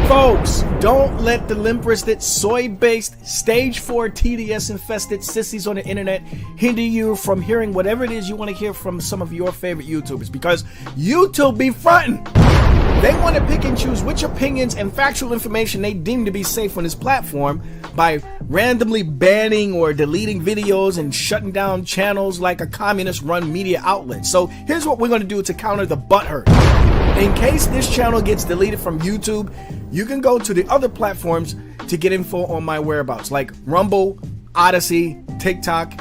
Folks, don't let the limp-wristed, soy-based, stage 4 TDS-infested sissies on the internet hinder you from hearing whatever it is you want to hear from some of your favorite YouTubers, because YouTube be frontin'. They want to pick and choose which opinions and factual information they deem to be safe on this platform by randomly banning or deleting videos and shutting down channels like a communist-run media outlet. So here's what we're going to do to counter the butthurt. In case this channel gets deleted from YouTube, you can go to the other platforms to get info on my whereabouts, like Rumble, Odyssey, TikTok,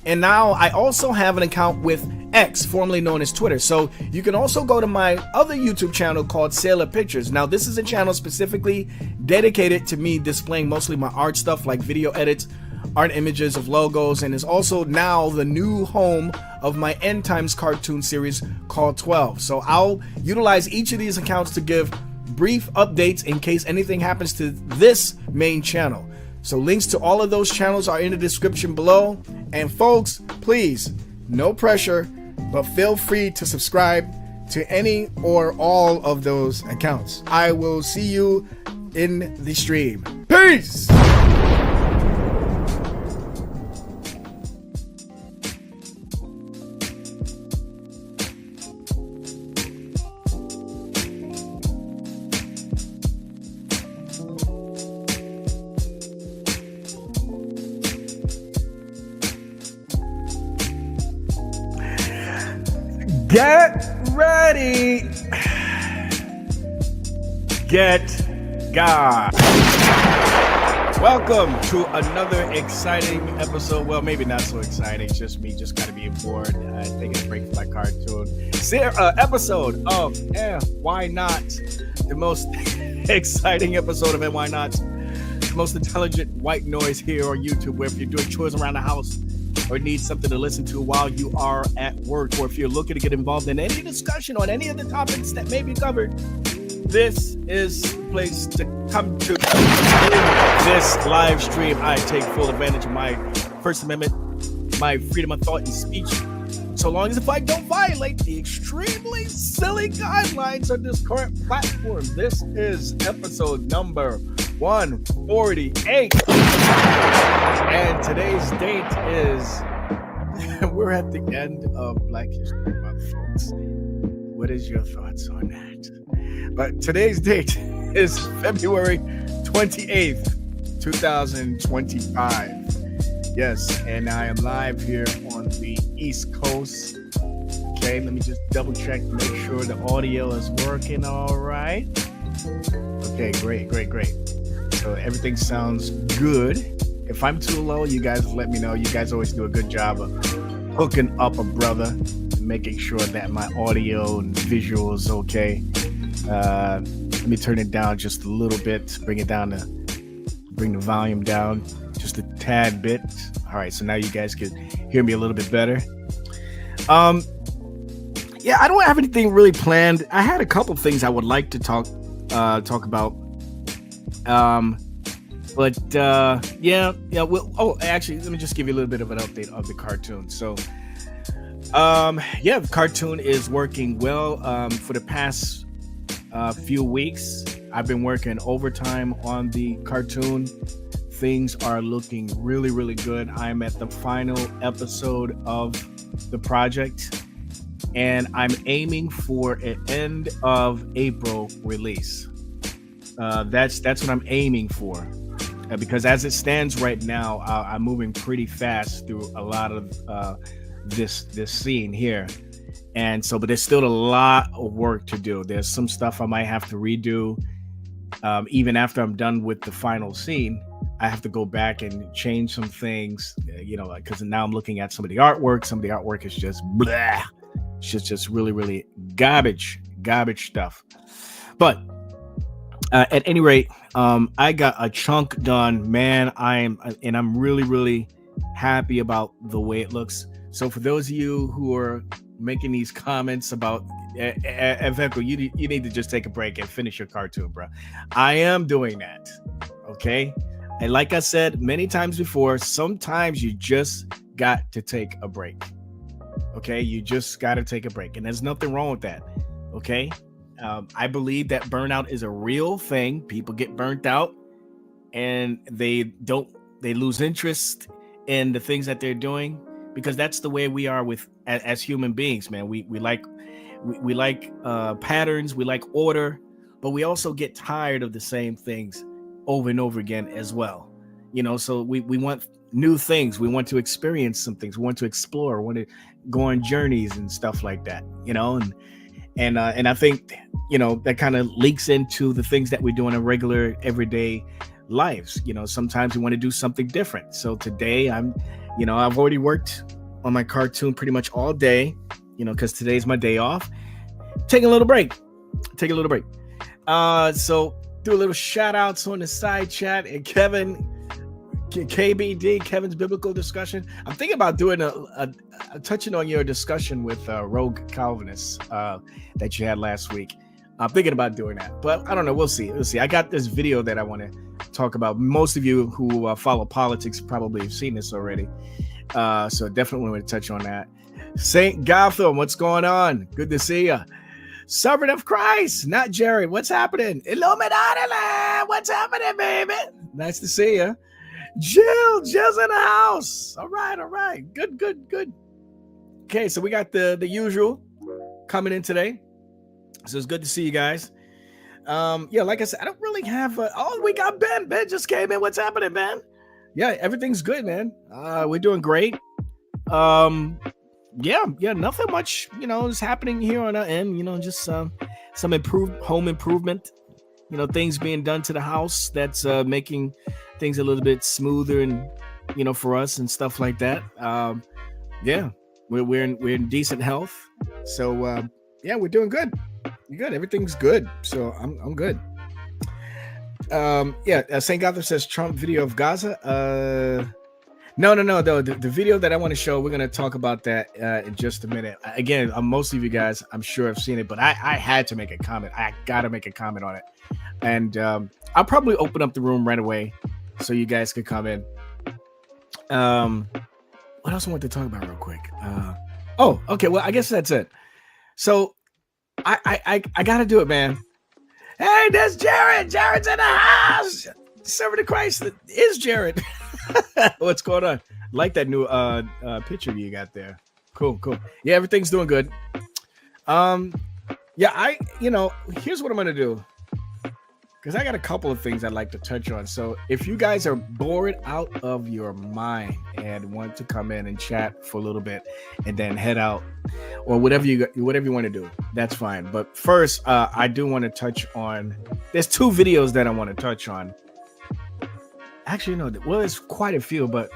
and now I also have an account with X, formerly known as Twitter. So you can also go to my other YouTube channel called Sailor Pictures. Now this is a channel specifically dedicated to me displaying mostly my art stuff like video edits, art images of logos, and is also now the new home of my End Times cartoon series called 12. So I'll utilize each of these accounts to give brief updates in case anything happens to this main channel. So links to all of those channels are in the description below. And folks, please, no pressure, but feel free to subscribe to any or all of those accounts. I will see you in the stream. Peace! Get ready. Get God. Welcome to another exciting episode. Well, maybe not so exciting. It's just me, just kind of being bored, taking a break from my cartoon. Episode of Why Not? The most exciting episode of Why Not? The most intelligent white noise here on YouTube, where if you're doing chores around the house, or need something to listen to while you are at work, or if you're looking to get involved in any discussion on any of the topics that may be covered, this is the place to come to. In this live stream, I take full advantage of my First Amendment, my freedom of thought and speech, so long as if I don't violate the extremely silly guidelines of this current platform. This is episode number 148. And today's date is, We're at the end of Black History Month, folks. What is your thoughts on that? But today's date is February 28th, 2025. Yes, and I am live here on the East Coast. Okay, let me just double check to make sure the audio is working all right. Okay, great. So everything sounds good. If I'm too low, you guys let me know. You guys always do a good job of hooking up a brother and making sure that my audio and visual is okay. Let me turn it down just a little bit, bring the volume down just a tad bit. All right, so now you guys can hear me a little bit better. Yeah, I don't have anything really planned. I had a couple things I would like to talk about. Actually, let me just give you a little bit of an update of the cartoon. So, the cartoon is working well. For the past few weeks, I've been working overtime on the cartoon. Things are looking really, really good. I'm at the final episode of the project, and I'm aiming for an end of April release. That's what I'm aiming for, because as it stands right now, I'm moving pretty fast through a lot of this scene here, and so, but there's still a lot of work to do. There's some stuff I might have to redo. Even after I'm done with the final scene, I have to go back and change some things, because now I'm looking at some of the artwork. Some of the artwork is just blah. It's just really, really garbage stuff. But at any rate, I got a chunk done, man. I'm really, really happy about the way it looks. So for those of you who are making these comments about Evenko, you need to just take a break and finish your cartoon, bro. I am doing that. Okay. And like I said many times before, sometimes you just got to take a break. Okay. You just got to take a break, and there's nothing wrong with that. Okay. I believe that burnout is a real thing. People get burnt out and they lose interest in the things that they're doing, because that's the way we are as human beings, man. We like patterns, we like order, but we also get tired of the same things over and over again as well. So we want new things. We want to experience some things. We want to explore, want to go on journeys and stuff like that, and I think, that kind of leaks into the things that we do in a regular everyday lives. Sometimes we want to do something different. So today I've already worked on my cartoon pretty much all day, because today's my day off. Take a little break. So do a little shout outs on the side chat, and KBD, Kevin's Biblical Discussion. I'm thinking about doing a touching on your discussion with Rogue Calvinists that you had last week. I'm thinking about doing that, but I don't know. We'll see. I got this video that I want to talk about. Most of you who follow politics probably have seen this already. So definitely want to touch on that. Saint Gotham, what's going on? Good to see you. Servant of Christ, not Jared. What's happening? Illuminati land. What's happening, baby? Nice to see you. Jill's in the house. All right. Good. Okay, so we got the usual coming in today. So it's good to see you guys. Like I said, I don't really have we got Ben. Ben just came in. What's happening, Ben? Yeah, everything's good, man. We're doing great. Nothing much, is happening here on our end, just some home improvement, things being done to the house that's making things a little bit smoother and, for us and stuff like that. We're in decent health. So, we're doing good. You're good. Everything's good. So I'm good. St. Gotham says Trump video of Gaza. No. The video that I want to show, we're going to talk about that in just a minute. Again, most of you guys, I'm sure have seen it, but I had to make a comment. I got to make a comment on it. And I'll probably open up the room right away so you guys could come in. What else I want to talk about real quick? Okay. Well, I guess that's it. So I got to do it, man. Hey, there's Jared. Jared's in the house. Servant of Christ is Jared. What's going on? Like that new picture you got there. Cool, cool. Yeah, everything's doing good. Yeah, here's what I'm gonna do, because I got a couple of things I'd like to touch on. So if you guys are bored out of your mind and want to come in and chat for a little bit and then head out, or whatever you want to do, that's fine. But first, I do want to touch on. There's two videos that I want to touch on. Actually, no. Well, there's quite a few, but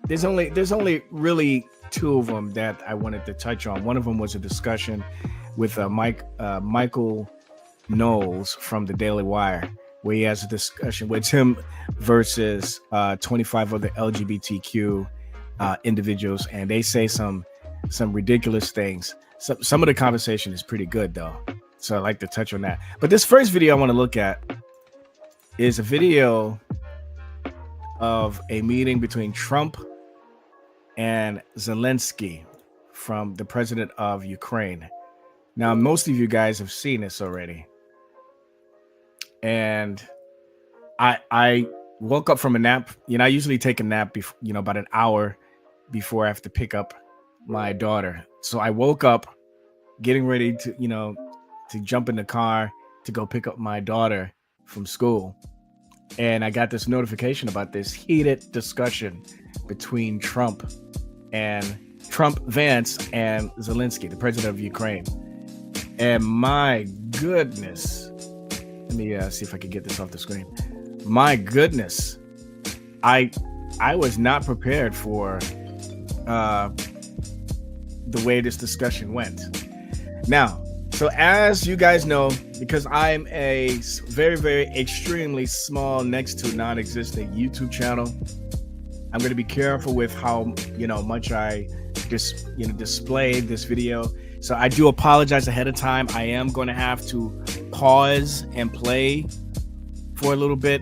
there's only really two of them that I wanted to touch on. One of them was a discussion with Michael Knowles from the Daily Wire, where he has a discussion with him versus 25 other LGBTQ individuals, and they say some ridiculous things. Some of the conversation is pretty good though, so I like to touch on that. But this first video I want to look at is a video of a meeting between Trump and Zelensky, from the president of Ukraine. Now, most of you guys have seen this already. And I woke up from a nap. I usually take a nap before, about an hour before I have to pick up my daughter. So I woke up getting ready to, to jump in the car to go pick up my daughter from school. And I got this notification about this heated discussion between Trump, Vance, and Zelensky, the president of Ukraine. And my goodness, let me see if I can get this off the screen. My goodness, I was not prepared for the way this discussion went. Now, so as you guys know, because I'm a very, very extremely small, next to non-existent YouTube channel, I'm going to be careful with how much I display this video. So I do apologize ahead of time. I am going to have to pause and play for a little bit.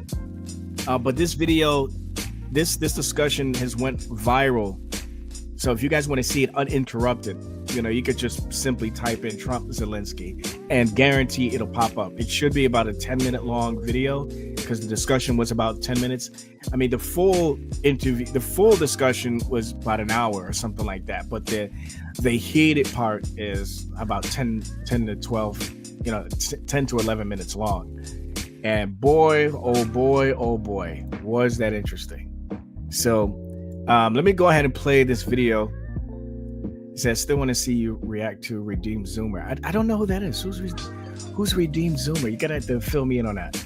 But this video, this discussion has went viral. So if you guys want to see it uninterrupted, you could just simply type in Trump Zelensky and guarantee it'll pop up. It should be about a 10-minute long video because the discussion was about 10 minutes. I mean, the full discussion was about an hour or something like that. But the heated part is about 10 to 12, 10 to 11 minutes long. And boy, oh boy, was that interesting. So let me go ahead and play this video. It says, still want to see you react to Redeemed Zoomer. I don't know who that is. Who's Redeemed Zoomer? You gotta have to fill me in on that.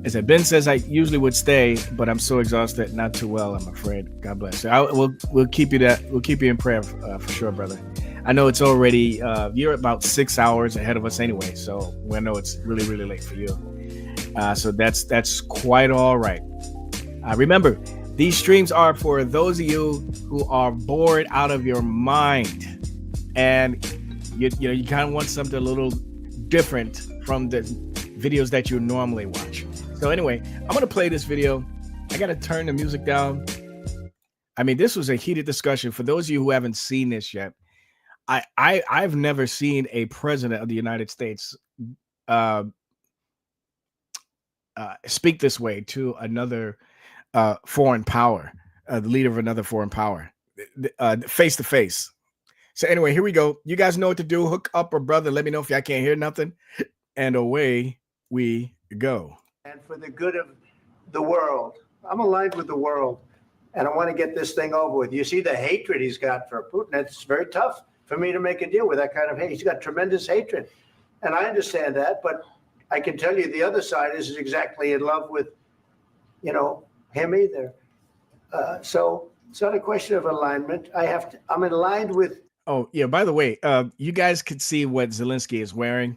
It said, Ben says I usually would stay, but I'm so exhausted, not too well, I'm afraid. God bless. We'll keep you in prayer for sure, brother. I know it's already you're about 6 hours ahead of us anyway, so we know it's really, really late for you. So that's quite all right. Remember, these streams are for those of you who are bored out of your mind, and you kind of want something a little different from the videos that you normally watch. So anyway, I'm gonna play this video. I gotta turn the music down. I mean, this was a heated discussion. For those of you who haven't seen this yet, I've never seen a president of the United States speak this way to another foreign power, the leader of another foreign power, face to face. So anyway, here we go. You guys know what to do. Hook up, or brother, let me know if y'all can't hear nothing. And away we go. And for the good of the world, I'm aligned with the world, and I want to get this thing over with. You see the hatred he's got for Putin. It's very tough for me to make a deal with that kind of hate. He's got tremendous hatred, and I understand that, but I can tell you the other side is exactly in love with, him either. So it's not a question of alignment. I'm aligned with. Oh yeah. By the way, you guys could see what Zelensky is wearing.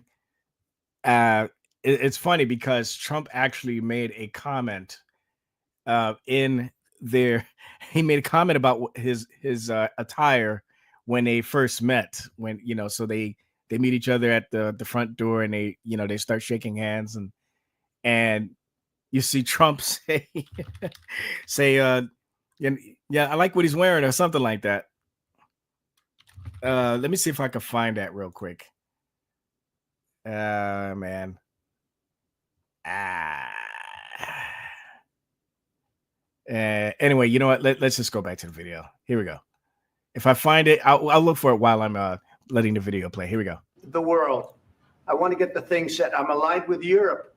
It's funny because Trump actually made a comment in there. He made a comment about his attire when they first met. When so they meet each other at the front door, and they start shaking hands, and you see Trump say, yeah, I like what he's wearing, or something like that. Let me see if I can find that real quick. Man. Anyway, you know what? Let's just go back to the video. Here we go. If I find it, I'll look for it while I'm letting the video play. Here we go. The world. I want to get the thing set. I'm aligned with Europe.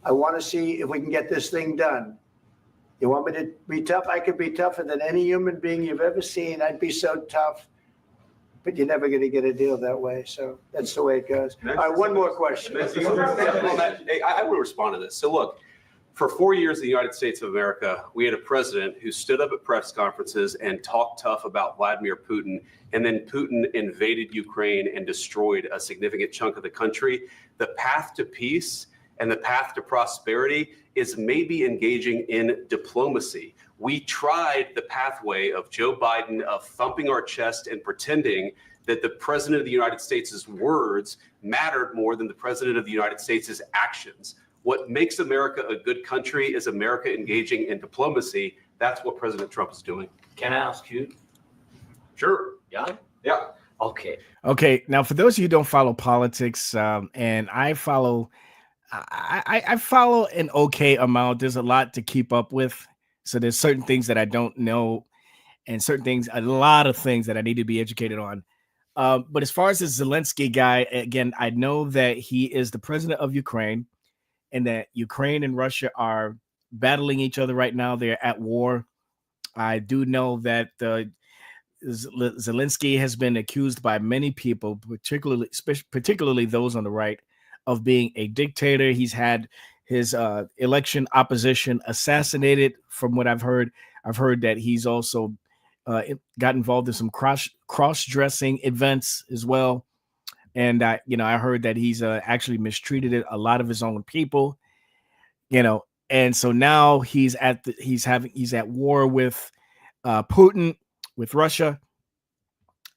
I want to see if we can get this thing done. You want me to be tough? I could be tougher than any human being you've ever seen. I'd be so tough. But you're never going to get a deal that way. So that's the way it goes. All right, one more question. I will respond to this. So look, for 4 years in the United States of America, we had a president who stood up at press conferences and talked tough about Vladimir Putin, and then Putin invaded Ukraine and destroyed a significant chunk of the country. The path to peace and the path to prosperity is maybe engaging in diplomacy. We tried the pathway of Joe Biden of thumping our chest and pretending that the president of the United States' words mattered more than the president of the United States' actions. What makes America a good country is America engaging in diplomacy. That's what President Trump is doing. Can I ask you? Sure. Yeah? Yeah. Okay. Okay. Now, for those of you who don't follow politics, and I follow an okay amount. There's a lot to keep up with. So there's certain things that I don't know, and a lot of things that I need to be educated on. But as far as the Zelensky guy, again, I know that he is the president of Ukraine, and that Ukraine and Russia are battling each other right now. They're at war. I do know that Zelensky has been accused by many people, particularly those on the right, of being a dictator. He's had his election opposition assassinated. From what I've heard that he's also got involved in some cross-dressing events as well. And I heard that he's actually mistreated a lot of his own people, and so now he's at war with Putin, with Russia,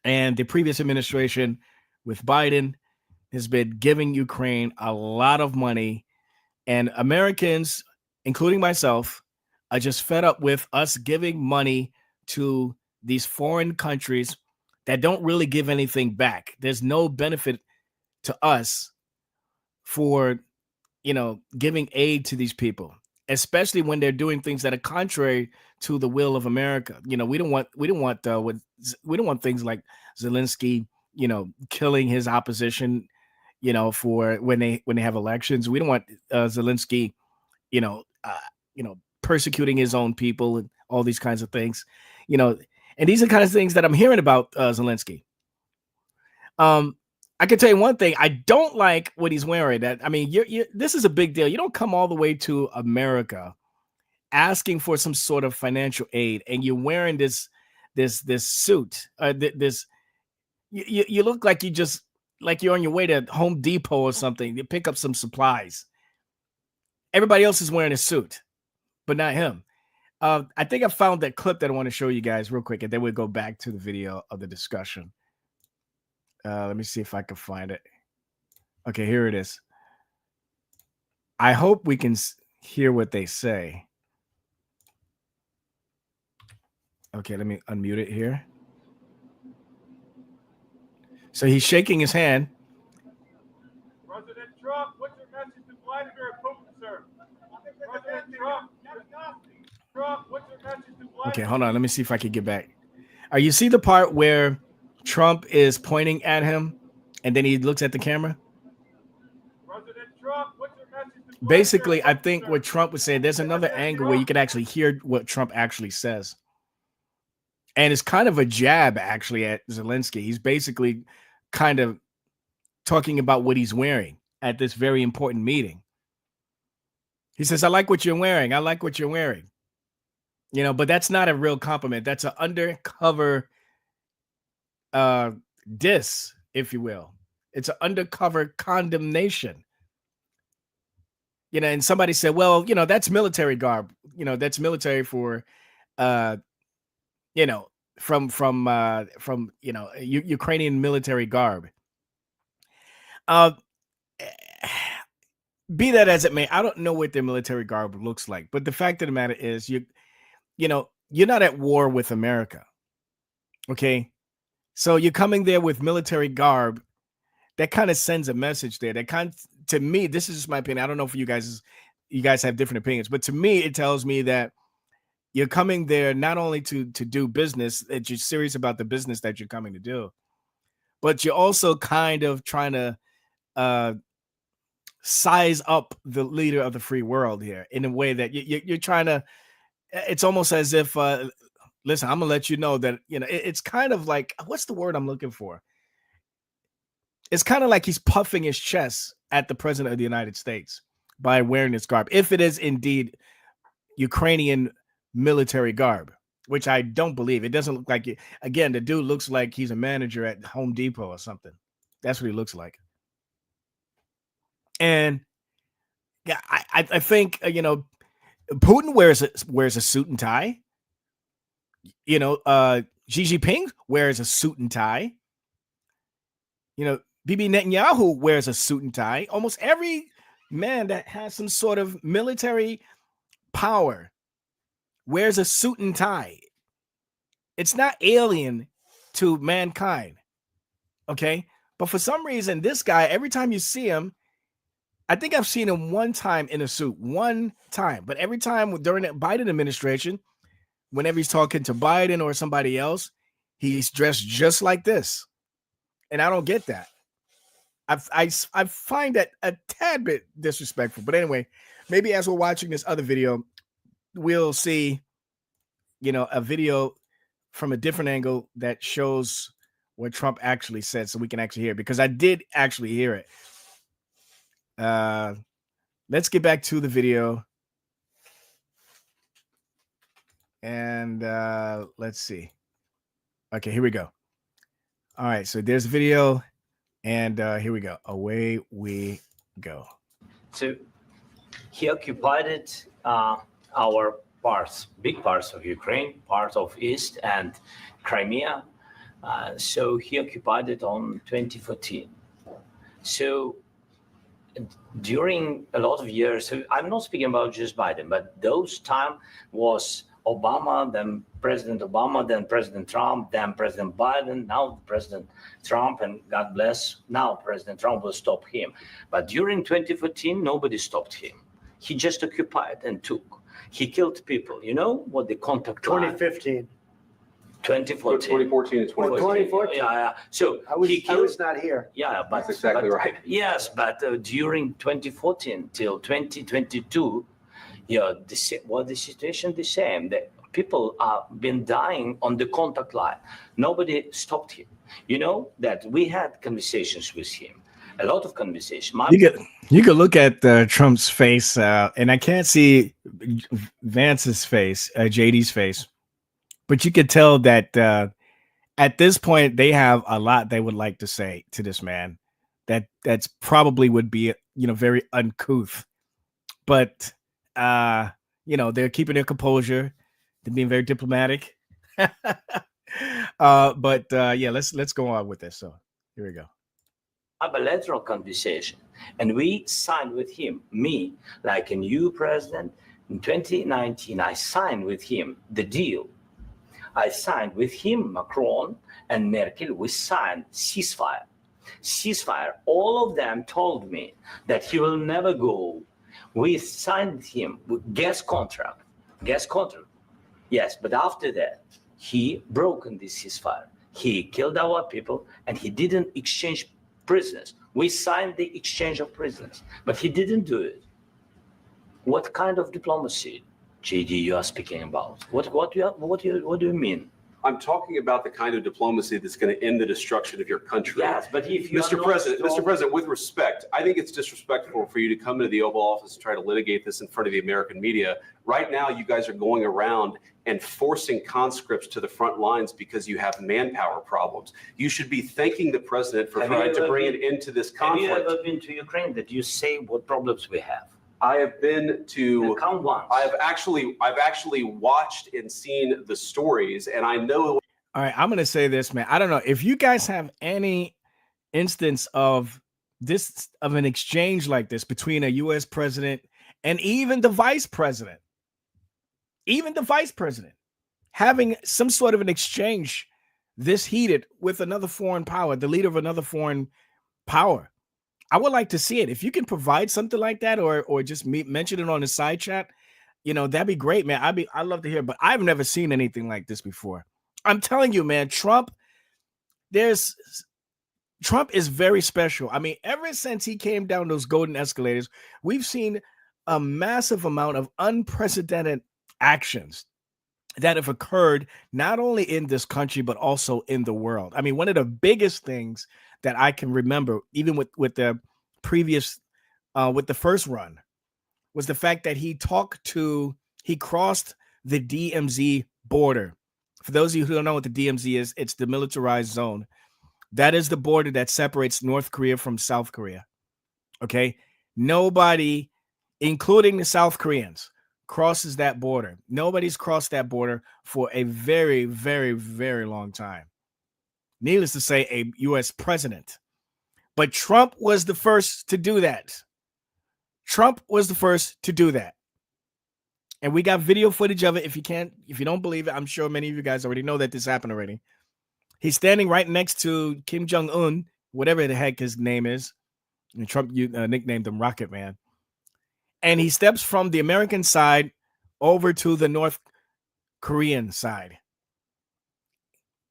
and the previous administration with Biden has been giving Ukraine a lot of money, and Americans, including myself, are just fed up with us giving money to these foreign countries that don't really give anything back. There's no benefit to us for, giving aid to these people, especially when they're doing things that are contrary to the will of America. We don't want things like Zelensky, killing his opposition, for when they have elections. We don't want Zelensky, persecuting his own people and all these kinds of things, and these are the kind of things that I'm hearing about Zelensky. I can tell you one thing. I don't like what he's wearing. This is a big deal. You don't come all the way to America asking for some sort of financial aid, and you're wearing this suit. You look like you're on your way to Home Depot or something to pick up some supplies. Everybody else is wearing a suit, but not him. I think I found that clip that I want to show you guys real quick, and then we'll go back to the video of the discussion. Let me see if I can find it. Okay, here it is. I hope we can hear what they say. Okay, let me unmute it here. So he's shaking his hand. President Trump, what's your message to Vladimir Putin, sir? President Trump, what's your message to Vladimir? Okay, hold on. Let me see if I can get back. You see the part where Trump is pointing at him, and then he looks at the camera? President Trump, what's your message to Vladimir Basically, I Putin, think sir? what Trump was saying, there's another angle where you can actually hear what Trump actually says. And it's kind of a jab, actually, at Zelensky. He's basically kind of talking about what he's wearing at this very important meeting. He says, I like what you're wearing. I like what you're wearing. But that's not a real compliment. That's an undercover diss, if you will. It's an undercover condemnation. And somebody said, well, that's military garb. That's military for, from Ukrainian military garb. Be that as it may, I don't know what their military garb looks like, but the fact of the matter is, you're not at war with America. Okay, so you're coming there with military garb. That kind of sends a message there. To me, this is just my opinion. I don't know if you guys have different opinions, but to me, it tells me that, you're coming there not only to do business, that you're serious about the business that you're coming to do, but you're also kind of trying to size up the leader of the free world here in a way that you're trying to. It's almost as if, listen, I'm gonna let you know that it's kind of like, what's the word I'm looking for? It's kind of like he's puffing his chest at the president of the United States by wearing this garb, if it is indeed Ukrainian military garb, which I don't believe. It doesn't look like it. Again, the dude looks like he's a manager at Home Depot or something. That's what he looks like. And yeah, I think Putin wears a suit and tie. Xi Jinping wears a suit and tie. Bibi Netanyahu wears a suit and tie. Almost every man that has some sort of military power wears a suit and tie. It's not alien to mankind. Okay. But for some reason, this guy, every time you see him, I think I've seen him one time in a suit, one time. But every time during the Biden administration, whenever he's talking to Biden or somebody else, he's dressed just like this. And I don't get that. I find that a tad bit disrespectful. But anyway, maybe as we're watching this other video, we'll see, a video from a different angle that shows what Trump actually said, so we can actually hear it, because I did actually hear it. Let's get back to the video. And let's see. Okay, here we go. All right, so there's a video, and here we go. Away we go. So he occupied our parts, big parts of Ukraine, parts of East and Crimea. So he occupied it on 2014. So during a lot of years, so I'm not speaking about just Biden, but those time was Obama, then President Obama, then President Trump, then President Biden, now President Trump, and God bless, now President Trump will stop him. But during 2014, nobody stopped him. He just occupied and took. He killed people. You know what the contact 2015. 2014. 2014 and 2014. 2014. Yeah. So I was not here. Yeah, but That's exactly right. Yes, but during 2014 till 2022, the situation the same. The people have been dying on the contact line. Nobody stopped him. You know that we had conversations with him, a lot of conversations. You could look at Trump's face, and I can't see Vance's face, JD's face, but you could tell that at this point they have a lot they would like to say to this man. That's probably would be very uncouth, but they're keeping their composure. They're being very diplomatic. But let's go on with this. So here we go. A bilateral conversation, and we signed with him, me, like a new president in 2019. I signed with him the deal. I signed with him, Macron and Merkel. We signed ceasefire. All of them told me that he will never go. We signed him with gas contract. Yes, but after that, he broken this ceasefire. He killed our people, and he didn't exchange prisoners. We signed the exchange of prisoners, but he didn't do it. What kind of diplomacy, JD, you are speaking about? What do you mean? I'm talking about the kind of diplomacy that's going to end the destruction of your country. Yes, but if you Mr. President, with respect, I think it's disrespectful for you to come into the Oval Office and try to litigate this in front of the American media. Right now, you guys are going around and forcing conscripts to the front lines because you have manpower problems. You should be thanking the president for trying to bring an end to this conflict. Have you ever been to Ukraine? That you say what problems we have? I have been to. Count once. I've actually watched and seen the stories, and I know. All right, I'm gonna say this, man. I don't know if you guys have any instance of an exchange like this between a U.S. president and even the vice president. Even the vice president having some sort of an exchange this heated with another foreign power, the leader of another foreign power. I would like to see it. If you can provide something like that, or just mention it on the side chat, that'd be great, man. I'd love to hear, but I've never seen anything like this before. I'm telling you, man, Trump is very special. I mean, ever since he came down those golden escalators, we've seen a massive amount of unprecedented actions that have occurred not only in this country but also in the world. I mean, one of the biggest things that I can remember, even with the previous with the first run, was the fact that he crossed the DMZ border. For those of you who don't know what the DMZ is, it's the militarized zone. That is the border that separates North Korea from South Korea. Okay? Nobody, including the South Koreans, crosses that border. Nobody's crossed that border for a very, very, very long time. Needless to say, a U.S. president. But Trump was the first to do that. Trump was the first to do that. And we got video footage of it. If you don't believe it, I'm sure many of you guys already know that this happened already. He's standing right next to Kim Jong-un, whatever the heck his name is. And Trump nicknamed him Rocket Man. And he steps from the American side over to the North Korean side.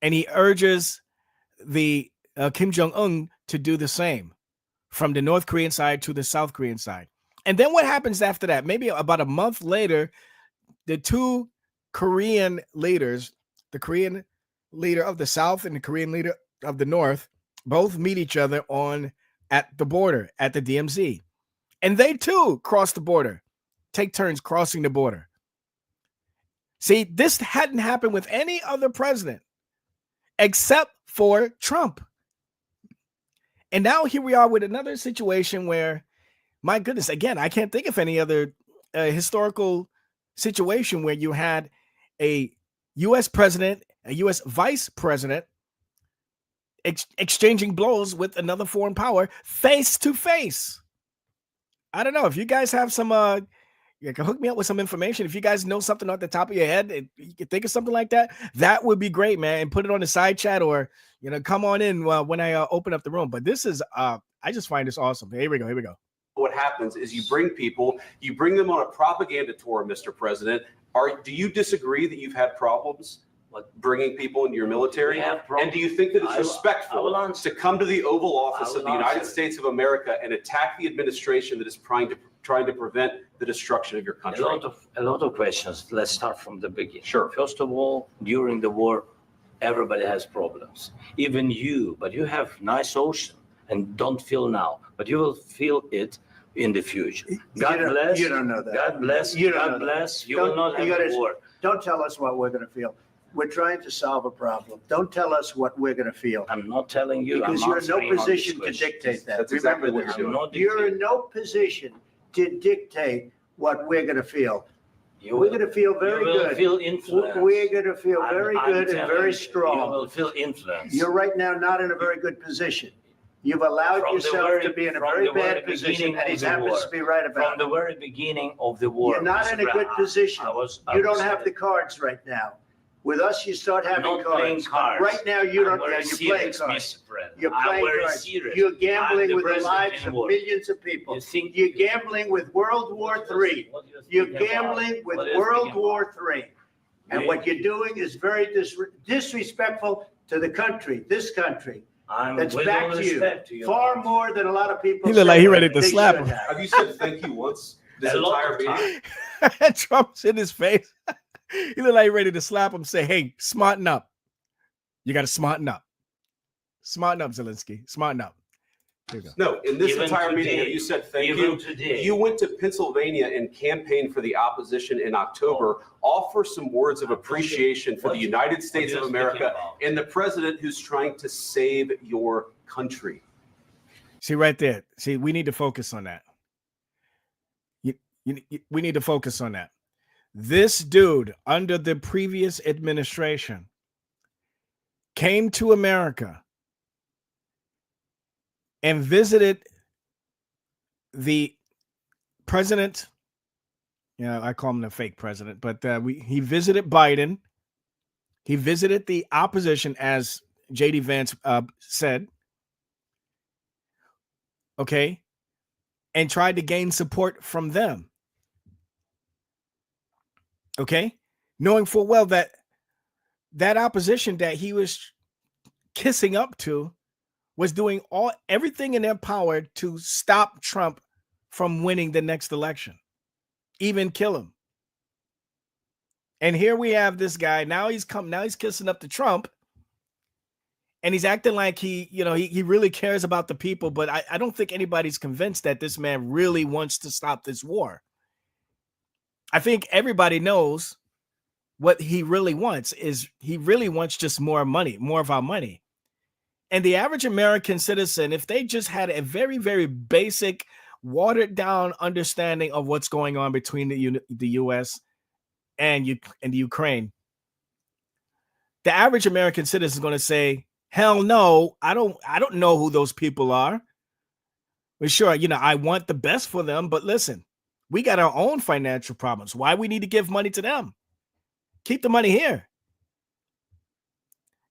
And he urges the Kim Jong-un to do the same from the North Korean side to the South Korean side. And then what happens after that? Maybe about a month later, the two Korean leaders, the Korean leader of the South and the Korean leader of the North, both meet each other at the border at the DMZ. And they too cross the border, take turns crossing the border. See, this hadn't happened with any other president except for Trump. And now here we are with another situation where, my goodness, again, I can't think of any other historical situation where you had a U.S. president, a U.S. vice president exchanging blows with another foreign power face to face. I don't know if you guys have some, you can hook me up with some information. If you guys know something off the top of your head, and you can think of something like that, that would be great, man. And put it on the side chat, or come on in when I open up the room. But this is, I just find this awesome. Here we go. What happens is you bring them on a propaganda tour, Mr. President. Do you disagree that you've had problems bringing people into your military? And do you think that it's respectful to come to the Oval Office of the United States of America and attack the administration that is trying to prevent the destruction of your country? A lot of questions. Let's start from the beginning. Sure. First of all, during the war, everybody has problems. Even you, but you have nice ocean and don't feel now, but you will feel it in the future. God bless. You don't know that. God bless. You don't God know bless. that. You will not have a war. Don't tell us what we're going to feel. We're trying to solve a problem. Don't tell us what we're going to feel. I'm not telling you. Because you're in no position to dictate that. That's exactly what Remember you're this. doing. You're in no position to dictate what we're going to feel. We're going to feel very good. You will feel influence. We're going to feel very good and very You strong. will feel influence. You're right now not in a very good position. You've allowed yourself to be in a very bad position, and he happens to be right about it. From the very beginning of the war. You're not in a good position. You don't have the cards right now. With us, you start having cards. Right now, you don't. You're playing cards. You're playing cards. You're gambling with the lives of millions of people. You're gambling with World War III. You're gambling with World War III. And what you're doing is very disrespectful to the country, this country. That's back to you. Far more than a lot of people. He looked like he ready to slap him. Have you said thank you once this entire meeting? Trump's in his face. He looked like he ready to slap him. Say, hey, smarten up. You got to smarten up. Smarten up, Zelensky. Smarten up. Here you go. No, in this entire meeting, you said thank you. You went to Pennsylvania and campaigned for the opposition in October. Offer some words of appreciation for the United States of America and the president who's trying to save your country. See, right there. See, we need to focus on that. We need to focus on that. This dude, under the previous administration, came to America and visited the president. I call him the fake president, but he visited Biden. He visited the opposition, as J.D. Vance said. Okay. And tried to gain support from them. Okay, knowing full well that that opposition that he was kissing up to was doing everything in their power to stop Trump from winning the next election, even kill him. And here we have this guy. Now he's kissing up to Trump, and he's acting like he really cares about the people. But I don't think anybody's convinced that this man really wants to stop this war. I think everybody knows what he really wants is he really wants just more money, more of our money. And the average American citizen, if they just had a very, very basic, watered down understanding of what's going on between the U.S. and the Ukraine, the average American citizen is going to say, "Hell no, I don't know who those people are." Well, sure, I want the best for them, but listen, we got our own financial problems. Why we need to give money to them? Keep the money here.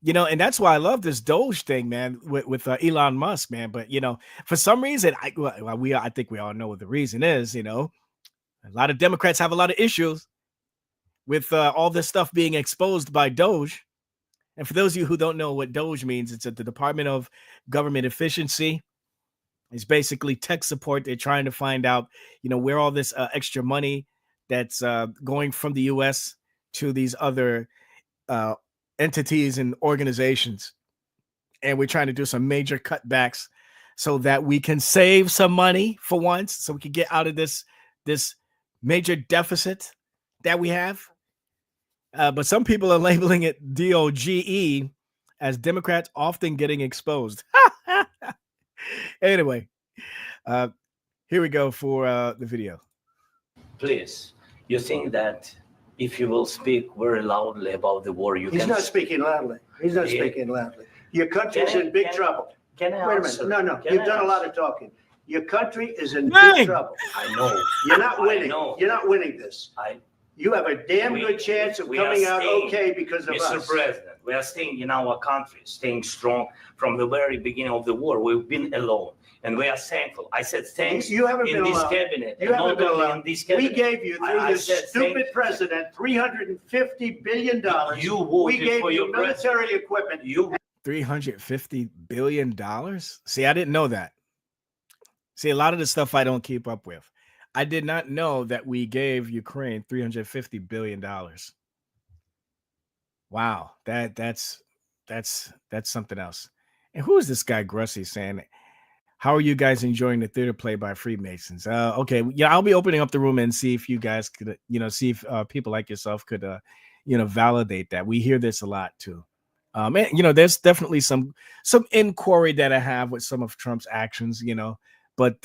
And that's why I love this Doge thing, man, with Elon Musk, man. But for some reason, I think we all know what the reason is. A lot of Democrats have a lot of issues with all this stuff being exposed by Doge. And for those of you who don't know what Doge means, it's at the Department of Government Efficiency. It's basically tech support. They're trying to find out, where all this extra money that's going from the U.S. to these other entities and organizations, and we're trying to do some major cutbacks so that we can save some money for once, so we can get out of this major deficit that we have. But some people are labeling it DOGE, as Democrats often getting exposed. Anyway, here we go for the video. Please, you think that if you will speak very loudly about the war, He's not speaking loudly. He's not speaking loudly. Your country's in big trouble. Can I Wait a answer? minute. No. Can You've I done a answer? lot of talking. Your country is in Hey! big trouble. I know. You're not I winning. know. You're not winning this. You have a damn good chance of we are coming out staying, okay because of Mr. us. President, we are staying in our country, staying strong from the very beginning of the war. We've been alone, and we are thankful. I said thanks You haven't in been this alone. cabinet. You and haven't not been only alone. in this We cabinet. gave you, through I this said stupid president, $350 billion. You voted We gave for you your military equipment. $350 billion. See, I didn't know that. See, a lot of the stuff I don't keep up with. I did not know that we gave Ukraine $350 billion. Wow, that's something else. And who is this guy Grussi saying, "How are you guys enjoying the theater play by Freemasons?" Okay, yeah, I'll be opening up the room and see if you guys could, see if people like yourself could, validate that. We hear this a lot too. And there's definitely some inquiry that I have with some of Trump's actions, but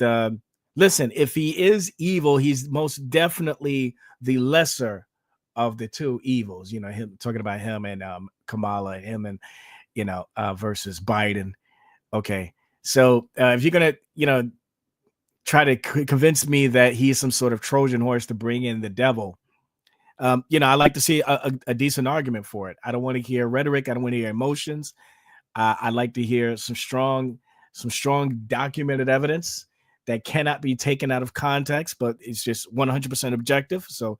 listen, if he is evil, he's most definitely the lesser of the two evils. Him talking about him and Kamala, him and versus Biden. Okay, so if you're gonna try to convince me that he's some sort of Trojan horse to bring in the devil, I like to see a decent argument for it. I don't want to hear rhetoric. I don't want to hear emotions. I'd like to hear some strong documented evidence that cannot be taken out of context, but it's just 100% objective. So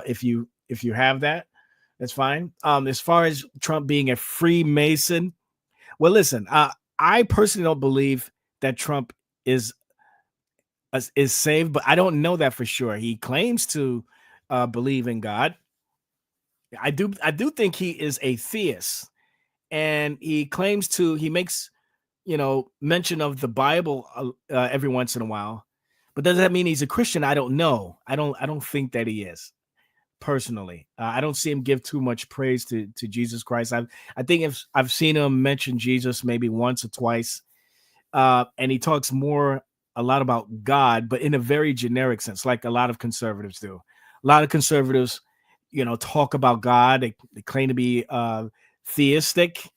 if you have that, that's fine. As far as Trump being a Freemason, well, listen, I personally don't believe that Trump is saved, but I don't know that for sure. He claims to believe in God. I do think he is a theist, and he makes mention of the Bible every once in a while. But does that mean he's a Christian? I don't know. I don't think that he is. Personally, I don't see him give too much praise to Jesus Christ. I think if I've seen him mention Jesus maybe once or twice, and he talks a lot about God, but in a very generic sense, like a lot of conservatives do. A lot of conservatives, talk about God. They claim to be theistic,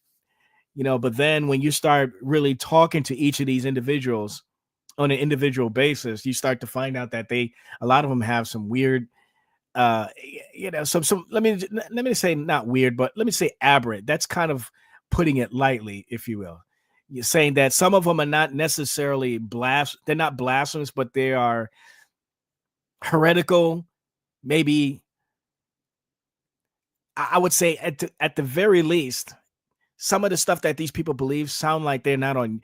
but then when you start really talking to each of these individuals on an individual basis, you start to find out that a lot of them have some weird, some let me say not weird, but let me say aberrant. That's kind of putting it lightly, if you will. You're saying that some of them are not necessarily they're not blasphemous, but they are heretical, maybe I would say at the very least, some of the stuff that these people believe sound like they're not in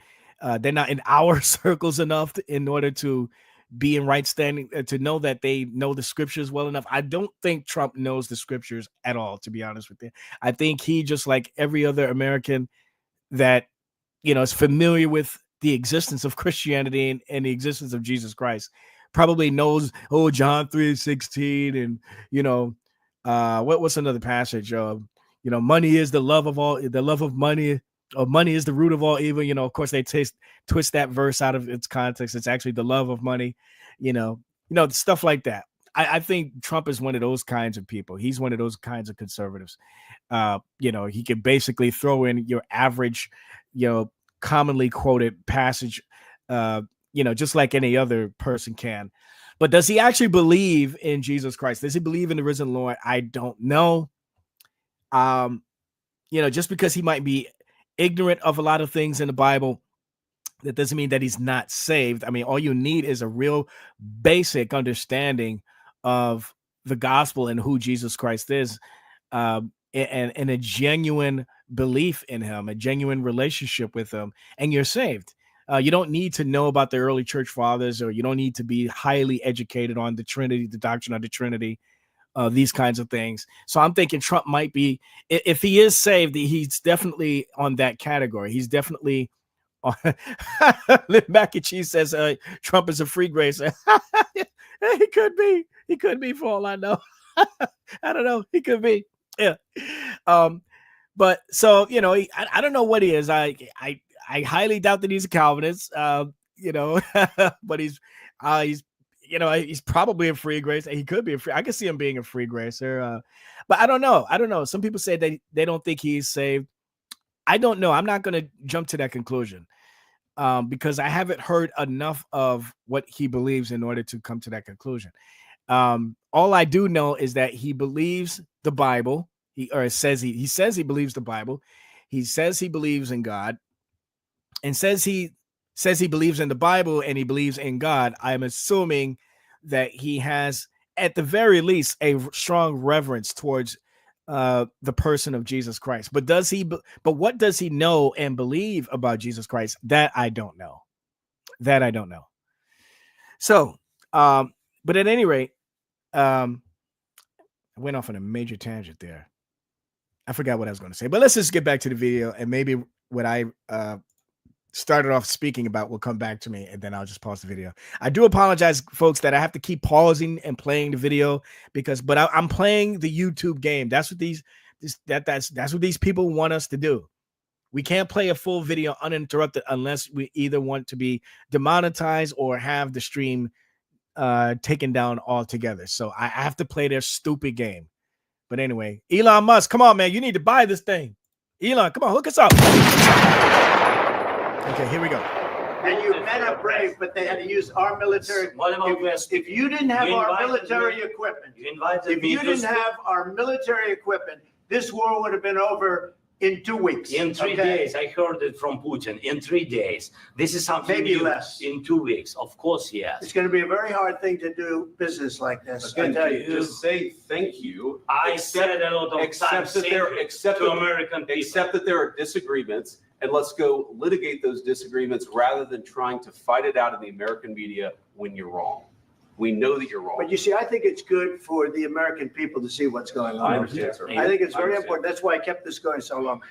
our circles enough in order to be in right standing, to know that they know the scriptures well enough. I don't think Trump knows the scriptures at all, to be honest with you. I think he, just like every other American that, is familiar with the existence of Christianity and the existence of Jesus Christ, probably knows, John 3:16, and, what's another passage? Money is the love of money, or money is the root of all evil. Of course, they twist that verse out of its context. It's actually the love of money, stuff like that. I think Trump is one of those kinds of people. He's one of those kinds of conservatives. He can basically throw in your average, commonly quoted passage, just like any other person can. But does he actually believe in Jesus Christ? Does he believe in the risen Lord? I don't know. Just because he might be ignorant of a lot of things in the Bible, that doesn't mean that he's not saved. I mean, all you need is a real basic understanding of the gospel and who Jesus Christ is, and a genuine belief in him, a genuine relationship with him, and you're saved. You don't need to know about the early church fathers, or you don't need to be highly educated on the Trinity, the doctrine of the Trinity, these kinds of things. So I'm thinking Trump might be, if he is saved, he's definitely on that category. He's definitely on. Liv Mac and Cheese says Trump is a free gracer. He could be for all I know. I don't know. He could be. Yeah. But so, I don't know what he is. I highly doubt that he's a Calvinist. But he's probably a free gracer. He could be I can see him being a free gracer. But I don't know. Some people say they don't think he's saved. I don't know. I'm not going to jump to that conclusion, because I haven't heard enough of what he believes in order to come to that conclusion. All I do know is that he believes the Bible. He says he believes the Bible. He says he believes in God, and says he believes in the Bible and he believes in God. I'm assuming that he has, at the very least, a strong reverence towards the person of Jesus Christ. But what does he know and believe about Jesus Christ? That I don't know. So, but at any rate, I went off on a major tangent there. I forgot what I was going to say, but let's just get back to the video, and maybe what I started off speaking about will come back to me, and then I'll just pause the video. I do apologize, folks, that I have to keep pausing and playing the video but I'm playing the YouTube game. That's what these people want us to do. We can't play a full video uninterrupted unless we either want to be demonetized or have the stream taken down altogether. So I have to play their stupid game. But anyway, Elon Musk, come on, man. You need to buy this thing. Elon, come on, hook us up. Okay, here we go. And you men are brave, but they had to use our military. If you didn't have our military equipment, this war would have been over in 2 weeks. In 3 days. I heard it from Putin. In 3 days. This is something maybe new. Less. In 2 weeks. Of course, yes. It's going to be a very hard thing to do business like this. Again, I tell you. just say thank you. I said a lot of times to American people. Except that there are disagreements, and let's go litigate those disagreements rather than trying to fight it out in the American media when you're wrong. We know that you're wrong. But you see, I think it's good for the American people to see what's going on. I understand, sir. I think it's very important. That's why I kept this going so long.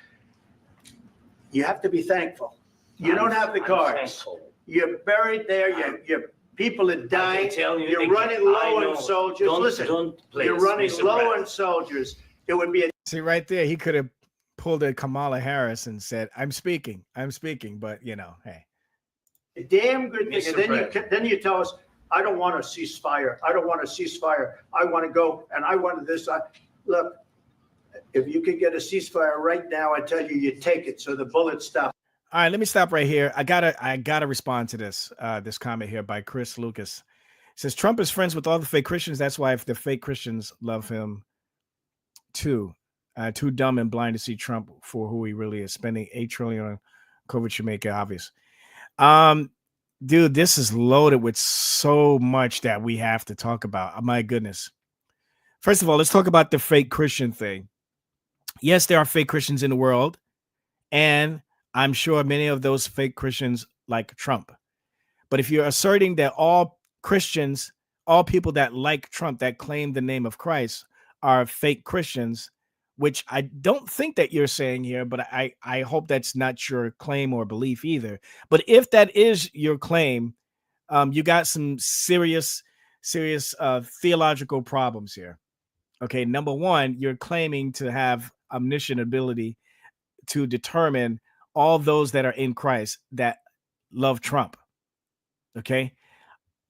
You have to be thankful. You don't have the cards. You're buried there. Your people are dying. You're running low on soldiers. Listen, you're running low on soldiers. It would be See, right there, he could have pulled a Kamala Harris and said, I'm speaking, but hey. a damn good thing. And then you tell us, I don't want a ceasefire. I don't want a ceasefire. I want to go and I want this. Look, if you could get a ceasefire right now, I tell you, you take it. So the bullets stop. All right, let me stop right here. I gotta respond to this comment here by Chris Lucas. It says Trump is friends with all the fake Christians. That's why if the fake Christians love him too. Too dumb and blind to see Trump for who he really is. Spending $8 trillion on COVID should make it obvious. Dude, this is loaded with so much that we have to talk about. Oh, my goodness. First of all, let's talk about the fake Christian thing. Yes, there are fake Christians in the world, and I'm sure many of those fake Christians like Trump. But if you're asserting that all Christians, all people that like Trump, that claim the name of Christ, are fake Christians, which I don't think that you're saying here, but I hope that's not your claim or belief either. But if that is your claim, you got some serious theological problems here. Okay, number one, you're claiming to have omniscient ability to determine all those that are in Christ that love Trump. Okay,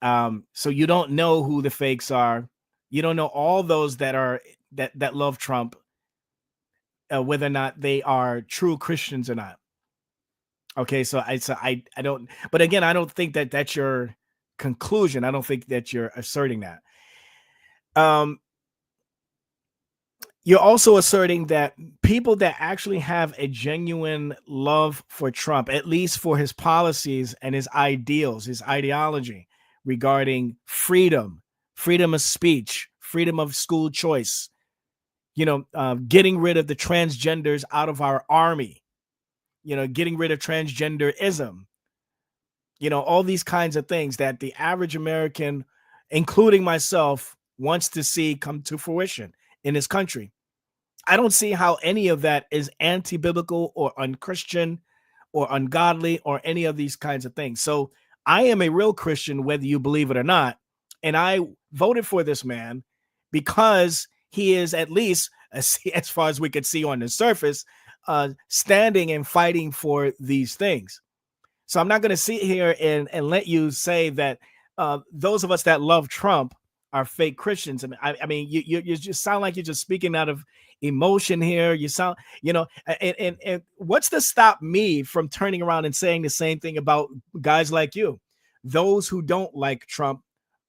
so you don't know who the fakes are. You don't know all those that are that love Trump, whether or not they are true Christians or not. Okay, so I don't. But again, I don't think that that's your conclusion. I don't think that you're asserting that. You're also asserting that people that actually have a genuine love for Trump, at least for his policies and his ideals, his ideology regarding freedom, freedom of speech, freedom of school choice, getting rid of the transgenders out of our army, getting rid of transgenderism, all these kinds of things that the average American, including myself, wants to see come to fruition in this country. I don't see how any of that is anti-biblical or unchristian or ungodly or any of these kinds of things. So I am a real Christian, whether you believe it or not. And I voted for this man because he is, at least as far as we could see on the surface, standing and fighting for these things. So I'm not going to sit here and let you say that those of us that love Trump are fake Christians. I mean, you just sound like you're just speaking out of emotion here. You sound, and what's to stop me from turning around and saying the same thing about guys like you? Those who don't like Trump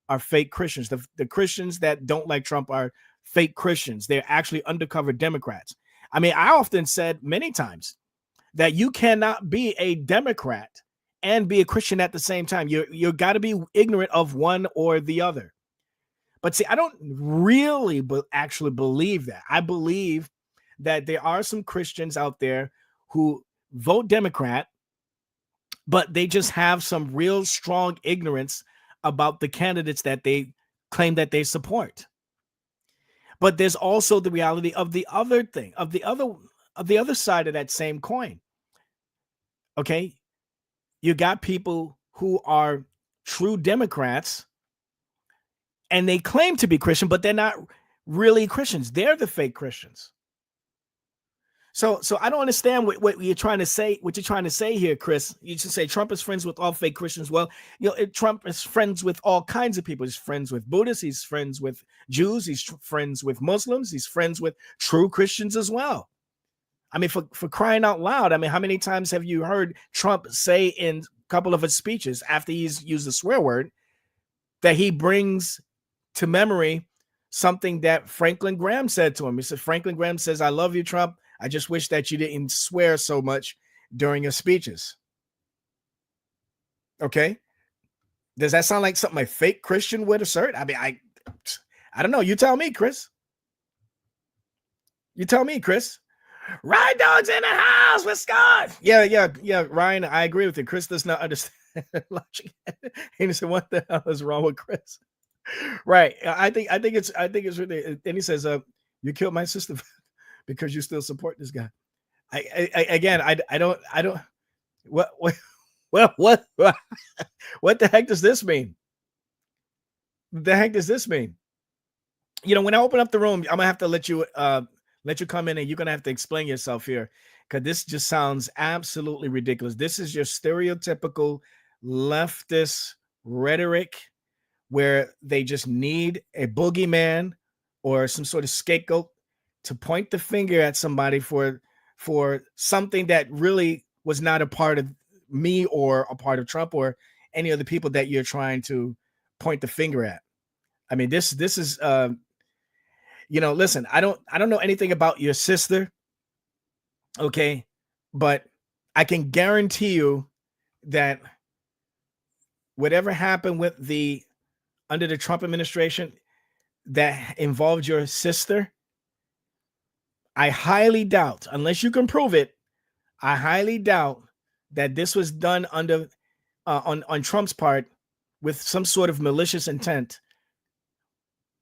are fake Christians. The Christians that don't like Trump are fake Christians. They're actually undercover Democrats. I mean, I often said many times that you cannot be a Democrat and be a Christian at the same time. You got to be ignorant of one or the other. But see, I don't really actually believe that. I believe that there are some Christians out there who vote Democrat, but they just have some real strong ignorance about the candidates that they claim that they support. But there's also the reality of the other thing, of the other side of that same coin. Okay, you got people who are true Democrats and they claim to be Christian, but they're not really Christians. They're the fake Christians. So I don't understand what you're trying to say. What you're trying to say here, Chris? You should say Trump is friends with all fake Christians. Well, Trump is friends with all kinds of people. He's friends with Buddhists. He's friends with Jews. He's friends with Muslims. He's friends with true Christians as well. I mean, for crying out loud, I mean, how many times have you heard Trump say in a couple of his speeches after he's used the swear word that he brings to memory something that Franklin Graham said to him? He said, Franklin Graham says, "I love you, Trump. I just wish that you didn't swear so much during your speeches." Okay. Does that sound like something a fake Christian would assert? I mean, I don't know. You tell me, Chris. You tell me, Chris. Ryan Dog's in the house with Scott. Yeah. Ryan, I agree with you. Chris does not understand logic. And he said, "What the hell is wrong with Chris?" Right. I think it's really. And he says, "You killed my sister because you still support this guy." I don't. What the heck does this mean? The heck does this mean? When I open up the room, I'm gonna have to let you come in, and you're gonna have to explain yourself here, because this just sounds absolutely ridiculous. This is your stereotypical leftist rhetoric where they just need a boogeyman or some sort of scapegoat to point the finger at somebody for something that really was not a part of me or a part of Trump or any of the people that you're trying to point the finger at. I mean, this is listen, I don't know anything about your sister, okay, but I can guarantee you that whatever happened under the Trump administration that involved your sister, I highly doubt, unless you can prove it, I highly doubt that this was done under on Trump's part with some sort of malicious intent.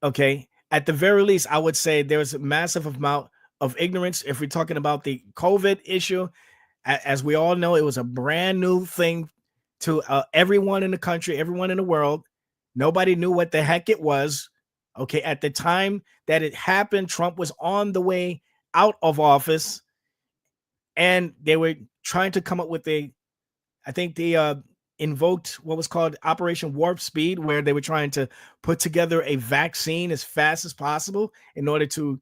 Okay, at the very least, I would say there's a massive amount of ignorance. If we're talking about the COVID issue, as we all know, it was a brand new thing to everyone in the country, everyone in the world. Nobody knew what the heck it was. Okay, at the time that it happened, Trump was on the way out of office, and they were trying to come up with I think they invoked what was called Operation Warp Speed, where they were trying to put together a vaccine as fast as possible in order to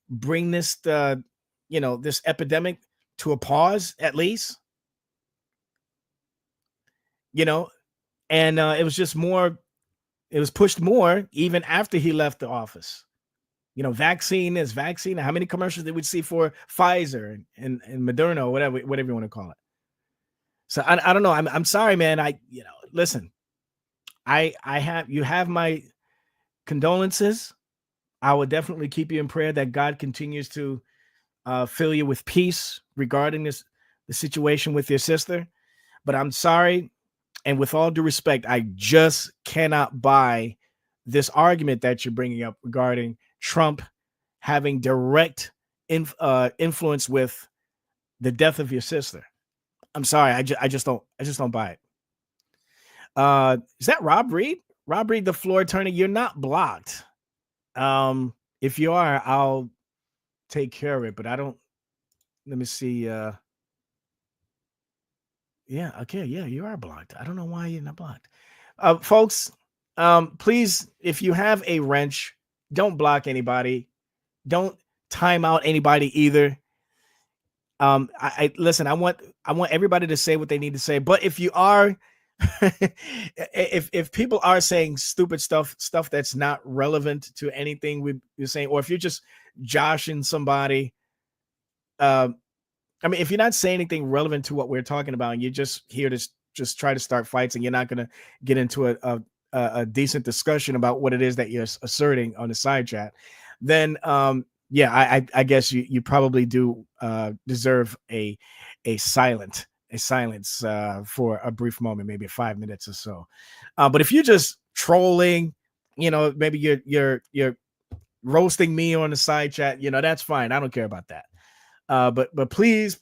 bring this, this epidemic to a pause, at least. And it was just more. It was pushed more even after he left the office. Vaccine is vaccine. How many commercials did we see for Pfizer and Moderna or whatever you want to call it? So I don't know. I'm sorry, man. Listen, you have my condolences. I would definitely keep you in prayer that God continues to fill you with peace regarding the situation with your sister. But I'm sorry. And with all due respect, I just cannot buy this argument that you're bringing up regarding Trump having direct influence with the death of your sister. I'm sorry, I just don't buy it. Is that Rob Reed? Rob Reed, the floor attorney. You're not blocked. If you are, I'll take care of it. But I don't. Let me see. Yeah. Okay. Yeah, you are blocked. I don't know why you're not blocked. Folks, please, if you have a wrench, don't block anybody. Don't time out anybody either. I listen. I want everybody to say what they need to say. But if you are, if people are saying stupid stuff that's not relevant to anything we're saying, or if you're just joshing somebody, I mean, if you're not saying anything relevant to what we're talking about, and you're just here to just try to start fights, and you're not going to get into a decent discussion about what it is that you're asserting on the side chat, then yeah, I guess you probably do deserve a silence for a brief moment, maybe 5 minutes or so. But if you're just trolling, maybe you're roasting me on the side chat, that's fine. I don't care about that. But please,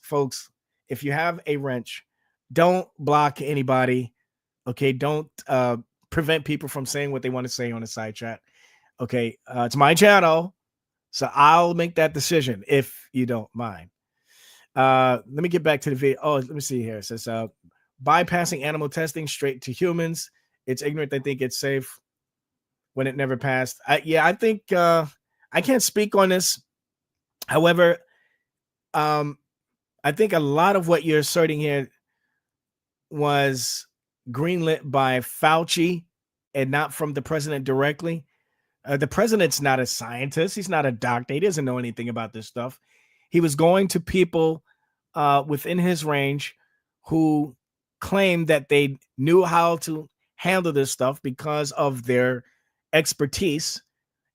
folks, if you have a wrench, don't block anybody. Okay, don't prevent people from saying what they want to say on the side chat. Okay, it's my channel, so I'll make that decision if you don't mind. Let me get back to the video. Oh, let me see here. It says bypassing animal testing straight to humans. It's ignorant. They think it's safe when it never passed. I think I can't speak on this. However, I think a lot of what you're asserting here was greenlit by Fauci and not from the president directly. The president's not a scientist. He's not a doctor. He doesn't know anything about this stuff. He was going to people within his range who claimed that they knew how to handle this stuff because of their expertise.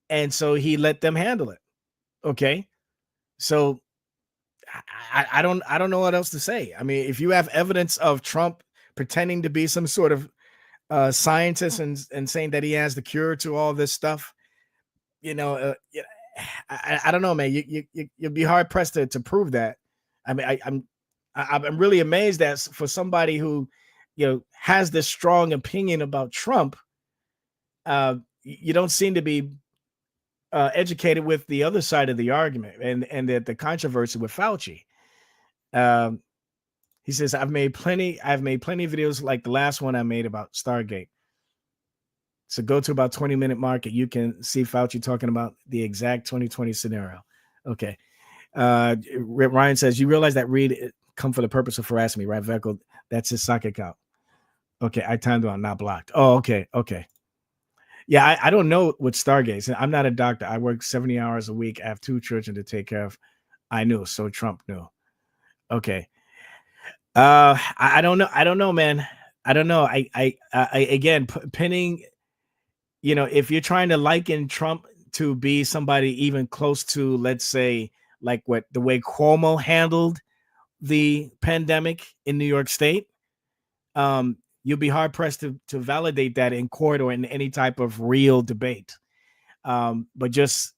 And so he let them handle it. Okay. So I don't know what else to say. I mean, if you have evidence of Trump pretending to be some sort of scientist and saying that he has the cure to all this stuff, I don't know, man. You'd be hard pressed to prove that. I mean, I'm really amazed that for somebody who has this strong opinion about Trump, you don't seem to be educated with the other side of the argument and the controversy with Fauci. He says, I've made plenty of videos like the last one I made about Stargate. So go to about 20-minute mark and you can see Fauci talking about the exact 2020 scenario. Okay. Ryan says, you realize that Reed come for the purpose of harassing me, right, Veckel? That's his sock account. Okay, I timed on not blocked. Oh, okay. Yeah, I don't know what Stargate. I'm not a doctor. I work 70 hours a week. I have 2 children to take care of. I knew, so Trump knew. Okay. I don't know. I don't know, man. I don't know. I again, pinning, if you're trying to liken Trump to be somebody even close to, let's say, like the way Cuomo handled the pandemic in New York State, you'll be hard pressed to validate that in court or in any type of real debate. But just,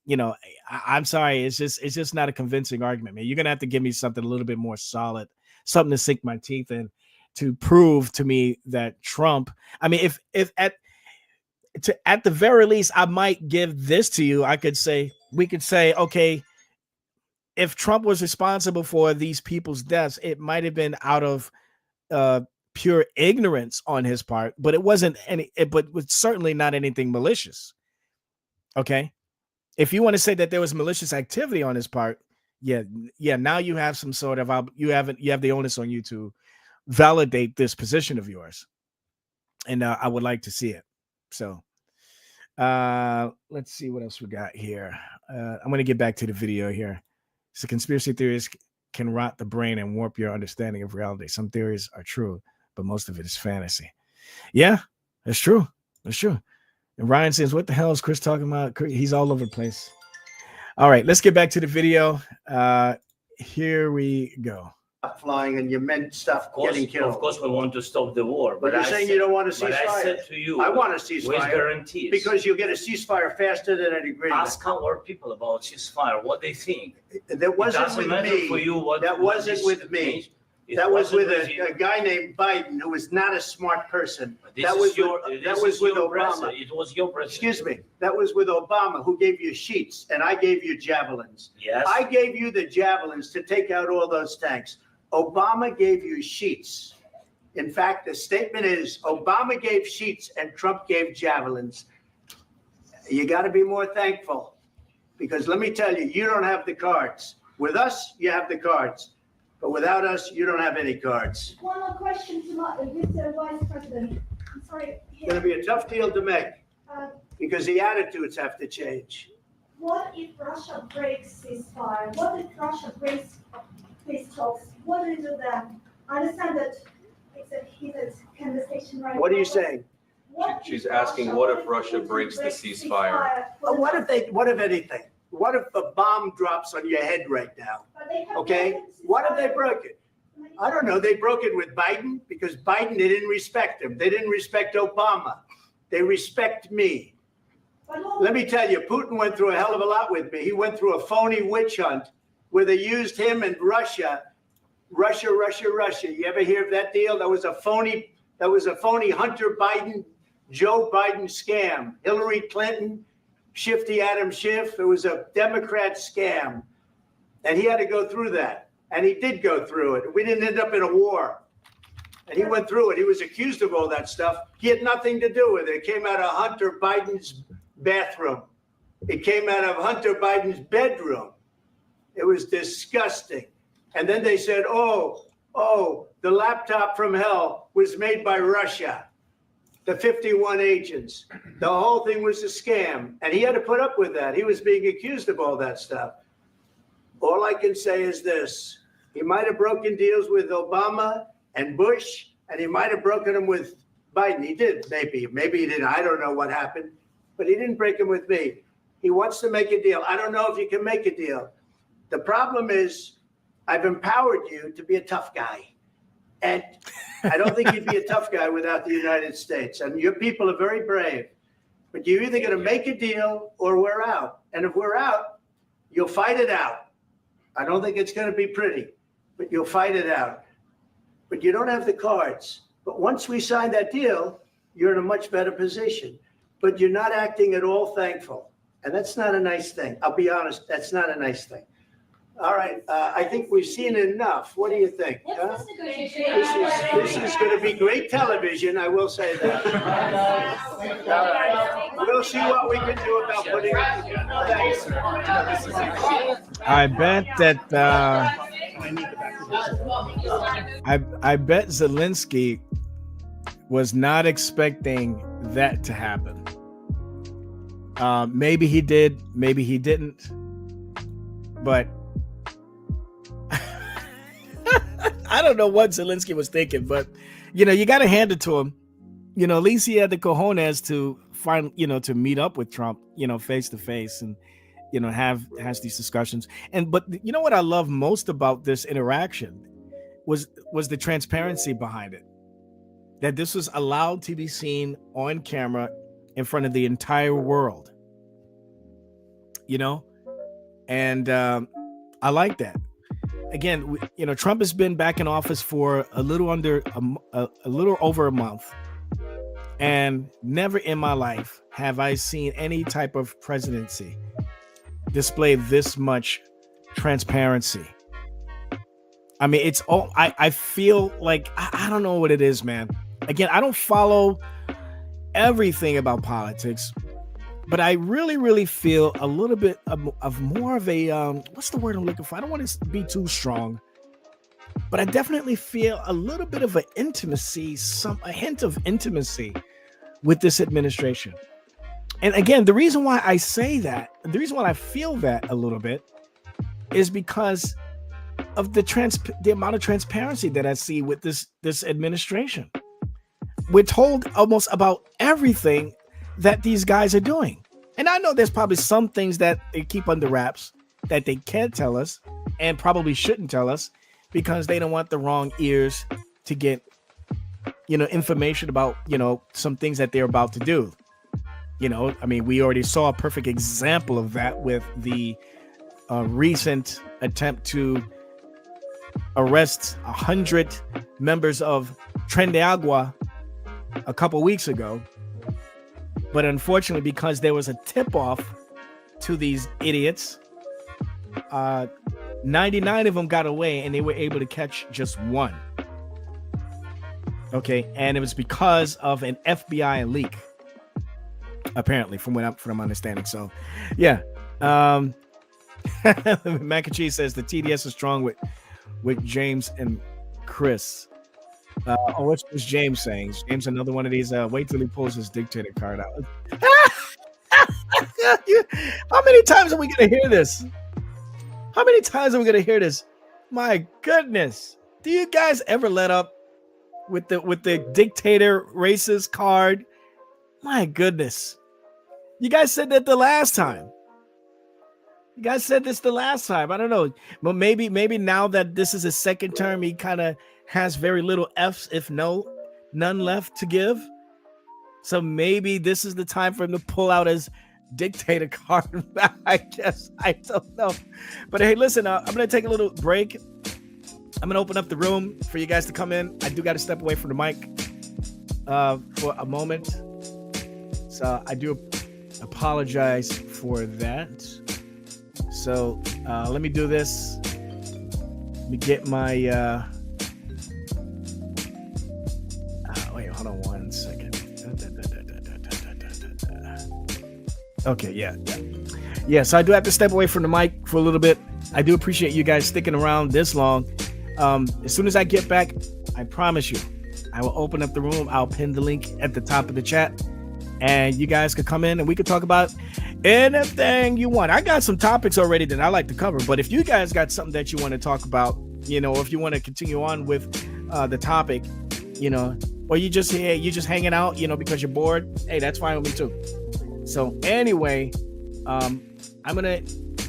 I'm sorry, it's just not a convincing argument, man. You're gonna have to give me something a little bit more solid, something to sink my teeth in, to prove to me that Trump. I mean, if at the very least, I might give this to you. We could say, okay, if Trump was responsible for these people's deaths, it might have been out of pure ignorance on his part, but it wasn't but was certainly not anything malicious. Okay, if you want to say that there was malicious activity on his part, yeah, now you have some sort of you have the onus on you to validate this position of yours, and I would like to see it. So let's see what else we got here. I'm going to get back to the video here. So conspiracy theories can rot the brain and warp your understanding of reality. Some theories are true, but most of it is fantasy. Yeah, that's true. That's true. And Ryan says, what the hell is Chris talking about? He's all over the place. All right, let's get back to the video. Here we go. Flying and you meant stuff getting killed. Of course, we want to stop the war. But you're saying you don't want to ceasefire. But I said to you, I want a ceasefire. With guarantees. Because you'll get a ceasefire faster than an agreement. Ask our people about ceasefire, what they think. That wasn't with me. For you that wasn't with me. That was with a guy named Biden who was not a smart person. That was with Obama. It was your president. Excuse me. That was with Obama, who gave you sheets, and I gave you javelins. Yes. I gave you the javelins to take out all those tanks. Obama gave you sheets. In fact, the statement is Obama gave sheets and Trump gave javelins. You got to be more thankful, because let me tell you, you don't have the cards. With us, you have the cards. But without us, you don't have any cards. One more question to Mr. Vice President. I'm sorry. It's going to be a tough deal to make because the attitudes have to change. What if Russia breaks ceasefire? What if Russia breaks peace talks? What do you do then? I understand that it's a heated conversation right now. What are you saying? She's asking, what if Russia breaks the ceasefire? What if anything? What if a bomb drops on your head right now? Okay? What if they broke it? I don't know. They broke it with Biden because Biden, they didn't respect him. They didn't respect Obama. They respect me. Let me tell you, Putin went through a hell of a lot with me. He went through a phony witch hunt where they used him and Russia. You ever hear of that deal? That was a phony Hunter Biden, Joe Biden scam. Hillary Clinton, Shifty Adam Schiff. It was a Democrat scam. And he had to go through that. And he did go through it. We didn't end up in a war. And he went through it. He was accused of all that stuff. He had nothing to do with it. It came out of Hunter Biden's bathroom. It came out of Hunter Biden's bedroom. It was disgusting. And then they said, oh, the laptop from hell was made by Russia. The 51 agents. The whole thing was a scam. And he had to put up with that. He was being accused of all that stuff. All I can say is this. He might have broken deals with Obama and Bush, and he might have broken them with Biden. He did, maybe. Maybe he didn't. I don't know what happened. But he didn't break them with me. He wants to make a deal. I don't know if you can make a deal. The problem is I've empowered you to be a tough guy. And I don't think you'd be a tough guy without the United States. And your people are very brave. But you're either going to make a deal or we're out. And if we're out, you'll fight it out. I don't think it's going to be pretty, but you'll fight it out. But you don't have the cards. But once we sign that deal, you're in a much better position. But you're not acting at all thankful. And that's not a nice thing. I'll be honest, that's not a nice thing. All right, I think we've seen enough. What do you think? Huh? This is going to be great television, I will say that. All right. We'll see what we can do about putting it together. Thanks. I bet that I bet Zelensky was not expecting that to happen. Maybe he did, maybe he didn't. But I don't know what Zelensky was thinking, but you got to hand it to him. you know, at least he had the cojones to find, you know, to meet up with Trump, you know, face to face, and you know, has these discussions. And but you know what I love most about this interaction was the transparency behind it. That this was allowed to be seen on camera in front of the entire world. You know, and I like that. Again, you know, Trump has been back in office for a little over a month, and never in my life have I seen any type of presidency display this much transparency. I mean, it's all I feel like I don't know what it is, man. Again, I don't follow everything about politics, but I really feel a little bit of more of a what's the word I'm looking for? I don't want to be too strong, but I definitely feel a little bit of an intimacy, a hint of intimacy with this administration. And again, the reason why I say that, the reason why I feel that a little bit, is because of the amount of transparency that I see with this administration. We're told almost about everything that these guys are doing. And I know there's probably some things that they keep under wraps that they can't tell us and probably shouldn't tell us because they don't want the wrong ears to get, you know, information about, you know, some things that they're about to do. You know, I mean, we already saw a perfect example of that with the recent attempt to arrest 100 members of Tren de Agua a couple weeks ago. But unfortunately, because there was a tip-off to these idiots, 99 of them got away and they were able to catch just one. Okay, and it was because of an FBI leak, apparently, from what I'm understanding. So, yeah. Mac and Cheese says the TDS is strong with James and Chris. What's James saying? Is James another one of these? Wait till he pulls his dictator card out. How many times are we gonna hear this? How many times are we gonna hear this? My goodness! Do you guys ever let up with the dictator racist card? My goodness! You guys said that the last time. You guys said this the last time. I don't know, but maybe now that this is his second term, he kind of has very little F's, if none left to give. So maybe this is the time for him to pull out his dictator card. I guess, I don't know. But hey, listen, I'm gonna take a little break. I'm gonna open up the room for you guys to come in. I do got to step away from the mic for a moment, so I do apologize for that. So let me do this. Let me get my wait, hold on one second. Okay, yeah. So I do have to step away from the mic for a little bit. I do appreciate you guys sticking around this long. As soon as I get back, I promise you, I will open up the room. I'll pin the link at the top of the chat, and you guys could come in and we could talk about anything you want. I got some topics already that I like to cover, but if you guys got something that you want to talk about, you know, if you want to continue on with the topic, you know, or you just hanging out, you know, because you're bored, hey, that's fine with me too. So anyway, I'm gonna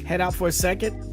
head out for a second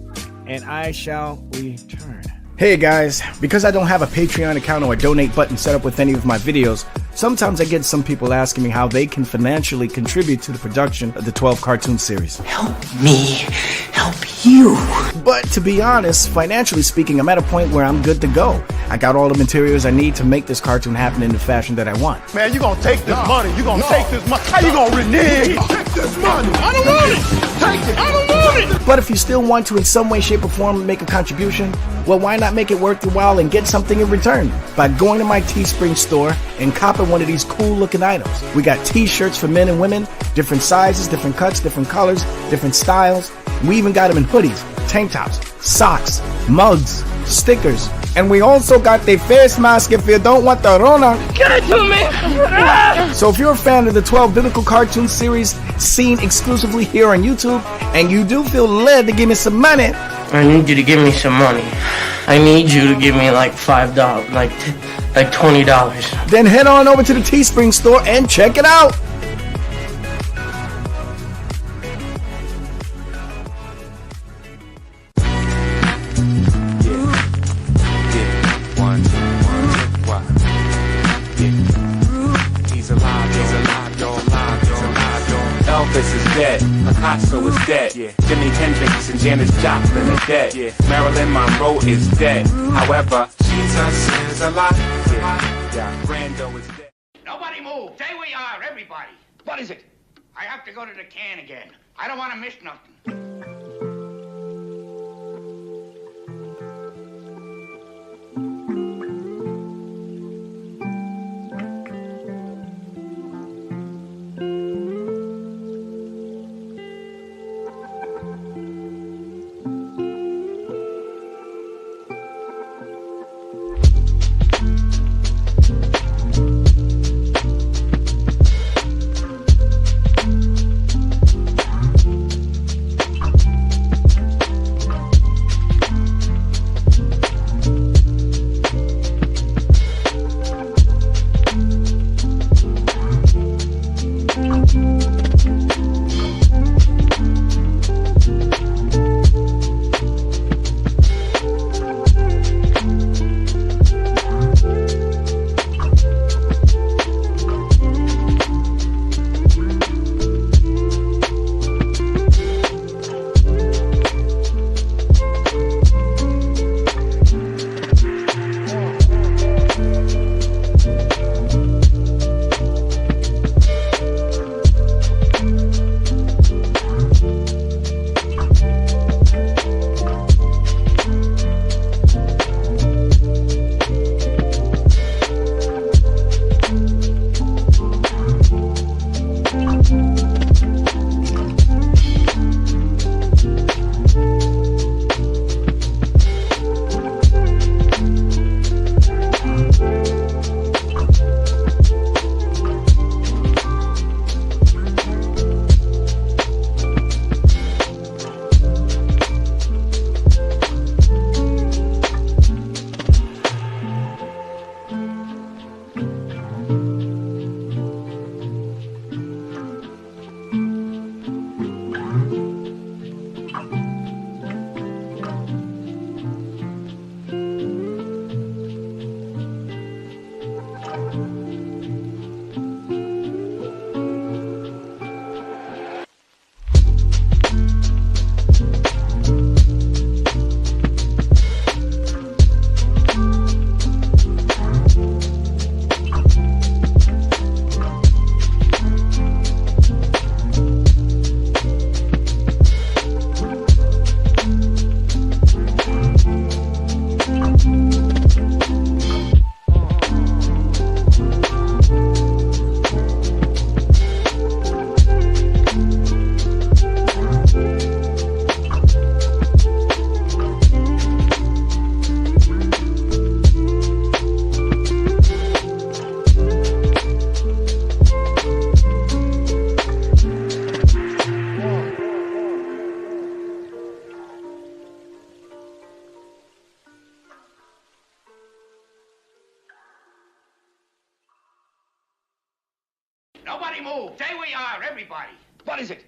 and I shall return. Hey guys, because I don't have a Patreon account or a donate button set up with any of my videos, sometimes I get some people asking me how they can financially contribute to the production of the 12 cartoon series. Help me help you. But to be honest, financially speaking, I'm at a point where I'm good to go. I got all the materials I need to make this cartoon happen in the fashion that I want. Man, you gonna take this money. You gonna take this money. How you gonna renege? Take this money. I don't want it. Take it. I don't want it. But if you still want to in some way, shape, or form make a contribution, well, why not make it worth your while and get something in return by going to my Teespring store and copping one of these cool looking items. We got t-shirts for men and women, different sizes, different cuts, different colors, different styles. We even got them in hoodies, tank tops, socks, mugs, stickers, and we also got the face mask if you don't want the Rona. Give it to me. So if you're a fan of the 12 biblical cartoon series seen exclusively here on YouTube, and you do feel led to give me some money, I need you to give me some money. I need you to give me like $5, like like $20. Then head on over to the Teespring store and check it out. Elvis is dead, Picasso is dead, Jimi Hendrix and Janis Joplin are dead, Marilyn Monroe is dead. However, Jesus is alive. Brando is dead. Nobody move. Stay where you are, everybody. What is it? I have to go to the can again. I don't want to miss nothing. Nobody move. Stay where you are, everybody. What is it?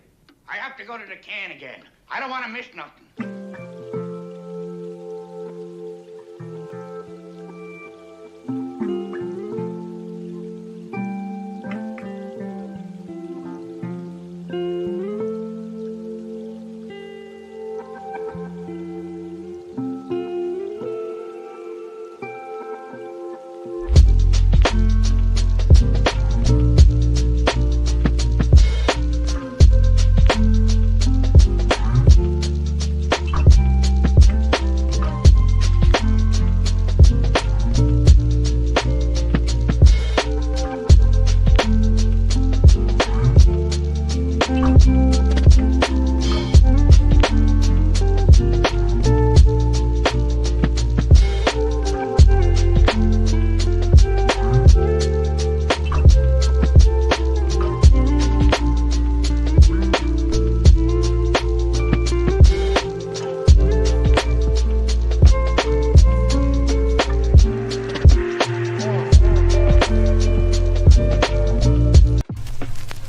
I have to go to the can again. I don't want to miss nothing.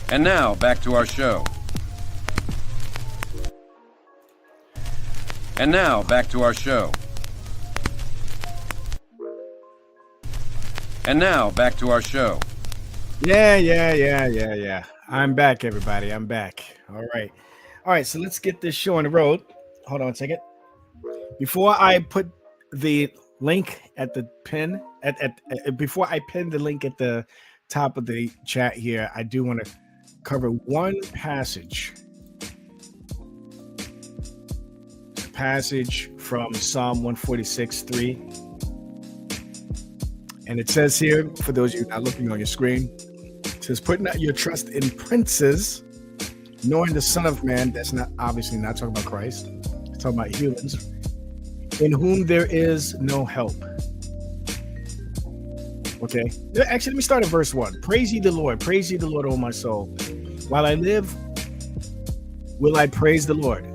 And now, back to our show. And now, back to our show. And now, back to our show. Yeah. I'm back, everybody. I'm back. All right. So let's get this show on the road. Hold on a second. Before I put the link at the pin, before I pin the link at the top of the chat here, I do want to cover one passage. A passage from Psalm 146:3. And it says here, for those of you not looking on your screen, it says, "Put not your trust in princes, nor in the Son of Man." That's not obviously not talking about Christ. It's talking about humans, "in whom there is no help." Okay. Actually, let me start at verse 1. "Praise ye the Lord. Praise ye the Lord, O my soul. While I live, will I praise the Lord.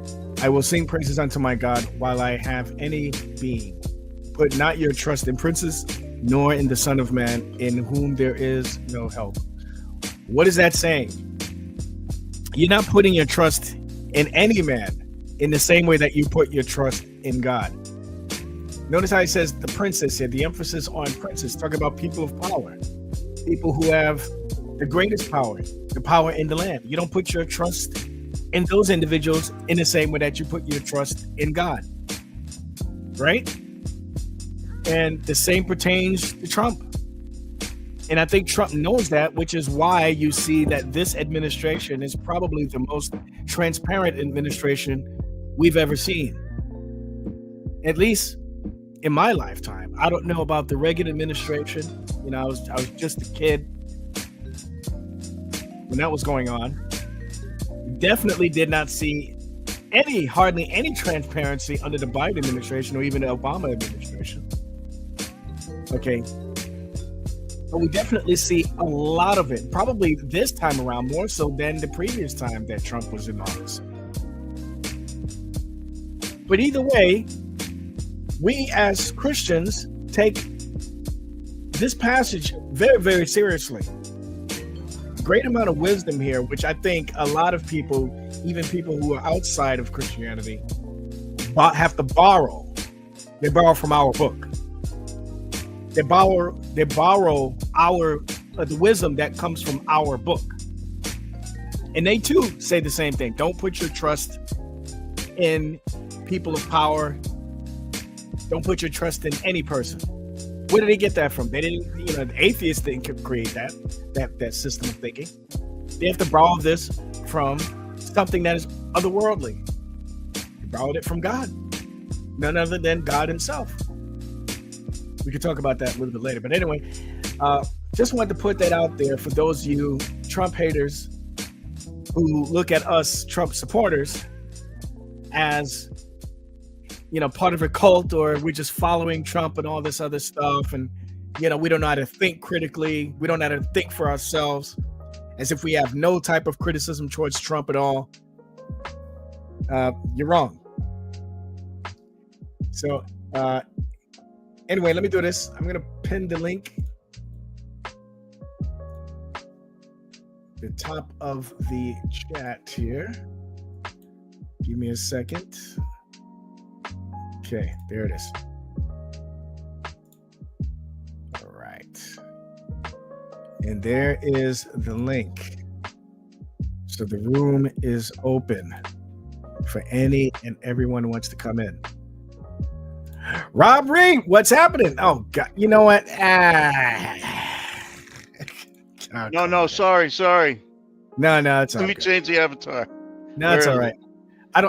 I will sing praises unto my God while I have any being. Put not your trust in princes, nor in the Son of Man, in whom there is no help." What is that saying? You're not putting your trust in any man in the same way that you put your trust in God. Notice how he says the princes here, the emphasis on princes, talking about people of power, people who have the greatest power, the power in the land. You don't put your trust in those individuals in the same way that you put your trust in God, right? And the same pertains to Trump. And I think Trump knows that, which is why you see that this administration is probably the most transparent administration we've ever seen. At least in my lifetime. I don't know about the Reagan administration. You know, I was just a kid when that was going on. Definitely did not see hardly any transparency under the Biden administration or even the Obama administration. Okay. But we definitely see a lot of it, probably this time around more so than the previous time that Trump was in office. But either way, we as Christians take this passage very, very seriously. Great amount of wisdom here, which I think a lot of people, even people who are outside of Christianity, have to borrow. They borrow from our book. They borrow the wisdom that comes from our book. And they too say the same thing. Don't put your trust in people of power. Don't put your trust in any person. Where did they get that from? They didn't, the atheists didn't create that system of thinking. They have to borrow this from something that is otherworldly. They borrowed it from God. None other than God himself. We could talk about that a little bit later. But anyway, just wanted to put that out there for those of you Trump haters who look at us Trump supporters as, part of a cult, or we're just following Trump and all this other stuff. And, we don't know how to think critically. We don't know how to think for ourselves, as if we have no type of criticism towards Trump at all. You're wrong. So, anyway, let me do this. I'm going to pin the link the top of the chat here. Give me a second. Okay, there it is. All right. And there is the link. So the room is open for any and everyone who wants to come in. Rob Reed, what's happening? Oh God, you know what? No, sorry. No, it's Let me change the avatar. No, it's all right. I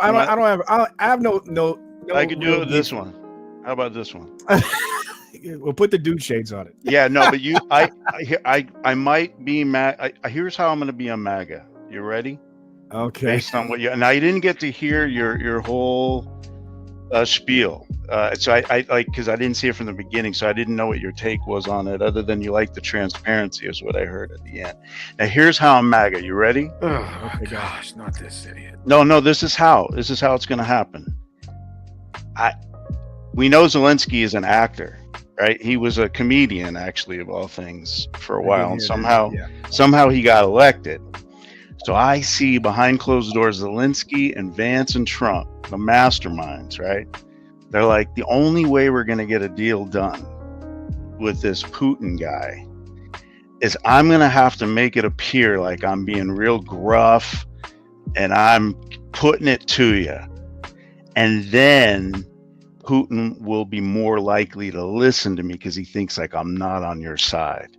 have no. I can do it with this one. How about this one? We'll put the dude shades on it. Yeah, no, but I might be mad. Here's how I'm going to be on MAGA. You ready? Okay. Based on what now you didn't get to hear your whole spiel. So I because I didn't see it from the beginning, so I didn't know what your take was on it, other than you like the transparency is what I heard at the end. Now here's how I'm MAGA. You ready? Oh gosh, not this idiot. No, this is how it's going to happen. We know Zelensky is an actor, right? He was a comedian, actually, of all things, for a while, and somehow he got elected. So I see behind closed doors Zelensky and Vance and Trump, the masterminds, right? They're like, the only way we're going to get a deal done with this Putin guy is I'm going to have to make it appear like I'm being real gruff and I'm putting it to you. And then Putin will be more likely to listen to me because he thinks like I'm not on your side.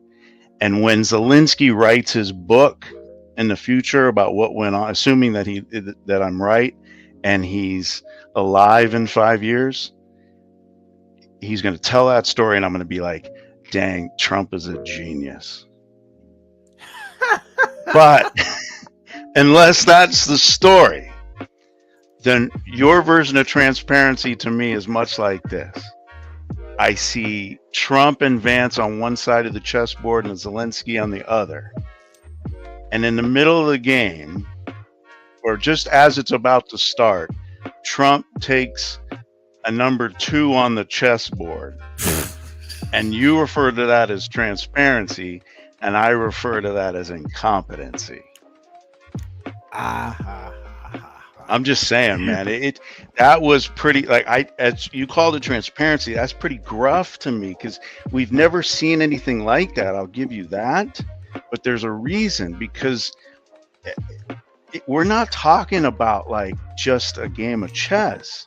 And when Zelensky writes his book in the future about what went on, assuming that I'm right and he's alive in 5 years, he's going to tell that story and I'm going to be like, dang, Trump is a genius. But unless that's the story, then your version of transparency to me is much like this. I see Trump and Vance on one side of the chessboard and Zelensky on the other. And in the middle of the game, or just as it's about to start, Trump takes a number 2 on the chessboard. And you refer to that as transparency, and I refer to that as incompetency. I'm just saying, man, that was pretty, like, as you called it transparency, that's pretty gruff to me because we've never seen anything like that. I'll give you that. But there's a reason, because we're not talking about like just a game of chess.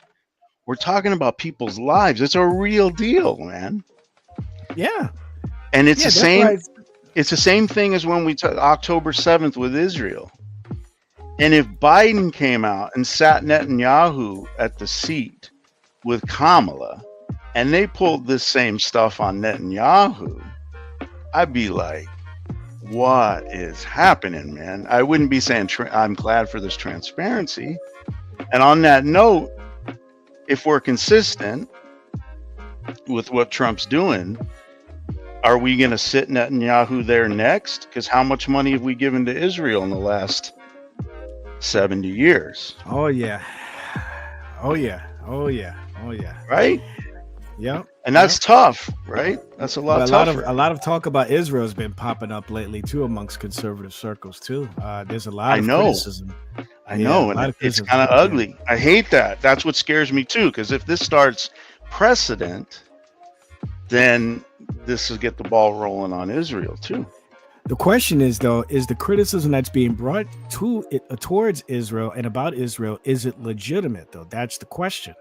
We're talking about people's lives. It's a real deal, man. Yeah. And it's the same. It's the same thing as when we took October 7th with Israel. And if Biden came out and sat Netanyahu at the seat with Kamala, and they pulled this same stuff on Netanyahu, I'd be like, what is happening, man? I wouldn't be saying I'm glad for this transparency. And on that note, if we're consistent with what Trump's doing, are we going to sit Netanyahu there next? Because how much money have we given to Israel in the last 70 years? Oh, yeah. Oh, yeah. Oh, yeah. Oh, yeah. Right? Yeah. And that's tough, right? That's a lot tougher. A lot of talk about Israel has been popping up lately, too, amongst conservative circles, too. There's a lot of criticism. I know, and it's kind of ugly. I hate that. That's what scares me, too, because if this starts precedent, then this will get the ball rolling on Israel, too. The question is, though, is the criticism that's being brought towards Israel and about Israel, is it legitimate, though? That's the question.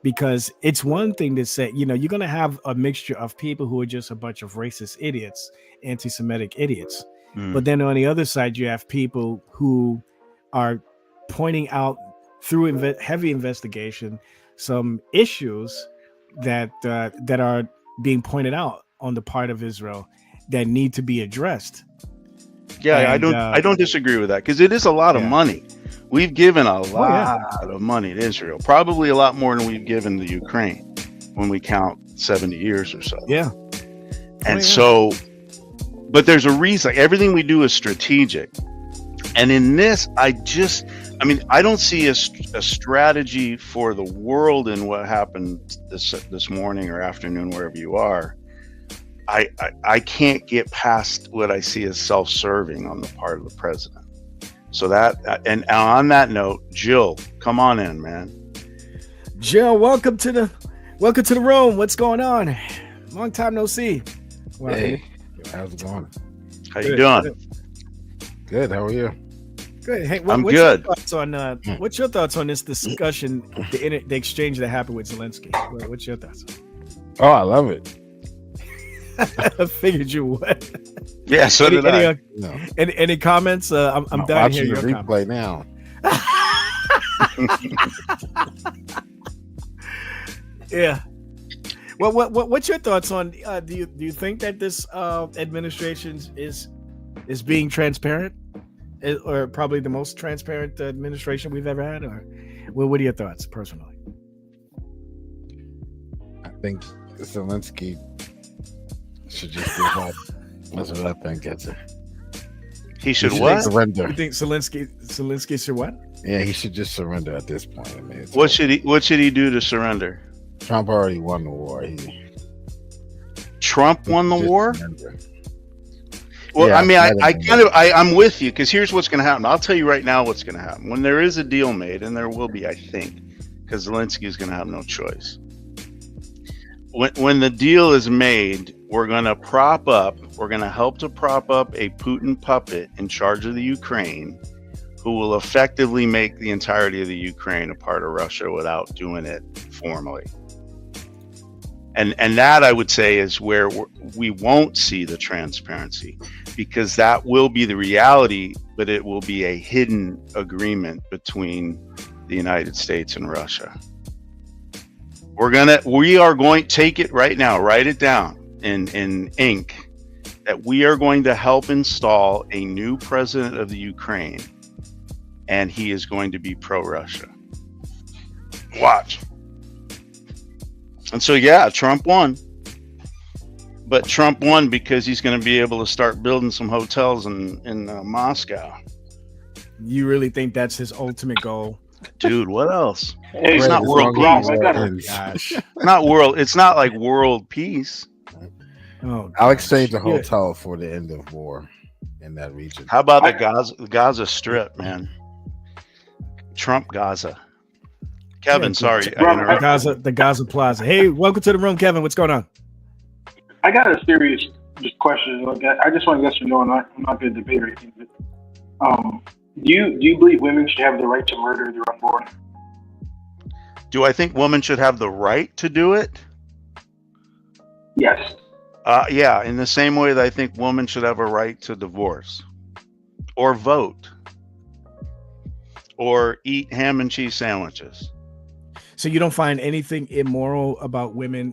Because it's one thing to say, you're going to have a mixture of people who are just a bunch of racist idiots, anti-Semitic idiots. But then on the other side, you have people who are pointing out through heavy investigation some issues that are being pointed out on the part of Israel that need to be addressed. Yeah, and I don't disagree with that, because it is a lot of money. We've given a lot of money to Israel, probably a lot more than we've given to Ukraine when we count 70 years or so. Yeah. And so, but there's a reason. Like, everything we do is strategic. And in this, I don't see a strategy for the world in what happened this morning or afternoon, wherever you are. I can't get past what I see as self-serving on the part of the president. So that, and on that note, Jill, come on in, man. Jill, welcome to the room. What's going on? Long time no see. Well, hey, how's it going? How you doing? Good. How are you? Good. Hey, I'm good. What's your thoughts on this discussion, the exchange that happened with Zelensky? What's your thoughts? Oh, I love it. I figured you would. Yeah, so did I. Any comments? I'm dying to hear your replay now. Yeah. Well, what's your thoughts on? Do you think that this administration is being transparent, or probably the most transparent administration we've ever had? Or what are your thoughts personally? I think Zelensky should just give up. That's what I think. He should what? Surrender. You think Zelensky should what? Yeah, he should just surrender at this point. I mean, what should he do to surrender? Trump already won the war. Trump won the war? Surrender. Well, Yeah, I mean, I I'm with you because here's what's going to happen. I'll tell you right now what's going to happen. When there is a deal made, and there will be, I think, because Zelensky is going to have no choice. When the deal is made, we're going to help to prop up a Putin puppet in charge of the Ukraine who will effectively make the entirety of the Ukraine a part of Russia without doing it formally. And that, I would say, is where we won't see the transparency, because that will be the reality, but it will be a hidden agreement between the United States and Russia. We are going to take it right now, write it down in ink, that we are going to help install a new president of the Ukraine, and he is going to be pro-Russia. Watch. And so, yeah, Trump won. But Trump won because he's going to be able to start building some hotels in Moscow. You really think that's his ultimate goal? Dude, what else? Hey, it's not world peace. Gosh. It's not like world peace. Oh, I'll exchange the hotel for the end of war in that region. How about the Gaza Strip, man? Trump Gaza. Kevin, sorry. The Gaza Plaza. Hey, welcome to the room, Kevin. What's going on? I got a serious question. I just want to get you know, I'm not going to debate or anything. But, do you believe women should have the right to murder their unborn? Do I think women should have the right to do it? Yes. Yeah, in the same way that I think women should have a right to divorce or vote or eat ham and cheese sandwiches. So you don't find anything immoral about women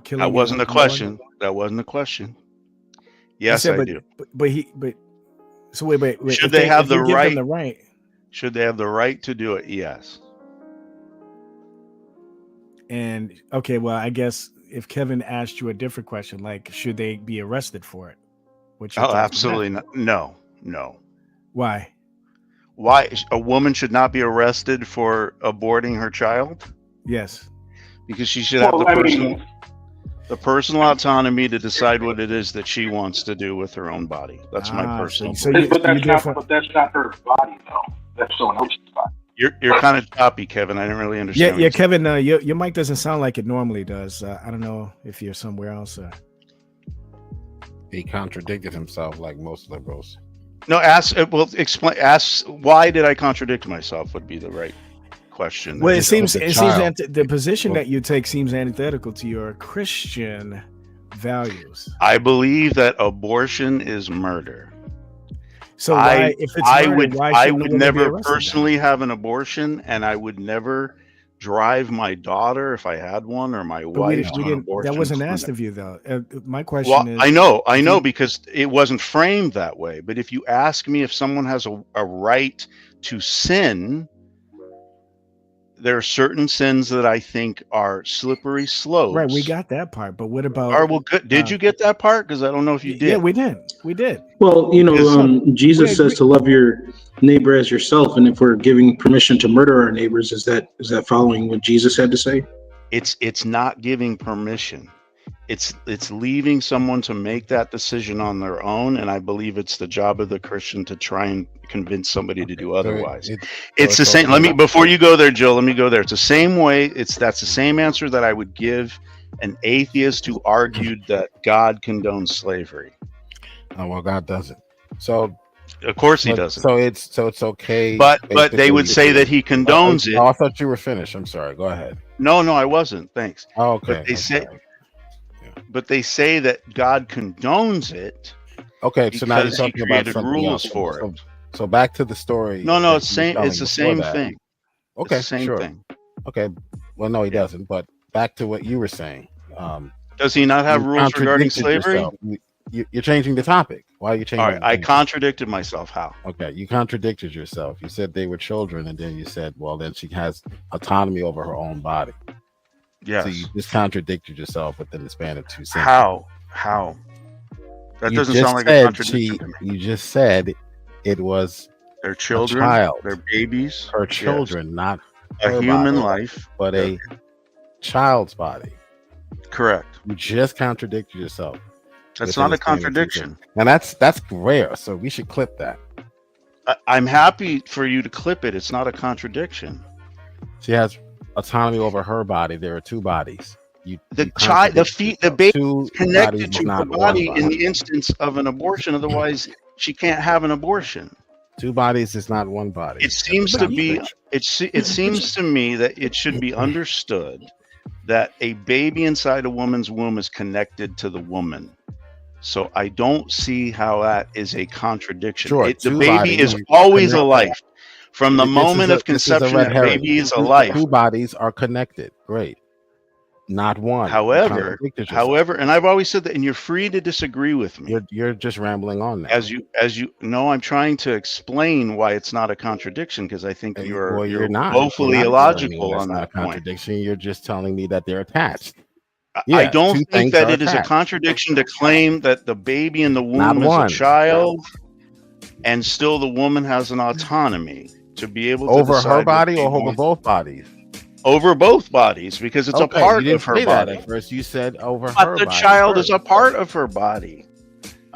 killing? That wasn't a question. That wasn't a question. Yes, I do. So wait. Should they have the right? Should they have the right to do it? Yes. And okay, well, I guess if Kevin asked you a different question, like, should they be arrested for it? Absolutely not. No. Why? Why a woman should not be arrested for aborting her child? Yes. Because she should have the personal autonomy to decide what it is that she wants to do with her own body. That's my personal. But that's not her body, though. That's someone else's body. You're kind of choppy, Kevin. I didn't really understand. Yeah, Kevin. Your mic doesn't sound like it normally does. I don't know if you're somewhere else. He contradicted himself like most liberals. No, explain. Ask why did I contradict myself? Would be the right question. Well, it seems the position that you take seems antithetical to your Christian values. I believe that abortion is murder. So why, if it's murder, I would never personally have an abortion, and I would never drive my daughter if I had one, or my wife. That wasn't asked of you, though. My question is. I know, because it wasn't framed that way. But if you ask me if someone has a right to sin, there are certain sins that I think are slippery slopes. Right, we got that part, but what about? Good. Did you get that part? Because I don't know if you did. Yeah, we did. We did. Well, Jesus says to love your neighbor as yourself, and if we're giving permission to murder our neighbors, is that following what Jesus had to say? It's not giving permission. It's leaving someone to make that decision on their own, and I believe it's the job of the Christian to try and convince somebody to do otherwise. It's the same. Before you go there, Jill, let me go there. It's the same way. That's the same answer that I would give an atheist who argued that God condones slavery. Oh, well, God doesn't. So of course he doesn't. So it's okay. But they would say that he condones it. Oh, I thought you were finished. I'm sorry. Go ahead. No, I wasn't. Thanks. Oh, okay. But they say that God condones it. Okay, so now you're talking about something rules else. for it. So back to the story. No, it's the same thing. Okay, it's the same thing. Okay, well, no, he doesn't. But back to what you were saying. Does he not have rules regarding slavery? You're changing the topic. Why are you changing? All right, I contradicted myself. How? Okay, you contradicted yourself. You said they were children, and then you said, well, then she has autonomy over her own body. Yes. So you just contradicted yourself within the span of 2 seconds. How? That doesn't sound like a contradiction. You just said it was their children, their babies, her children, not a human life, but a child's body. Correct. You just contradicted yourself. That's not a contradiction. And that's rare. So we should clip that. I'm happy for you to clip it. It's not a contradiction. She has autonomy over her body. There are two bodies. The baby is connected to her body in the instance of an abortion. Otherwise, she can't have an abortion. Two bodies is not one body. It seems to be. It seems to me that it should be understood that a baby inside a woman's womb is connected to the woman. So I don't see how that is a contradiction. Sure, the baby is always a life. From the moment of conception, the baby is a life. Two bodies are connected. Great. Not one. However, and I've always said that, and you're free to disagree with me. You're just rambling on now. As you know, I'm trying to explain why it's not a contradiction, because I think you're not woefully illogical on that point. Contradiction. You're just telling me that they're attached. I don't think that it is a contradiction to claim that the baby in the womb is a child, and still the woman has an autonomy to be able to over decide her body or over both bodies. Over both bodies, because it's a part of her body. At first, you said over her body. But the child is a part of her body.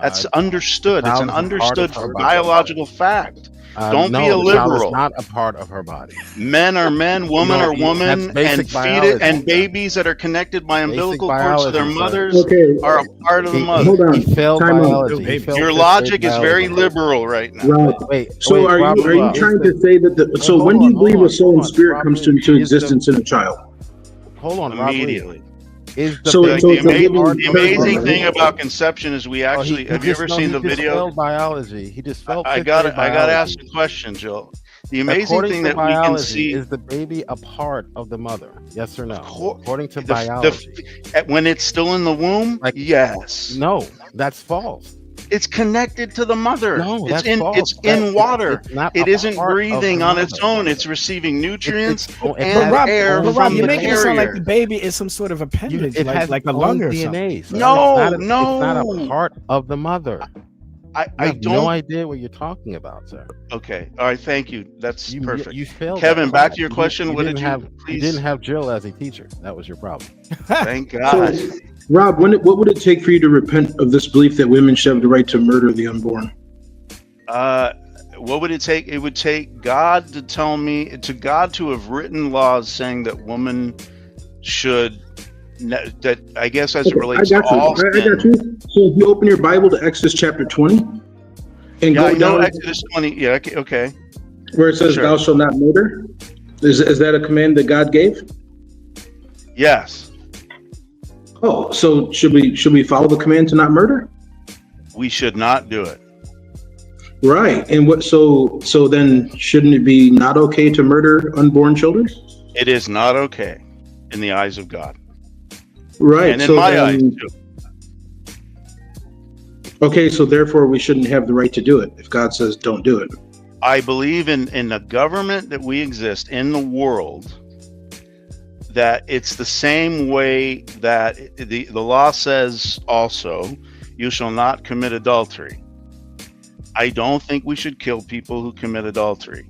That's Uh, understood. It's an child is a part understood of her body. biological fact. Don't no, be a the child liberal. is not a part of her body. Men are men, women are women, that's basic and biology. and babies that are connected by umbilical cords to biology, their sir. mothers Okay. are a part of the mother. Hold on. He failed Time out. biology. He failed Your fifth logic grade is very biology. liberal right now. Rob, Wait, so are Rob, you trying to say that so when do you believe a soul and spirit comes into existence in a child? Hold on, Rob, Immediately. Is So- the so baby it's a living part The of her amazing body? thing about conception is we actually have you ever seen the He just video? failed biology. He just failed. I fifth got grade to ask biology. a question, Joe. The amazing According thing to that we can biology, see is the baby a part of the mother? Yes or no? According to the- biology, when it's still in the womb, yes. no, that's false. It's connected to the mother. No, that's it's false. in water. It's not It a isn't part of breathing the on its mother. own. It's receiving nutrients it and has Rob, air but Rob, from you're the making it sound like carrier. the baby is some sort of appendage, It like has a its lung own or something. DNA. So No, it's not a part of the mother. I have don't. no idea what you're talking about, sir. Okay. All right. Thank you. That's perfect. You failed. Kevin, that back class. to your question. What did you? You didn't have Jill as a teacher. That was your problem. Thank God. So, Rob, what would it take for you to repent of this belief that women should have the right to murder the unborn? What would it take? It would take God to tell me, God to have written laws saying that woman should, that I guess as it relates to all I sin. got you. So if you open your Bible to Exodus chapter 20 and Yeah, I go know down Exodus 20. Yeah, okay. where it says, Sure. "Thou shalt not murder," is that a command that God gave? Yes, Oh, so should we follow the command to not murder? we should not do it. Right. And what? So then, shouldn't it be not okay to murder unborn children? It is not okay in the eyes of God. Right. And in so my then- eyes, too. Okay, so therefore we shouldn't have the right to do it if God says don't do it. I believe in the government that we exist in the world, that it's the same way that the law says also, you shall not commit adultery. I don't think we should kill people who commit adultery.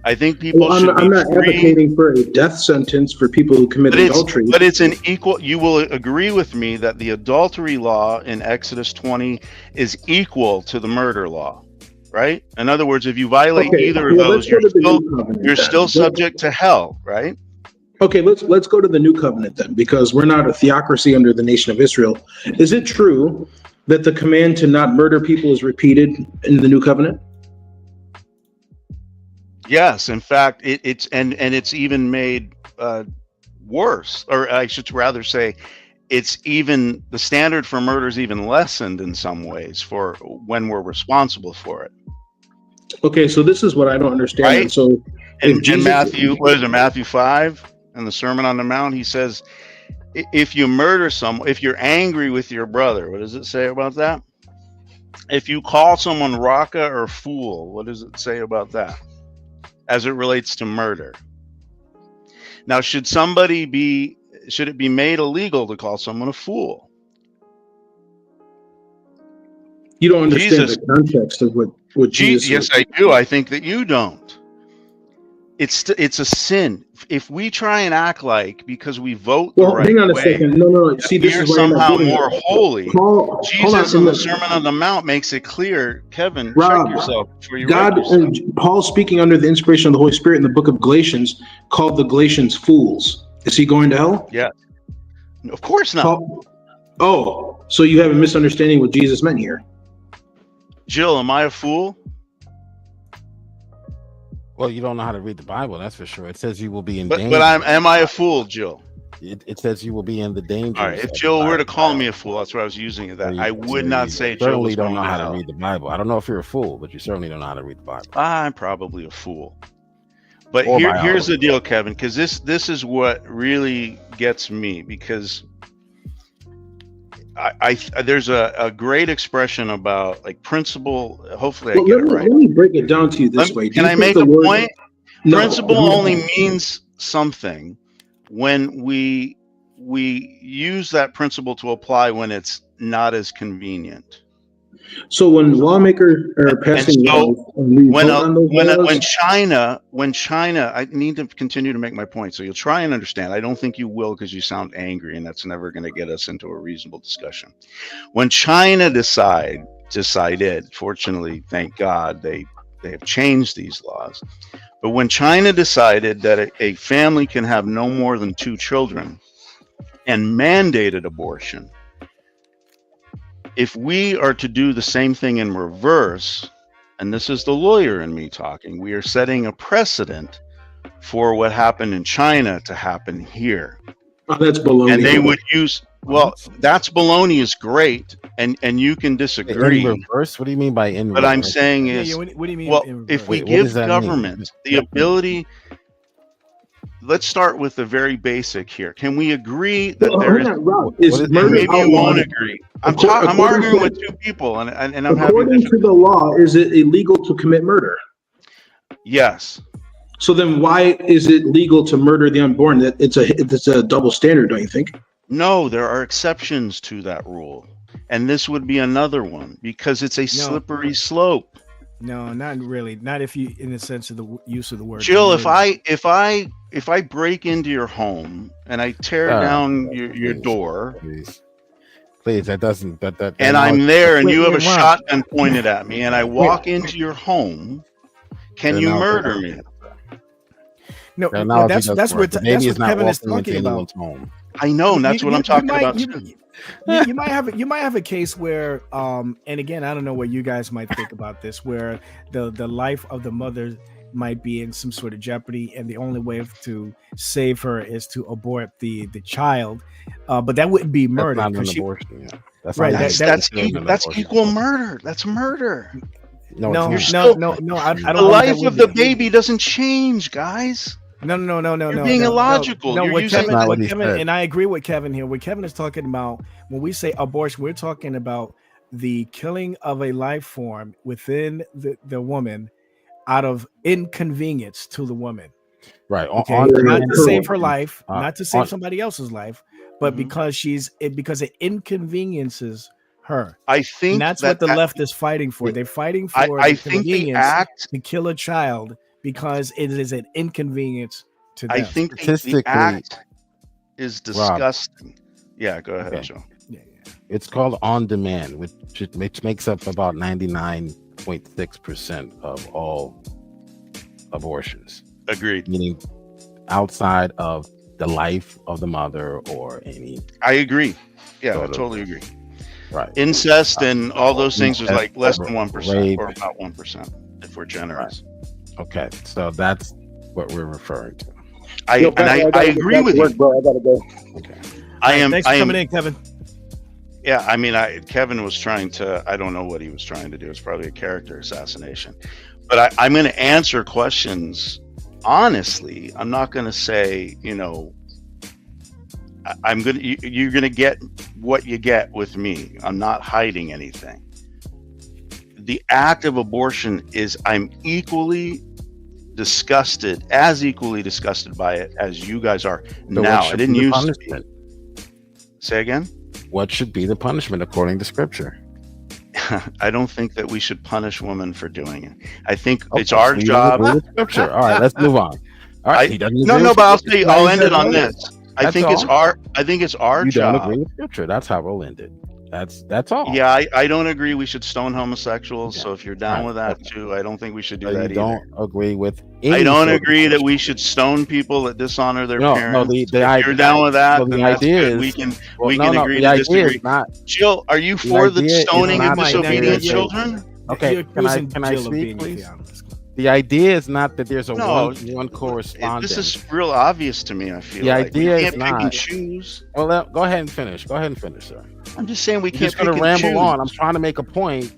I think people Well, should I'm be not free. advocating for a death sentence for people who commit adultery. But it's an equal. You will agree with me that the adultery law in Exodus 20 is equal to the murder law, right? In other words, if you violate Okay, either of well, those, let's go to the new covenant you're then. still subject to hell, right? Okay, let's go to the new covenant then, because we're not a theocracy under the nation of Israel. Is it true that the command to not murder people is repeated in the new covenant? Yes, in fact, it's even made worse, or I should rather say, it's even the standard for murder is even lessened in some ways for when we're responsible for it. Okay, so this is what I don't understand. Right. And so In Jesus- Matthew, what is it, Matthew 5, in the Sermon on the Mount, he says, if you murder someone, if you're angry with your brother, what does it say about that? If you call someone raka or fool, what does it say about that? As it relates to murder. Now, should it be made illegal to call someone a fool? you don't understand Jesus- the context of what Jesus Yes, said. I do. I think that you don't. it's a sin. If we try and act like because we vote the Well, right hang on a way, second. No. that See, we this are is why you're not somehow getting more it. holy. Hold Jesus on. in the Sermon on the Mount makes it clear. Kevin, Rob, check yourself before you God wreck yourself. and Paul, speaking under the inspiration of the Holy Spirit in the book of Galatians, called the Galatians fools. Is he going to hell? Yeah. Of course not. Oh, so you have a misunderstanding what Jesus meant here. Jill, am I a fool? Well, you don't know how to read the Bible, that's for sure. It says you will be in But danger. am I a fool, Jill? It says you will be in the danger. All right. If Jill were to call me a fool, that's what I was using it. That I would not say Jill certainly was don't going know to how to hell. read the Bible. I don't know if you're a fool, but you certainly don't know how to read the Bible. I'm probably a fool. But Or here's biology. the deal, Kevin, because this is what really gets me, because I there's a great expression about like principle. Hopefully, I get it right. Let me break it down to you this way. Do Can you I think make the a word- point? No. Principle only means something when we use that principle to apply when it's not as convenient. So when lawmakers are passing laws, and we vote on those laws, when China, I need to continue to make my point, so you'll try and understand. I don't think you will, because you sound angry, and that's never going to get us into a reasonable discussion. When China decided, fortunately, thank God, they have changed these laws. But when China decided that a family can have no more than 2 children and mandated abortion, if we are to do the same thing in reverse, and this is the lawyer in me talking, we are setting a precedent for what happened in China to happen here. Oh, that's baloney. And they would use, well, that's baloney is great, and you can disagree. In reverse? What do you mean by in reverse? What I'm saying is, what do you mean well, in if we Wait, what give does that government mean? the ability, let's start with the very basic here. Can we agree that there is? Is murder Maybe you won't outlawed? agree. I'm According arguing to- with 2 people, and I'm having According to the law, is it illegal to commit murder? yes. So then why is it legal to murder the unborn? It's a double standard, don't you think? No, there are exceptions to that rule, and this would be another one because it's a slippery slope. No, not really. Not if you, in the sense of the use of the word. Jill, murder. if I break into your home and I tear down your door, Please, that doesn't that. and I'm there, and Wait, you have a wait, Ron. shotgun pointed at me, and I walk into your home, can you murder me? No, The well, analogy that's doesn't that's work. what The baby that's is what not Kevin is walking into talking about. anyone's home. I know, and that's what I'm talking about. You might have a case where, and again, I don't know what you guys might think about this, where the life of the mother might be in some sort of jeopardy, and the only way to save her is to abort the child. But that wouldn't be murder. That's not an 'cause abortion. Yeah. That's right. not That's abortion. equal murder. That's murder. No, it's no, not. no. I don't. The think life that would of the be. baby doesn't change, guys. No. You're being illogical. No, You're what using- Kevin, That's not what what he Kevin said. and I agree with Kevin here. What Kevin is talking about when we say abortion, we're talking about the killing of a life form within the woman out of inconvenience to the woman. Right. Okay, On not demand. to save her life, Uh, not to save on- somebody else's life, but because it inconveniences her. I think And that's that what the that- left is fighting for. They're fighting for I the think the convenience act. to kill a child because it is an inconvenience to them. I think the Statistically, act is disgusting. Yeah, go ahead, Okay. Joe. It's called on demand, which makes up about 99.6% of all abortions. Agreed. Meaning outside of the life of the mother or any. I agree. Yeah, sort I of- totally agree. Right. Incest and all those things is like less than 1%, rape. or about 1%, if we're generous. Okay, so that's what we're referring to. I agree with you. Bro, I gotta go. Okay. I am. Thanks for coming in, Kevin. Yeah, I mean, Kevin was trying to. I don't know what he was trying to do. It's probably a character assassination. But I'm going to answer questions honestly. I'm not going to say, you're going to get what you get with me. I'm not hiding anything. The act of abortion is, I'm as equally disgusted by it as you guys are. So now, what I should didn't be the use to punishment? be. Say again? What should be the punishment according to scripture? I don't think that we should punish women for doing it. I think it's Okay, our so you job. agree with scripture. All right, let's move on. All right, he doesn't no, agree no, with but Scripture. I'll end it on this. I That's think it's all. our You don't job. agree with Scripture. That's how we'll end it. That's all. Yeah, I don't agree we should stone homosexuals. Yeah. So if you're down Right. with that Okay. too, I don't think we should do So that you either. don't agree with I any don't sort of agree that we Christian. should stone people that dishonor their No, parents. the If you're idea. down with that, So then the that's idea good. is We can no, agree the to idea disagree. is not. Jill, are you The for the idea is stoning of not that disobedient there's a- children? Okay, You're can I accusing Jill of speak, being a please? theologian. The idea is not that there's a No, one correspondence. This is real obvious to me. I feel The like idea we is can't pick and not. choose. Well, go ahead and finish. Go ahead and finish, sir. I'm just saying we You're can't just pick going to and choose. ramble on. I'm trying to make a point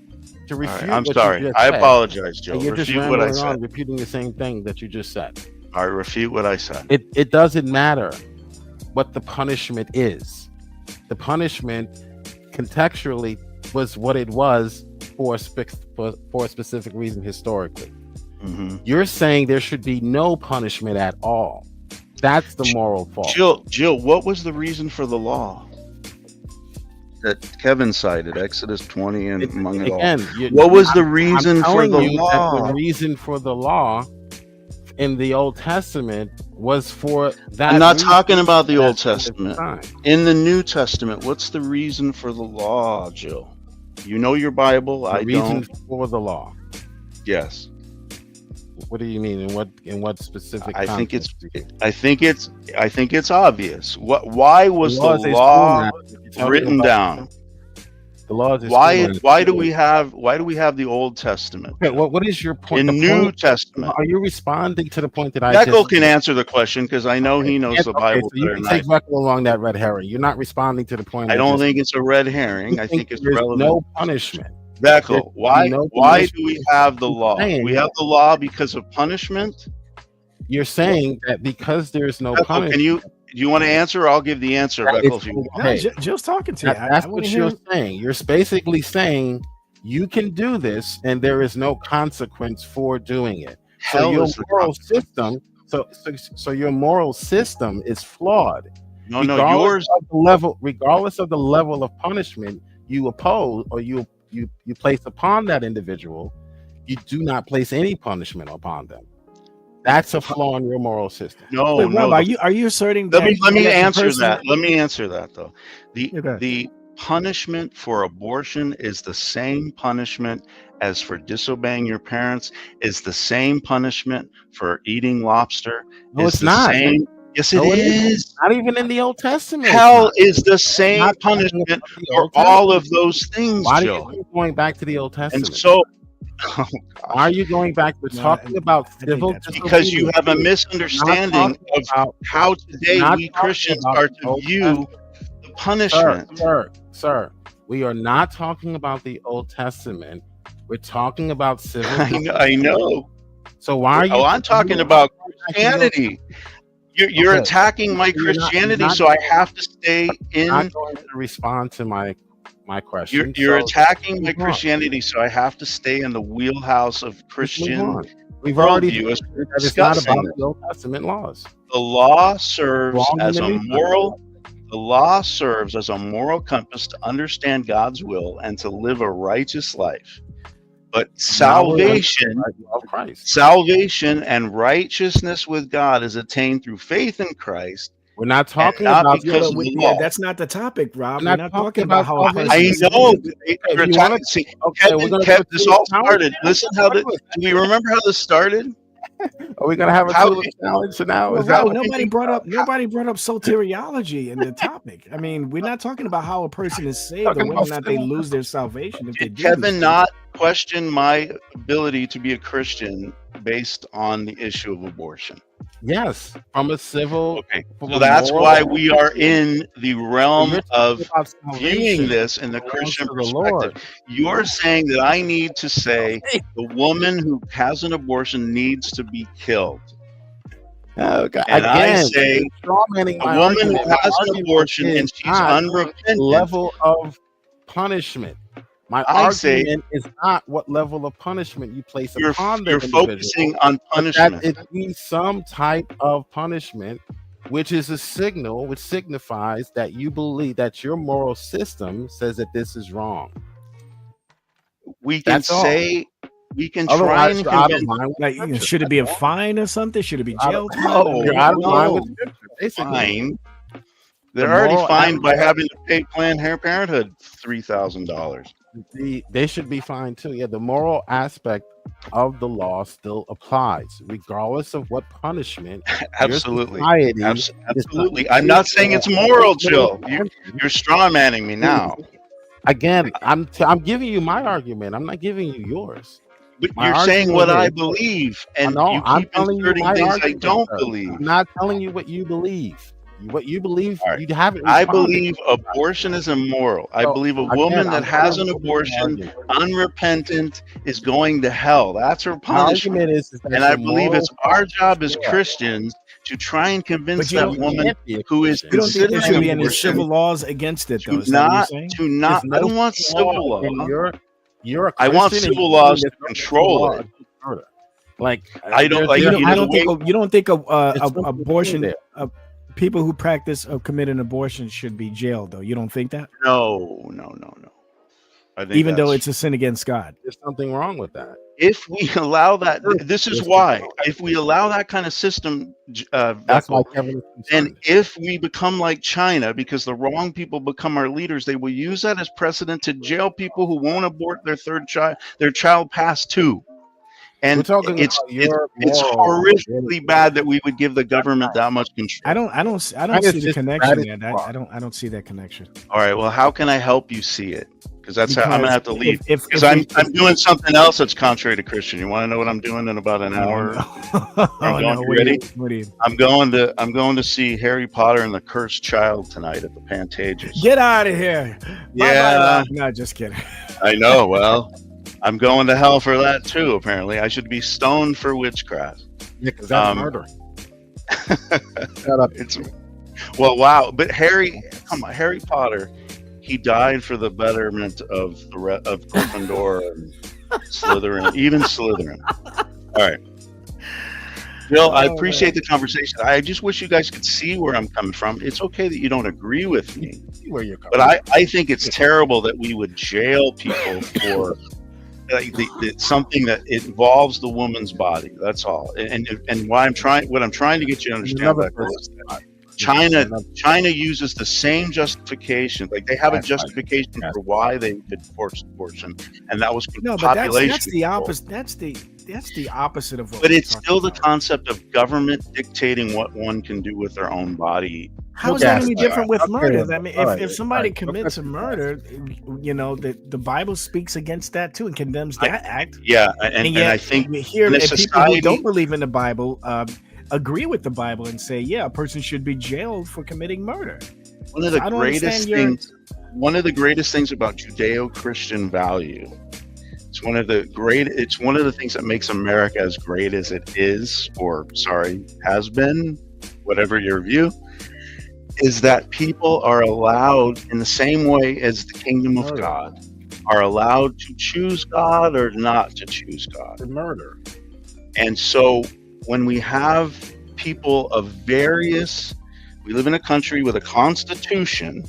to All refute. right, I'm what sorry. You just I said, apologize, Jill. and you're just Refute what I rambling on, said. repeating the same thing that you just said. All right, refute what I said. It doesn't matter what the punishment is. The punishment contextually was what it was for a specific reason historically. Mm-hmm. You're saying there should be no punishment at all. That's the moral fault. Jill, what was the reason for the law that Kevin cited? Exodus 20 and among it all. What was the reason for the law? The reason for the law in the Old Testament was for that. I'm not talking about the Old Testament. In the New Testament, what's the reason for the law, Jill? You know your Bible. I reason don't. For the law. Yes. What do you mean? In what specific? I think it's obvious. Why was the law written down? The laws. Why do we have the Old Testament? Okay, what is your point? In New Testament. Are you responding to the point that I Jekyll just can answer the question because I know he knows the Bible so you better can than I take do. Jekyll along that red herring. You're not responding to the point. I don't think it's a red herring. I think it's relevant. No punishment. Jekyll, why do we have the law? Saying, We have the law because of punishment. You're saying that because there's no Jekyll, punishment. do you want to answer? I'll give the answer, Jekyll, if you want. Okay. Jill's talking to you. That's what you're saying. You're basically saying you can do this and there is no consequence for doing it. So your moral system, so your moral system is flawed. No, yours. Regardless of the level of punishment you oppose or you place upon that individual, you do not place any punishment upon them. That's a flaw in your moral system. No, Wait, no. Rob, are you asserting that? Let me answer person... that. Let me answer that though. The punishment for abortion is the same punishment as for disobeying your parents. Is the same punishment for eating lobster. No, it's not. Yes, it is. Not even in the Old Testament. Hell is the same punishment for all of those things, Why Joe. are you going back to the Old Testament? And so, why are you going back? We're talking about civil because you have a misunderstanding of how today we Christians are to view the punishment. Sir, we are not talking about the Old Testament. We're talking about civil. I know. So why are you? Oh, I'm talking about Christianity. You're attacking my Christianity, so I have to stay in. I'm not going to respond to my question. You're attacking my Christianity, so I have to stay in the wheelhouse of Christian. We've already discussed that it's not about the Old Testament laws. The law serves as a moral. The law serves as a moral compass to understand God's will and to live a righteous life. But salvation and righteousness with God is attained through faith in Christ. We're not talking about because of the law. That's not the topic, Rob. We're not talking about how. I know. This all started. Listen, do we remember how this started? Are we gonna have a challenge now? Well, nobody brought up soteriology in the topic. I mean, we're not talking about how a person is saved or whether or not they lose their salvation. If Did Kevin not question my ability to be a Christian based on the issue of abortion? Yes, from a civil. Okay, so that's why we are in the realm of viewing this in the Christian perspective. You're saying that I need to say the woman who has an abortion needs to be killed. Okay. And again, I say a woman who has an abortion and she's unrepentant. Level of punishment. My argument is not what level of punishment you place upon them. You're focusing on punishment. That it means some type of punishment, which is a signal, which signifies that you believe that your moral system says that this is wrong. We can say we can try Otherwise, and you're out of convince. line with Like, Scripture. should it be a fine or something? Should it be jail time? No, You're out of line with no, Scripture, basically. fine. The They're already moral fined by aspect- having to pay Planned Parenthood $3,000. They should be fined too. Yeah, the moral aspect of the law still applies, regardless of what punishment. Absolutely. Your society Absolutely. I'm not saying it's moral, Jill. You're straw manning me now. Again, I'm giving you my argument. I'm not giving you yours. But My you're saying what I argument is- believe, and No, you I'm keep telling you inserting my things I argument, don't sir. believe. I'm not telling you what you believe. What you believe, All right. you haven't. I responded. believe abortion is immoral. I So, believe a again, woman I'm that has telling an you what my abortion, argument unrepentant, is going to hell. That's her My punishment. argument is that And I your believe it's moral our job as Yeah. Christians to try and convince But you that don't- woman can't be a who is You don't think there considering should be any abortion civil laws against it, though? to Is that what you're not saying? to not. There's I no don't want civil law. and you're a I want Christian and civil you laws think to there's no control law it. against murder. Like I don't like. You don't, You you know, don't the way, think you don't think It's something abortion there. people who practice of committing abortion should be jailed, though? You don't think that? no. I think Even though that's- it's a sin against God. There's something wrong with that. if we allow that, this is Yes, why. If we allow that kind of system, That's why Veckel, Kevin is and concerned. if we become like China, because the wrong people become our leaders, they will use that as precedent to jail people who won't abort their child past 2. We're And talking it's about your it's moral horrifically bad that we would give the government that much control. I don't That see is the just connection status there. quo. I don't see that connection. All right. Well, how can I help you see it? Because that's how I'm gonna have to leave. If Because I'm doing something else that's contrary to Christian. You want to know what I'm doing in about an hour? Oh, I'm going, no, you ready? what do you? I'm going to see Harry Potter and the Cursed Child tonight at the Pantages. Get out of here. Yeah. Bye-bye. No, just kidding. I know. Well, I'm going to hell for that too. Apparently, I should be stoned for witchcraft. Yeah, because that's murder. Shut up. It's well, wow. But Harry Potter, he died for the betterment of of Gryffindor and Slytherin, even Slytherin. All right. Bill, I appreciate the conversation. I just wish you guys could see where I'm coming from. It's okay that you don't agree with me, Where you're coming but I think it's terrible that we would jail people for something that involves the woman's body. That's all. And what I'm trying to get you to understand about is that China uses the same justification. Like they have a justification for why they did forced abortion, and that was No, but population. that's the opposite. That's the opposite of what. But we're it's talking still the about. concept of government dictating what one can do with their own body. How is that any different with Okay. murder? I mean, All if right. somebody All right. commits a murder, you know, the Bible speaks against that too and condemns that act. Yeah, and yet, I think we hear in a that people society, who don't believe in the Bible agree with the Bible and say, yeah, a person should be jailed for committing murder. one of the I don't greatest understand things about Judeo-Christian value. It's one of the things that makes America as great as it is, or has been, whatever your view, is that people are allowed, in the same way as the kingdom of God, are allowed to choose God or not to choose God. The murder. And so when we have people of we live in a country with a constitution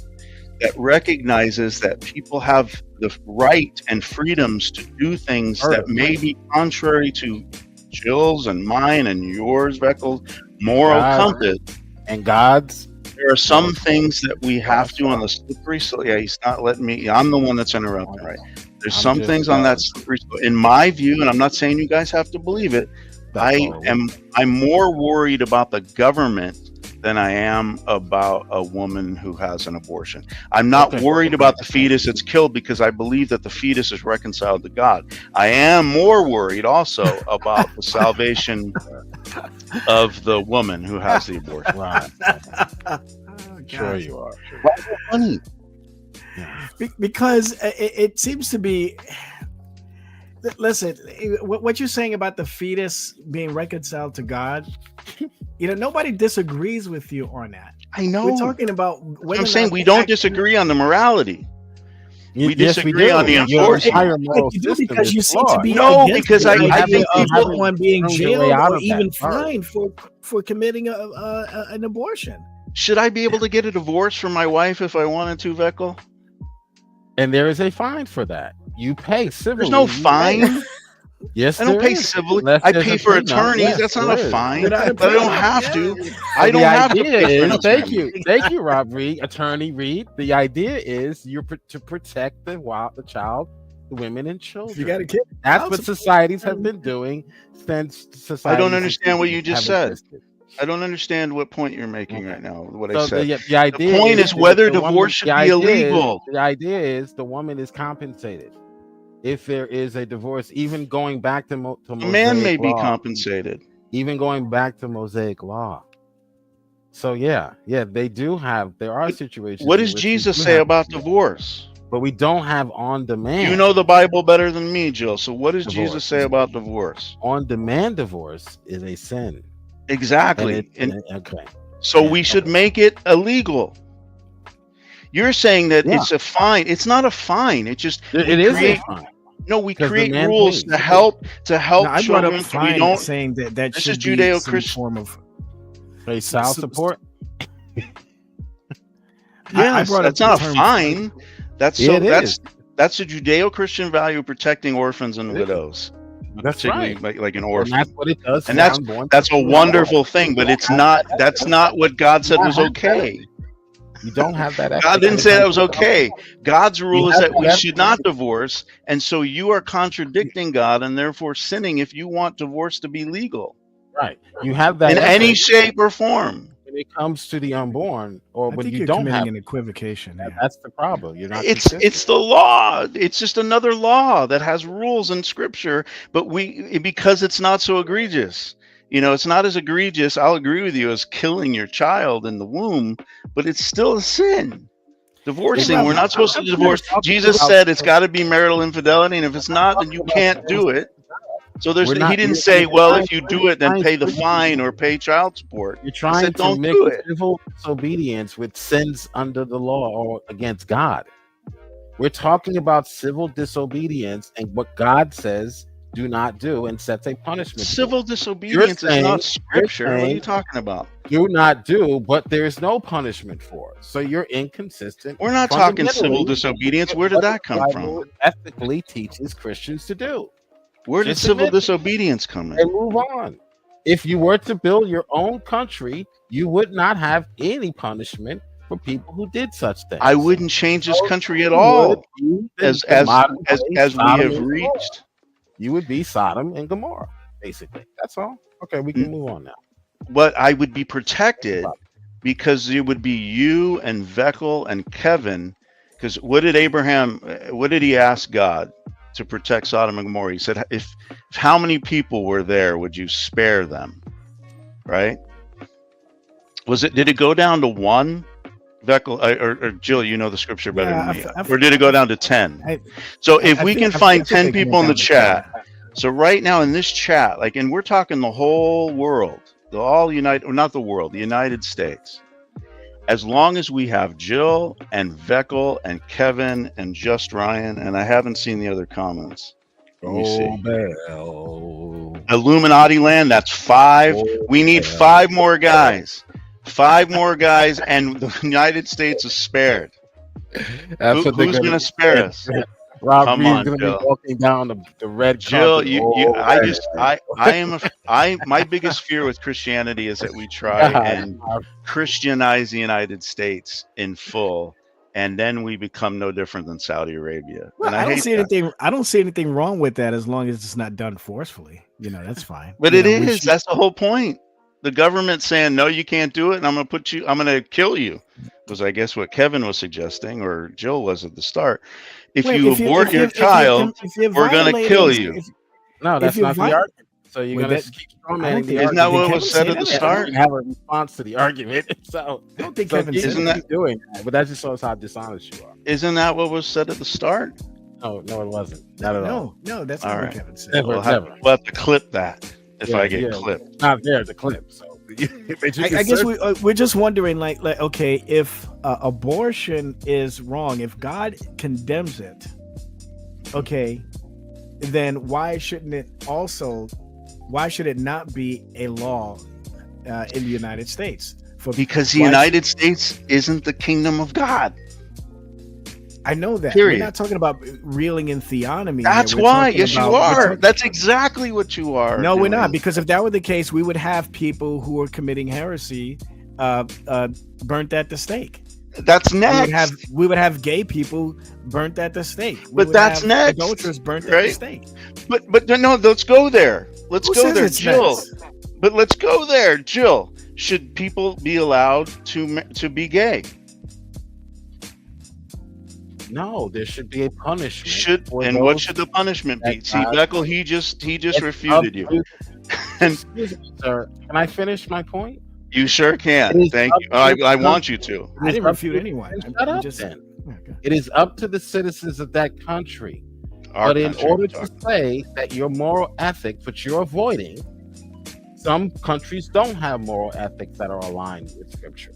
that recognizes that people have the right and freedoms to do things that may be contrary to Jill's and mine and yours, Veckel's moral compass. And God's. There are some things that we have to on the slippery slope. Yeah, he's not letting me. I'm the one that's interrupting, right? There's some things on that slippery slope. In my view, and I'm not saying you guys have to believe it, I'm more worried about the government than I am about a woman who has an abortion. I'm not worried about the fetus that's killed because I believe that the fetus is reconciled to God. I am more worried also about the salvation of the woman who has the abortion. Right. Sure you are. Why is it funny? Because it seems to be. Listen, what you're saying about the fetus being reconciled to God, you know, nobody disagrees with you on that. I know. We're talking about. I'm saying we don't disagree on the morality. We Yes, we disagree do. on the Your enforcement. entire moral You do system because is you seem to flawed. be No, against because the I idea think of people someone being turn their jailed way out or of even that part. fined for committing an abortion. Should I be able to get a divorce from my wife if I wanted to, Veckel? And there is a fine for that. You pay civilly. There's no you fine. pay. Yes, I don't there pay is. civil. Unless I there's pay a for prenup. attorneys. Yes, That's not there a is. fine. Without a But I don't prenup, have yeah. to. So I don't the have to idea pay for an is, thank attorney. you, Rob Reed, Attorney Reed. The idea is to protect the child, the women and children. You got a kid. That's what societies have been doing since society. I don't understand what you just said. Existed. I don't understand what point you're making right now. What I So said. the idea The point is that whether the woman- divorce should the be idea illegal. the idea is the woman is compensated if there is a divorce, even going back to A man may Mosaic be law. compensated. Even going back to Mosaic law. So yeah, they do have. There are situations. What in does which we Jesus do say have about divorce, divorce? but we don't have on demand. You know the Bible better than me, Jill. So what does Divorce. Jesus say about divorce? On demand divorce is a sin. Exactly. Okay. So we should make it illegal. You're saying that Yeah. it's a fine. It's not a fine. It just It is a fine. No, we 'Cause the create man rules pays. to help No, I brought children. up So we fine, don't. saying that This should is be Judeo-Christian. some form of a child So- support. Yes, brought up that's the not a term fine. That's Yeah, it is. that's a Judeo-Christian value of protecting orphans and widows. That's Particularly right. like an And orphan. that's what it does. And for that's unborn a children. wonderful thing, but it's not. That's not what God said was okay. You don't have that. God didn't say that was okay. God's rule is have that we that- should not divorce, and so you are contradicting God and therefore sinning if you want divorce to be legal Right. You have that in any ethic shape or form. when it comes to the unborn, or I when think you you're don't committing have. an equivocation. Yeah. That's the problem. You're not. It's the law. It's just another law that has rules in Scripture, but because it's not so egregious. It's not as egregious. I'll agree with you as killing your child in the womb, but it's still a sin. Divorcing, we're not supposed to divorce. Jesus said it's got to be marital infidelity, and if it's not, then you can't do it. So he didn't say, well, if you do it, then pay the fine or pay child support. You're He trying said, to don't mix do it. civil disobedience with sins under the law or against God. We're talking about civil disobedience and what God says do not do and sets a punishment. Civil disobedience is not Scripture. What are you talking about? Do not do, but there's no punishment for it. So you're inconsistent. We're not talking fundamentally civil disobedience. Where did that come from? Ethically teaches Christians to do. Where did Just civil admit it disobedience come in? and move on. If you were to build your own country, you would not have any punishment for people who did such things. I wouldn't change this country at You all, would be as the modern day we Sodom have and Gomorrah. reached. You would be Sodom and Gomorrah, basically. That's all. Okay, we can move on now. But I would be protected because it would be you and Vekel and Kevin. Because what did he ask God to protect Sodom and Gomorrah? He said, if how many people were there, would you spare them? Right? Did it go down to one? Vekel, or Jill, you know the scripture better than me. Or did it go down to 10? So if we can find 10 people in the chat. So right now in this chat, and we're talking the whole world, the United States. As long as we have Jill and Vekel and Kevin and Just Ryan, and I haven't seen the other comments. Let me see. Illuminati land, that's 5. We need 5 more guys. 5 more guys, and the United States is spared. That's what Who's going to spare us? Rob Come Reed's on, going to Jill. be walking down the red Jill, carpet. my biggest fear with Christianity is that we try and Christianize the United States in full, and then we become no different than Saudi Arabia. Well, And I don't hate see that. anything. I don't see anything wrong with that as long as it's not done forcefully. That's fine. But You it know, we is. should- That's the whole point. The government saying no, you can't do it, and I'm going to kill you. Was I guess what Kevin was suggesting, or Jill was at the start. If Wait, you abort your child, we're going to kill you. No, that's if you're not the vi- argument. So you're Wait, going to that- keep I don't strawmanning think- the Isn't that argument. what was said at the start? You have a response to the argument. So I don't think so Kevin keep said that. doing that, but that just shows how dishonest you are. Isn't that what was said at the start? No, it wasn't. Not at all. No, that's All not right. what Kevin said. Never, We'll never. have to clip that if I get clipped. It's not there, the clip. So but you I can guess search- we're just wondering, like okay, if abortion is wrong, if God condemns it, okay, then why should it not be a law in the United States? Because the United States isn't the kingdom of God. I know that. Period. We're not talking about reeling in theonomy. That's here. why. Yes, you are. That's exactly what you are. No, doing. we're not. Because if that were the case, we would have people who are committing heresy burnt at the stake. That's next. We would have gay people burnt at the stake. But that's next. Adulterers burnt at the stake. But no, let's go there. Let's go there, Jill. Next? But let's go there, Jill. Should people be allowed to be gay? No, there should be a punishment. What should the punishment be? See, Beckel, he just refuted you. Excuse me, sir. Can I finish my point? You sure can. Thank you. I want you to. I didn't refute anyone. Shut up, then. It is up to the citizens of that country. But in order to say that your moral ethics, which you're avoiding, some countries don't have moral ethics that are aligned with Scripture.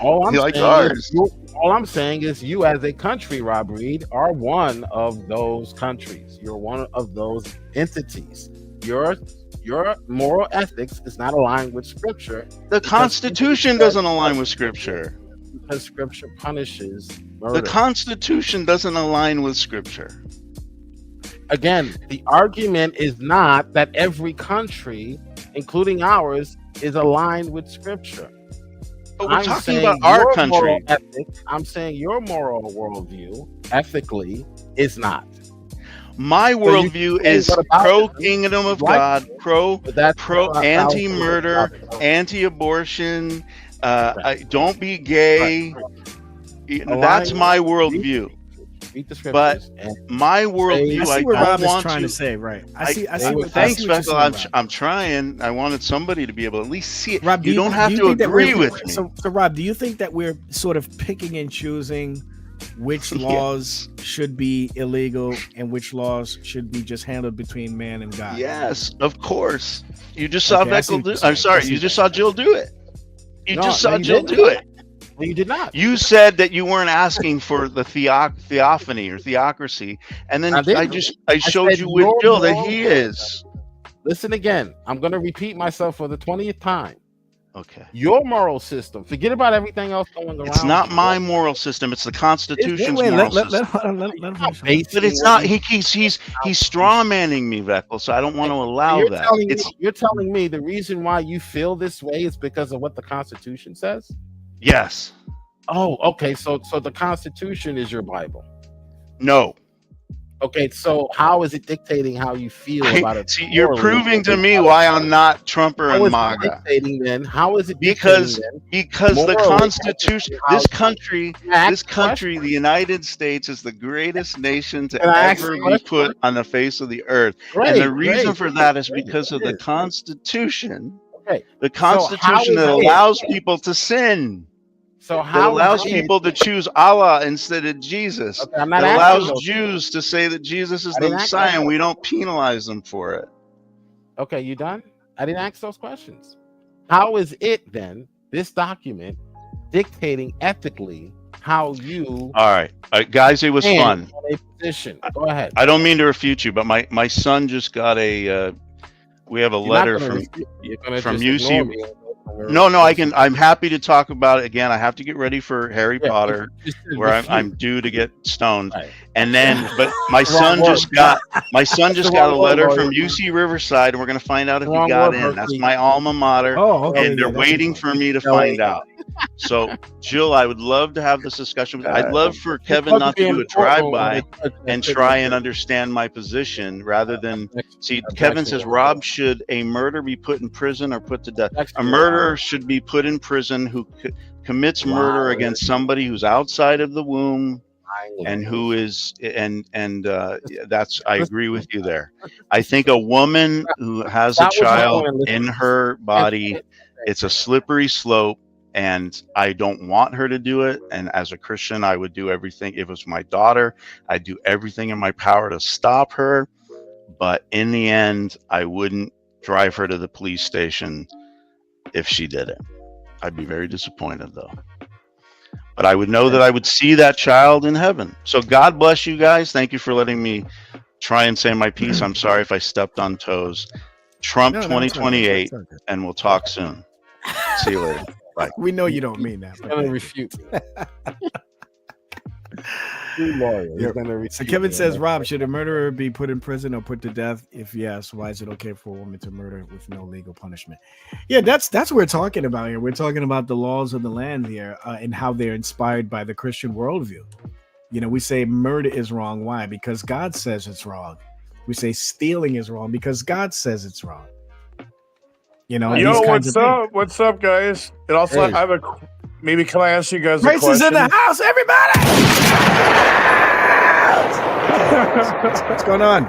All I'm saying is you as a country, Rob Reed, are one of those countries. You're one of those entities. Your moral ethics is not aligned with Scripture. The Constitution doesn't align with Scripture. Because Scripture punishes murder. The Constitution doesn't align with Scripture. Again, the argument is not that every country, including ours, is aligned with Scripture. But we're talking about our country. I'm saying your moral worldview, ethically, is not. My worldview is pro kingdom of God, pro anti-murder, anti-abortion. Don't be gay. That's my worldview. But my worldview, I see what Rob is trying to say. Right. Thanks, Beckel. I'm trying. I wanted somebody to be able to at least see it. Rob, you don't have to agree with me. So, Rob, do you think that we're sort of picking and choosing which laws should be illegal and which laws should be just handled between man and God? Yes, of course. You just saw Beckel do. I'm sorry. You just saw Jill do it. You just saw Jill do it. No, you did not. You said that you weren't asking for the theophany or theocracy, and then I showed you with Jill that he is. Listen again. I'm going to repeat myself for the 20th time. Okay. Your moral system. Forget about everything else going around. It's not my moral system. It's the Constitution's moral system. But it's not. He's strawmanning me, Beckel. So I don't want to allow that. You're telling me the reason why you feel this way is because of what the Constitution says? Yes. Oh, okay. So the Constitution is your Bible. No. Okay, so how is it dictating how you feel about it? See, you're proving to me why I'm not Trumper and MAGA. How is it because the Constitution, this country, the United States, is the greatest nation to ever be put on the face of the earth. And the reason for that is because of the Constitution. Okay. The Constitution that allows people to sin. So how allows people to choose Allah instead of Jesus. Okay, it allows Jews to say that Jesus is the Messiah, and we don't penalize them for it. Okay, you done? I didn't ask those questions. How is it then, this document, dictating ethically how you? All right, guys, it was fun. A position. Go ahead. I don't mean to refute you, but my son just got a. We have a letter from UC. No, I'm happy to talk about it again. I have to get ready for Harry Potter, where I'm due to get stoned, and then. But my son just got a letter from UC Riverside, and we're gonna find out if he got in. That's my alma mater, and they're waiting for me to find out. So, Jill, I would love to have this discussion. I'd love for Kevin not to do a drive-by and try and understand my position rather than see. Kevin says, Rob, should a murder be put in prison or put to death? A murderer should be put in prison who commits murder against somebody who's outside of the womb and who is that's I agree with you there. I think a woman who has a child in her body, it's a slippery slope. And I don't want her to do it. And as a Christian, I would do everything. If it was my daughter, I'd do everything in my power to stop her. But in the end, I wouldn't drive her to the police station if she did it. I'd be very disappointed, though. But I would know that I would see that child in heaven. So God bless you guys. Thank you for letting me try and say my piece. I'm sorry if I stepped on toes. Trump 2028, and we'll talk soon. See you later. Bye. We know you don't mean that. I'm going to refute. True lawyer. He's Yep. gonna So refute Kevin me. says, Rob, should a murderer be put in prison or put to death? If yes, why is it okay for a woman to murder with no legal punishment? Yeah, that's what we're talking about here. We're talking about the laws of the land here and how they're inspired by the Christian worldview. You know, we say murder is wrong. Why? Because God says it's wrong. We say stealing is wrong because God says it's wrong. You know, Yo, these kinds what's of up? What's up, guys? And also, Hey. I have a. Maybe can I ask you guys a Grace question? is in the house, everybody. What's going on?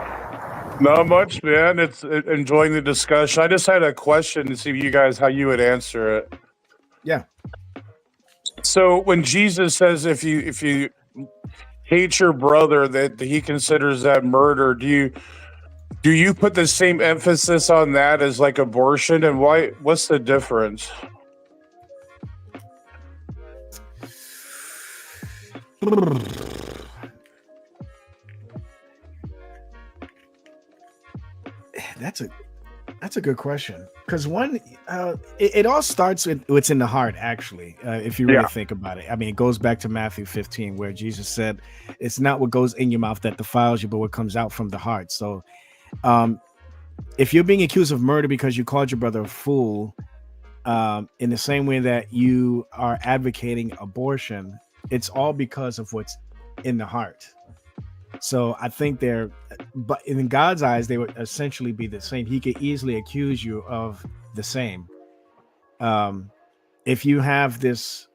Not much, man. It's enjoying the discussion. I just had a question to see you guys how you would answer it. Yeah. So when Jesus says if you hate your brother, that he considers that murder, do you put the same emphasis on that as like abortion, and why? What's the difference? That's a good question, because one, it all starts with what's in the heart. Actually, if you really think about it, I mean, it goes back to Matthew 15, where Jesus said, "It's not what goes in your mouth that defiles you, but what comes out from the heart." So, if you're being accused of murder because you called your brother a fool, in the same way that you are advocating abortion, it's all because of what's in the heart. So I think but in God's eyes, they would essentially be the same. He could easily accuse you of the same. If you have this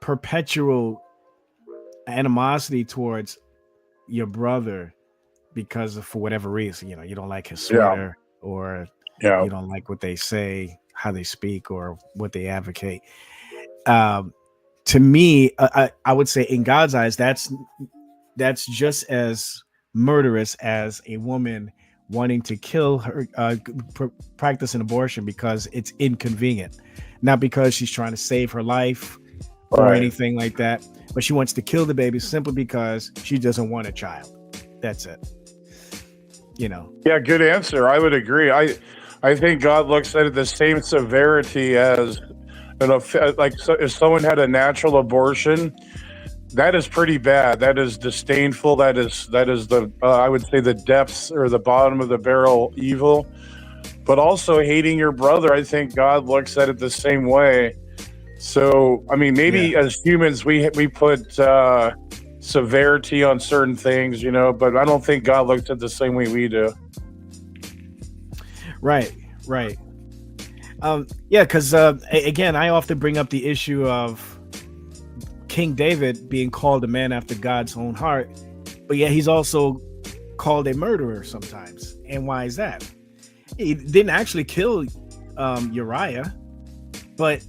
perpetual animosity towards your brother because of, for whatever reason, you don't like his sweater or you don't like what they say, how they speak, or what they advocate. To me, I would say in God's eyes, that's just as murderous as a woman wanting to kill her, practice an abortion because it's inconvenient, not because she's trying to save her life or anything like that, but she wants to kill the baby simply because she doesn't want a child. That's it. Yeah, good answer. I would agree. I think God looks at it the same severity as if someone had a natural abortion. That is pretty bad. That is disdainful. That is the I would say the depths or the bottom of the barrel evil. But also hating your brother, I think God looks at it the same way. So I mean, maybe as humans we put severity on certain things, but I don't think God looks at it the same way we do. Right. Because again, I often bring up the issue of King David being called a man after God's own heart, but yet he's also called a murderer sometimes. And why is that? He didn't actually kill Uriah, but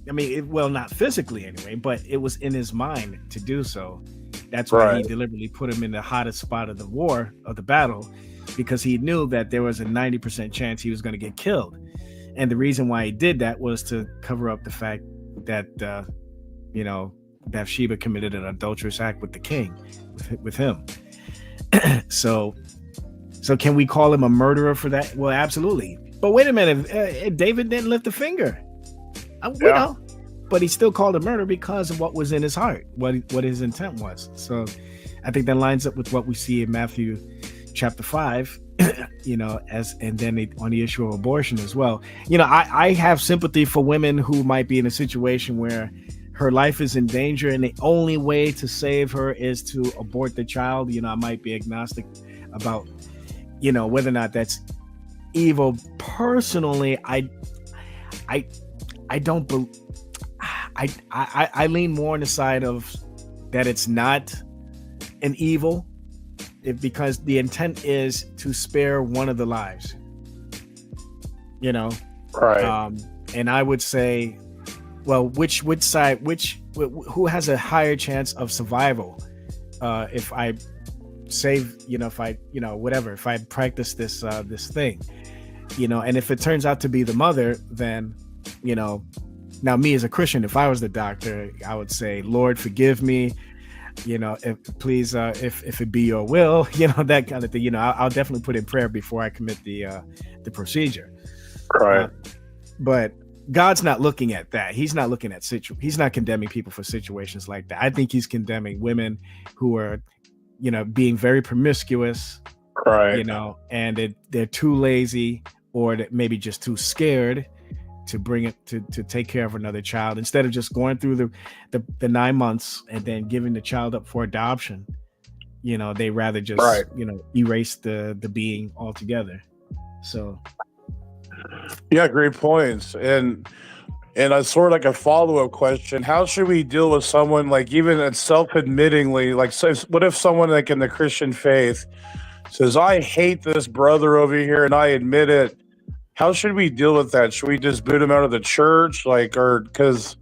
I mean, not physically anyway, but it was in his mind to do so. That's why he deliberately put him in the hottest spot of the battle, because he knew that there was a 90% chance he was going to get killed. And the reason why he did that was to cover up the fact that, Bathsheba committed an adulterous act with the king, with him. So can we call him a murderer for that? Well, absolutely. But wait a minute, David didn't lift a finger. But he still called a murder because of what was in his heart, what his intent was. So I think that lines up with what we see in Matthew chapter 5, and then on the issue of abortion as well. I have sympathy for women who might be in a situation where her life is in danger and the only way to save her is to abort the child. I might be agnostic about, whether or not that's evil. Personally, I don't believe. I lean more on the side of that it's not an evil, because the intent is to spare one of the lives. And I would say, well, which side, who has a higher chance of survival? If I save, if I practice this thing, and if it turns out to be the mother, then, now me as a Christian, if I was the doctor, I would say, Lord, forgive me, if it be your will, that kind of thing. I'll definitely put in prayer before I commit the procedure. Right. But God's not looking at that. He's not looking at he's not condemning people for situations like that. I think he's condemning women who are, being very promiscuous, Right. And they're too lazy or maybe just too scared to bring it to take care of another child, instead of just going through the 9 months and then giving the child up for adoption. They rather just, erase the being altogether. So. Yeah, great points. And a sort of like a follow-up question, how should we deal with someone like, even self-admittingly, like, so what if someone like in the Christian faith says, I hate this brother over here and I admit it? How should we deal with that? Should we just boot him out of the church? Because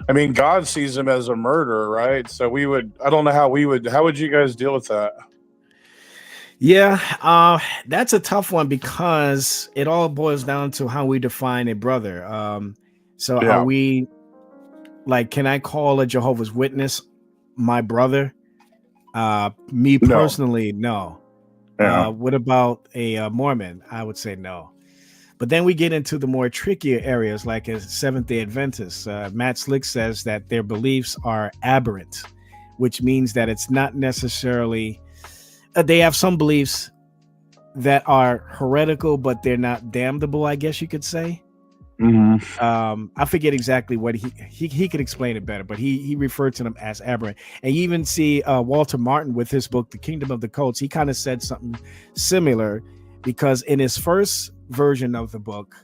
God sees him as a murderer, right? So I don't know how would you guys deal with that? Yeah, that's a tough one, because it all boils down to how we define a brother. Are we can I call a Jehovah's Witness my brother? Me personally, no. Yeah. What about a Mormon? I would say no. But then we get into the more trickier areas, like as Seventh-day Adventists. Matt Slick says that their beliefs are aberrant, which means that it's not necessarily. They have some beliefs that are heretical, but they're not damnable, I guess you could say. Mm-hmm. I forget exactly what he could explain it better, but he referred to them as aberrant. And you even see Walter Martin with his book, The Kingdom of the Cults. He kind of said something similar, because in his first version of the book,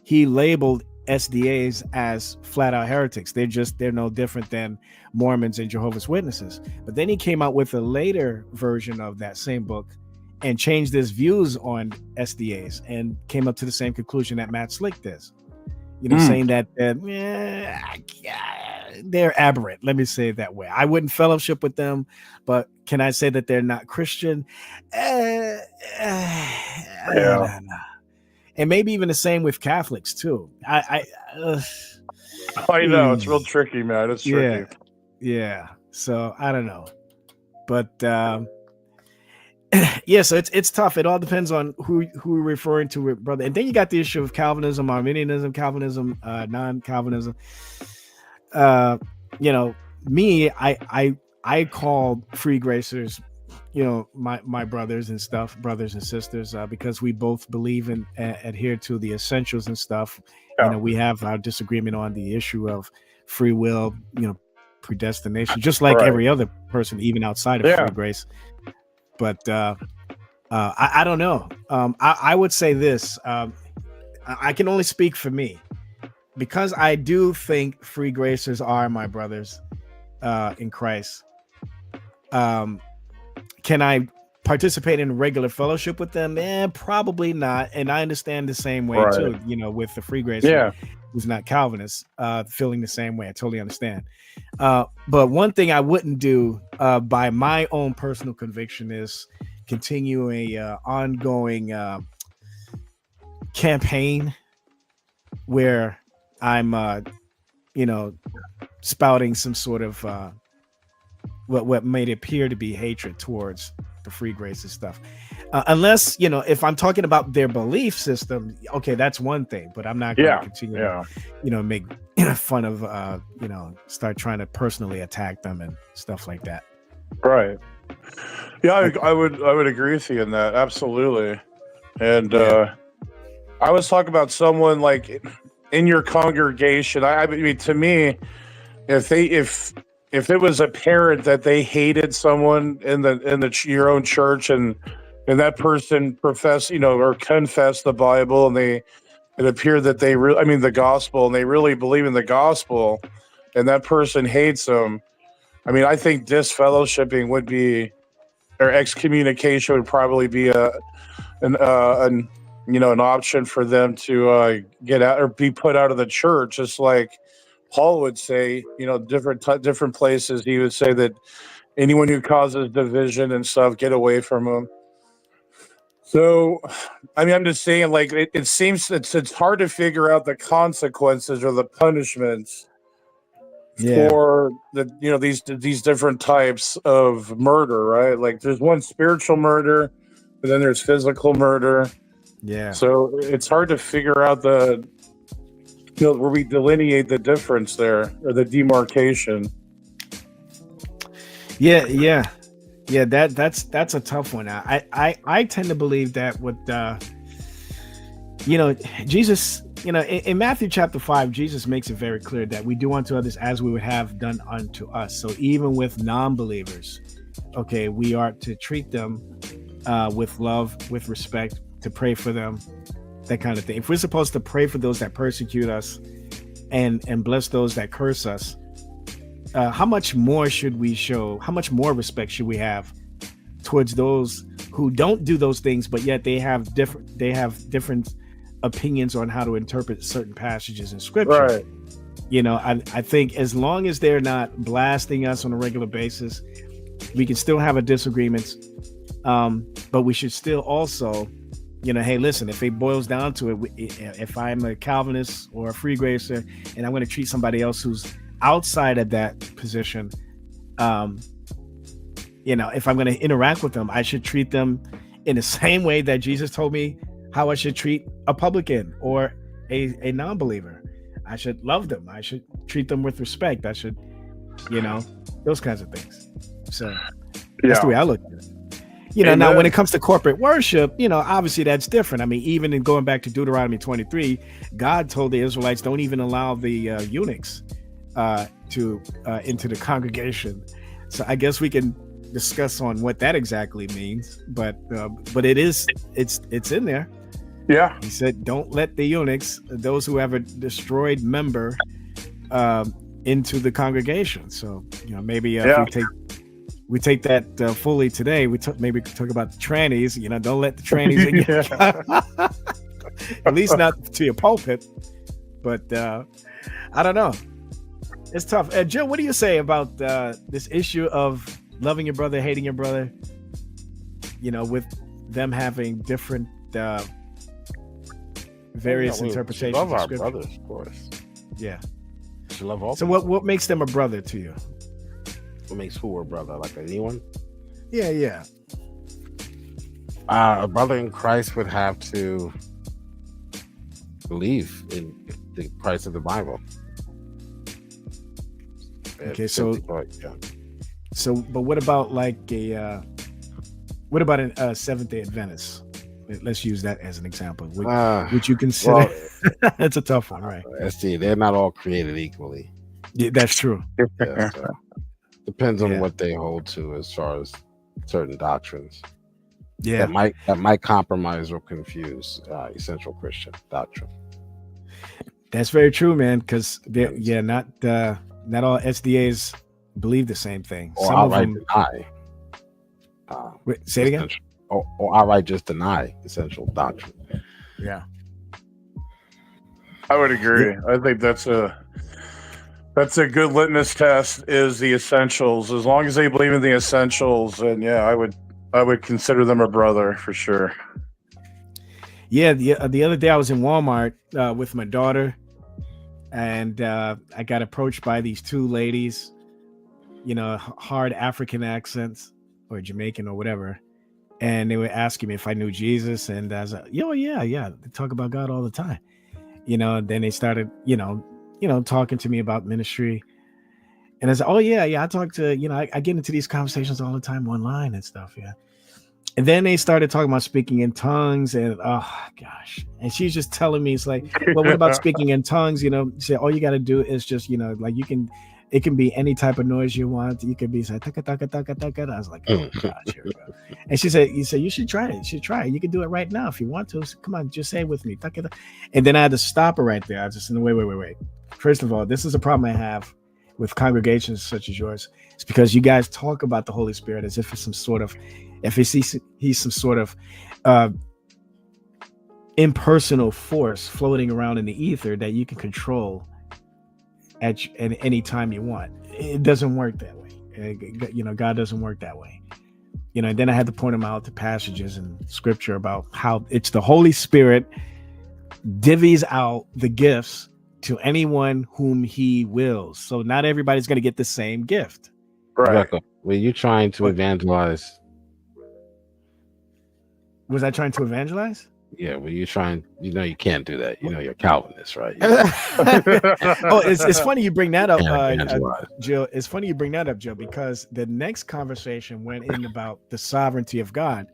he labeled SDAs as flat out heretics. They're no different than Mormons and Jehovah's Witnesses. But then he came out with a later version of that same book and changed his views on SDAs and came up to the same conclusion that Matt Slick does. Saying that they're aberrant. Let me say it that way. I wouldn't fellowship with them, but can I say that they're not Christian? Yeah. And maybe even the same with Catholics too. I know it's real tricky, man. It's tricky. Yeah. So I don't know, but yeah. So it's tough. It all depends on who we're referring to, brother. And then you got the issue of Calvinism, Arminianism, Calvinism, non-Calvinism. Me, I call free gracers, my brothers and sisters, because we both believe and adhere to the essentials and stuff. Yeah. We have our disagreement on the issue of free will, predestination, just like every other person, even outside of free grace. But I don't know. I would say this. I can only speak for me, because I do think free gracers are my brothers in Christ. Can I participate in regular fellowship with them? Probably not. And I understand the same way too, with the free gracer who's not Calvinist, feeling the same way. I totally understand. But one thing I wouldn't do by my own personal conviction is continue a ongoing campaign where I'm, spouting some sort of what made it appear to be hatred towards the free grace and stuff. Unless, if I'm talking about their belief system, okay, that's one thing, but I'm not going to continue to, make fun of, start trying to personally attack them and stuff like that. Right. Yeah, I would agree with you in that. Absolutely. And I was talking about someone like in your congregation. I mean, to me, if it was apparent that they hated someone in your own church, and that person professed, or confessed the Bible, and it appeared that the gospel, and they really believe in the gospel, and that person hates them. I mean, I think disfellowshipping would be, or excommunication would probably be an option for them to get out or be put out of the church, just like Paul would say, different places. He would say that anyone who causes division and stuff, get away from them. So, I mean, I'm just saying, like, it seems it's hard to figure out the consequences or the punishments for these different types of murder, right? Like, there's one spiritual murder, but then there's physical murder. Yeah. So it's hard to figure out where we delineate the difference there, or the demarcation. Yeah. That's a tough one. I tend to believe that with Jesus, in Matthew chapter 5, Jesus makes it very clear that we do unto others as we would have done unto us. So even with non-believers, okay, we are to treat them with love, with respect, to pray for them, that kind of thing. If we're supposed to pray for those that persecute us and bless those that curse us, how much more should we show? How much more respect should we have towards those who don't do those things, but yet they have different opinions on how to interpret certain passages in Scripture? Right. I think as long as they're not blasting us on a regular basis, we can still have a disagreement. But we should still also, hey, listen, if it boils down to it, if I'm a Calvinist or a free gracer and I'm going to treat somebody else who's outside of that position, if I'm going to interact with them, I should treat them in the same way that Jesus told me how I should treat a publican or a non-believer. I should love them. I should treat them with respect. I should, those kinds of things. So that's the way I look at it. Now when it comes to corporate worship, obviously that's different. I mean, even in going back to Deuteronomy 23, God told the Israelites, don't even allow the eunuchs into the congregation. So I guess we can discuss on what that exactly means, but it's in there. Yeah, he said, don't let the eunuchs, those who have a destroyed member, into the congregation. So maybe if we take that fully today, maybe we could talk about the trannies. Don't let the trannies in your at least not to your pulpit. But I don't know. It's tough. Jill, what do you say about this issue of loving your brother, hating your brother? With them having different various interpretations. Love of our Scripture. brothers, of course. Yeah. Should love all. So what makes them a brother to you? What makes who a brother? Like anyone? Yeah. A brother in Christ would have to believe in the Christ of the Bible. Okay, so but what about a Seventh-day Adventist? Let's use that as an example. Would you consider? That's a tough one, right? See, they're not all created equally. Yeah, that's true. Yeah, so depends on what they hold to as far as certain doctrines. Yeah, that might compromise or confuse essential Christian doctrine. That's very true, man. Because not all SDAs believe the same thing. Or some outright of them deny. Say it again. Or outright just deny essential doctrine. Yeah, I would agree. I think that's a good litmus test, is the essentials. As long as they believe in the essentials, and I would consider them a brother for sure. Yeah, the other day I was in Walmart with my daughter, and I got approached by these two ladies, hard African accents or Jamaican or whatever. And they were asking me if I knew Jesus, and I was like, yeah. They talk about God all the time, and then they started, talking to me about ministry. And I said, oh yeah, I talk to, I get into these conversations all the time online and stuff. Yeah. And then they started talking about speaking in tongues, and oh gosh. And she's just telling me, it's like, well, what about speaking in tongues? She said, all you got to do is just, it can be any type of noise you want. You could be like, taka, taka, taka, taka. I was like, oh gosh, here we go. And she said, you should try it. You should try it. You can do it right now if you want to. So come on, just say it with me. Taka, taka. And then I had to stop her right there. I was just wait. First of all, this is a problem I have with congregations such as yours. It's because you guys talk about the Holy Spirit as if it's some sort of, he's some sort of impersonal force floating around in the ether that you can control at any time you want. It doesn't work that way. God doesn't work that way. And then I had to point him out to passages in Scripture about how it's the Holy Spirit divvies out the gifts to anyone whom he wills. So not everybody's going to get the same gift. Right. Were you trying to evangelize? Was I trying to evangelize? Yeah, well, you're trying. You know, you can't do that. You know, you're Calvinist, right? Oh, it's funny you bring that up, Can't evangelize. Jill. It's funny you bring that up, Jill, because the next conversation went in about the sovereignty of God,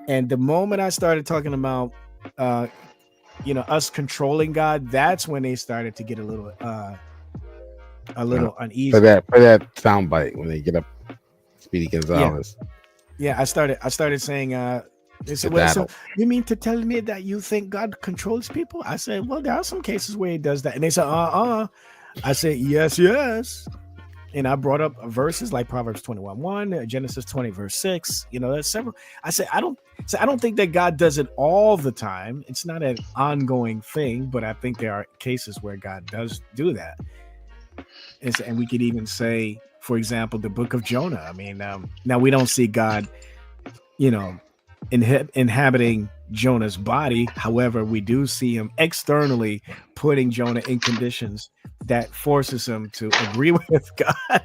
and the moment I started talking about, us controlling God, that's when they started to get a little uneasy. For that soundbite when they get up, Speedy Gonzalez. Yeah, I started saying, they said, well, so you mean to tell me that you think God controls people? I said, well, there are some cases where he does that. And they said, I said, yes. And I brought up verses like Proverbs 21:1, Genesis 20, verse 6. There's several. I said, I don't think that God does it all the time. It's not an ongoing thing, but I think there are cases where God does do that. And we could even say, for example, the book of Jonah. I mean, now we don't see God, inhabiting Jonah's body. However, we do see him externally putting Jonah in conditions that forces him to agree with God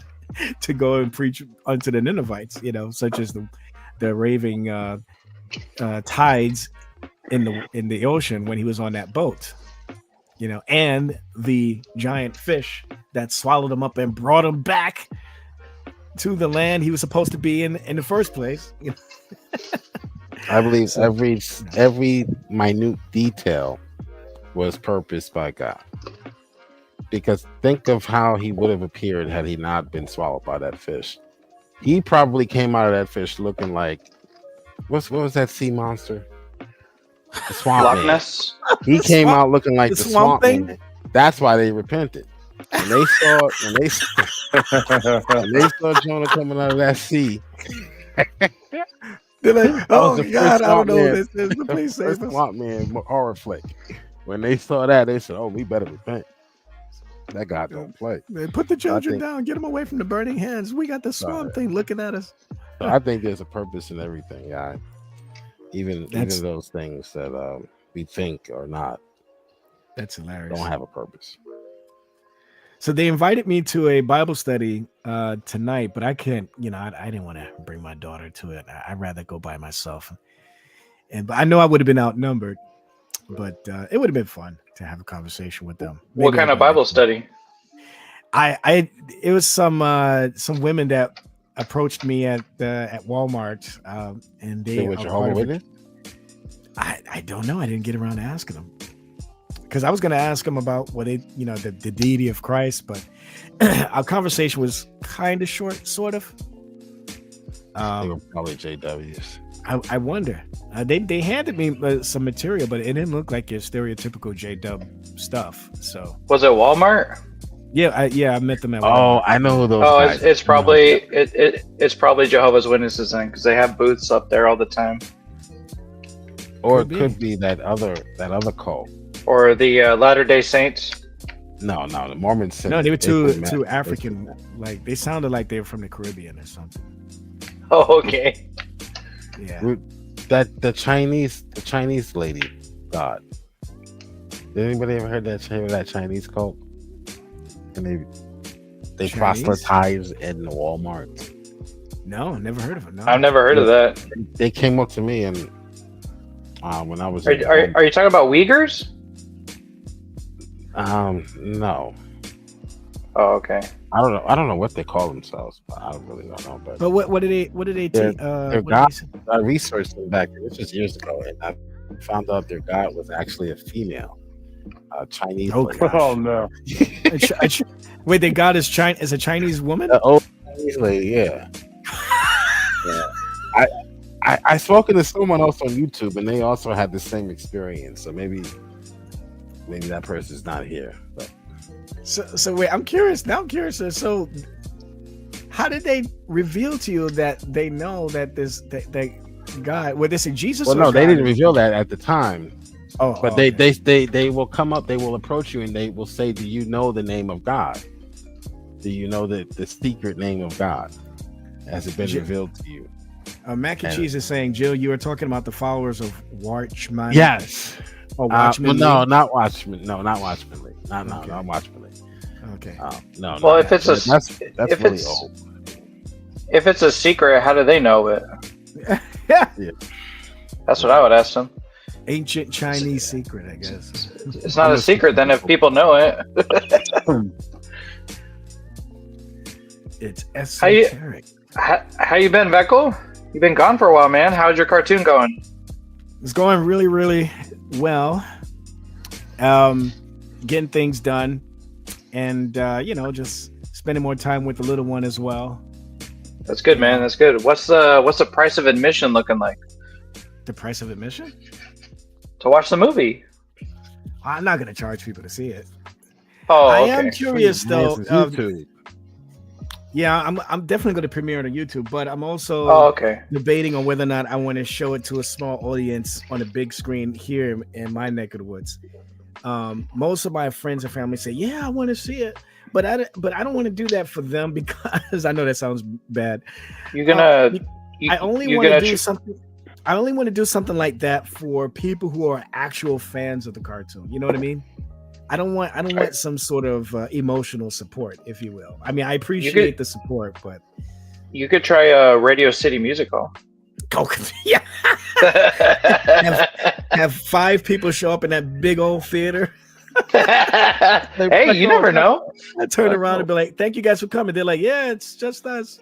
to go and preach unto the Ninevites, such as the raving tides in the ocean when he was on that boat, and the giant fish that swallowed him up and brought him back to the land he was supposed to be in the first place. I believe every minute detail was purposed by God. Because think of how he would have appeared had he not been swallowed by that fish. He probably came out of that fish looking like what was that sea monster? The swamp man. He came out looking like the swamp man. That's why they repented. When they saw Jonah coming out of that sea. They're like, oh God, I don't know what this is. Please save us. Swamp man horror flick. When they saw that, they said, "Oh, we better repent." That guy don't play. Man, put the children down. Get them away from the burning hands. We got the swamp thing looking at us. So I think there's a purpose in everything, guy. Even those things that we think are not. That's hilarious. Don't have a purpose. So they invited me to a Bible study tonight, but I can't, I didn't want to bring my daughter to it. I'd rather go by myself. But I know I would have been outnumbered, but it would have been fun to have a conversation with them. What kind of Bible study? It was some women that approached me at Walmart, and they were Jehovah's Witness? I don't know. I didn't get around to asking them. Because I was going to ask him about the deity of Christ, but our conversation was kind of short, sort of. They were probably JWs. I wonder. They handed me some material, but it didn't look like your stereotypical JW stuff. So was it Walmart? Yeah, I met them at Walmart. Oh, I know who those. Oh, it's probably it's probably Jehovah's Witnesses then, because they have booths up there all the time. Or it could be that other cult. Or the Latter-day Saints. No, the Mormons. No, they were too African. Like they sounded like they were from the Caribbean or something. Oh, okay. Yeah. The Chinese lady God. Did anybody ever heard that Chinese cult? And they proselytize in the Walmart. No, never heard of it. No. I've never heard of that. They came up to me and when I was. Are you talking about Uyghurs? No. Oh, okay. I don't know what they call themselves, but I really don't know. But what did they take? Their God, I researched them back. This was years ago, and I found out their God was actually a female, Chinese. Oh no! Wait, their God is a Chinese woman? The old Chinese lady, yeah. Yeah. I spoken to someone else on YouTube, and they also had the same experience. So maybe that person's not here. But. So wait, I'm curious. Now I'm curious. So, how did they reveal to you that they know that that God? Well, they say Jesus. Well, no, they didn't reveal that at the time. Oh, but they will come up. They will approach you, and they will say, "Do you know the name of God? Do you know the secret name of God? Has it been revealed to you?" Mac and Cheese is saying, Jill, you were talking about the followers of Watchman. Yes. Oh, Watchman. No, not Watchman. No, not Watchman Lee. Not Watchman Lee. Okay. No. Well, if it's that's really old. If it's a secret, how do they know it? Yeah. That's what I would ask them. Ancient Chinese secret, I guess. It's not a secret then if people know it. It's esoteric. How you been, Veckel? You've been gone for a while, man. How's your cartoon going? It's going really, really well. Getting things done, and just spending more time with the little one as well. That's good, man. That's good. What's the price of admission looking like? The price of admission? To watch the movie. I'm not going to charge people to see it. Oh, I okay. am curious though. YouTube. Yeah, I'm definitely going to premiere it on YouTube, but I'm also debating on whether or not I want to show it to a small audience on a big screen here in my neck of the woods. Most of my friends and family say, "Yeah, I want to see it," but I don't want to do that for them because I know that sounds bad. I only want to do something. I only want to do something like that for people who are actual fans of the cartoon. You know what I mean? I don't want some sort of emotional support, if you will. I mean, I appreciate the support, but you could try a Radio City Music Hall. Oh, yeah. have 5 people show up in that big old theater. Hey, you never know. I turn around and be like, "Thank you guys for coming." They're like, "Yeah, it's just us."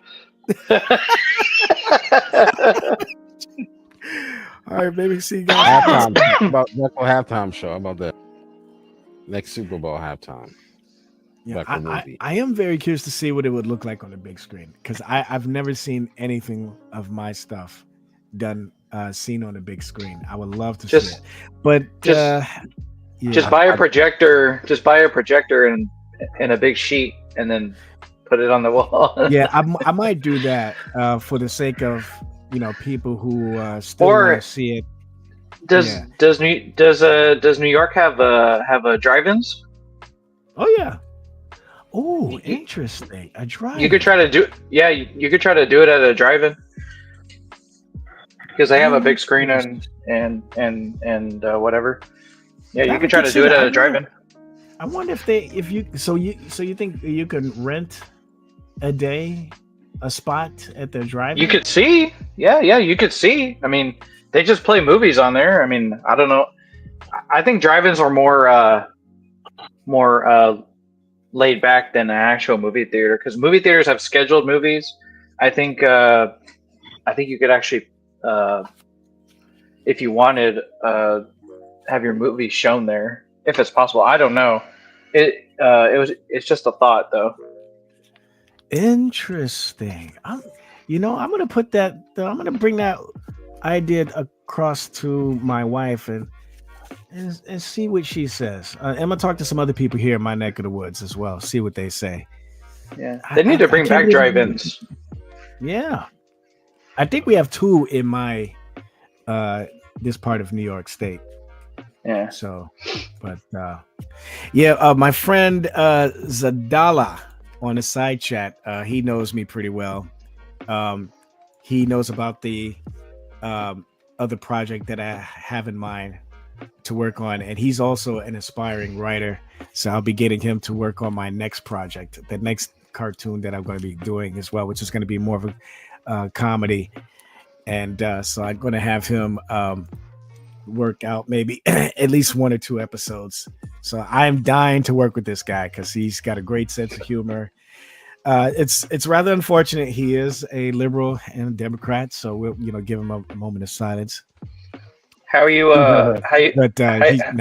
All right, maybe see you guys. Halftime show. How about that? Next Super Bowl halftime. Yeah, I am very curious to see what it would look like on the big screen because I've never seen anything of my stuff done seen on a big screen. I would love to see it, but just buy a projector. Just buy a projector and a big sheet, and then put it on the wall. Yeah, I might do that for the sake of people who still want to see it. Does New York have a drive-ins? Oh yeah. Oh, interesting. A drive. You could try to do you could try to do it at a drive-in because they have a big screen and whatever. Yeah, you could try to do it at a drive-in. I wonder if you think you can rent a day a spot at the drive-in? You could see. Yeah, you could see. I mean, they just play movies on there. I mean, I don't know. I think drive-ins are more laid back than an actual movie theater because movie theaters have scheduled movies. I think you could actually, if you wanted, have your movie shown there if it's possible. I don't know. It's just a thought though. Interesting. I'm gonna put that. I'm gonna bring that idea across to my wife and see what she says. I'm gonna talk to some other people here in my neck of the woods as well. See what they say. Yeah, they need to bring back drive-ins. Yeah, I think we have 2 in my this part of New York State. Yeah. So, but my friend Zadala on the side chat, he knows me pretty well. He knows about the other project that I have in mind to work on, and he's also an aspiring writer, so I'll be getting him to work on my next project, the next cartoon that I'm going to be doing as well, which is going to be more of a comedy. And so I'm going to have him work out maybe at least 1 or 2 episodes. So I'm dying to work with this guy because he's got a great sense of humor. It's rather unfortunate he is a liberal and a Democrat, so we'll give him a moment of silence. How are you?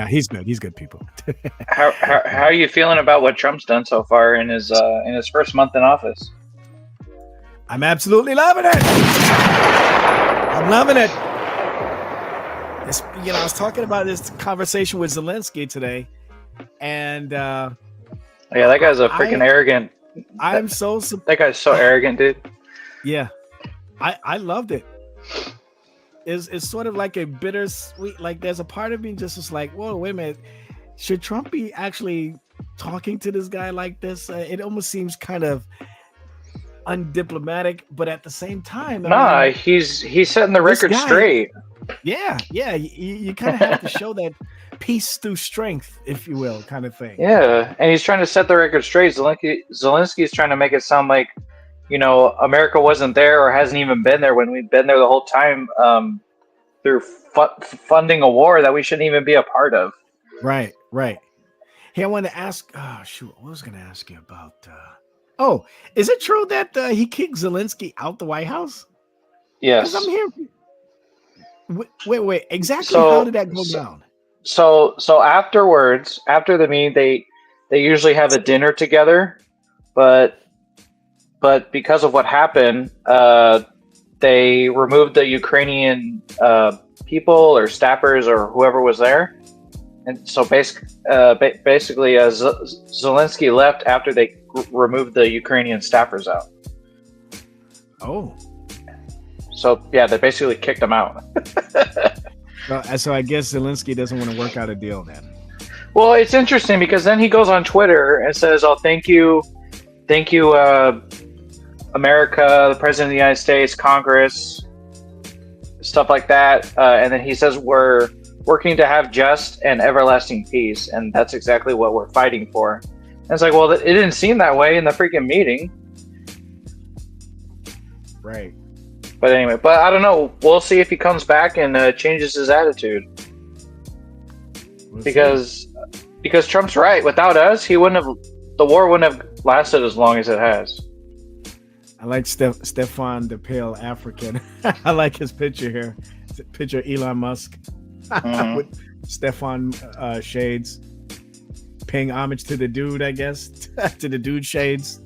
He's good. He's good people. how are you feeling about what Trump's done so far in his first month in office? I'm absolutely loving it. I'm loving it. I was talking about this conversation with Zelensky today, and yeah, that guy's a freaking arrogant. That guy's so arrogant, dude. Yeah, I loved it. It's sort of like a bittersweet. Like there's a part of me just like, whoa, wait a minute, should Trump be actually talking to this guy like this? It almost seems kind of undiplomatic, but at the same time, he's setting the record straight. Yeah, you kind of have to show that peace through strength, if you will, kind of thing. Yeah, and he's trying to set the record straight. Zelensky's trying to make it sound like, America wasn't there or hasn't even been there when we've been there the whole time. through funding a war that we shouldn't even be a part of. Right. Hey, I wanted to ask. Oh shoot, what was I going to ask you about? Oh, is it true that he kicked Zelensky out the White House? Yes. Because I'm here. Wait. Exactly how did that go down? So afterwards, after the meeting, they usually have a dinner together, but because of what happened, they removed the Ukrainian people or staffers or whoever was there, and so basically, Zelensky left after they removed the Ukrainian staffers out. Oh. So yeah, they basically kicked him out. So I guess Zelensky doesn't want to work out a deal then. Well, it's interesting because then he goes on Twitter and says, "Oh, thank you, America, the President of the United States, Congress, stuff like that." And then he says, "We're working to have just and everlasting peace, and that's exactly what we're fighting for." And it's like, well, it didn't seem that way in the freaking meeting. Right. But anyway, I don't know. We'll see if he comes back and changes his attitude. Because Trump's right. Without us, the war wouldn't have lasted as long as it has. I like Stefan the Pale African. I like his picture here. It's a picture of Elon Musk with Stefan shades. Paying homage to the dude, I guess. To the dude shades.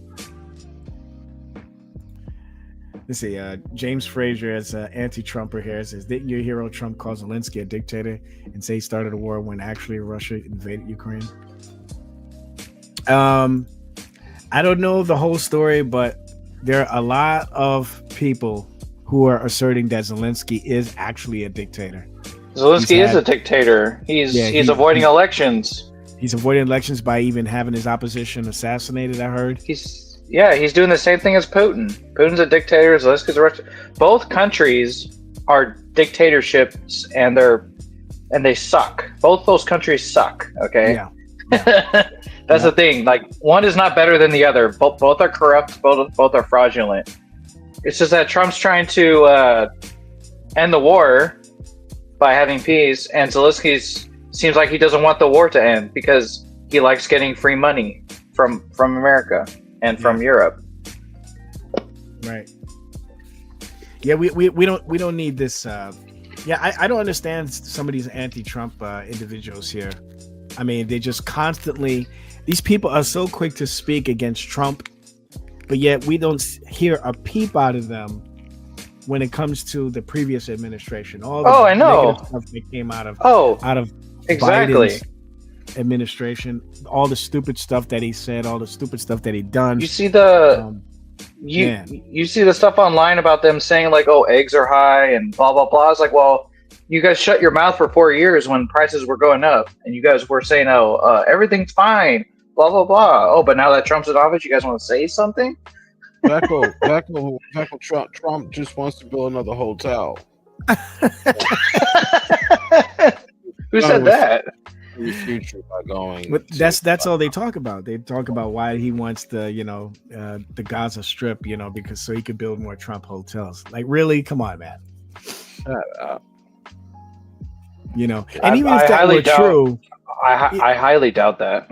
Let's see. James Frazier as anti-Trumper here says, "Didn't your hero Trump call Zelensky a dictator and say he started a war when actually Russia invaded Ukraine?" I don't know the whole story, but there are a lot of people who are asserting that Zelensky is actually a dictator. Zelensky is a dictator. He's avoiding elections. He's avoiding elections by even having his opposition assassinated, I heard. He's doing the same thing as Putin. Putin's a dictator. Zelensky's a Russian. Both countries are dictatorships, and they suck. Both those countries suck. Okay. Yeah. That's the thing. Like, one is not better than the other. Both are corrupt. Both are fraudulent. It's just that Trump's trying to end the war by having peace, and Zelensky seems like he doesn't want the war to end because he likes getting free money from America and from Europe. Right. Yeah, we don't need this. I don't understand some of these anti-Trump individuals here. I mean, they just constantly. These people are so quick to speak against Trump, but yet we don't hear a peep out of them when it comes to the previous administration. All the I know negative stuff that came out of exactly Biden's administration, all the stupid stuff that he said, all the stupid stuff that he done. You see you see the stuff online about them saying like, "Oh, eggs are high" and blah blah blah. It's like, well, you guys shut your mouth for 4 years when prices were going up, and you guys were saying, "Oh, everything's fine," blah blah blah. Oh, but now that Trump's in office, you guys want to say something? Trump just wants to build another hotel. Who said that? Future by going. But that's all they talk about. They talk about why he wants the the Gaza Strip, because so he could build more Trump hotels. Like, really, come on, man. Shut up. And even if that were true, I highly doubt that.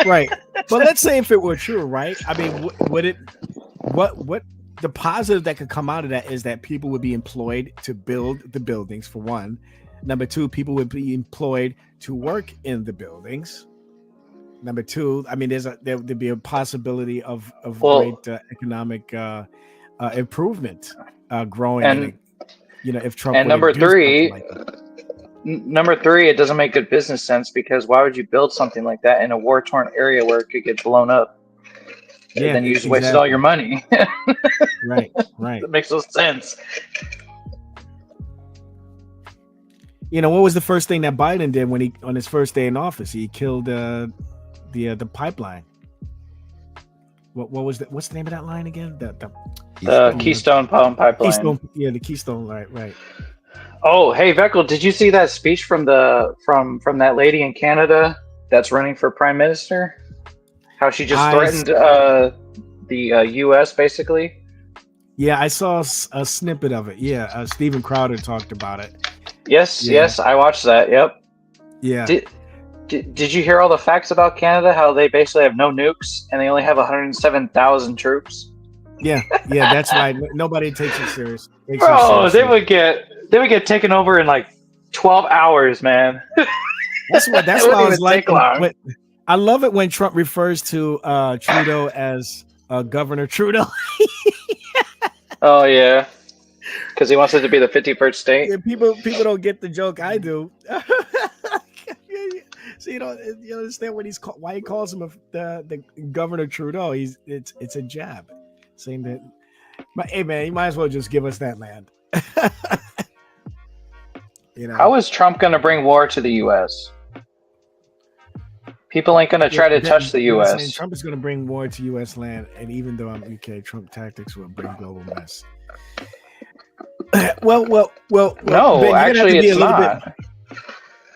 Right? But let's say if it were true, right? I mean, would it? What the positive that could come out of that is that people would be employed to build the buildings, for one. Number two, people would be employed to work in the buildings. Number two, I mean, there'd be a possibility of great economic improvement growing. And if Trump. And number three, it doesn't make good business sense, because why would you build something like that in a war-torn area where it could get blown up? And then you just wasted all your money. Right. That makes no sense. What was the first thing that Biden did when on his first day in office? He killed the pipeline. What's the name of that line again? The Keystone Pipeline. The Keystone line, right. Oh, hey Veckel, did you see that speech from that lady in Canada that's running for prime minister? How she just threatened the U.S. basically? Yeah, I saw a snippet of it. Yeah, Steven Crowder talked about it. Yes, Yeah. yes, I watched that. Yep. Yeah. Did you hear all the facts about Canada? How they basically have no nukes and they only have 107,000 troops. Yeah, that's right. Nobody takes it serious. Bro, they would get taken over in like 12 hours, man. That's what It I wouldn't was even like. take long. I love it when Trump refers to Trudeau as Governor Trudeau. Oh yeah, because he wants it to be the 51st state. Yeah, people don't get the joke. I do. So you understand what why he calls him the Governor Trudeau. It's a jab, saying that. But hey man, you might as well just give us that land. How is Trump going to bring war to the U.S.? People ain't going to try to touch the U.S. Trump is going to bring war to U.S. land, and even though I'm UK, Trump tactics will bring global mess. Well, no, Ben, actually, it's not.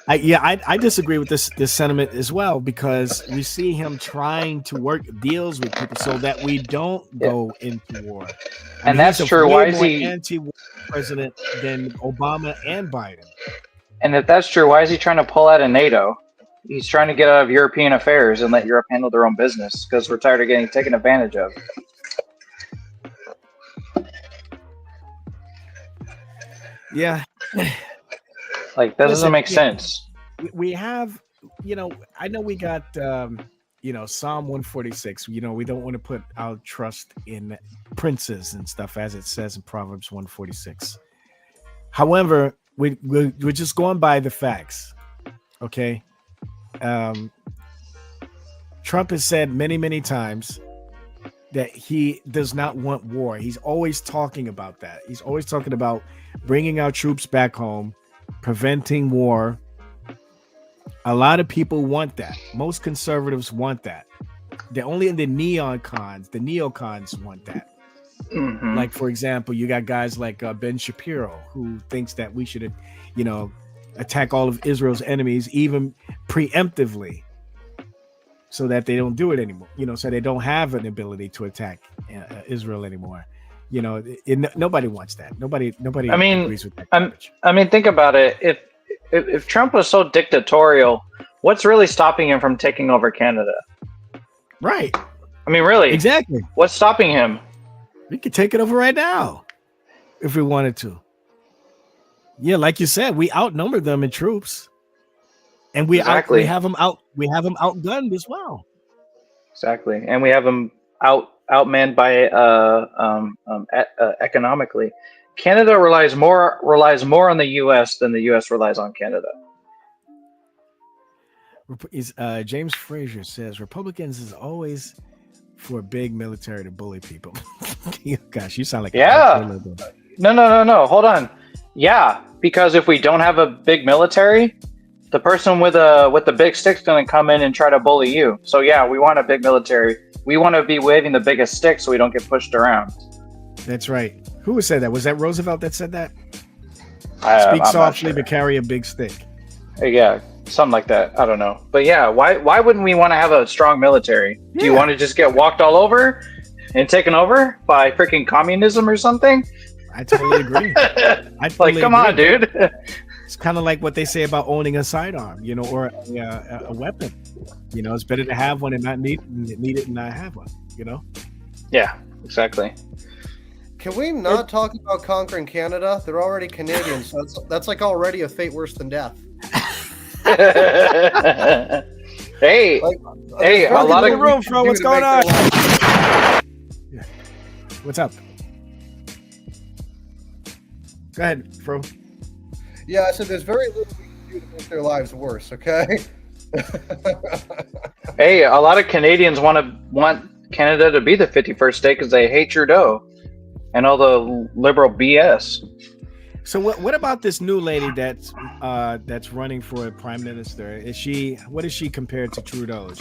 I disagree with this sentiment as well, because we see him trying to work deals with people so that we don't go into war. And that's true. Why is he anti-war president than Obama and Biden? And if that's true, why is he trying to pull out of NATO? He's trying to get out of European affairs and let Europe handle their own business because we're tired of getting taken advantage of. Yeah. Like, that doesn't make sense. We have, I know we got, Psalm 146. We don't want to put our trust in princes and stuff, as it says in Proverbs 146. However, we're just going by the facts. Okay. Trump has said many, many times that he does not want war. He's always talking about that. He's always talking about bringing our troops back home, preventing war. A lot of people want that. Most conservatives want that. They're only in the neocons want that. Mm-hmm. Like, for example, you got guys like Ben Shapiro, who thinks that we should, attack all of Israel's enemies, even preemptively, so that they don't do it anymore. So they don't have an ability to attack Israel anymore. Nobody wants that. Nobody agrees with that. I mean, think about it. If Trump was so dictatorial, what's really stopping him from taking over Canada? Right. I mean, really? Exactly. What's stopping him? We could take it over right now if we wanted to. Yeah, like you said, we outnumber them in troops, and we have them outgunned as well. Exactly, and we have them outmanned by economically. Canada relies more on the U.S. than the U.S. relies on Canada. James Frazier says Republicans is always for big military to bully people. Gosh, you sound like No. Hold on. Yeah, because if we don't have a big military, the person with the big stick's going to come in and try to bully you. So yeah, we want a big military. We want to be waving the biggest stick so we don't get pushed around. That's right. Who said that? Was that Roosevelt that said that? I'm Speak not softly, sure. but carry a big stick. Yeah, something like that. I don't know. But yeah, why wouldn't we want to have a strong military? Yeah. Do you want to just get walked all over and taken over by freaking communism or something? I totally agree. Come on, dude. It's kind of like what they say about owning a sidearm, or a weapon. It's better to have one and not need it and not have one. Yeah, exactly. Can we not talk about conquering Canada? They're already Canadians, so that's like already a fate worse than death. Hey, a lot of room, Fro. What's going on? What's up? Go ahead, Fro. Yeah, I said there's very little we can do to make their lives worse. Okay. Hey, a lot of Canadians want Canada to be the 51st state because they hate Trudeau and all the liberal BS. So what about this new lady that's running for prime minister? What is she compared to Trudeau? Is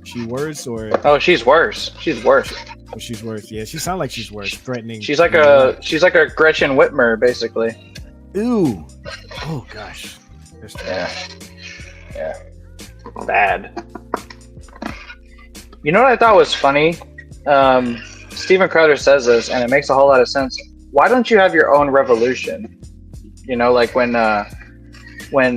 she worse or? Oh, she's worse. She's worse. Oh, she's worse. Yeah, she sounds like she's worse. Threatening. She's like a Gretchen Whitmer, basically. Ooh. Oh gosh. Yeah. Bad. You know what I thought was funny? Steven Crowder says this, and it makes a whole lot of sense. Why don't you have your own revolution? Like when when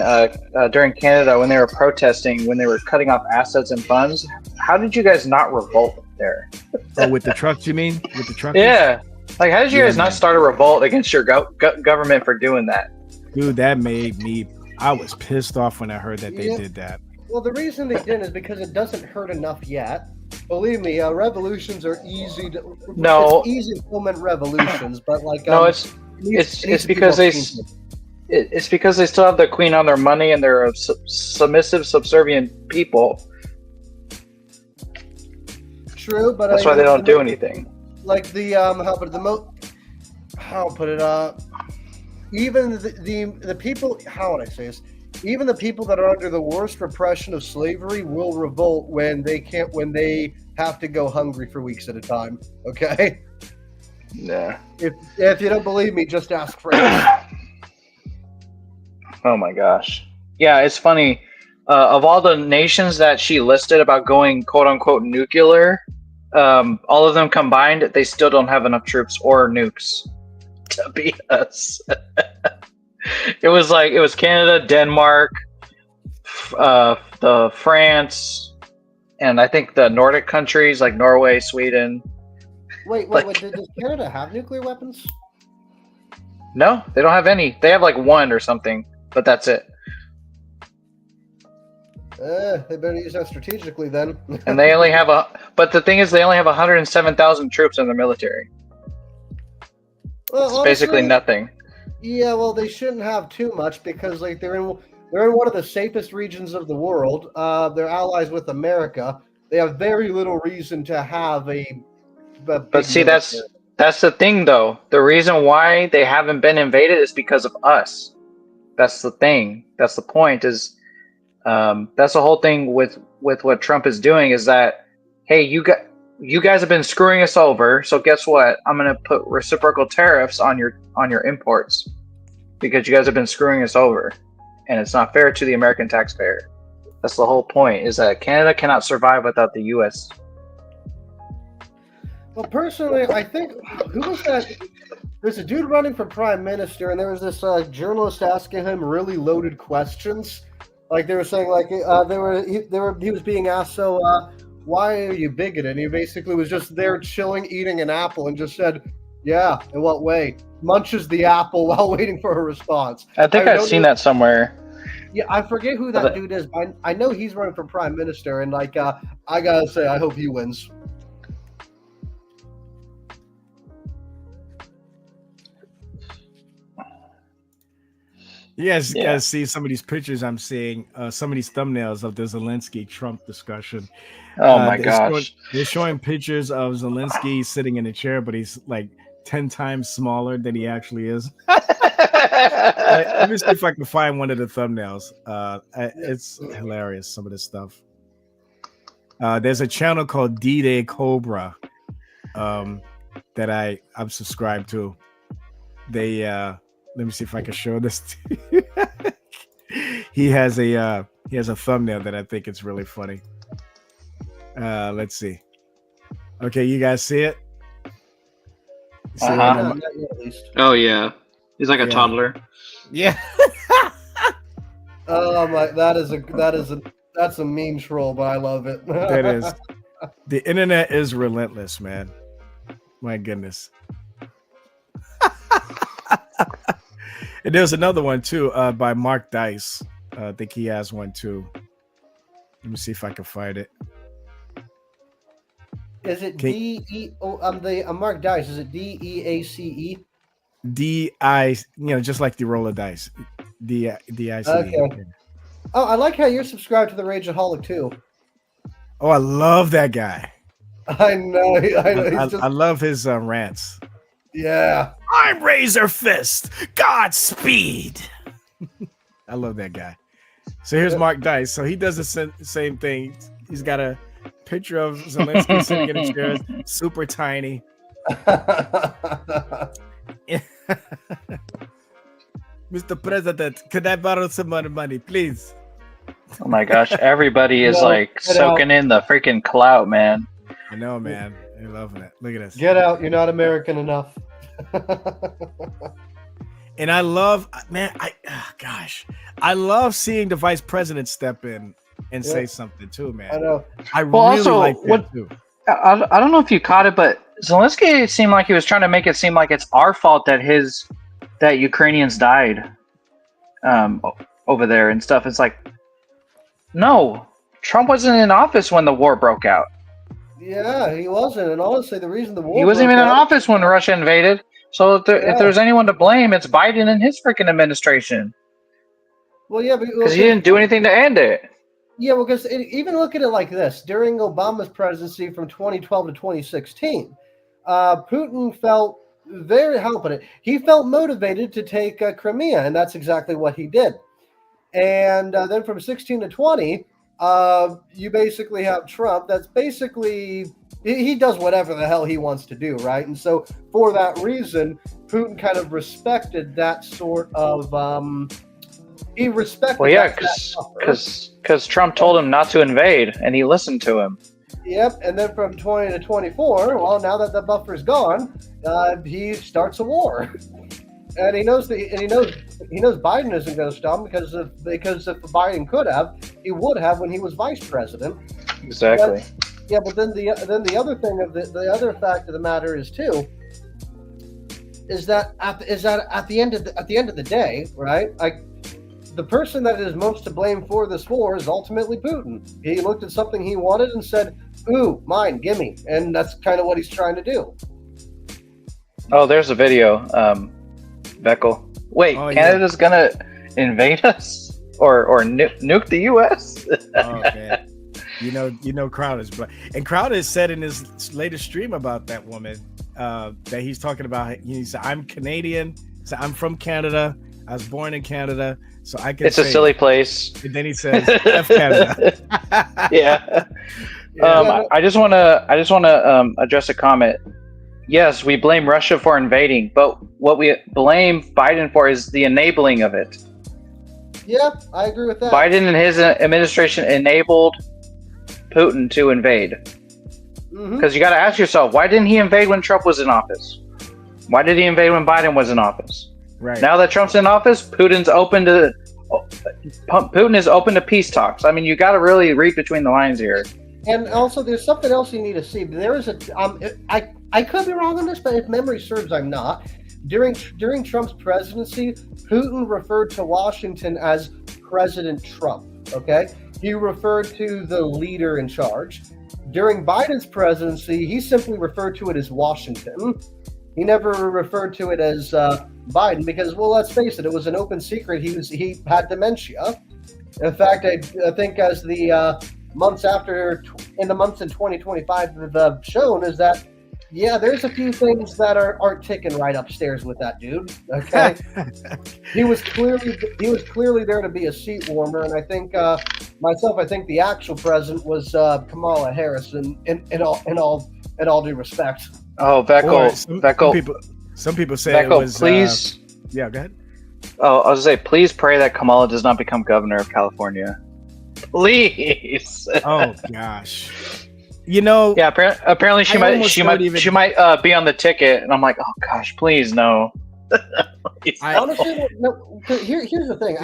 during Canada when they were protesting, when they were cutting off assets and funds. How did you guys not revolt there? Oh, with the trucks, you mean? With the trucks? Yeah. Like, how did you guys man. not start a revolt against your government for doing that? Dude, that made me. I was pissed off when I heard that they Yeah. did that. Well, the reason they didn't is because it doesn't hurt enough yet. Believe me, revolutions are easy to. No. It's easy to implement revolutions, but like No, it needs it's to be because more they painful. it's because they still have the queen on their money and they're a submissive, subservient people. True, but That's why they don't do anything. Like the how put it even the people, how would I say this? Even the people that are under the worst repression of slavery will revolt when they have to go hungry for weeks at a time. Okay. Yeah. If you don't believe me, just ask France. Oh my gosh. Yeah, it's funny. Of all the nations that she listed about going quote unquote nuclear, all of them combined, they still don't have enough troops or nukes to beat us. It was Canada, Denmark, the France, and I think the Nordic countries like Norway, Sweden. Wait, does Canada have nuclear weapons? No, they don't have any. They have like one or something, but that's it. They better use that strategically then. And they only have but the thing is, they only have 107,000 troops in their military. Well, It's basically honestly, nothing. Yeah, well, they shouldn't have too much because like they're in one of the safest regions of the world. They're allies with America. They have very little reason to have a But see, that's the thing, though. The reason why they haven't been invaded is because of us. That's the thing. That's the point. Is that's the whole thing with what Trump is doing. Is that, hey, you guys have been screwing us over. So guess what? I'm gonna put reciprocal tariffs on your imports because you guys have been screwing us over, and it's not fair to the American taxpayer. That's the whole point. Is that Canada cannot survive without the U.S. Well, personally, I think who was that? There's a dude running for prime minister, and there was this journalist asking him really loaded questions. Like they were saying, like he was being asked, so why are you bigoted? And he basically was just there chilling, eating an apple, and just said, "Yeah, in what way?" Munches the apple while waiting for a response. I think I've seen that somewhere. Yeah, I forget who that dude is, but I know he's running for prime minister, and like I gotta say, I hope he wins. You guys see some of these pictures I'm seeing, some of these thumbnails of the Zelensky-Trump discussion. Oh my gosh. They're showing pictures of Zelensky sitting in a chair, but he's like 10 times smaller than he actually is. Let me see if I can find one of the thumbnails. It's hilarious, some of this stuff. There's a channel called D-Day Cobra that I'm subscribed to. They let me see if I can show this to you. He has a thumbnail that I think is really funny. Let's see. Okay, you guys see it? See Oh yeah, he's like a toddler. Yeah. Oh my, that's a meme troll, but I love it. That is. The internet is relentless, man. My goodness. And there's another one too, by Mark Dice. I think he has one too. Let me see if I can find it. Is it Mark Dice? Is it DEACE? DI, just like the roll of dice. DICE. Okay. Oh, I like how you're subscribed to the Rageaholic too. Oh, I love that guy. I know. I love his rants. Yeah. I'm Razor Fist. Godspeed. I love that guy. So here's Mark Dice. So he does the same thing. He's got a picture of Zelensky sitting in a chair, super tiny. Mr. President, could I borrow some more money, please? Oh my gosh, everybody is soaking in the freaking clout, man. I know, man. They're loving it. Look at this. Get out. You're not American enough. And I love, man, gosh, I love seeing the vice president step in and say something too, man. I know. I Well, really also, like that too. I don't know if you caught it, but Zelensky seemed like he was trying to make it seem like it's our fault that Ukrainians died over there and stuff. It's like, no, Trump wasn't in office when the war broke out. Yeah, he wasn't. And honestly, the reason the war He wasn't broke even in out- office when Russia invaded. So if there's anyone to blame, it's Biden and his freaking administration. Well, yeah, Because he didn't do anything to end it. Yeah, because even look at it like this: during Obama's presidency from 2012 to 2016, Putin felt he felt motivated to take Crimea, and that's exactly what he did. And then from 16 to 20, you basically have Trump. That's basically he does whatever the hell he wants to do, right? And so for that reason, Putin kind of respected that sort of. He respected. Well, yeah, because Trump told him not to invade, and he listened to him. Yep, and then from 20 to 24, well, now that the buffer's gone, he starts a war, and he knows Biden isn't going to stop him because if Biden could have, he would have when he was vice president. Exactly. But then the other thing of the other fact of the matter is too. Is that at the end of the day, right? The person that is most to blame for this war is ultimately Putin. He looked at something he wanted and said, "Ooh, mine, gimme," and that's kind of what he's trying to do. Oh, there's a video, Beckel. Wait, Canada's gonna invade us or nuke the U.S.? Oh man, you know, Crowder's black, and Crowder said in his latest stream about that woman that he's talking about. He said, "I'm Canadian, so I'm from Canada. I was born in Canada." So I can. It's a silly place. And then he says, "F Canada." Yeah. I just want to address a comment. Yes, we blame Russia for invading, but what we blame Biden for is the enabling of it. Yeah, I agree with that. Biden and his administration enabled Putin to invade. Because you got to ask yourself, why didn't he invade when Trump was in office? Why did he invade when Biden was in office? Right. Now that Trump's in office, Putin is open to peace talks. I mean, you got to really read between the lines here. And also, there's something else you need to see. There is I could be wrong on this, but if memory serves, I'm not. During Trump's presidency, Putin referred to Washington as President Trump. Okay, he referred to the leader in charge. During Biden's presidency, he simply referred to it as Washington. He never referred to it as Biden because, well, let's face it, it was an open secret. He had dementia. In fact, I think as the months in 2025 have shown is that, yeah, there's a few things that aren't ticking right upstairs with that dude. Okay, he was clearly there to be a seat warmer, and I think the actual president was Kamala Harris, in all due respect. Oh, Beckel. Some people say Beckel, it was. Please. Yeah, go ahead. Oh, I was gonna say, please pray that Kamala does not become governor of California. Please. Oh gosh. You know. Yeah. Apparently, she might be on the ticket, and I'm like, oh gosh, please no. Honestly, no. Here's the thing.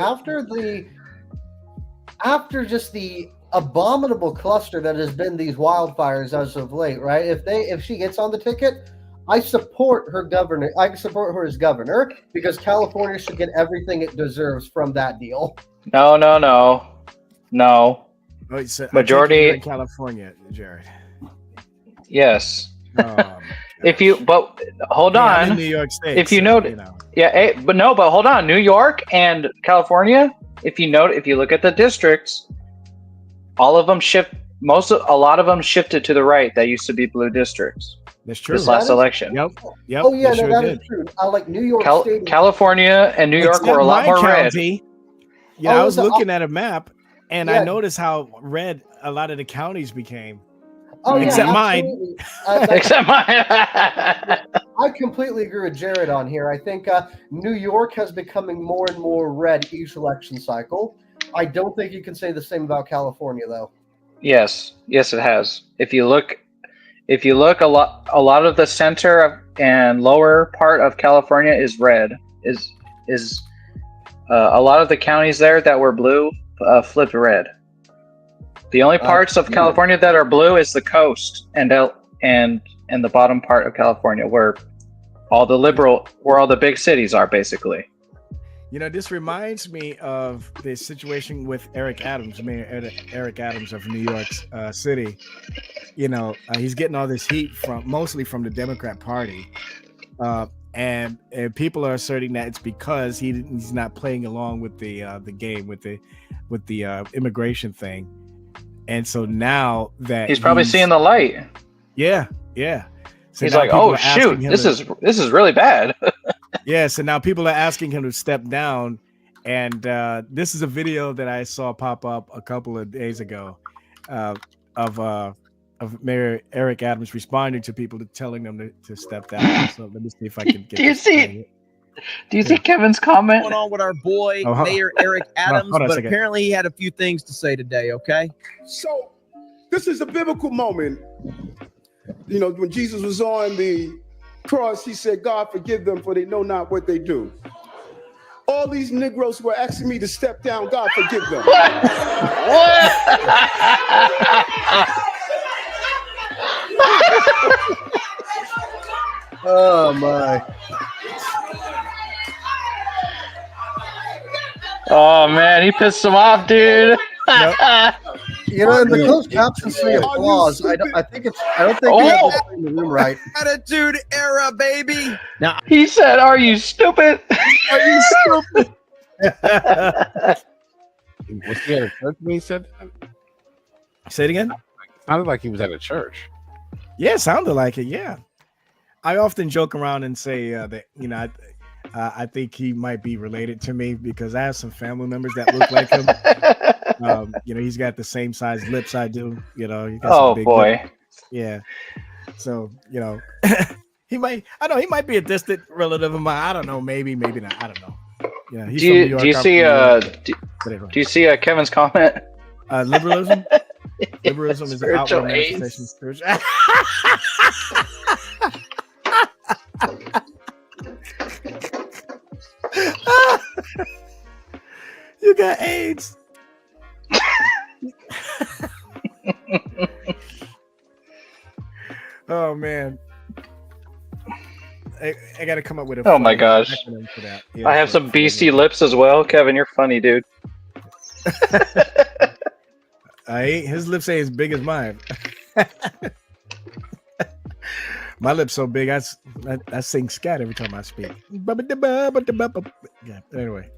After just the abominable cluster that has been these wildfires as of late, right? If she gets on the ticket, I support her governor. I support her as governor because California should get everything it deserves from that deal. No. Wait, so Majority in California, Jared. Yes. But hold on. I'm in New York State. If you note, but hold on. New York and California. If you look at the districts, all of them a lot of them shifted to the right. That used to be blue districts. That's true. This last election. Yep. Oh yeah, that is true. Like New York State, California and New York were a lot more red. Yeah, I was looking at a map and I noticed how red a lot of the counties became. Oh, except mine. Except mine. I completely agree with Jared on here. I think New York has becoming more and more red each election cycle. I don't think you can say the same about California, though. Yes, it has. If you look, a lot of the center and lower part of California is red. Is is a lot of the counties there that were blue flipped red. The only parts of California that are blue is the coast and the bottom part of California, where all the big cities are, basically. You know, this reminds me of the situation with Eric Adams, Mayor Eric Adams of New York City. You know, he's getting all this heat mostly from the Democrat Party, and people are asserting that it's because he's not playing along with the game with the immigration thing, and so now that he's probably seeing the light. Yeah. So he's like, oh shoot, this is really bad. Yeah, so now people are asking him to step down, and this is a video that I saw pop up a couple of days ago of Mayor Eric Adams responding to people telling them to step down. So let me see if I can get. Do you see Kevin's comment? What's going on with our boy Mayor Eric Adams? But apparently he had a few things to say today. Okay. So this is a biblical moment. You know, when Jesus was on the cross, he said, God, forgive them, for they know not what they do. All these Negroes were asking me to step down. God, forgive them. Oh, my. Oh, man, he pissed him off, dude. You know, in the closed captions say applause. I don't think we have this in the room right. Attitude era, baby. Now he said, "Are you stupid? Are you stupid?" Was he at a church when he said that? Say it again. It sounded like he was at a church. Yeah, it sounded like it. Yeah, I often joke around and say that I think he might be related to me because I have some family members that look like him. You know, he's got the same size lips I do. You know, he got some big lips. Yeah. So, you know, he might be a distant relative of mine. I don't know. Maybe not. I don't know. Yeah. He's do you see Kevin's comment? Liberalism. Liberalism is an outward manifestation of spiritual. You got AIDS. Oh man, I got to come up with a. Oh my gosh, for that. Yeah, I have some beastie lips as well. Kevin, you're funny, dude. His lips ain't as big as mine. My lips so big, I sing scat every time I speak. Yeah. Anyway.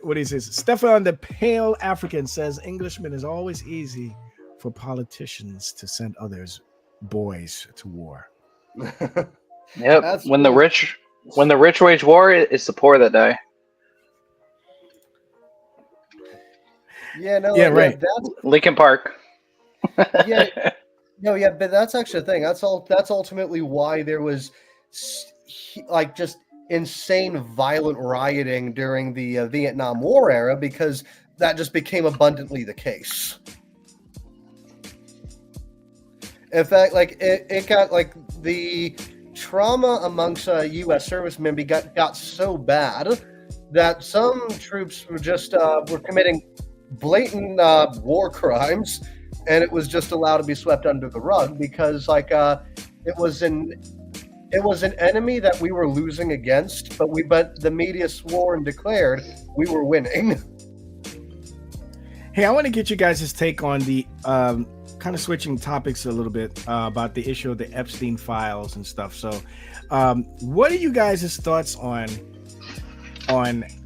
What he says, Stefan the Pale African says Englishman is always easy for politicians to send others boys to war. Yep. When the rich wage war, it's the poor that die. Yeah, no, yeah, right. Lincoln Park. Yeah, no, yeah, but that's actually the thing. That's ultimately why there was like just insane violent rioting during the Vietnam War era, because that just became abundantly the case. In fact, like it got like the trauma amongst U.S. servicemen got so bad that some troops were just were committing blatant war crimes, and it was just allowed to be swept under the rug because like it was an enemy that we were losing against, but the media swore and declared we were winning. Hey, I want to get you guys' take on the kind of switching topics a little bit about the issue of the Epstein files and stuff. So, what are you guys' thoughts on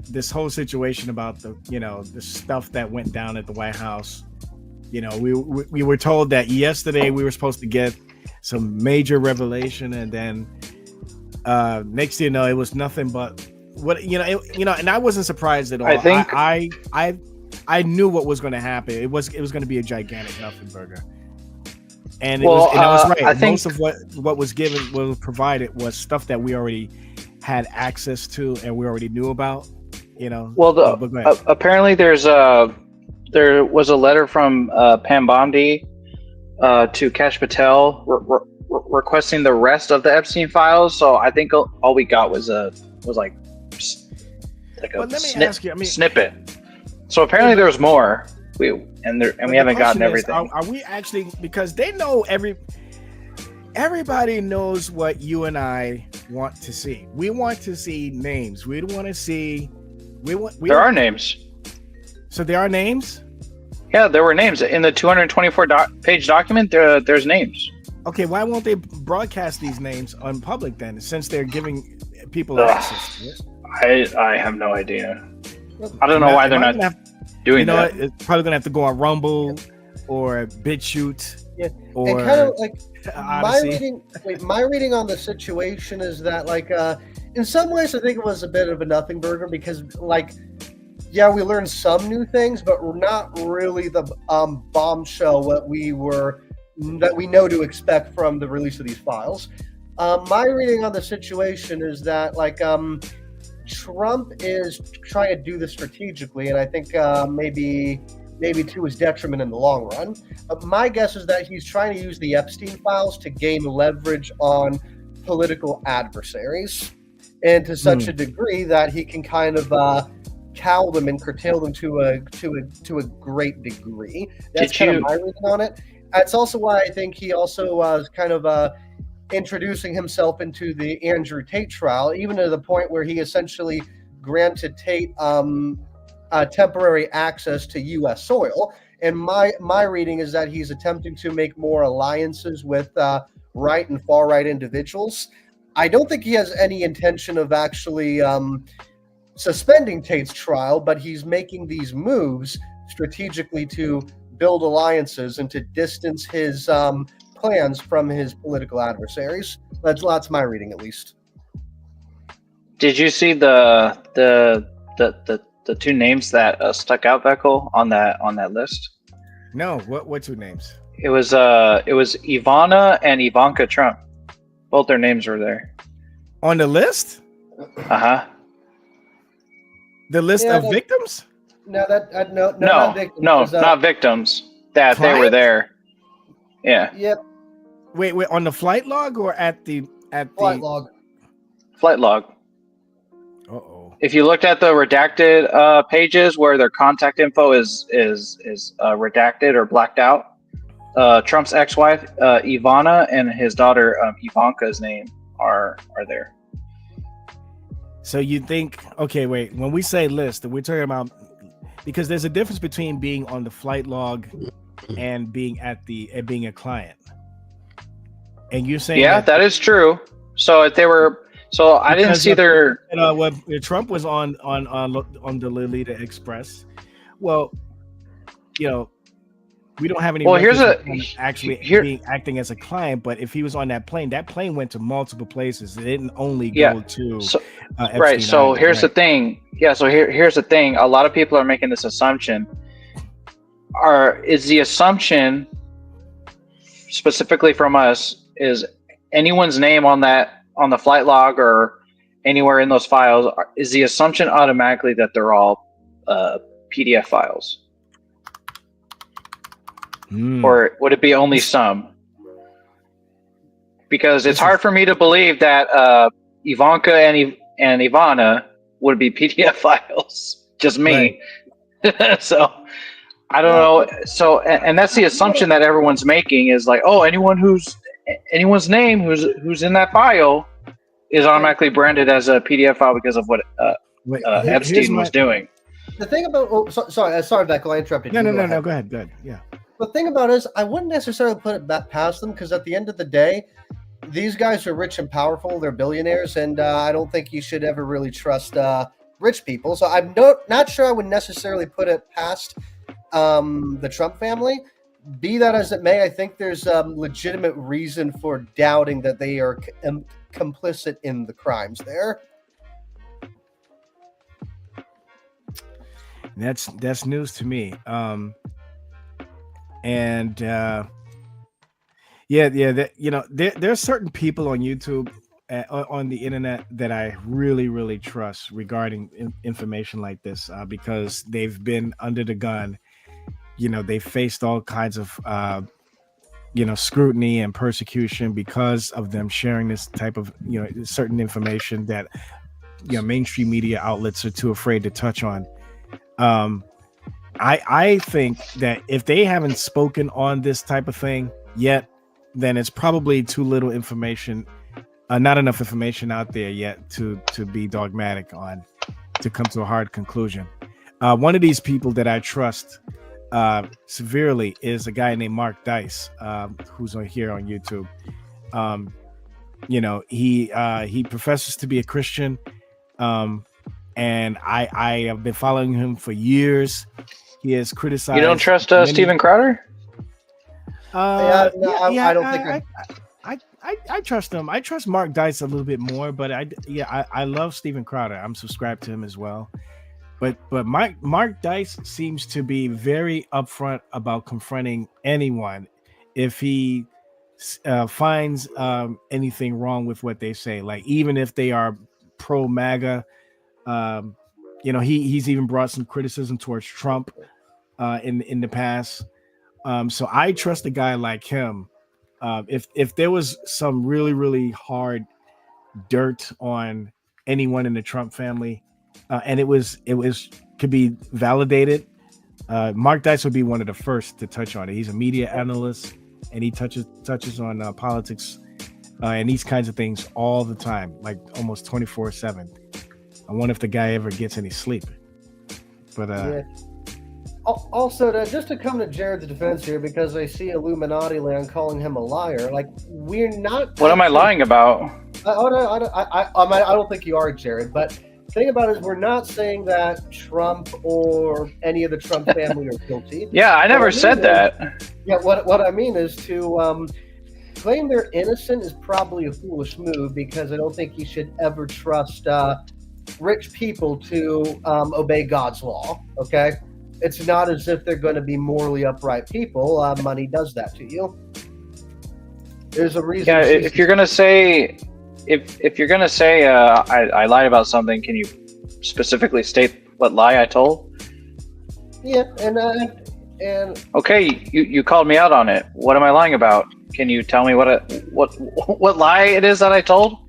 this whole situation about the stuff that went down at the White House? You know, we were told that yesterday we were supposed to get some major revelation, and then next thing you know, it was nothing but what and I wasn't surprised at all. I think I knew what was going to happen. It was going to be a gigantic nothing burger, and I was right. I think most of what was provided was stuff that we already had access to and we already knew about. Well, apparently there was a letter from Pam Bondi to Kash Patel requesting the rest of the Epstein files. So I think all we got was like like But a let me ask you, I mean, snippet. So apparently there's more. We haven't gotten everything. Are we actually, because they know everybody knows what you and I want to see. We want to see names. We want to see. There are names. So there are names. Yeah, there were names in the 224-page document. There's names. Okay, why won't they broadcast these names on public then, since they're giving people access to it? I have no idea. I don't know why they're not doing that. It's probably gonna have to go on Rumble or BitChute. Yeah, or and kind of like Odyssey. my reading on the situation is that, like, in some ways, I think it was a bit of a nothing burger because, like, yeah, we learned some new things, but we're not really the bombshell that we know to expect from the release of these files. My reading on the situation is that, like, Trump is trying to do this strategically, and I think maybe to his detriment in the long run. My guess is that he's trying to use the Epstein files to gain leverage on political adversaries, and to such a degree that he can kind of cow them and curtail them to a great degree. That's kind of my reading on it. That's also why I think he also was kind of introducing himself into the Andrew Tate trial, even to the point where he essentially granted Tate temporary access to U.S. soil. And my reading is that he's attempting to make more alliances with right and far right individuals. I don't think he has any intention of actually suspending Tate's trial, but he's making these moves strategically to build alliances and to distance his plans from his political adversaries. That's my reading, at least. Did you see the two names that stuck out, Beckel, on that list? No, what two names? It was Ivana and Ivanka Trump. Both their names were there on the list. The list of victims? No, no, not victims. No, not victims. That clients? They were there. Yeah. Yep. Wait, on the flight log or at the flight log? Flight log. Uh-oh. If you looked at the redacted pages where their contact info is redacted or blacked out, Trump's ex-wife Ivana and his daughter Ivanka's name are there. So you think, okay, wait, when we say list, we're talking about, because there's a difference between being on the flight log and being being a client. And you're saying that is true. So if they were, I didn't see their. When Trump was on the Lolita Express, well, we don't have any. Well, acting as a client, but if he was on that plane went to multiple places. It didn't only go to. Right. So here's the thing. Yeah. So here's the thing. A lot of people are making this assumption. Is the assumption specifically from us is anyone's name on the flight log or anywhere in those files, is the assumption automatically that they're all PDF files? Or would it be only some? Because it's hard for me to believe that Ivanka and Ivana would be PDF files. Just me. Right. So I don't know. So and that's the assumption that everyone's making is like, oh, anyone's name who's in that file is automatically branded as a PDF file because of what Epstein was doing. The thing about sorry, Beckel, I interrupted you. No, go ahead. Yeah. The thing about it is, I wouldn't necessarily put it past them because at the end of the day, these guys are rich and powerful. They're billionaires, and I don't think you should ever really trust rich people. So I'm not sure I would necessarily put it past the Trump family. Be that as it may, I think there's legitimate reason for doubting that they are complicit in the crimes there. That's news to me. There's certain people on YouTube, on the internet that I really, really trust regarding information like this because they've been under the gun. They faced all kinds of, scrutiny and persecution because of them sharing this type of, certain information that mainstream media outlets are too afraid to touch on. I think that if they haven't spoken on this type of thing yet, then it's probably too little information, not enough information out there yet to be dogmatic on, to come to a hard conclusion. One of these people that I trust severely is a guy named Mark Dice, who's here on YouTube. He professes to be a Christian, and I have been following him for years. He has criticized. You don't trust Steven Crowder? I don't think I trust him. I trust Mark Dice a little bit more, but I love Steven Crowder. I'm subscribed to him as well. But Mark Dice seems to be very upfront about confronting anyone if he finds anything wrong with what they say. Like, even if they are pro MAGA, he's even brought some criticism towards Trump in the past. So I trust a guy like him. If there was some really, really hard dirt on anyone in the Trump family, and it could be validated, Mark Dice would be one of the first to touch on it. He's a media analyst, and he touches on politics and these kinds of things all the time, like almost 24/7. I wonder if the guy ever gets any sleep. But yeah. Also, just to come to Jared's defense here, because I see Illuminati Land calling him a liar. Like, we're not. What am I lying about? I don't think you are, Jared. But the thing about it is, we're not saying that Trump or any of the Trump family are guilty. Yeah, I never said that. Yeah, what I mean is to claim they're innocent is probably a foolish move, because I don't think you should ever trust rich people to obey God's law. Okay. It's not as if they're going to be morally upright people. Money does that to you. There's a reason. Yeah, if you're gonna say, I lied about something, can you specifically state what lie I told? Yeah, and okay, you called me out on it. What am I lying about? Can you tell me what lie it is that I told?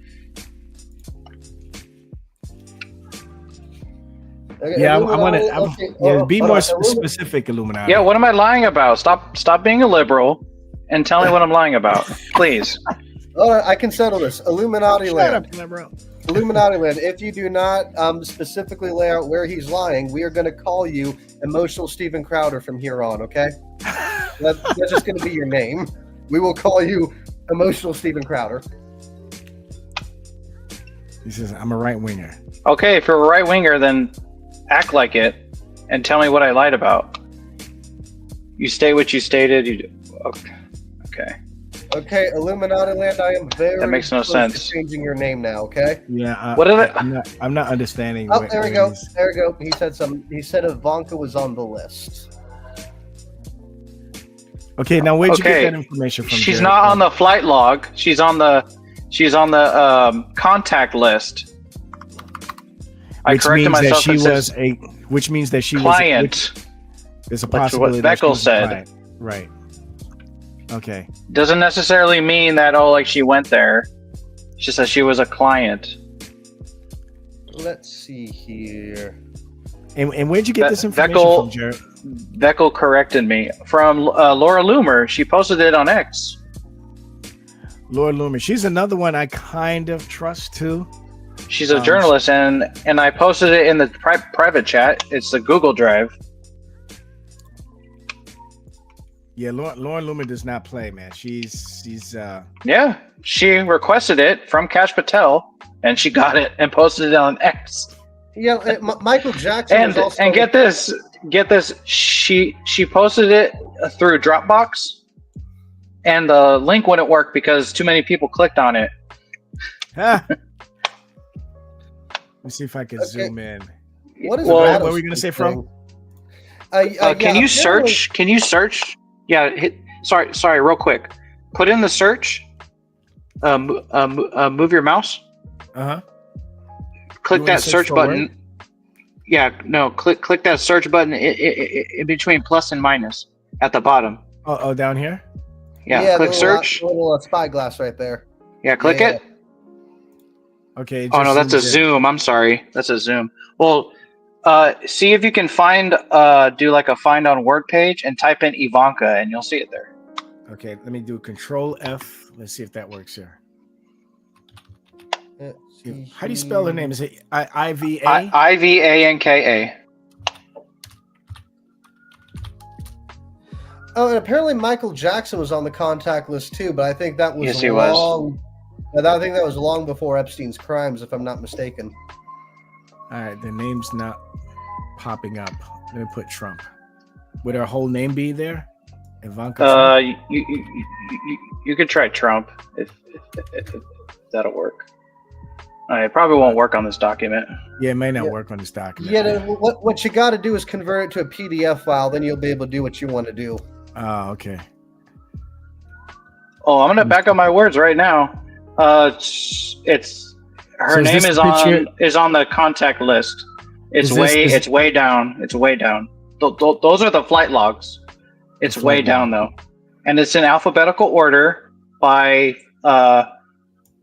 Okay, yeah, I want to be more specific, Illuminati. Yeah, what am I lying about? Stop being a liberal and tell me what I'm lying about, please. All right, I can settle this. Illuminati Land. Shut up, liberal. Illuminati Land. If you do not specifically lay out where he's lying, we are going to call you Emotional Steven Crowder from here on. Okay, that's just going to be your name. We will call you Emotional Steven Crowder. He says, "I'm a right winger." Okay, if you're a right winger, then act like it and tell me what I lied about. You state what you stated. Okay, Illuminati Land. I am very. That makes no sense. Changing your name now. Okay. Yeah. What did I'm not understanding. Oh, there we go. There we go. He said He said Ivanka was on the list. Okay, now where'd you get that information from? She's Jared? not on the flight log. She's on the contact list. Which means that she was a client. There's a That's possibility what Beckel said. Client. Right. Okay. Doesn't necessarily mean that like she went there. She just says she was a client. Let's see here. And where'd you get this information from, Jared? Beckel corrected me from Laura Loomer. She posted it on X. Laura Loomer. She's another one I kind of trust too. She's a journalist, and I posted it in the private chat. It's the Google Drive. Yeah, Lauren Loomer does not play, man. She's Yeah, she requested it from Kash Patel, and she got it and posted it on X. Yeah, Michael Jackson. And get this. She posted it through Dropbox, and the link wouldn't work because too many people clicked on it. Let me see if I can zoom in. What is what were we gonna say from? Can you search? Can you search? Yeah. Sorry. Real quick. Put in the search. Move your mouse. Click that search button. Yeah. No. Click that search button in between plus and minus at the bottom. Oh, down here. Yeah. Click search. Little spyglass right there. Yeah. Click it. Okay. Oh no, that's a zoomed in. Zoom. I'm sorry, that's a Zoom. Well, see if you can find do like a find on word page and type in Ivanka, and you'll see it there. Okay, let me do Control F. Let's see if that works here. How do you spell her name? Is it I-V-A? Ivanka. Oh, and apparently Michael Jackson was on the contact list too, but I think that was Yes, he was. long. I think that was long before Epstein's crimes, if I'm not mistaken. All right, the name's not popping up. Let me put Trump. Would her whole name be there? Ivanka Trump? You could try Trump if that'll work. It probably won't work on this document. Yeah, it may not work on this document. Yeah, what you got to do is convert it to a PDF file. Then you'll be able to do what you want to do. Oh, okay. Oh, I'm gonna back up my words right now. It's her name is on the contact list. It's way down. It's way down. Those are the flight logs. It's way down though, and it's in alphabetical order by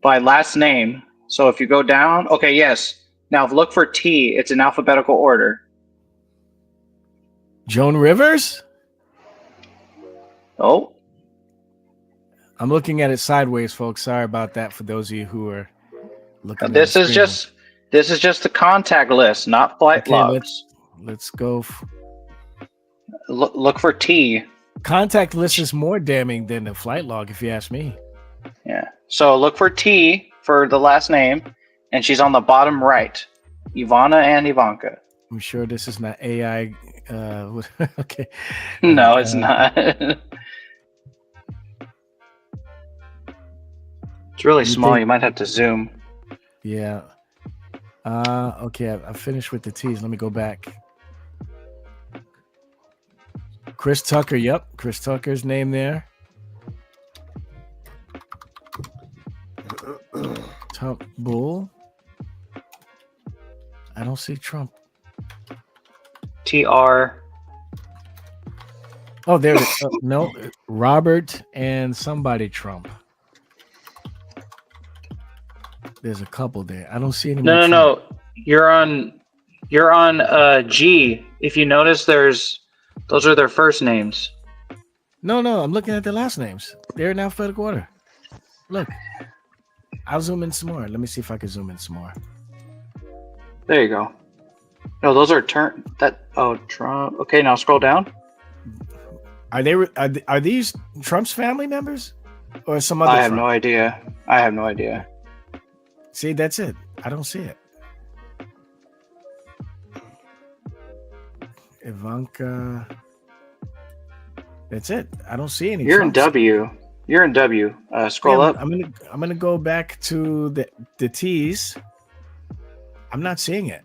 last name. So if you go down, okay, yes. Now look for T. It's in alphabetical order. Joan Rivers? Oh. I'm looking at it sideways, folks. Sorry about that for those of you who are looking This is just the contact list, not flight logs. Let's go. Look for T. Contact list is more damning than the flight log, if you ask me. Yeah. So look for T for the last name, and she's on the bottom right. Ivana and Ivanka. I'm sure this is not AI. Okay. No, it's not. It's really small. You might have to zoom. Yeah. Okay, I finished with the T's. Let me go back. Chris Tucker. Yep, Chris Tucker's name there. Trump Bull. I don't see Trump. TR. Oh, there it is. No, Robert and somebody Trump. There's a couple there. I don't see any. No. You're on G. If you notice, those are their first names. No, I'm looking at their last names. They're in alphabetical order. Look. I'll zoom in some more. Let me see if I can zoom in some more. There you go. No, those are Trump. Okay, now scroll down. Are these Trump's family members or some other? I have no idea. See, that's it. I don't see it. Ivanka. That's it. I don't see any. You're in W. Scroll up. I'm gonna go back to the T's. I'm not seeing it.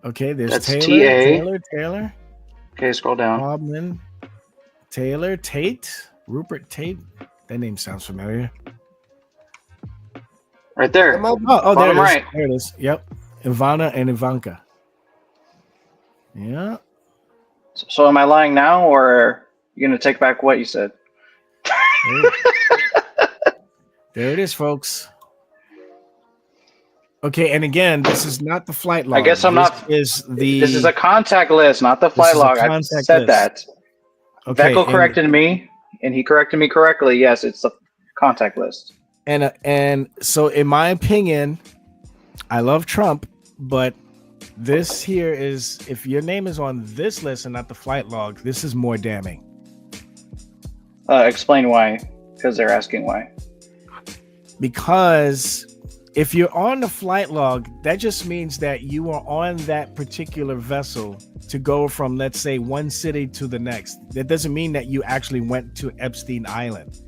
Okay, there's That's Taylor. Okay, scroll down. Bobman, Taylor, Tate, Rupert Tate. That name sounds familiar. Right there. Oh, there it is. Right. There it is. Yep. Ivana and Ivanka. Yeah. So am I lying now, or are you going to take back what you said? There it is, folks. Okay, and again, this is not the flight log. I guess This is a contact list, not the flight log. I said that. Okay, Veckel corrected me, and he corrected me correctly. Yes, it's the contact list. And so, in my opinion, I love Trump, but this here is, if your name is on this list and not the flight log, this is more damning. Explain why, because they're asking why. Because if you're on the flight log, that just means that you are on that particular vessel to go from, let's say, one city to the next. That doesn't mean that you actually went to Epstein Island.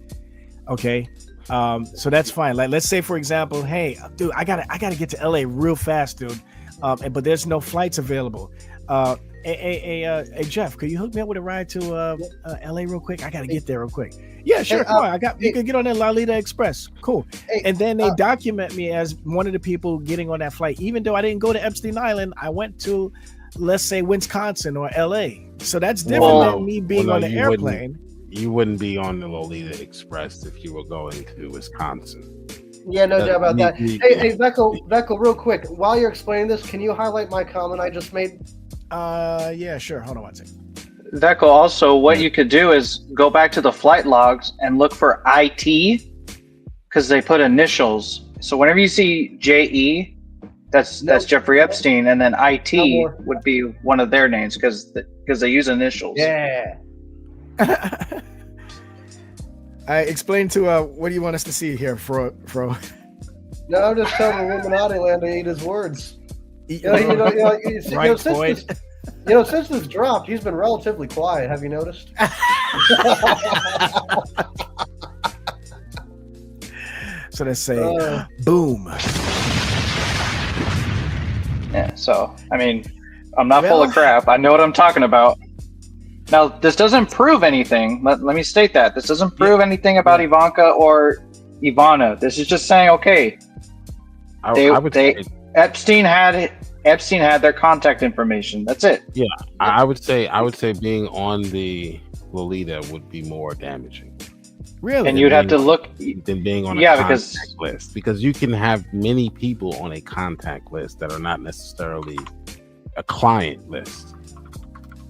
Okay. So that's fine. Like, let's say, for example, hey, dude, I gotta get to LA real fast, dude. But there's no flights available. Hey, Jeff, could you hook me up with a ride to LA real quick? I gotta get there real quick. Yeah, sure. Come on. You can get on that Lalita Express. Cool. And then they document me as one of the people getting on that flight. Even though I didn't go to Epstein Island, I went to, let's say, Wisconsin or LA. So that's different than me being on the airplane. You wouldn't be on the Lolita Express if you were going to Wisconsin. Yeah, no doubt about that. Hey, Veckel, real quick, while you're explaining this, can you highlight my comment I just made? Yeah, sure. Hold on one second. Veckel, also, what you could do is go back to the flight logs and look for IT, because they put initials. So whenever you see JE, that's Jeffrey Epstein, and then IT would be one of their names because they use initials. Yeah. I explain to what do you want us to see here, Fro? No, I'm just telling Illuminati land to eat his words. Since this dropped, he's been relatively quiet. Have you noticed? So they say, boom. Yeah, so, I mean, I'm not full of crap. I know what I'm talking about. Now, this doesn't prove anything. Let me state that. This doesn't prove anything about Ivanka or Ivana. This is just saying, okay, Epstein had their contact information. That's it. Yeah, I would say being on the Lolita would be more damaging. Really? And you'd have to look than being on a contact list, because you can have many people on a contact list that are not necessarily a client list.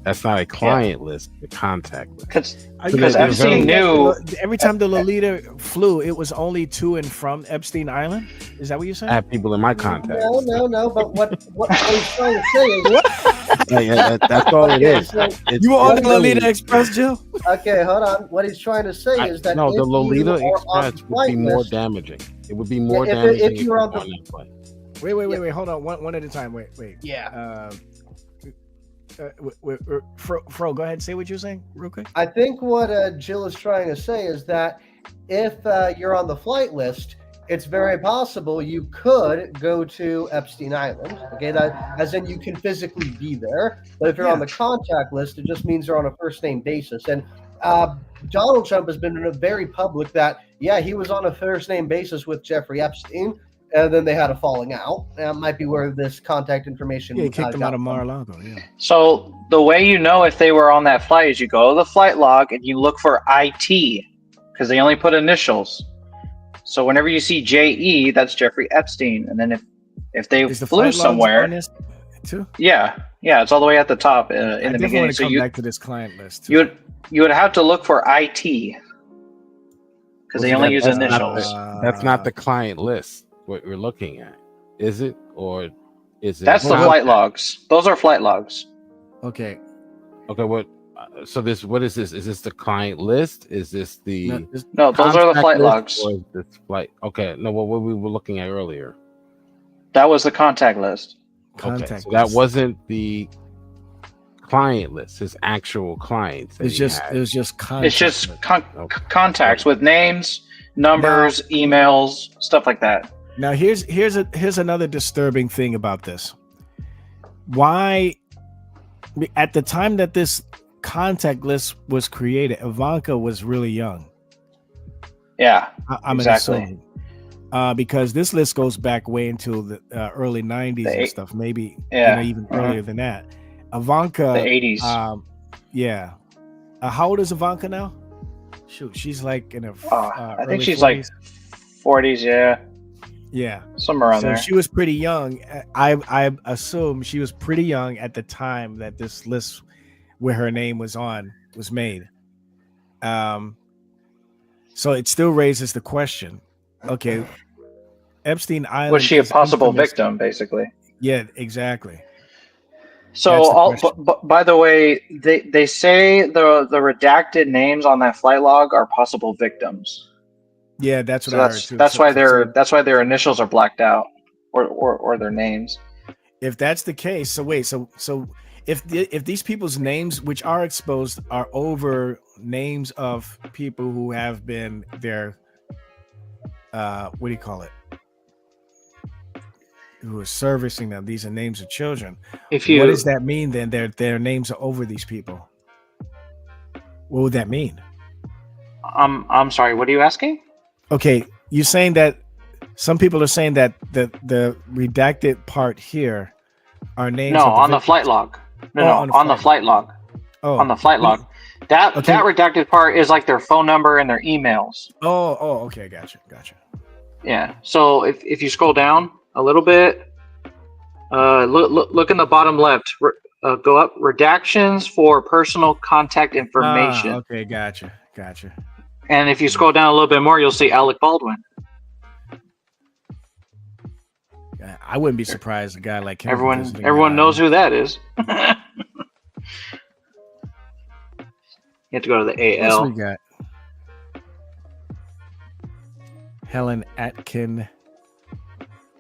That's not a client list, a contact list. Because Epstein knew every time the Lolita flew, it was only to and from Epstein Island. Is that what you're saying? I have people in my contacts. No. But what he's trying to say is, that's all it is. You were on the Lolita Express, Joe? Okay, hold on. What he's trying to say is that the Lolita Express would be more damaging. It would be more damaging if you're on that plane. Wait. Hold on. One at a time. Wait. Yeah. Fro, go ahead. Say what you're saying real quick. I think what Jill is trying to say is that if you're on the flight list, it's very possible you could go to Epstein Island. Okay, that as in you can physically be there. But if you're on the contact list, it just means you're on a first name basis. And Donald Trump has been very public that he was on a first name basis with Jeffrey Epstein. And then they had a falling out. That might be where this contact information. He kicked them out of Mar-a-Lago. Yeah. So the way you know if they were on that flight is you go to the flight log and you look for IT, because they only put initials. So whenever you see JE, that's Jeffrey Epstein. And then if they flew somewhere, it's all the way at the top in the beginning. So you back to this client list. You would have to look for IT because they only use initials. That's not the client list. What you're looking at, is it, or is it? That's the flight logs. Those are flight logs. Okay. What? So what is this? Is this the client list? Is this the no? Those are the flight logs. Or is this flight? Okay. No. What we were looking at earlier. That was the contact list. Okay. So that wasn't the client list. His actual clients. It was just contact. It's just contacts with names, numbers, emails, stuff like that. Now here's another disturbing thing about this. Why, at the time that this contact list was created, Ivanka was really young. Yeah, I'm exactly. Assuming, because this list goes back way into the early '90s and stuff. Maybe even earlier than that. Ivanka, the '80s. How old is Ivanka now? Shoot, she's like in her. I think she's 40s. like 40s. Yeah, somewhere around there. So she was pretty young. I assume she was pretty young at the time that this list, where her name was on, was made. So it still raises the question. Okay, Epstein Island. Was she a possible victim, basically? Yeah, exactly. So, by the way, they say the redacted names on that flight log are possible victims. Yeah, that's what I heard too. That's why their initials are blacked out, or their names. If that's the case, so if these people's names, which are exposed, are over names of people who have been their what do you call it? Who are servicing them? These are names of children. What does that mean then? Their names are over these people. What would that mean? I'm sorry. What are you asking? Okay, you're saying that some people are saying that the redacted part here are names. No, on the flight log. On the flight log. Oh, on the flight log. That redacted part is like their phone number and their emails. Oh, okay, gotcha. Yeah. So if you scroll down a little bit, look in the bottom left. Go up. Redactions for personal contact information. Okay, gotcha. And if you scroll down a little bit more, you'll see Alec Baldwin. I wouldn't be surprised a guy like him. Everyone knows who that is. You have to go to the AL. What we got? Helen Atkin,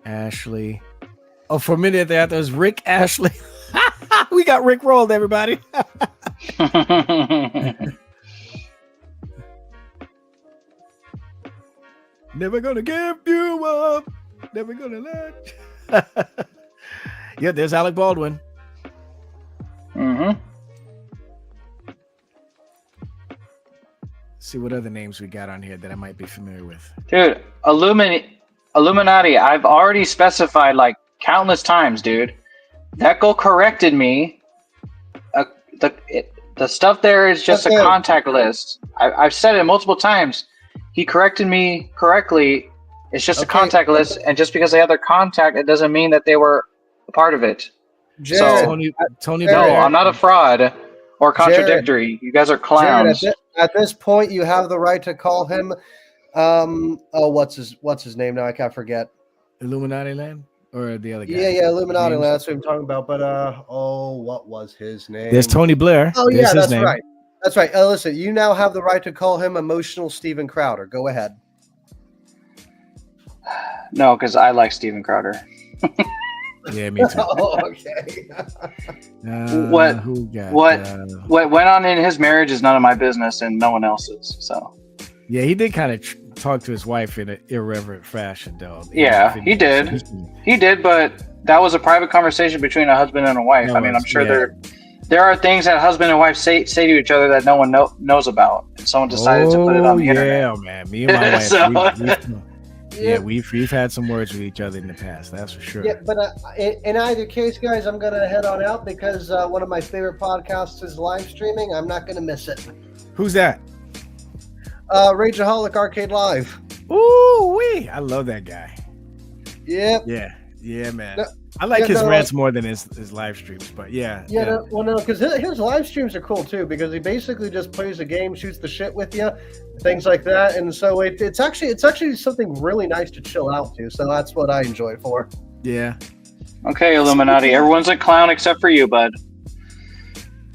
Ashley. Oh, for a minute there, there was Rick Ashley. We got Rick rolled, everybody. Never gonna give you up. Never gonna let. Yeah, there's Alec Baldwin. Mm-hmm. See what other names we got on here that I might be familiar with. Dude, Illuminati, I've already specified like countless times, dude. Deco corrected me. The stuff there is just a contact list. I've said it multiple times. He corrected me correctly. It's just a contact list, and just because they have their contact, it doesn't mean that they were a part of it. Jared, Tony. No, I'm not a fraud or contradictory. Jared, you guys are clowns. Jared, at this point, you have the right to call him. What's his name now? I can't forget. Illuminati Land or the other guy? Yeah, Illuminati Land. That's what I'm talking about. But what was his name? There's Tony Blair. Oh yeah, that's name. right. That's right. Listen, you now have the right to call him emotional Steven Crowder. Go ahead. No, because I like Steven Crowder. Yeah, me too. Okay. What went on in his marriage is none of my business, and no one else's. So. Yeah, he did kind of talk to his wife in an irreverent fashion, though. Yeah, he did. He did, but that was a private conversation between a husband and a wife. I mean, I'm sure there are things that husband and wife say to each other that no one knows about. And someone decided to put it on the internet. Yeah, man. Me and my wife, we've had some words with each other in the past. That's for sure. Yeah, but in either case, guys, I'm gonna head on out because one of my favorite podcasts is live streaming. I'm not gonna miss it. Who's that? Rageaholic Arcade Live. Ooh wee! I love that guy. Yep. Yeah, man. I like his rants more than his live streams, but yeah. Because his live streams are cool too, because he basically just plays a game, shoots the shit with you, things like that, and so it's actually something really nice to chill out to. So that's what I enjoy it for. Yeah. Okay, Illuminati. Everyone's a clown except for you, bud.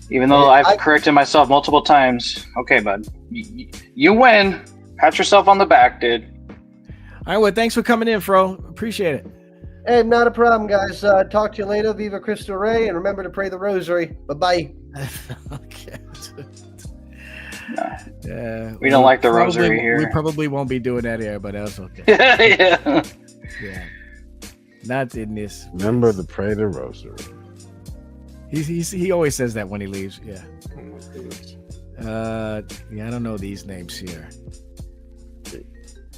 Even though I've corrected myself multiple times. Okay, bud. You win. Pat yourself on the back, dude. All right, well, thanks for coming in, Fro. Appreciate it. Hey, not a problem, guys. Talk to you later. Viva Cristo Rey, and remember to pray the rosary. Bye-bye. Okay. We don't like the rosary here. We probably won't be doing that here, but that's okay. Yeah. Not in this. Remember to pray the rosary. He always says that when he leaves. Yeah. Oh my goodness. I don't know these names here.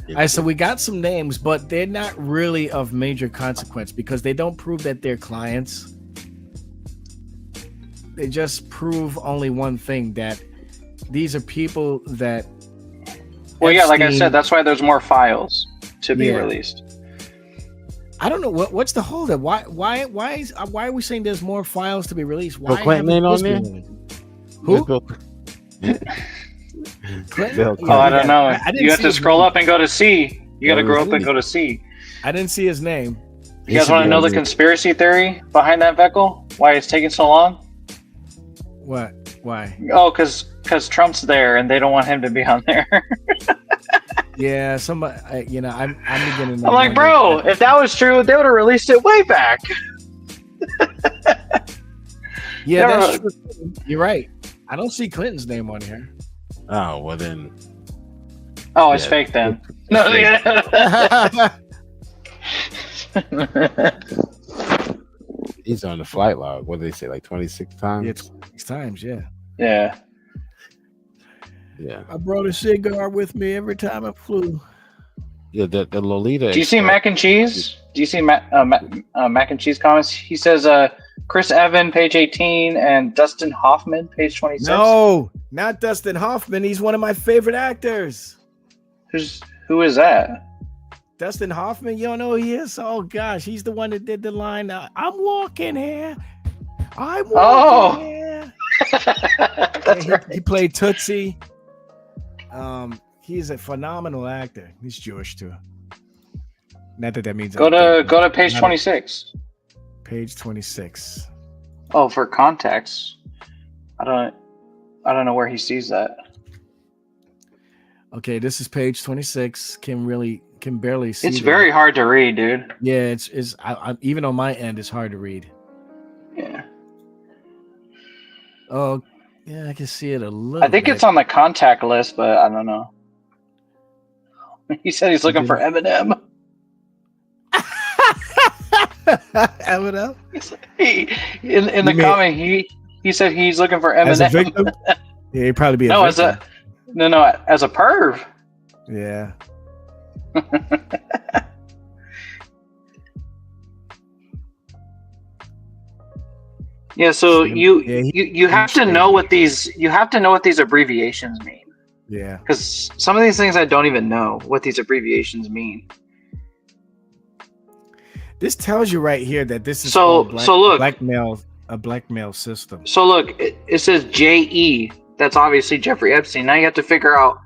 All right, so we got some names, but they're not really of major consequence because they don't prove that they're clients. They just prove only one thing, that these are people that. Well, yeah, like I said, that's why there's more files to be released. I don't know what's the holdup. Why are we saying there's more files to be released? Why Bill Clinton ain't on there? Who? Clinton? Oh, I don't know. You have to scroll up and go to C. You got to scroll up and go to C. I didn't see his name. You guys want to know the conspiracy theory behind that, Veckel? Why it's taking so long? What? Why? Oh, because Trump's there and they don't want him to be on there. Yeah, somebody. I'm beginning. I'm like, bro, if that was true, they would have released it way back. Yeah, that's true. You're right. I don't see Clinton's name on here. Oh, well then. Oh, it's fake then. No, He's on the flight log. What did they say? Like 26 times? Yeah, 26 times, yeah. Yeah. Yeah. I brought a cigar with me every time I flew. Yeah, the Lolita. Do you see mac and cheese? Do you see mac and cheese comments? He says Chris Evan, page 18, and Dustin Hoffman, page 26. No, not Dustin Hoffman. He's one of my favorite actors. Who is that? Dustin Hoffman, you don't know who he is? Oh gosh, he's the one that did the line, I'm walking here. I'm walking here. He played Tootsie. He's a phenomenal actor. He's Jewish too. Not that means go to page 26. Page 26. Oh, for context. I don't know where he sees that. Okay, this is page 26. Can barely see. It's very hard to read, dude. Yeah, it's even on my end, it's hard to read. Yeah. Oh, yeah, I can see it a little. I think it's on the contact list, but I don't know. He said he's looking for Eminem. Eminem? In the comment, he said he's looking for Eminem. As a victim? Yeah, he'd probably be a victim. As a perv. Yeah. Yeah, so you have to know what these abbreviations mean. Yeah. Because some of these things I don't even know what these abbreviations mean. This tells you right here that this is look, a blackmail system. So look, it says JE. That's obviously Jeffrey Epstein. Now you have to figure out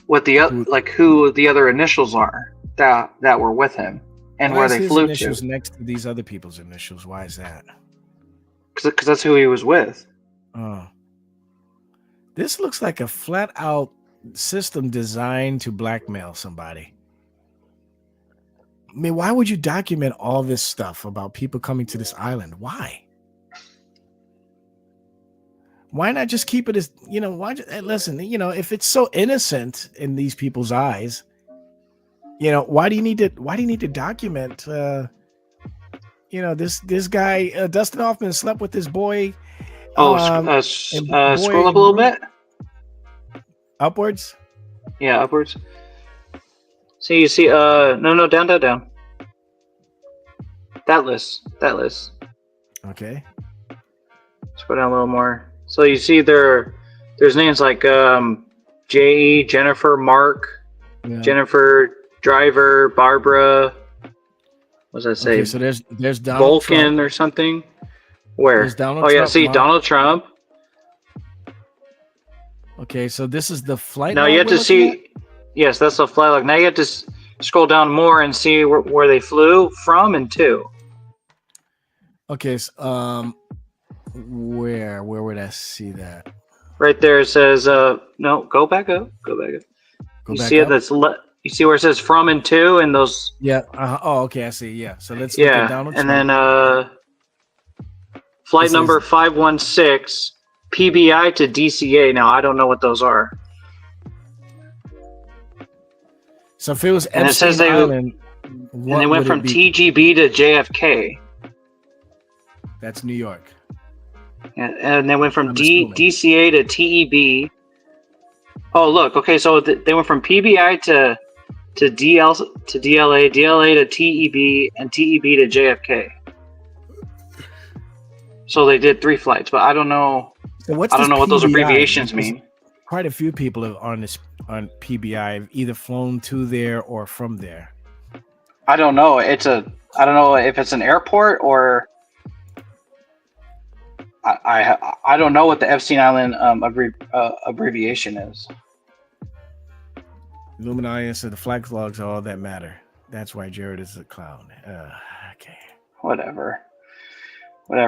what who the other initials are that were with him and where they flew to. Initials next to these other people's initials. Why is that? Because that's who he was with. Oh, this looks like a flat out system designed to blackmail somebody. I mean, why would you document all this stuff about people coming to this island? Why? Why not just keep it as, listen, if it's so innocent in these people's eyes, why do you need to document, this guy, Dustin Hoffman slept with this boy. Scroll up a little bit. Upwards? Yeah, upwards. So you see, no, down. That list. Okay. Let's go down a little more. So you see there's names like J.E., Jennifer, Mark, Jennifer, Driver, Barbara. What does that say? Okay, so there's Donald Vulcan Trump. Or something. Where? There's Donald yeah, Trump, see Mark. Donald Trump. Okay, so this is the flight. Now you have to see. Yes, that's the flight log. Now you have to scroll down more and see where they flew from and to. Okay, so, where would I see that? Right there it says no, go back up. You see it? You see where it says from and to and those. Yeah. Oh, okay. I see. Yeah. So let's look at Donald and Trump. then flight number 516 PBI to DCA. Now I don't know what those are. So if it was and Epstein it says Island, and they went from TGB to JFK. That's New York. And they went from DCA to TEB. Oh, look. Okay, so they went from PBI to DLA to TEB, and TEB to JFK. So they did 3 flights, but I don't know. So I don't know what those abbreviations mean. Quite a few people on PBI have either flown to there or from there. I don't know. I don't know if it's an airport or. I don't know what the Epstein Island abbreviation is. Illuminati said the flag logs are all that matter. That's why Jared is a clown. Okay. Whatever,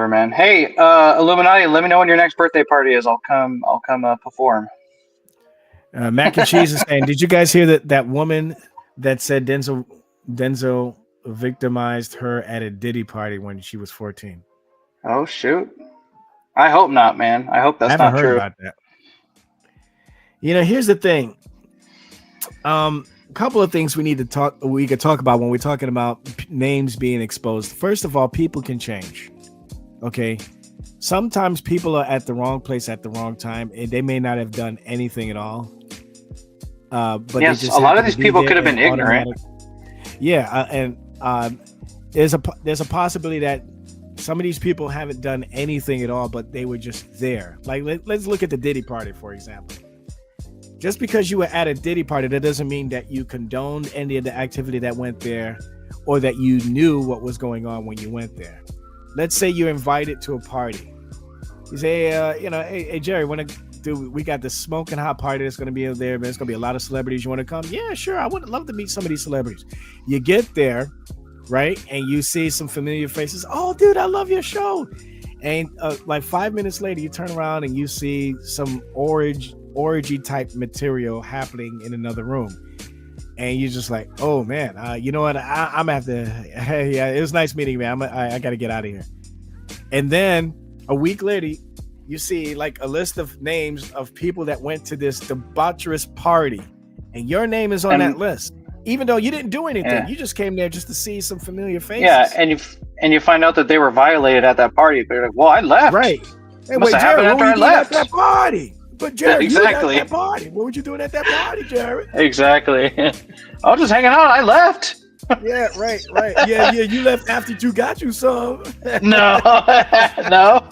man. Hey, Illuminati, let me know when your next birthday party is. I'll come perform. Mac and Cheese is saying, did you guys hear that woman that said Denzel victimized her at a Diddy party when she was 14? Oh shoot. I hope not, man. I hope that's not true. About that. Here's the thing. A couple of things we could talk about when we're talking about names being exposed. First of all, people can change. Okay. Sometimes people are at the wrong place at the wrong time, and they may not have done anything at all. But yes, a lot of these people could have been ignorant. Yeah, and there's a possibility that some of these people haven't done anything at all, but they were just there. Like, let's look at the Diddy party, for example. Just because you were at a Diddy party, that doesn't mean that you condoned any of the activity that went there, or that you knew what was going on when you went there. Let's say you're invited to a party. You say, hey Jerry, we got this smoking hot party that's going to be in there, man. There's going to be a lot of celebrities. You want to come? Yeah, sure. I would love to meet some of these celebrities. You get there, right? And you see some familiar faces. Oh, dude, I love your show. And like 5 minutes later, you turn around and you see some orgy type material happening in another room. And you're just like, oh man, you know what? I'm gonna have to. Hey, yeah, it was nice meeting you, man. I got to get out of here. And then a week later, you see like a list of names of people that went to this debaucherous party, and your name is on that list, even though you didn't do anything. Yeah. You just came there just to see some familiar faces. Yeah, and you find out that they were violated at that party. They're like, well, I left. Right. Hey, Must wait, have Jerry, happened what were after you I doing left. at that party? But Jerry, Exactly. you were at that party. What were you doing at that party, Jerry? Exactly. I was just hanging out. I left. Yeah, right. Yeah, you left after you got you some. No, no.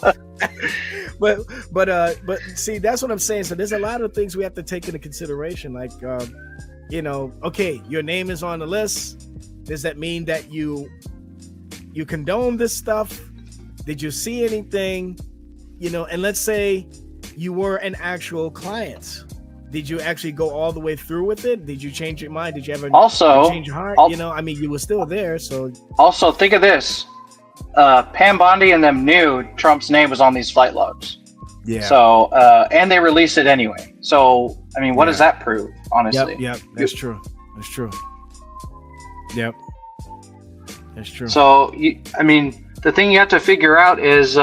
But see, that's what I'm saying. So there's a lot of things we have to take into consideration. Like, okay, your name is on the list. Does that mean that you condone this stuff? Did you see anything? And let's say you were an actual client. Did you actually go all the way through with it? Did you change your mind? Did you ever change your heart? You were still there. So also think of this. Pam Bondi and them knew Trump's name was on these flight logs. Yeah. So and they released it anyway. So I mean, what does that prove? Honestly. Yep. That's true. Yep. That's true. So the thing you have to figure out is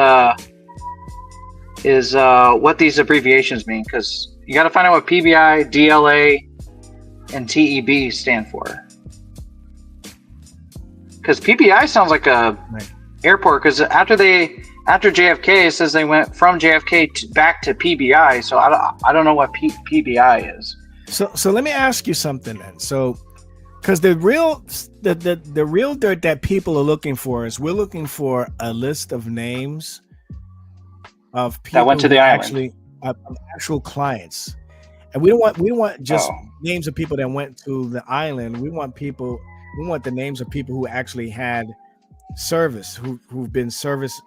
what these abbreviations mean, because you got to find out what PBI, DLA, and TEB stand for. Because PBI sounds like a airport. Because after JFK, it says they went from JFK back to PBI. So I don't know what PBI is. So let me ask you something then. So, because the real dirt that people are looking for is we're looking for a list of names of people that went to the island. Actual clients, and we don't want just names of people that went to the island. We want the names of people who actually had service, who've been serviced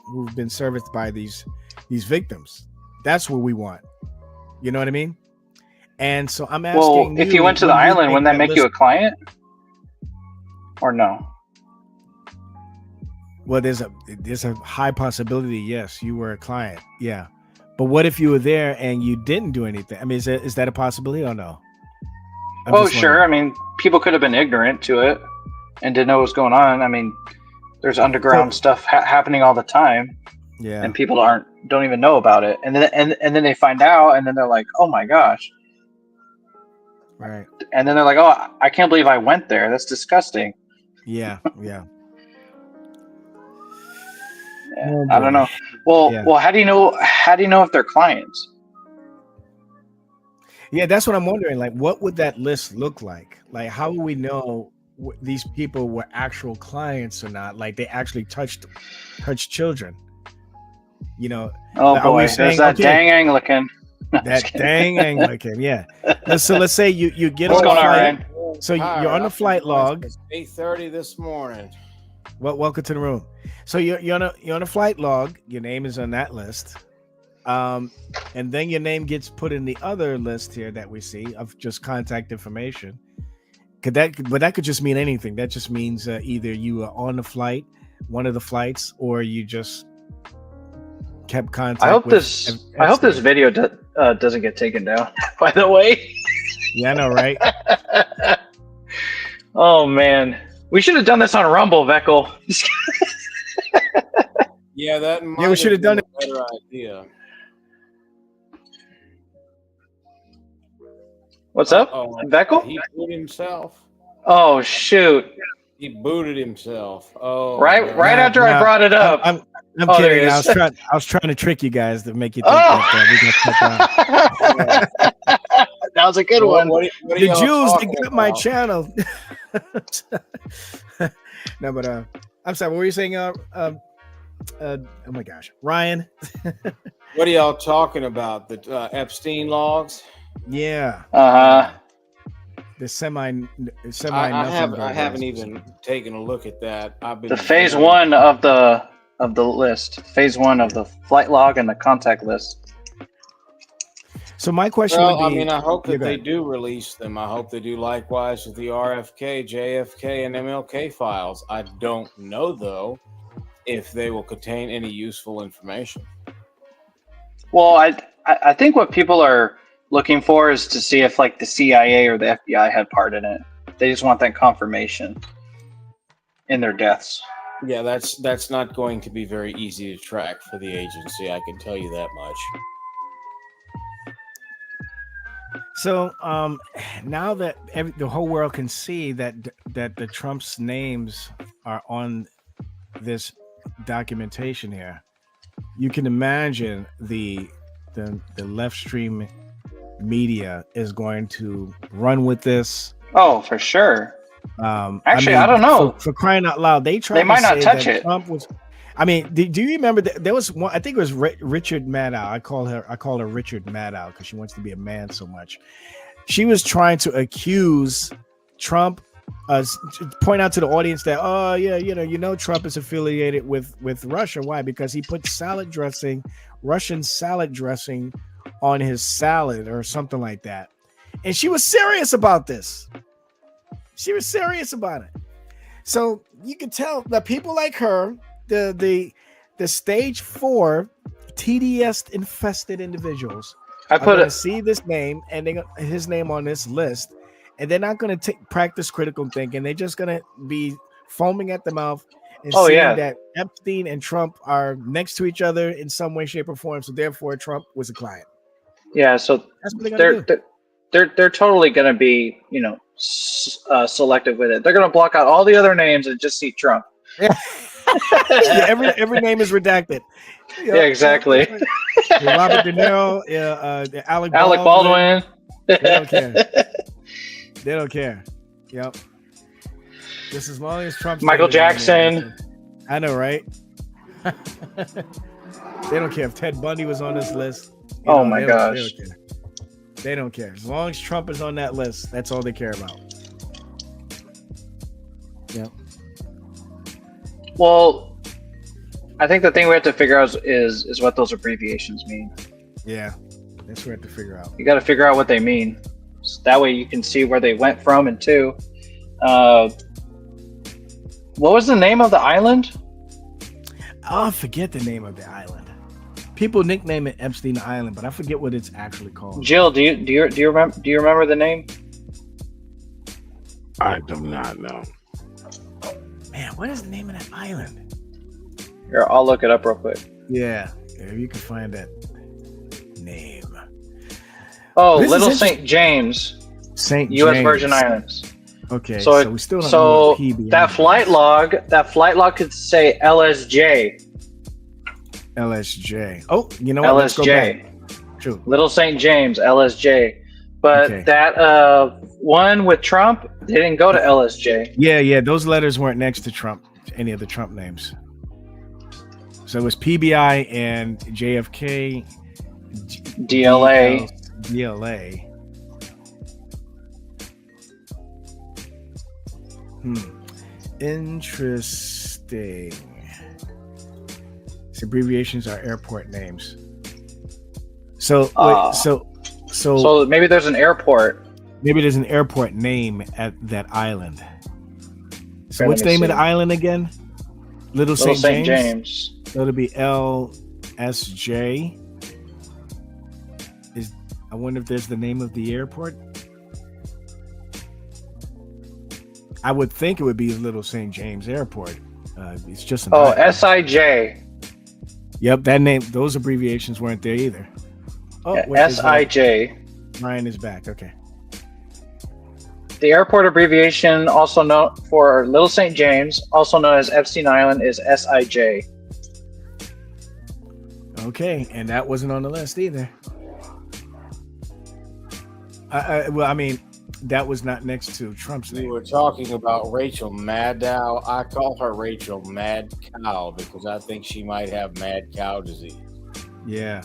by these victims. That's what we want. You know what I mean? And so I'm asking. Well, if you went to the island, wouldn't that make you a client? Or no? Well, there's a high possibility. Yes, you were a client. Yeah. But what if you were there and you didn't do anything? I mean, is that a possibility or no? Sure. I mean, people could have been ignorant to it and didn't know what was going on. I mean, there's underground stuff happening all the time. Yeah. And people don't even know about it. And then they find out, and then they're like, oh my gosh. Right. And then they're like, oh, I can't believe I went there. That's disgusting. Yeah. Oh, I don't know. Well, how do you know if they're clients? Yeah, that's what I'm wondering. Like, what would that list look like? Like, how would we know these people were actual clients or not? Like, they actually touched children. Oh boy, there's that dang Anglican. That dang Anglican. Yeah. So let's say you get What's on going a on, flight. Ryan? So you're on a flight log. It's 8:30 this morning. Well, welcome to the room. So you're on a flight log. Your name is on that list, and then your name gets put in the other list here that we see of just contact information. But that could just mean anything. That just means either you were on the flight, one of the flights, or you just kept contact. I hope this video doesn't get taken down. By the way. Yeah, I know, right? Oh man, we should have done this on Rumble, Veckel. Yeah, that. Yeah, we should have done it. Better idea. What's up, Veckel? He booted himself. Oh shoot! He booted himself. Oh, right after I brought it up. I'm kidding. I was trying to trick you guys to make you think that we got cut down. That was a good one. What the Jews, they got my channel. No, but I'm sorry. What were you saying? Oh my gosh, Ryan. What are y'all talking about? The Epstein logs? Yeah. The semi I nothing. haven't even taken a look at that. I've been The phase one of the list. Phase one of the flight log and the contact list. So my question Well, would be, I mean, I hope that go they ahead. do release them. I hope they do likewise with the RFK, JFK, and MLK files. I don't know, though, if they will contain any useful information. Well, I think what people are looking for is to see if like the CIA or the FBI had part in it. They just want that confirmation in their deaths. Yeah, that's not going to be very easy to track for the agency. I can tell you that much. So now that the whole world can see that the Trump's names are on this documentation here, you can imagine the left stream media is going to run with this. Oh, for sure. Actually, I mean, don't know. For crying out loud, they might not touch it. Trump was. I mean, do you remember that there was one? I think it was Richard Maddow. I call her Richard Maddow because she wants to be a man so much. She was trying to accuse Trump, point out to the audience that, oh yeah, Trump is affiliated with Russia. Why? Because he put Russian salad dressing on his salad or something like that. And she was serious about this. She was serious about it. So you can tell that people like her, the stage 4 TDS infested individuals, are going to see this name and his name on this list, and they're not going to practice critical thinking. They're just going to be foaming at the mouth and seeing that Epstein and Trump are next to each other in some way, shape, or form. So therefore, Trump was a client. Yeah, so that's what they're going to do. They're totally going to be, selective with it. They're going to block out all the other names and just see Trump. Yeah, every name is redacted. Yeah, exactly. Robert De Niro, Alec Baldwin. They don't care. They don't care. Yep. Just as long as Trump's Michael Jackson. I know, right? They don't care if Ted Bundy was on this list. Oh my gosh. They don't care. As long as Trump is on that list, that's all they care about. Yep. Well, I think the thing we have to figure out is what those abbreviations mean. Yeah, that's what we have to figure out. You got to figure out what they mean. So that way you can see where they went from and to. What was the name of the island? Oh, I forget the name of the island. People nickname it Epstein Island, but I forget what it's actually called. Jill, do you remember the name? I do not know. Man, what is the name of that island? Here, I'll look it up real quick. Yeah, if you can find that name. Oh, Little St. James. St. U.S. James. Virgin Islands. Okay, so we still don't know what PBI that flight log could say LSJ. LSJ. Oh, you know what? LSJ. Let's go back. True. Little St. James, LSJ. But that one with Trump, they didn't go to LSJ. Yeah. Those letters weren't next to Trump, any of the Trump names. So it was PBI and JFK. DLA. DLA. Interesting. These abbreviations are airport names. So maybe there's an airport. Maybe there's an airport name at that island. So what's the name of the island again? Little St. James. So it'll be LSJ. I wonder if there's the name of the airport. I would think it would be Little St. James Airport. It's just an island. SIJ. Yep, that name. Those abbreviations weren't there either. Oh, SIJ. Ryan is back. Okay. The airport abbreviation, also known for Little St. James, also known as Epstein Island, is SIJ. Okay, and that wasn't on the list either. Well, I mean, that was not next to Trump's name. We were talking about Rachel Maddow. I call her Rachel Mad Cow because I think she might have mad cow disease. Yeah.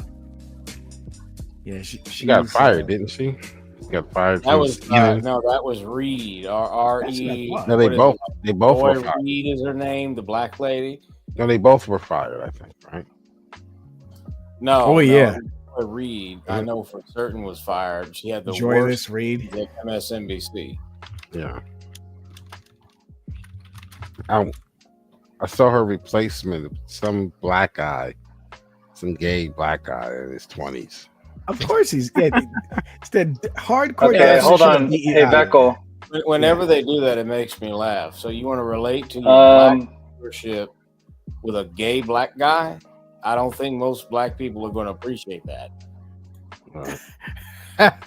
Yeah, she got fired, didn't she? She got fired. That was no, that was Reed. R-E. No, they both were fired. Reed is her name, the black lady. No, they both were fired, I think, right? No. Oh, yeah. Reed, I know for certain was fired. She had the Joyless worst Reed at MSNBC. Yeah. I saw her replacement, some black guy, some gay black guy in his 20s. Of course he's it's the hardcore. Okay, hold on. Hey, Beckel. Whenever they do that, it makes me laugh. So you want to relate to your black leadership with a gay black guy? I don't think most black people are going to appreciate that.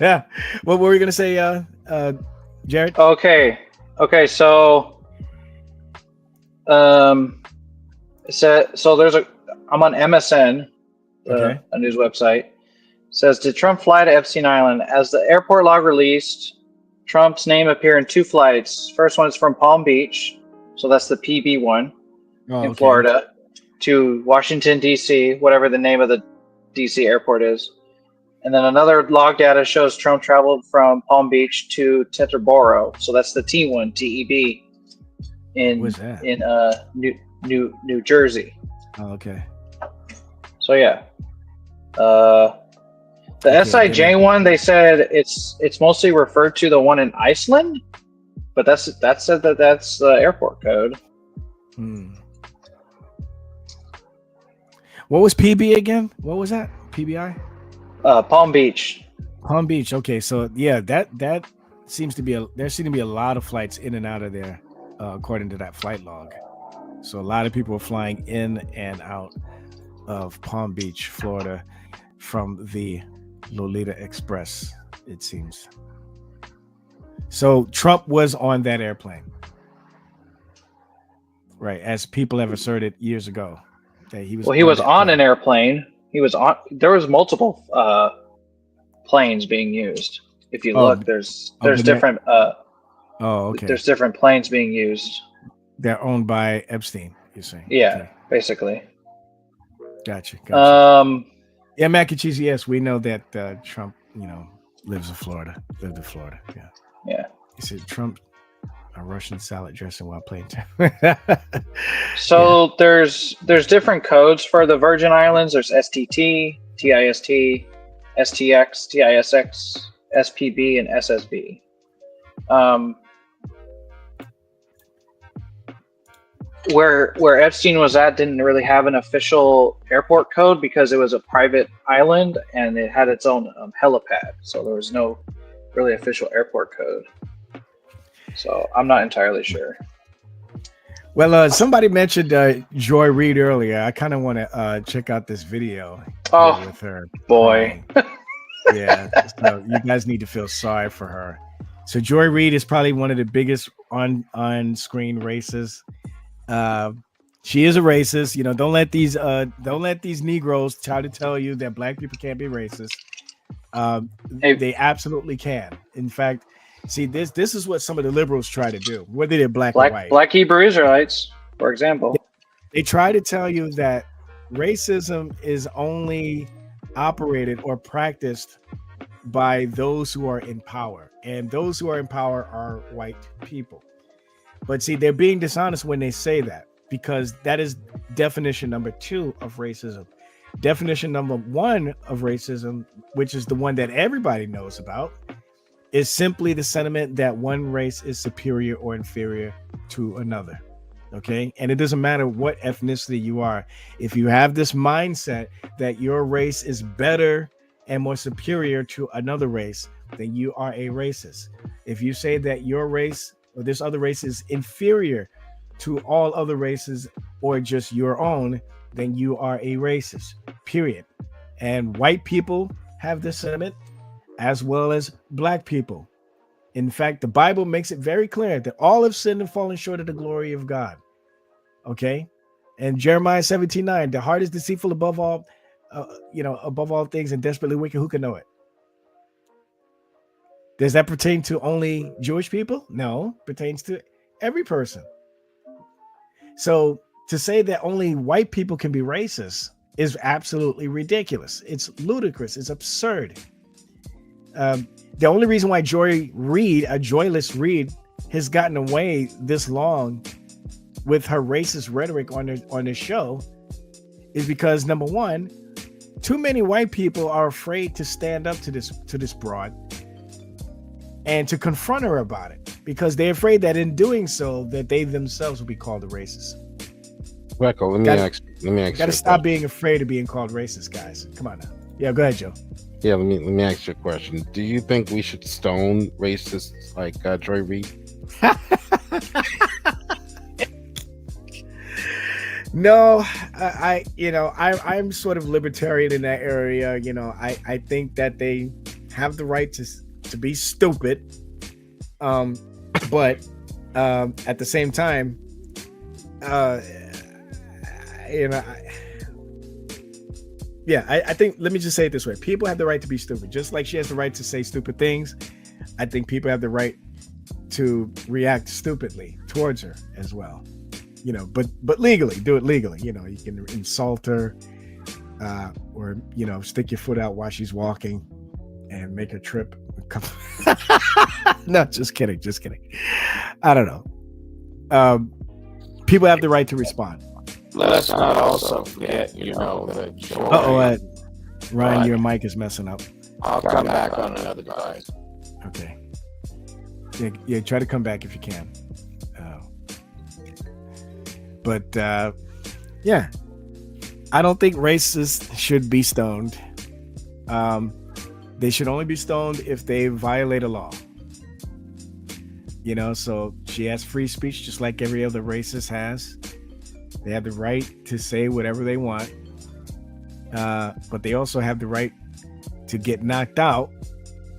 Yeah. What were you going to say, Jared? Okay. So, so I'm on MSN, a news website. It says, did Trump fly to Epstein Island? As the airport log released, Trump's name appeared in 2 flights. First one is from Palm Beach, so that's the PB one in Florida, to Washington, D.C., whatever the name of the D.C. airport is. And then another log data shows Trump traveled from Palm Beach to Teterboro. So that's the T1, TEB, in New Jersey. Oh, okay. So yeah. The SIJ one, they said it's mostly referred to the one in Iceland, but that's the airport code. What was PB again? What was that? PBI? Palm Beach. Palm Beach. Okay, so yeah, that seems to be there seem to be a lot of flights in and out of there, according to that flight log. So a lot of people are flying in and out of Palm Beach, Florida, from the Lolita Express, it seems. So Trump was on that airplane, right? As people have asserted years ago that he was. Well, he was on an airplane. He was on. There was multiple planes being used. If you look, there's different. There's different planes being used. They're owned by Epstein. You're saying? Yeah, basically. Gotcha. Yeah, Mac and Cheese. Yes, we know that Trump, lives in Florida. Lived in Florida. Yeah. Yeah. He said Trump a Russian salad dressing while playing tennis. So there's different codes for the Virgin Islands. There's STT, TIST, STX, TISX, SPB, and SSB. Where Epstein was at didn't really have an official airport code because it was a private island and it had its own helipad. So there was no really official airport code. So I'm not entirely sure. Well, somebody mentioned Joy Reid earlier. I kind of want to check out this video with her. Boy. Yeah, so you guys need to feel sorry for her. So Joy Reid is probably one of the biggest on-screen racists. She is a racist. Don't let these Negroes try to tell you that black people can't be racist. They absolutely can. In fact, see, this is what some of the liberals try to do, whether they're black or white. Black Hebrew Israelites, for example. They try to tell you that racism is only operated or practiced by those who are in power, and those who are in power are white people. But see, they're being dishonest when they say that, because that is definition number 2 of racism. Definition number 1 of racism, which is the one that everybody knows about, is simply the sentiment that one race is superior or inferior to another. Okay. And it doesn't matter what ethnicity you are. If you have this mindset that your race is better and more superior to another race, then you are a racist. If you say that your race or this other race is inferior to all other races or just your own, then you are a racist, period. And white people have this sentiment as well as black people. In fact, the Bible makes it very clear that all have sinned and fallen short of the glory of God. Okay. And Jeremiah 17:9, the heart is deceitful above all, above all things and desperately wicked. Who can know it? Does that pertain to only Jewish people? No, it pertains to every person. So to say that only white people can be racist is absolutely ridiculous. It's ludicrous. It's absurd. The only reason why Joyless Reed, has gotten away this long with her racist rhetoric on the show is because, number one, too many white people are afraid to stand up to this broad and to confront her about it because they're afraid that in doing so that they themselves will be called a racist. Recco, let me ask you. Gotta stop being afraid of being called racist, guys. Come on now. Yeah, go ahead, Joe. Yeah, let me ask you a question. Do you think we should stone racists like Joy Reid? No, I'm sort of libertarian in that area. I think that they have the right to be stupid, but at the same time, I think, let me just say it this way. People have the right to be stupid, just like she has the right to say stupid things. I think people have the right to react stupidly towards her as well. But legally, do it legally. You can insult her, or stick your foot out while she's walking and make her trip. No, just kidding. I don't know. People have the right to respond. Let's not also forget, that Ryan, your mic is messing up. I'll come back on another device. Okay. Yeah, try to come back if you can. But I don't think racists should be stoned. They should only be stoned if they violate a law. So she has free speech just like every other racist has. They have the right to say whatever they want. But they also have the right to get knocked out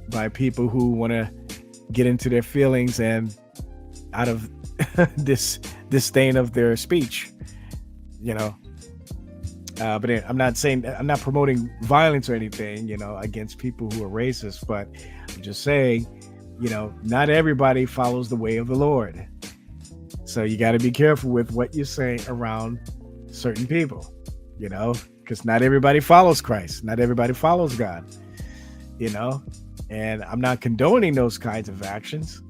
by people who want to get into their feelings and out of this disdain of their speech, but I'm not promoting violence or anything, against people who are racist, but I'm just saying, not everybody follows the way of the Lord. So you got to be careful with what you say around certain people, because not everybody follows Christ. Not everybody follows God, and I'm not condoning those kinds of actions.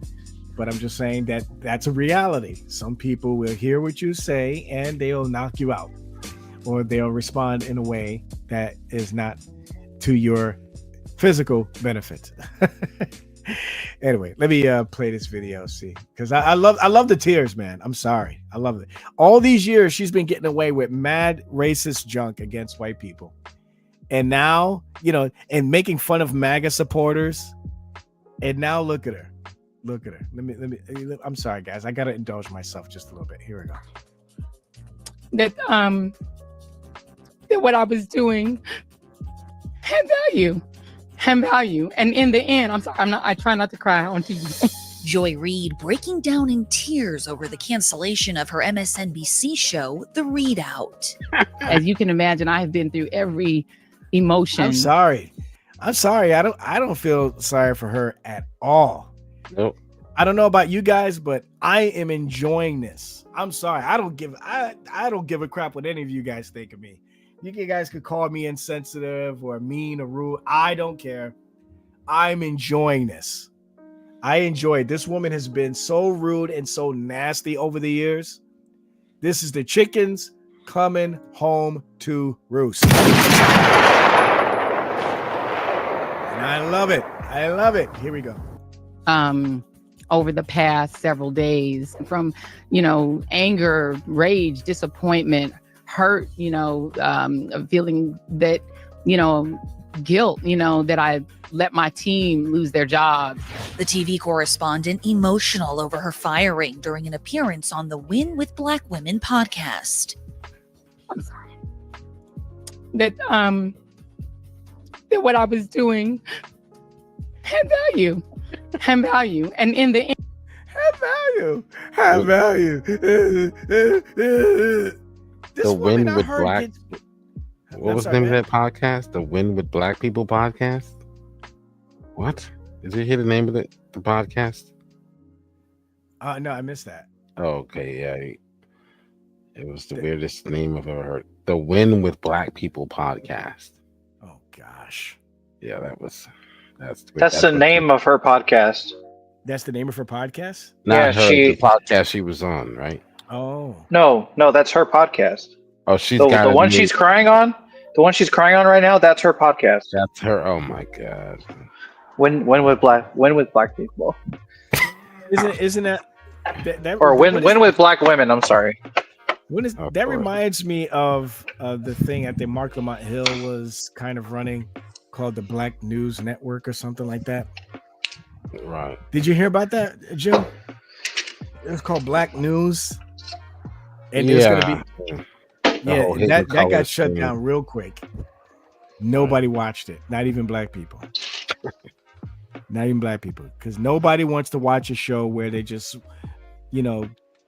But I'm just saying that that's a reality. Some people will hear what you say and they'll knock you out, or they'll respond in a way that is not to your physical benefit. Anyway, let me play this video, see, because I love the tears, man. I'm sorry, I love it. All these years she's been getting away with mad racist junk against white people, and now and making fun of MAGA supporters, and now look at her. Look at her. Let me. I'm sorry, guys. I gotta indulge myself just a little bit. Here we go. That what I was doing had value, and in the end, I'm sorry. I try not to cry on TV. Joy Reid breaking down in tears over the cancellation of her MSNBC show, The Readout. As you can imagine, I have been through every emotion. I'm sorry. I don't feel sorry for her at all. Nope. I don't know about you guys, but I am enjoying this. I'm sorry. I don't give a crap what any of you guys think of me. You guys could call me insensitive or mean or rude. I don't care. I'm enjoying this. I enjoy it. This woman has been so rude and so nasty over the years. This is the chickens coming home to roost. And I love it. I love it. Here we go. Over the past several days, from anger, rage, disappointment, hurt, feeling that guilt, that I let my team lose their jobs. The TV correspondent emotional over her firing during an appearance on the Win with Black Women podcast. I'm sorry. That what I was doing had value. And in the end, have value. The Win with Black. What was the name of that podcast? The Win with Black People podcast. What? Did you hear the name of the podcast? No, I missed that. Oh, okay, yeah. It was the weirdest name I've ever heard. the Win with Black People podcast. Oh gosh. Yeah, that's the name of her podcast. That's the name of her podcast? Not her, the podcast she was on, right? Oh. No, that's her podcast. Oh, she's the got one she's crying on. The one she's crying on right now. That's her podcast. That's her. Oh my god. Win with black people. Isn't that or win with black women? I'm sorry. That reminds me of the thing I think Mark Lamont Hill was kind of running, called the Black News Network or something like that. Right. Did you hear about that, Jim? It was called Black News, and there's gonna be that got shut down real quick. Nobody watched it, not even black people. Not even black people, because nobody wants to watch a show where they just,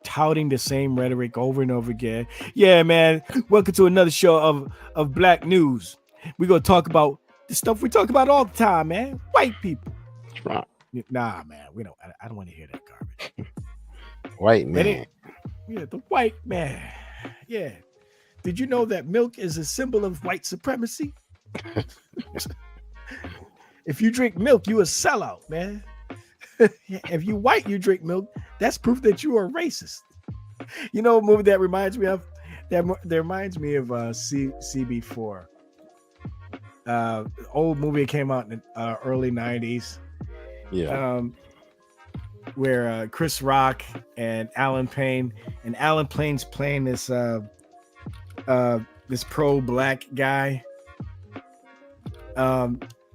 touting the same rhetoric over and over again. Yeah, man. Welcome to another show of Black News. We're gonna talk about the stuff we talk about all the time, man. White people. Right. Nah, man. We don't. I don't want to hear that garbage. White man. Yeah, the white man. Yeah. Did you know that milk is a symbol of white supremacy? If you drink milk, you a sellout, man. If you white, you drink milk, that's proof that you are racist. You know what movie that reminds me of? That reminds me of CB4. Old movie came out in the early 90s. Yeah. Where Chris Rock and Alan Payne, and Alan Payne's playing this pro-black guy.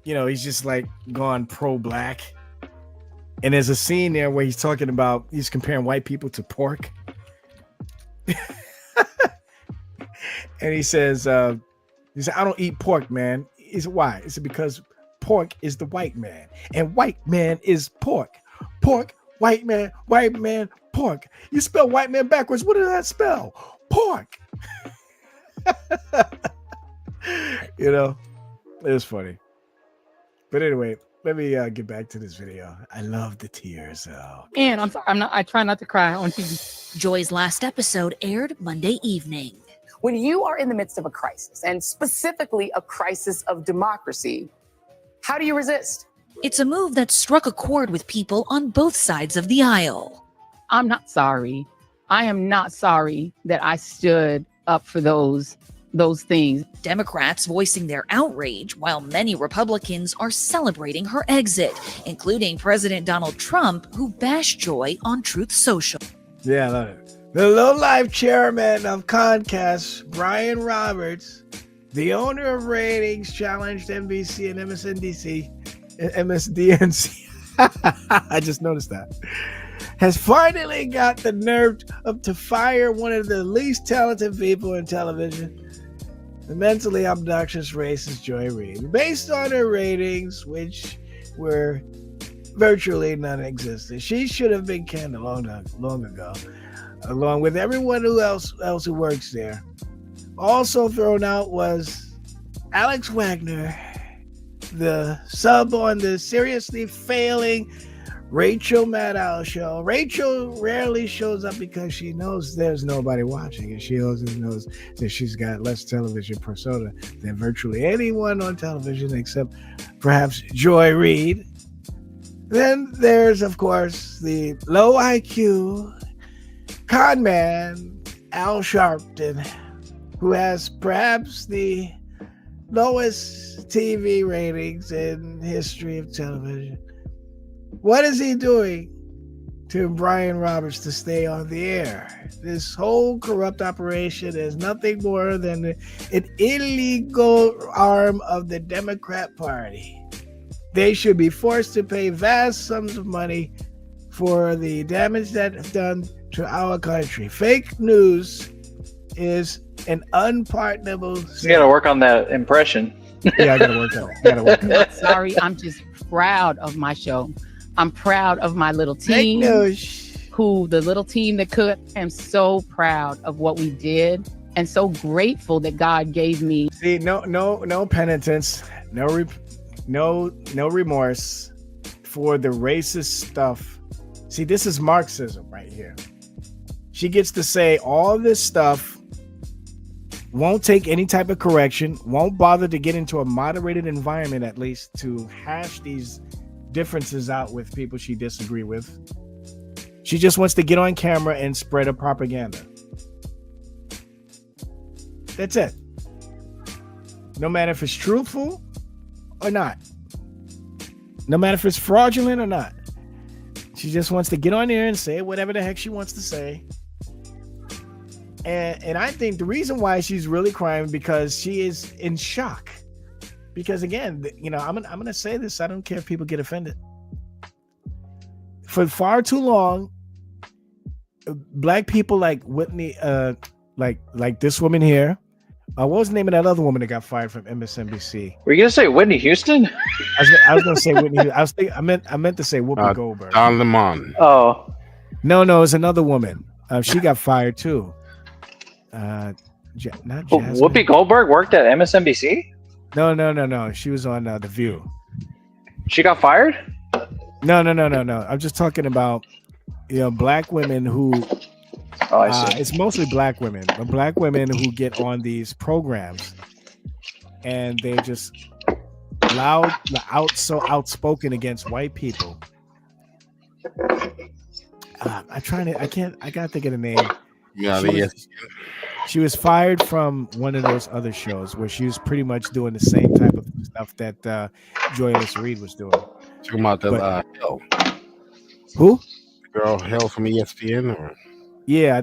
He's just like gone pro-black. And there's a scene there where he's comparing white people to pork. And he says, I don't eat pork, man. He said, why? He said, because pork is the white man, and white man is pork. Pork, white man, pork. You spell white man backwards. What does that spell? Pork. It was funny. But anyway, let me get back to this video. I love the tears. And I'm sorry, I try not to cry on TV. Joy's last episode aired Monday evening. When you are in the midst of a crisis, and specifically a crisis of democracy, how do you resist? It's a move that struck a chord with people on both sides of the aisle. I'm not sorry. I am not sorry that I stood up for those things. Democrats voicing their outrage, while many Republicans are celebrating her exit, including President Donald Trump, who bashed Joy on Truth Social. Yeah, I love it. The low-life chairman of Comcast, Brian Roberts, the owner of ratings, challenged NBC and MSDNC. I just noticed that. Has finally got the nerve to fire one of the least talented people in television, the mentally obnoxious racist Joy Reid, based on her ratings, which were virtually non-existent. She should have been canned long ago, along with everyone else who works there. Also thrown out was Alex Wagner, the sub on the seriously failing Rachel Maddow show. Rachel rarely shows up because she knows there's nobody watching, and she also knows that she's got less television persona than virtually anyone on television except perhaps Joy Reid. Then there's, of course, the low IQ con man Al Sharpton, who has perhaps the lowest TV ratings in history of television. What is he doing to Brian Roberts to stay on the air? This whole corrupt operation is nothing more than an illegal arm of the Democrat Party. They should be forced to pay vast sums of money for the damage that's done to our country. Fake news is an unpardonable sin. You gotta work on that impression. Yeah, I gotta work on it. I'm not sorry. I'm just proud of my show. I'm proud of my little team. The little team that could. I'm so proud of what we did, and so grateful that God gave me. See, no penitence, no remorse for the racist stuff. See, this is Marxism right here. She gets to say all this stuff won't take any type of correction, won't bother to get into a moderated environment, at least to hash these differences out with people she disagree with. She just wants to get on camera and spread a propaganda. That's it. No matter if it's truthful or not. No matter if it's fraudulent or not. She just wants to get on there and say whatever the heck she wants to say. And I think the reason why she's really crying because she is in shock. Because again, I'm gonna say this. I don't care if people get offended. For far too long, black people like Whitney, like this woman here. What was the name of that other woman that got fired from MSNBC? Were you gonna say Whitney Houston? I was gonna say Whitney. I meant to say Whoopi Goldberg. Don Lemon. Oh, no, it's another woman. She got fired too. Not Jasmine. Whoopi Goldberg worked at MSNBC? No. She was on The View. She got fired? No. I'm just talking about black women who. Oh, I see. It's mostly black women, but black women who get on these programs, and they're just so outspoken against white people. I gotta think of the name. Yeah, she was fired from one of those other shows where she was pretty much doing the same type of stuff that Joyless Reed was doing. Talking about the Hill. Who? The girl Hill from ESPN, or? Yeah,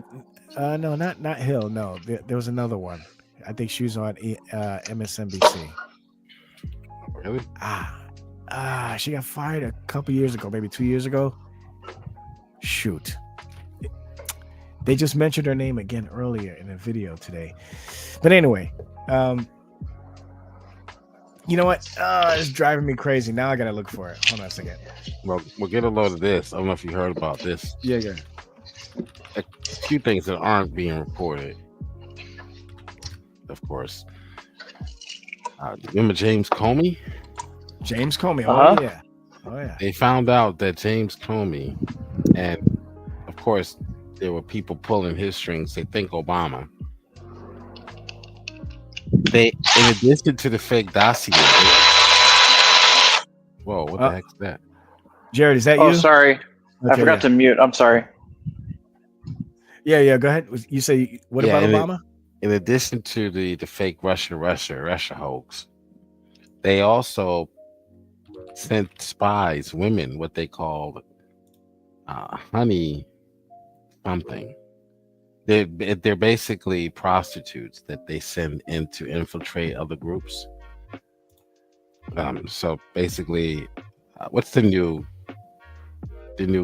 no, not Hill. No, there was another one. I think she was on MSNBC. Really? She got fired a couple years ago, maybe 2 years ago. Shoot. They just mentioned her name again earlier in a video today. But anyway, you know what? It's driving me crazy. Now I gotta look for it. Hold on a second. Well, we'll get a load of this. I don't know if you heard about this. Yeah. A few things that aren't being reported. Of course. Remember James Comey? James Comey. Oh yeah. They found out that James Comey, and of course, there were people pulling his strings. They think Obama. They, in addition to the fake dossier. Whoa, what the heck's that? Jared, is that you? Oh, sorry. Okay, I forgot to mute. I'm sorry. Yeah. Go ahead. You say what about Obama? In addition to the fake Russia hoax, they also sent spies, women, what they called honey something. They're basically prostitutes that they send in to infiltrate other groups. So basically, what's the new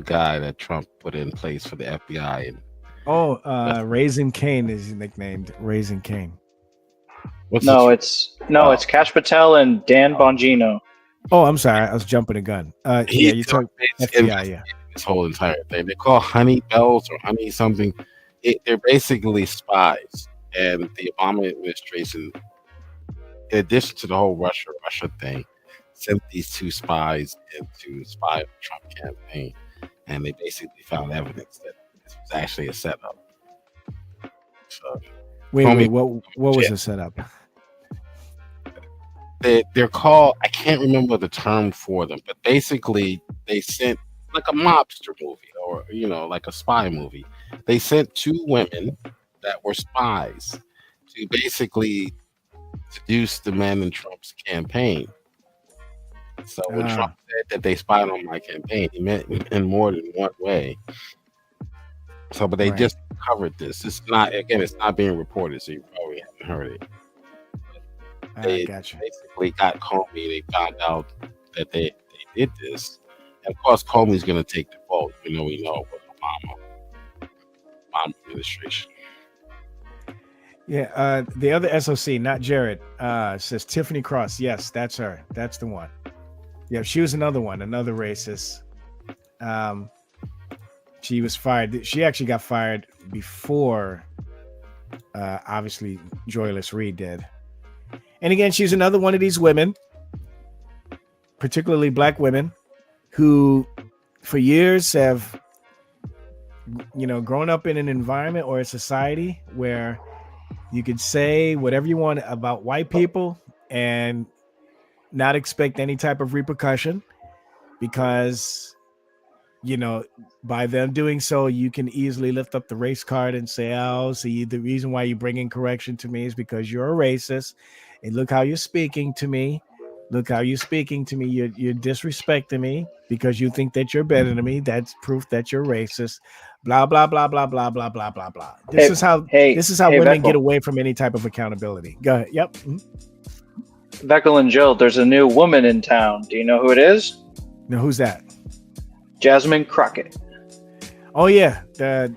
guy that Trump put in place for the FBI? Raising Cane is nicknamed Raising Cane. It's Kash Patel and Dan Bongino. Oh, I'm sorry, I was jumping the gun. You talk FBI, yeah. This whole entire thing. They call honey bells or honey something. They're basically spies, and the Obama administration, in addition to the whole Russia thing, sent these two spies in to spy on the Trump campaign, and they basically found evidence that this was actually a setup. So, wait, what was the setup? They're called, I can't remember the term for them, but basically they sent, like a mobster movie or like a spy movie. They sent two women that were spies to basically seduce the men in Trump's campaign. So when Trump said that they spied on my campaign, he meant in more than one way. So, but they just covered this. It's not being reported, so you probably haven't heard it. They basically got Comey. They found out that they did this. And of course, Comey's going to take the vote. We know it was Obama administration. Yeah, the other SOC, not Jared, says Tiffany Cross. Yes, that's her. That's the one. Yeah, she was another racist. She was fired. She actually got fired before, obviously, Joyless Reed did. And again, she's another one of these women, particularly black women, who for years have, grown up in an environment or a society where You can say whatever you want about white people and not expect any type of repercussion, because, you know, by them doing so, you can easily lift up the race card and say, oh, see, the reason why you bring in correction to me is because you're a racist. And look how you're speaking to me. Look how you're speaking to me. You're disrespecting me because you think that you're better than me. That's proof that you're racist. Blah, blah, blah, blah, blah, blah, blah, blah, blah. This is how women get away from any type of accountability. Go ahead. Yep. Veckel and Jill, there's a new woman in town. Do you know who it is? Now, who's that? Jasmine Crockett. Oh yeah, the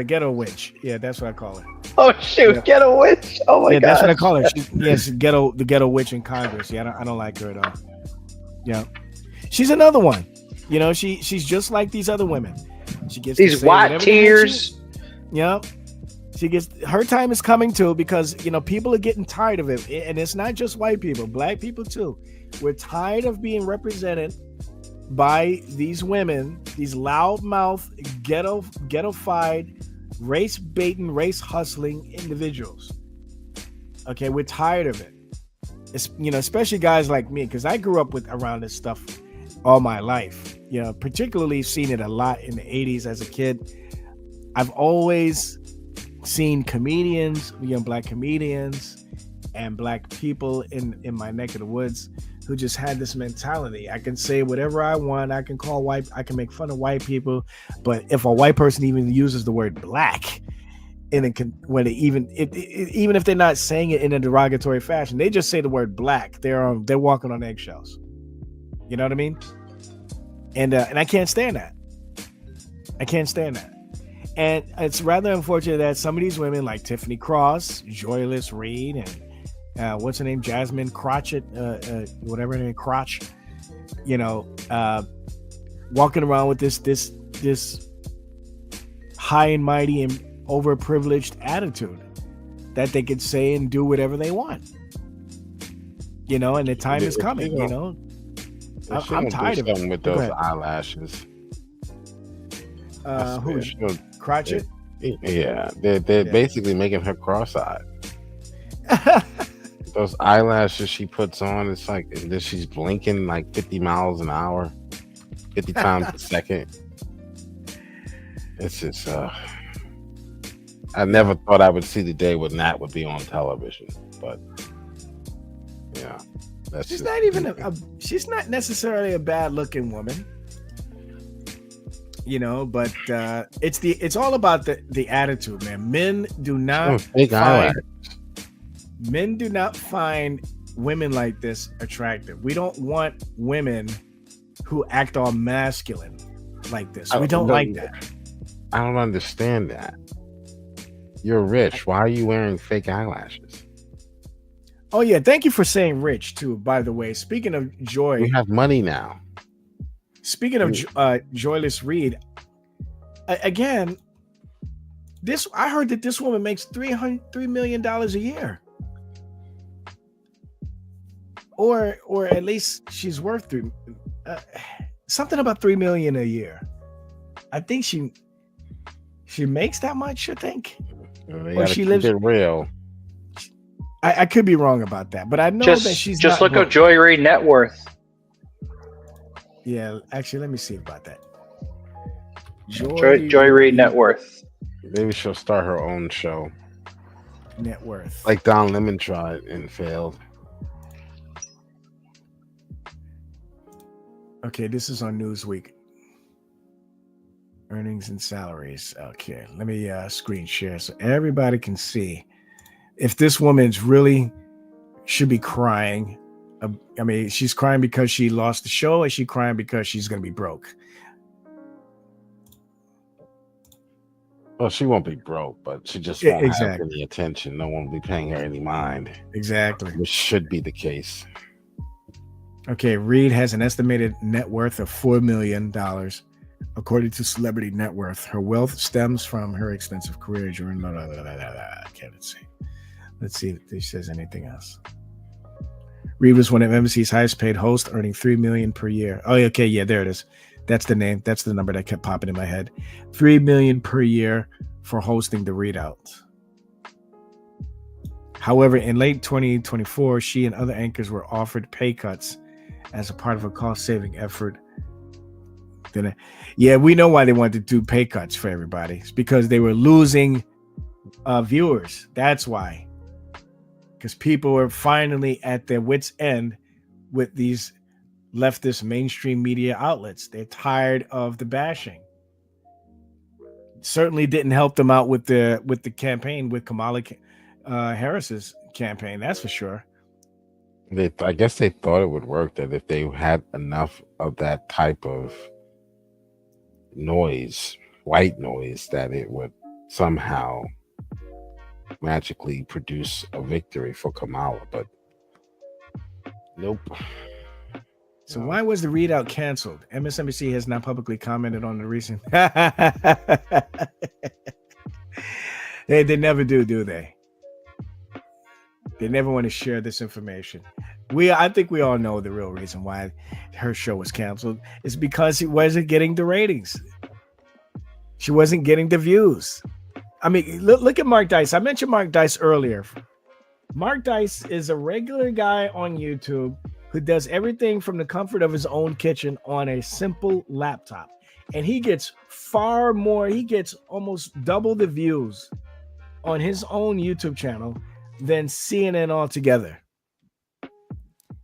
ghetto witch. Yeah, that's what I call her. Oh shoot, yeah. Ghetto witch. Oh my god. Yeah, that's what I call her. Yes, the ghetto witch in Congress. Yeah, I don't like her at all. Yeah, she's another one. You know, she's just like these other women. She gets these white tears. Yeah, she gets, her time is coming too, because, you know, people are getting tired of it, and it's not just white people, black people too. We're tired of being represented by these women, these loudmouth, ghettofied, race baiting, race hustling individuals. Okay, we're tired of it. It's, you know, especially guys like me, because I grew up around this stuff all my life. You know, particularly seen it a lot in the 80s as a kid. I've always seen comedians, young black comedians, and black people in my neck of the woods who just had this mentality. I can say whatever I want. I can make fun of white people, but if a white person even uses the word black, and it can, even if they're not saying it in a derogatory fashion, they just say the word black, they're walking on eggshells. You know what I mean? And I can't stand that. I can't stand that. And it's rather unfortunate that some of these women, like Tiffany Cross, Joyless Reed, and what's her name, Jasmine Crotchet, whatever her name, Crotch, you know, walking around with this high and mighty and overprivileged attitude that they could say and do whatever they want, you know, and the time is coming, you know. I'm tired of it. With those eyelashes. Who's Crotchet? Yeah, they're basically making her cross-eyed. Those eyelashes she puts on, it's like she's blinking like 50 miles an hour, 50 times a second. It's just, I never thought I would see the day when that would be on television, but yeah. She's not even she's not necessarily a bad looking woman, you know, but it's all about the attitude, man. Men do not find women like this attractive. We don't want women who act all masculine like this. We don't like that. I don't understand that. You're rich. Why are you wearing fake eyelashes? Oh yeah, thank you for saying rich too, by the way. Speaking of joy, we have money now. Speaking of Joyless Reed, again, I heard that this woman makes $3 million a year, or at least she's worth something about $3 million a year. I think she makes that much. I think, or she lives it real. I could be wrong about that, but I know that she's just look up Joy Reid net worth. Yeah, actually, let me see about that. Joy Reid net worth. Maybe she'll start her own show. Net worth, like Don Lemon tried and failed. Okay, this is on Newsweek. Earnings and salaries. Okay, let me screen share so everybody can see. If this woman's really should be crying, I mean, she's crying because she lost the show, or is she crying because she's going to be broke? Well, she won't be broke, but she just won't have any attention. No one will be paying her any mind. Exactly. Which should be the case. Okay, Reed has an estimated net worth of $4 million. According to Celebrity Net Worth, her wealth stems from her extensive career during Let's see if this says anything else. Reed was one of NBC's highest paid hosts, earning $3 million per year. Oh, okay, yeah, there it is. That's the name. That's the number that kept popping in my head. $3 million per year for hosting the readout. However, in late 2024, she and other anchors were offered pay cuts as a part of a cost-saving effort. Yeah, we know why they wanted to do pay cuts for everybody. It's because they were losing viewers. That's why. Because people were finally at their wits' end with these leftist mainstream media outlets. They're tired of the bashing. Certainly didn't help them out with the campaign, with Kamala Harris's campaign. That's for sure. I guess they thought it would work, that if they had enough of that type of noise, white noise, that it would somehow magically produce a victory for Kamala. But nope. So why was the readout canceled? MSNBC has not publicly commented on the reason. They never do they? They never want to share this information. I think we all know the real reason why her show was canceled. It's because she wasn't getting the ratings. She wasn't getting the views. I mean, look at Mark Dice. I mentioned Mark Dice earlier. Mark Dice is a regular guy on YouTube who does everything from the comfort of his own kitchen on a simple laptop. And he gets far more. He gets almost double the views on his own YouTube channel than CNN altogether.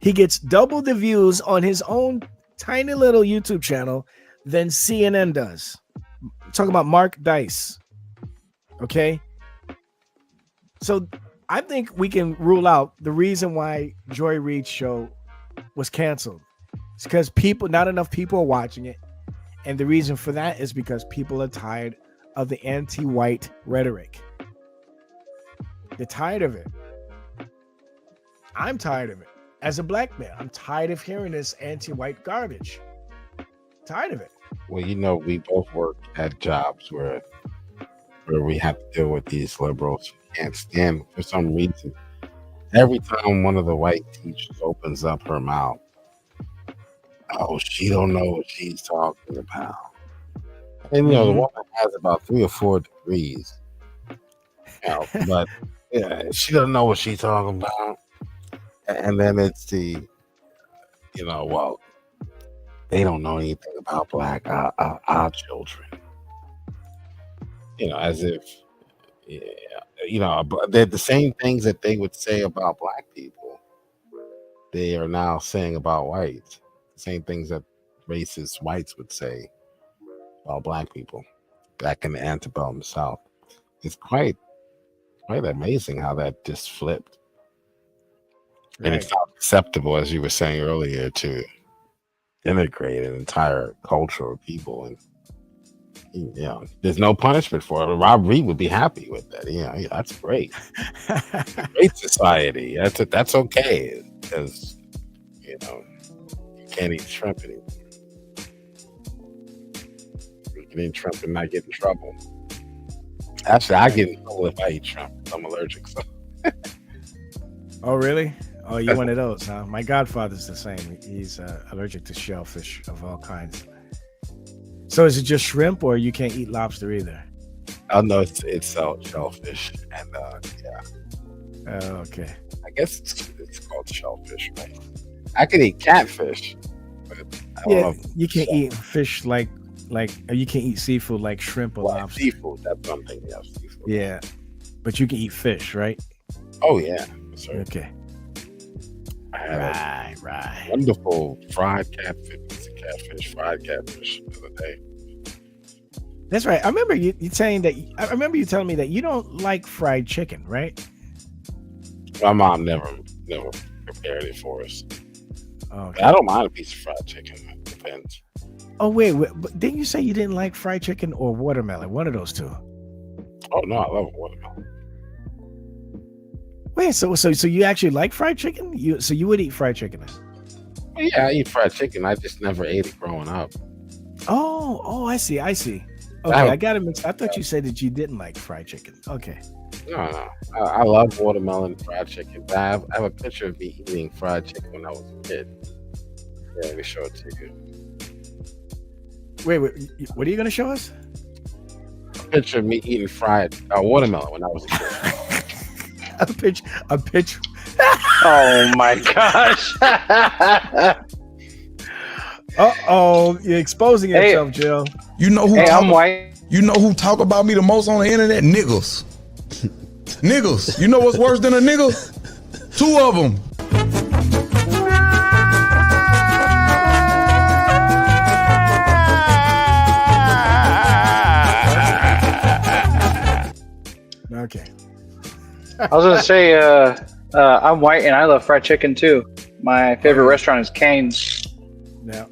He gets double the views on his own tiny little YouTube channel than CNN does. I'm talking about Mark Dice. Okay? So I think we can rule out the reason why Joy Reid's show was canceled. It's because not enough people are watching it. And the reason for that is because people are tired of the anti-white rhetoric. They're tired of it. I'm tired of it. As a black man, I'm tired of hearing this anti-white garbage. Tired of it. Well, we both work at jobs where we have to deal with these liberals who can't stand, for some reason. Every time one of the white teachers opens up her mouth, oh, she don't know what she's talking about. And the woman has about 3 or 4 degrees. But yeah, she doesn't know what she's talking about. And then it's well, they don't know anything about our children. As if, they're the same things that they would say about black people. They are now saying about whites. The same things that racist whites would say about black people back in the antebellum South. It's quite amazing how that just flipped. Right. And it's not acceptable, as you were saying earlier, to integrate an entire culture of people. And there's no punishment for it. Rob Reed would be happy with that. Yeah, that's great. Great society. That's okay, because you can't eat shrimp anymore. You can eat shrimp and not get in trouble. Actually, I get in trouble if I eat shrimp. I'm allergic. So. Oh, really? Oh, you're one of those, huh? My godfather's the same. He's allergic to shellfish of all kinds. So is it just shrimp, or you can't eat lobster either? Oh no, it's shellfish, and yeah. Oh, okay. I guess it's called shellfish, right? I can eat catfish, but I don't know you can't eat fish like you can't eat seafood like shrimp or lobster. Seafood, that's something. Yeah, seafood. Yeah, but you can eat fish, right? Oh yeah. Sorry. Okay. I had a wonderful fried catfish, fried catfish the other day. That's right. I remember you saying that. I remember you telling me that you don't like fried chicken, right? My mom never prepared it for us. Okay. I don't mind a piece of fried chicken. It depends. Oh wait, but didn't you say you didn't like fried chicken or watermelon? One of those two. Oh no, I love watermelon. Wait, so you actually like fried chicken? You would eat fried chicken then? Yeah, I eat fried chicken. I just never ate it growing up. Oh, I see. Okay, I got it mixed. I thought you said that you didn't like fried chicken. Okay. No. I love watermelon fried chicken. I have a picture of me eating fried chicken when I was a kid. Yeah, let me show it to you. Wait, what are you going to show us? A picture of me eating fried watermelon when I was a kid. a picture. Oh my gosh. You're exposing yourself, Jill. You know who? I'm white. You know who talk about me the most on the internet? Niggas. Niggas. You know what's worse than a nigga? 2 of them. Okay. I was gonna say, I'm white and I love fried chicken too. My favorite restaurant is Cane's. No.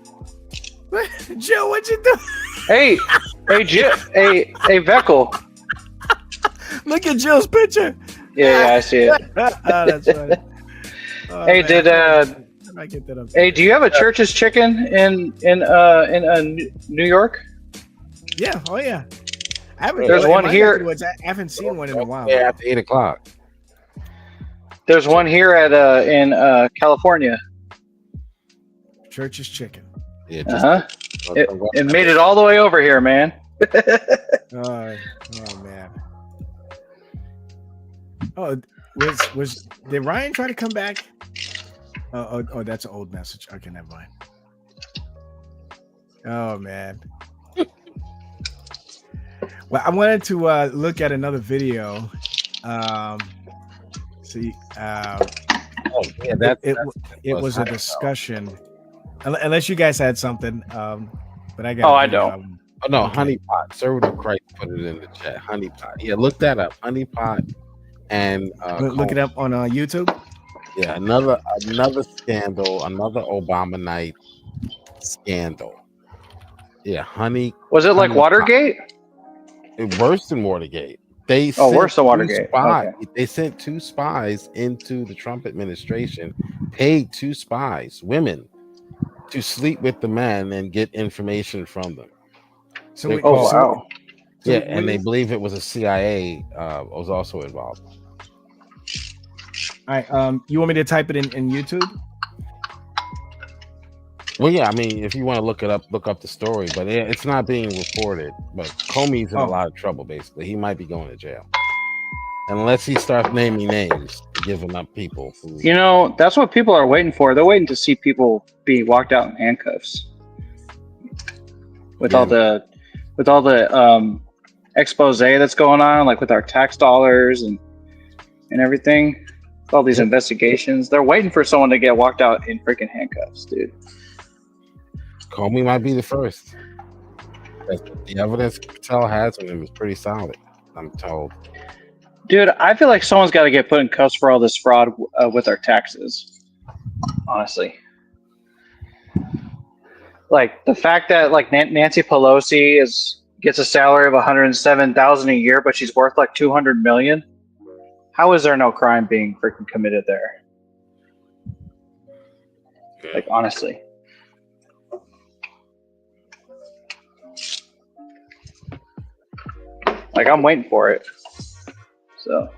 Jill, what you do? Hey, Jill, hey, Veckel. Look at Jill's picture. Yeah, I see it. That's funny. Hey, man. I get that up. Hey, do you have a Church's Chicken in New York? Yeah. Oh yeah. There's one here. I haven't seen one in a while. Yeah, after 8 o'clock. There's one here at in California. Church's Chicken. Yeah. It made it all the way over here, man. Oh man. Oh, did Ryan try to come back? Oh, that's an old message. Okay, never mind. Oh man. Well, I wanted to look at another video. See, it was a discussion. Unless you guys had something, but I got. Oh, I don't. Oh no, Honey Pot. Servant of Christ put it in the chat. Honey Pot. Yeah, look that up. Honey Pot, and look it up on YouTube. Yeah, another scandal, another Obama night scandal. Yeah, Honey. Was it like Watergate? Worse than Watergate. Worse than Watergate. Okay. They sent 2 spies into the Trump administration, paid 2 spies, women, to sleep with the men and get information from them. Wow. Yeah, and they believe it was a CIA was also involved. All right, you want me to type it in YouTube? Well, yeah, I mean, if you want to look it up, look up the story, but it's not being reported. But Comey's in a lot of trouble, basically. He might be going to jail. Unless he starts naming names, giving up people. You know, that's what people are waiting for. They're waiting to see people be walked out in handcuffs. With all the expose that's going on, like with our tax dollars and everything. All these investigations. They're waiting for someone to get walked out in freaking handcuffs, dude. Comey might be the first. The evidence Patel has on him is pretty solid, I'm told. Dude, I feel like someone's got to get put in cuffs for all this fraud with our taxes. Honestly. Like the fact that like Nancy Pelosi gets a salary of $107,000 a year, but she's worth like $200 million. How is there no crime being freaking committed there? Like honestly. Like I'm waiting for it. So.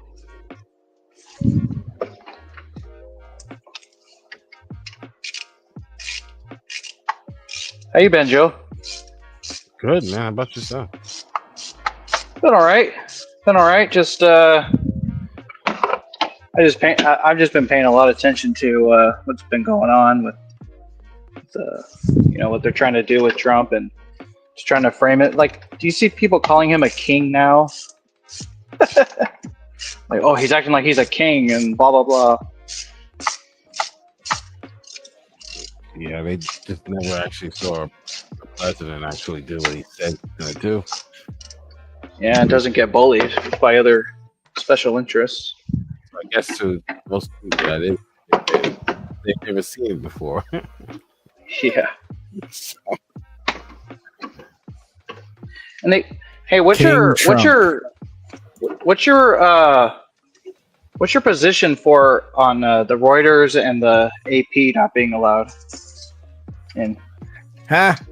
How you been, Joe? Good, man. How about yourself? Been all right. Just I've just been paying a lot of attention to what's been going on with what they're trying to do with Trump and just trying to frame it. Like, do you see people calling him a king now? Like, oh, he's acting like he's a king and blah, blah, blah. Yeah, they just never actually saw a president actually do what he said he's going to do. Yeah, it doesn't get bullied by other special interests. I guess to most people, yeah, they've never seen it before. Yeah. And what's your position on the Reuters and the AP not being allowed in? Why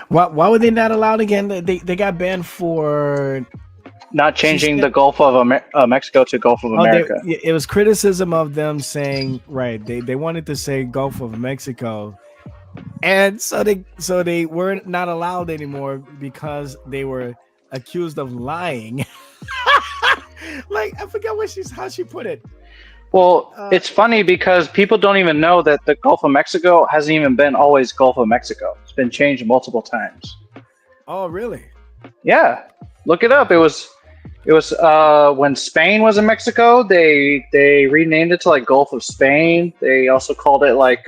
were they not allowed again? They got banned for not changing the Gulf of Mexico to Gulf of America. It was criticism of them saying they wanted to say Gulf of Mexico, and so they weren't not allowed anymore because they were accused of lying. Like, I forgot how she put it. Well, it's funny because people don't even know that the Gulf of Mexico hasn't even been always Gulf of Mexico. It's been changed multiple times. Oh, really? Yeah, look it up. It was when Spain was in Mexico. They renamed it to like Gulf of Spain. They also called it like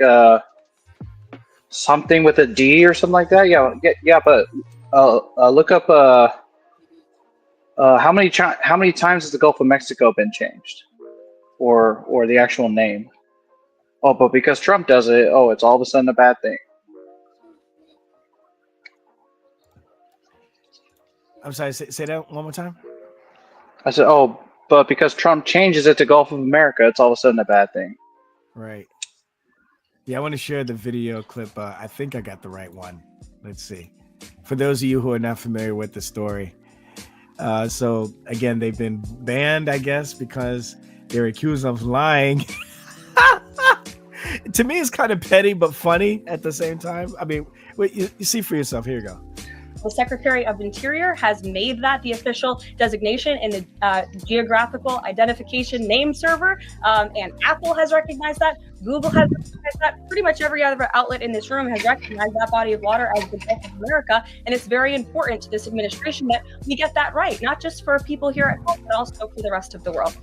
something with a D or something like that. Yeah. But look up how many times has the Gulf of Mexico been changed, or the actual name? Oh, but because Trump does it, it's all of a sudden a bad thing. I'm sorry, say that one more time. I said, but because Trump changes it to Gulf of America, it's all of a sudden a bad thing. Right. Yeah, I want to share the video clip. I think I got the right one. Let's see. For those of you who are not familiar with the story. So, again, they've been banned, I guess, because they're accused of lying. To me, it's kind of petty, but funny at the same time. I mean, wait, you see for yourself. Here you go. The Secretary of Interior has made that the official designation in the geographical identification name server, and Apple has recognized that. Google has recognized that. Pretty much every other outlet in this room has recognized that body of water as the Gulf of America, and it's very important to this administration that we get that right, not just for people here at home, but also for the rest of the world.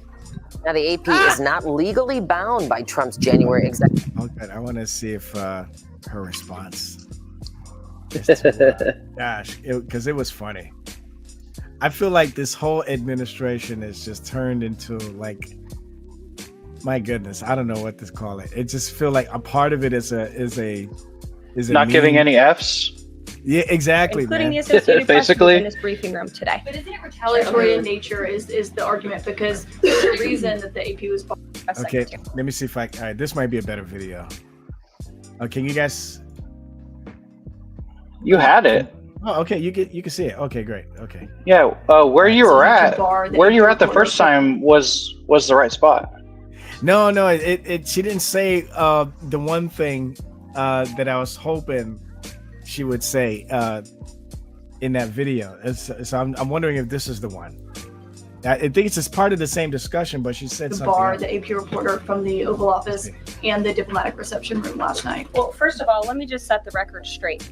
Now, the AP is not legally bound by Trump's January executive. Okay, I want to see if her response. Gosh, because it was funny. I feel like this whole administration is just turned into like, my goodness, I don't know what to call it. It just feel like a part of it is a not giving any Fs. Yeah, exactly. Including the Associated Press in this briefing room today. But isn't it retaliatory in nature? Is the argument because there's a reason that the AP was. Okay, let me see if all right, this might be a better video. Can you guys? You had it. Oh, okay. You can see it. Okay, great. Okay. Yeah. Where you were at the first time was the right spot. No. She didn't say the one thing that I was hoping she would say in that video. So I'm wondering if this is the one. I think it's just part of the same discussion, but she said something else. The AP reporter from the Oval Office and the diplomatic reception room last night. Well, first of all, let me just set the record straight.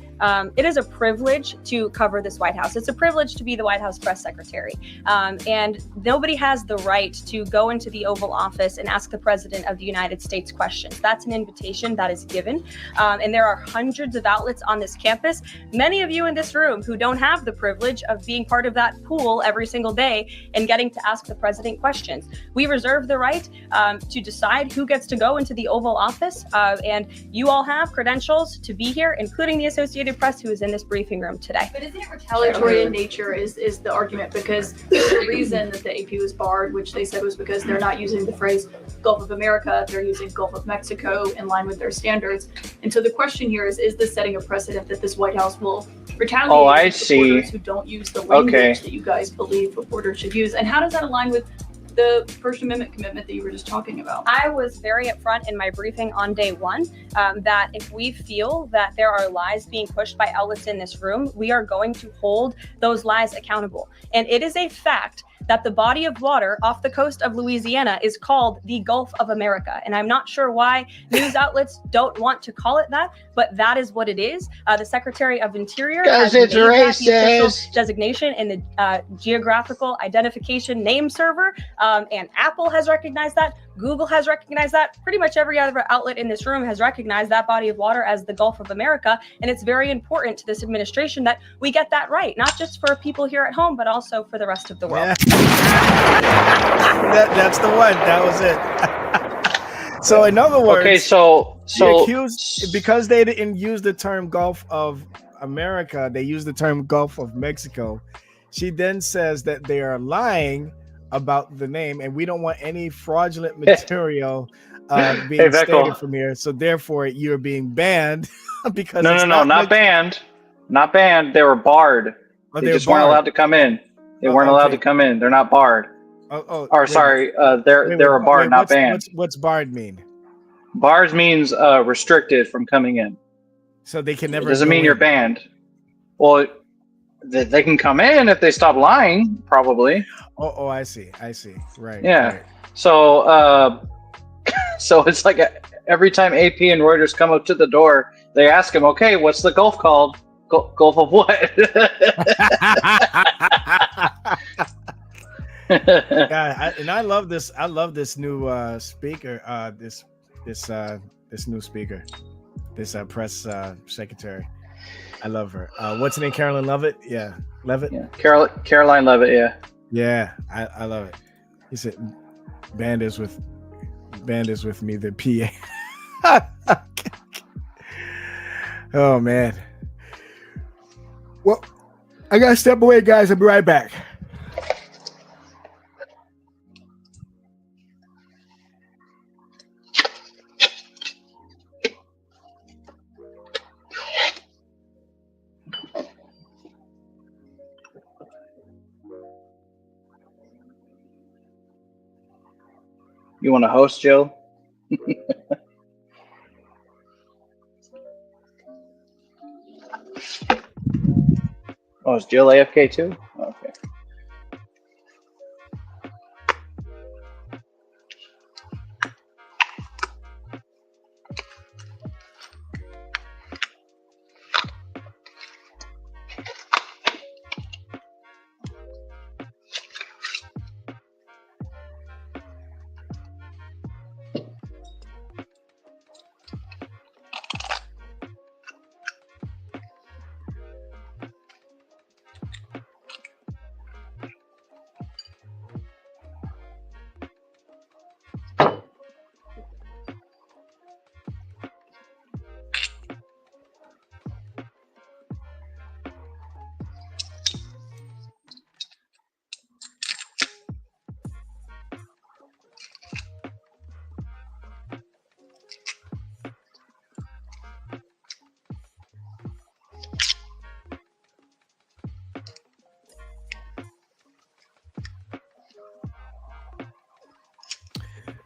It is a privilege to cover this White House. It's a privilege to be the White House press secretary. And nobody has the right to go into the Oval Office and ask the President of the United States questions. That's an invitation that is given. And there are hundreds of outlets on this campus. Many of you in this room who don't have the privilege of being part of that pool every single day and getting to ask the president questions. We reserve the right to decide who gets to go into the Oval Office, and you all have credentials to be here, including the Associated Press, who is in this briefing room today. But isn't it retaliatory in nature? Is the argument because there's a reason that the AP was barred, which they said was because they're not using the phrase Gulf of America, they're using Gulf of Mexico in line with their standards. And so the question here is this setting a precedent that this White House will retaliate against reporters who don't use the language that you guys believe reporters should use? And how does that align with the First Amendment commitment that you were just talking about? I was very upfront in my briefing on day one that if we feel that there are lies being pushed by outlets in this room, we are going to hold those lies accountable. And it is a fact that the body of water off the coast of Louisiana is called the Gulf of America. And I'm not sure why news outlets don't want to call it that, but that is what it is. The Secretary of Interior has made that the official designation in the geographical identification name server, and Apple has recognized that. Google has recognized that. Pretty much every other outlet in this room has recognized that body of water as the Gulf of America. And it's very important to this administration that we get that right, not just for people here at home, but also for the rest of the world. That's the one. That was it. So in other words, okay, so accused, because they didn't use the term Gulf of America, they used the term Gulf of Mexico. She then says that they are lying about the name, and we don't want any fraudulent material being stated from here. So therefore, you're being banned because not banned. Not banned. They were barred. Oh, they just weren't allowed to come in. They weren't allowed to come in. They're not barred. They were barred, not banned. What's barred mean? Barred means restricted from coming in. So they can never. It doesn't mean you're banned. Well, they can come in if they stop lying, probably. Oh, I see. Right. Yeah. Right. So, so it's like every time AP and Reuters come up to the door, they ask him, "Okay, what's the Gulf called? Gulf of what?" Yeah, I love this. I love this new speaker. This new speaker. This press secretary. I love her. What's her name? Caroline Levitt. Yeah, Levitt. Yeah, Caroline Levitt. Yeah. Yeah, I love it. He said, "Band is with me." The PA. Oh man. Well, I gotta step away, guys. I'll be right back. You want to host, Jill? Oh, is Jill AFK too? Okay.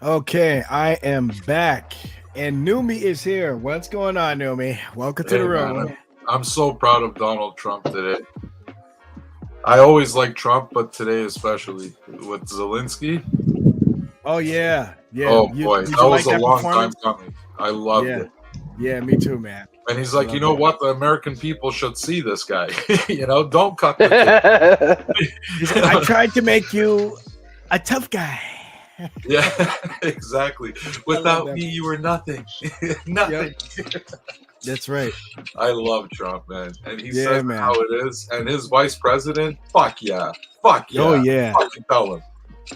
Okay, I am back, and Numi is here. What's going on, Numi? Welcome to the room. Man, I'm so proud of Donald Trump today. I always like Trump, but today especially with Zelensky. Oh yeah. Oh boy, that was a long time coming. I loved it. Yeah, me too, man. And he's like, you know what? The American people should see this guy. Don't cut the I tried to make you a tough guy. Yeah, exactly. Without me, you were nothing. Nothing. Yep. That's right. I love Trump, man. And he Yeah, says man. how it is. And his vice president, fuck yeah. Fuck yeah. Oh, yeah. Fucking tell him.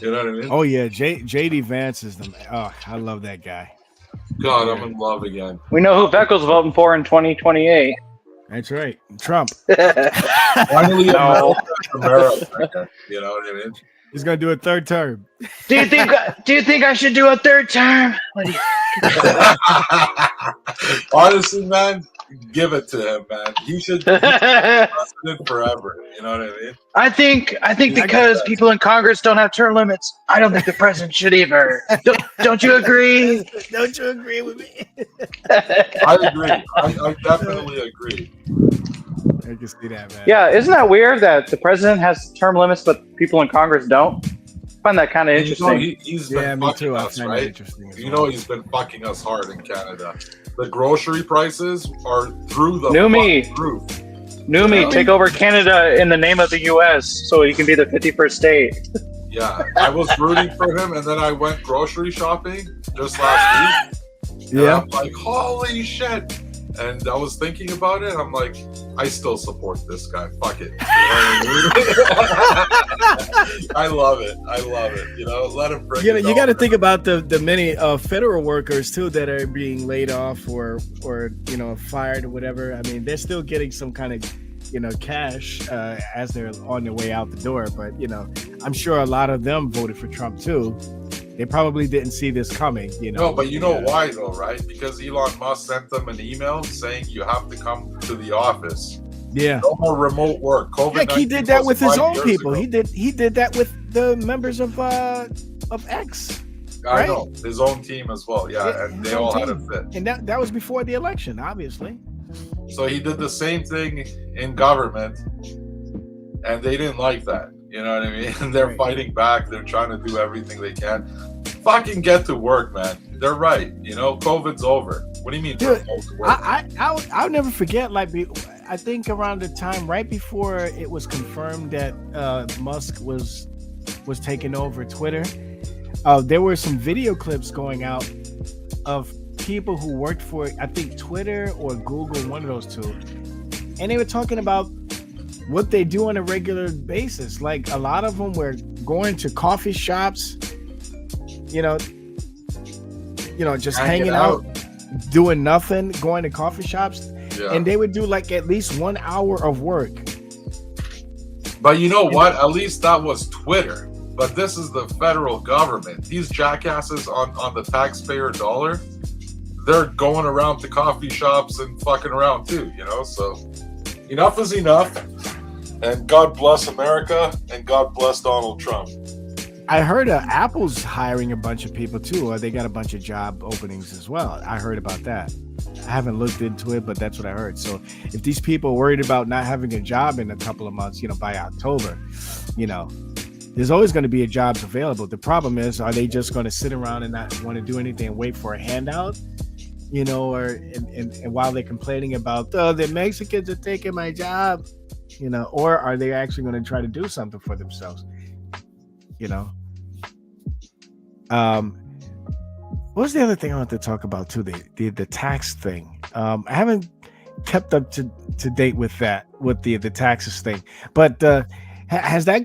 You know what I mean? Oh yeah, JD Vance is the. Oh, I love that guy. God, I'm in love again. We know who Beckle's voting for in 2028. That's right, Trump. Finally, No. America. You know what I mean? He's gonna do a third term. Do you think I should do a third term? Honestly, man, give it to him, man. He should be president forever. You know what I mean? I think because people in Congress don't have term limits, I don't think the president should either. Don't you agree? Don't you agree with me? I agree. I definitely agree. I can see that, man. Yeah, isn't that weird that the president has term limits but people in Congress don't? I find that kind of interesting. He's been fucking us, right? He's been fucking us hard in Canada. The grocery prices are through the roof. Numi, take over Canada in the name of the U.S. so he can be the 51st state. Yeah, I was rooting for him, and then I went grocery shopping just last week. Yeah. I'm like, holy shit. And I was thinking about it. I'm like, I still support this guy. Fuck it. I love it. I love it. Let him bring it. You got to think about the many federal workers too that are being laid off or fired or whatever. I mean, they're still getting some kind of cash as they're on their way out the door. But I'm sure a lot of them voted for Trump too. They probably didn't see this coming, No, but you know why though, right? Because Elon Musk sent them an email saying you have to come to the office. Yeah. No more remote work. Like he did that with his own people. He did that with the members of X. I know, his own team as well. Yeah, and they all had a fit. And that was before the election, obviously. So he did the same thing in government, and they didn't like that. You know what I mean? And they're fighting back. They're trying to do everything they can. Fucking get to work, man. They're right. You know, COVID's over. What do you mean? Dude, I'll never forget. Like, I think around the time right before it was confirmed that Musk was taking over Twitter, there were some video clips going out of people who worked for, I think, Twitter or Google, one of those two, and they were talking about what they do on a regular basis. Like, a lot of them were going to coffee shops, just hanging out, doing nothing, going to coffee shops, and they would do like at least 1 hour of work. But you know what? At least that was Twitter. But this is the federal government. These jackasses on the taxpayer dollar, they're going around to coffee shops and fucking around too, So enough is enough. And God bless America, and God bless Donald Trump. I heard Apple's hiring a bunch of people too, or they got a bunch of job openings as well. I heard about that. I haven't looked into it, but that's what I heard. So if these people are worried about not having a job in a couple of months, by October, there's always going to be jobs available. The problem is, are they just going to sit around and not want to do anything and wait for a handout? Or while they're complaining about, the Mexicans are taking my job, or are they actually going to try to do something for themselves? What was the other thing I want to talk about too? The tax thing. I haven't kept up to date with that, with the taxes thing. But has that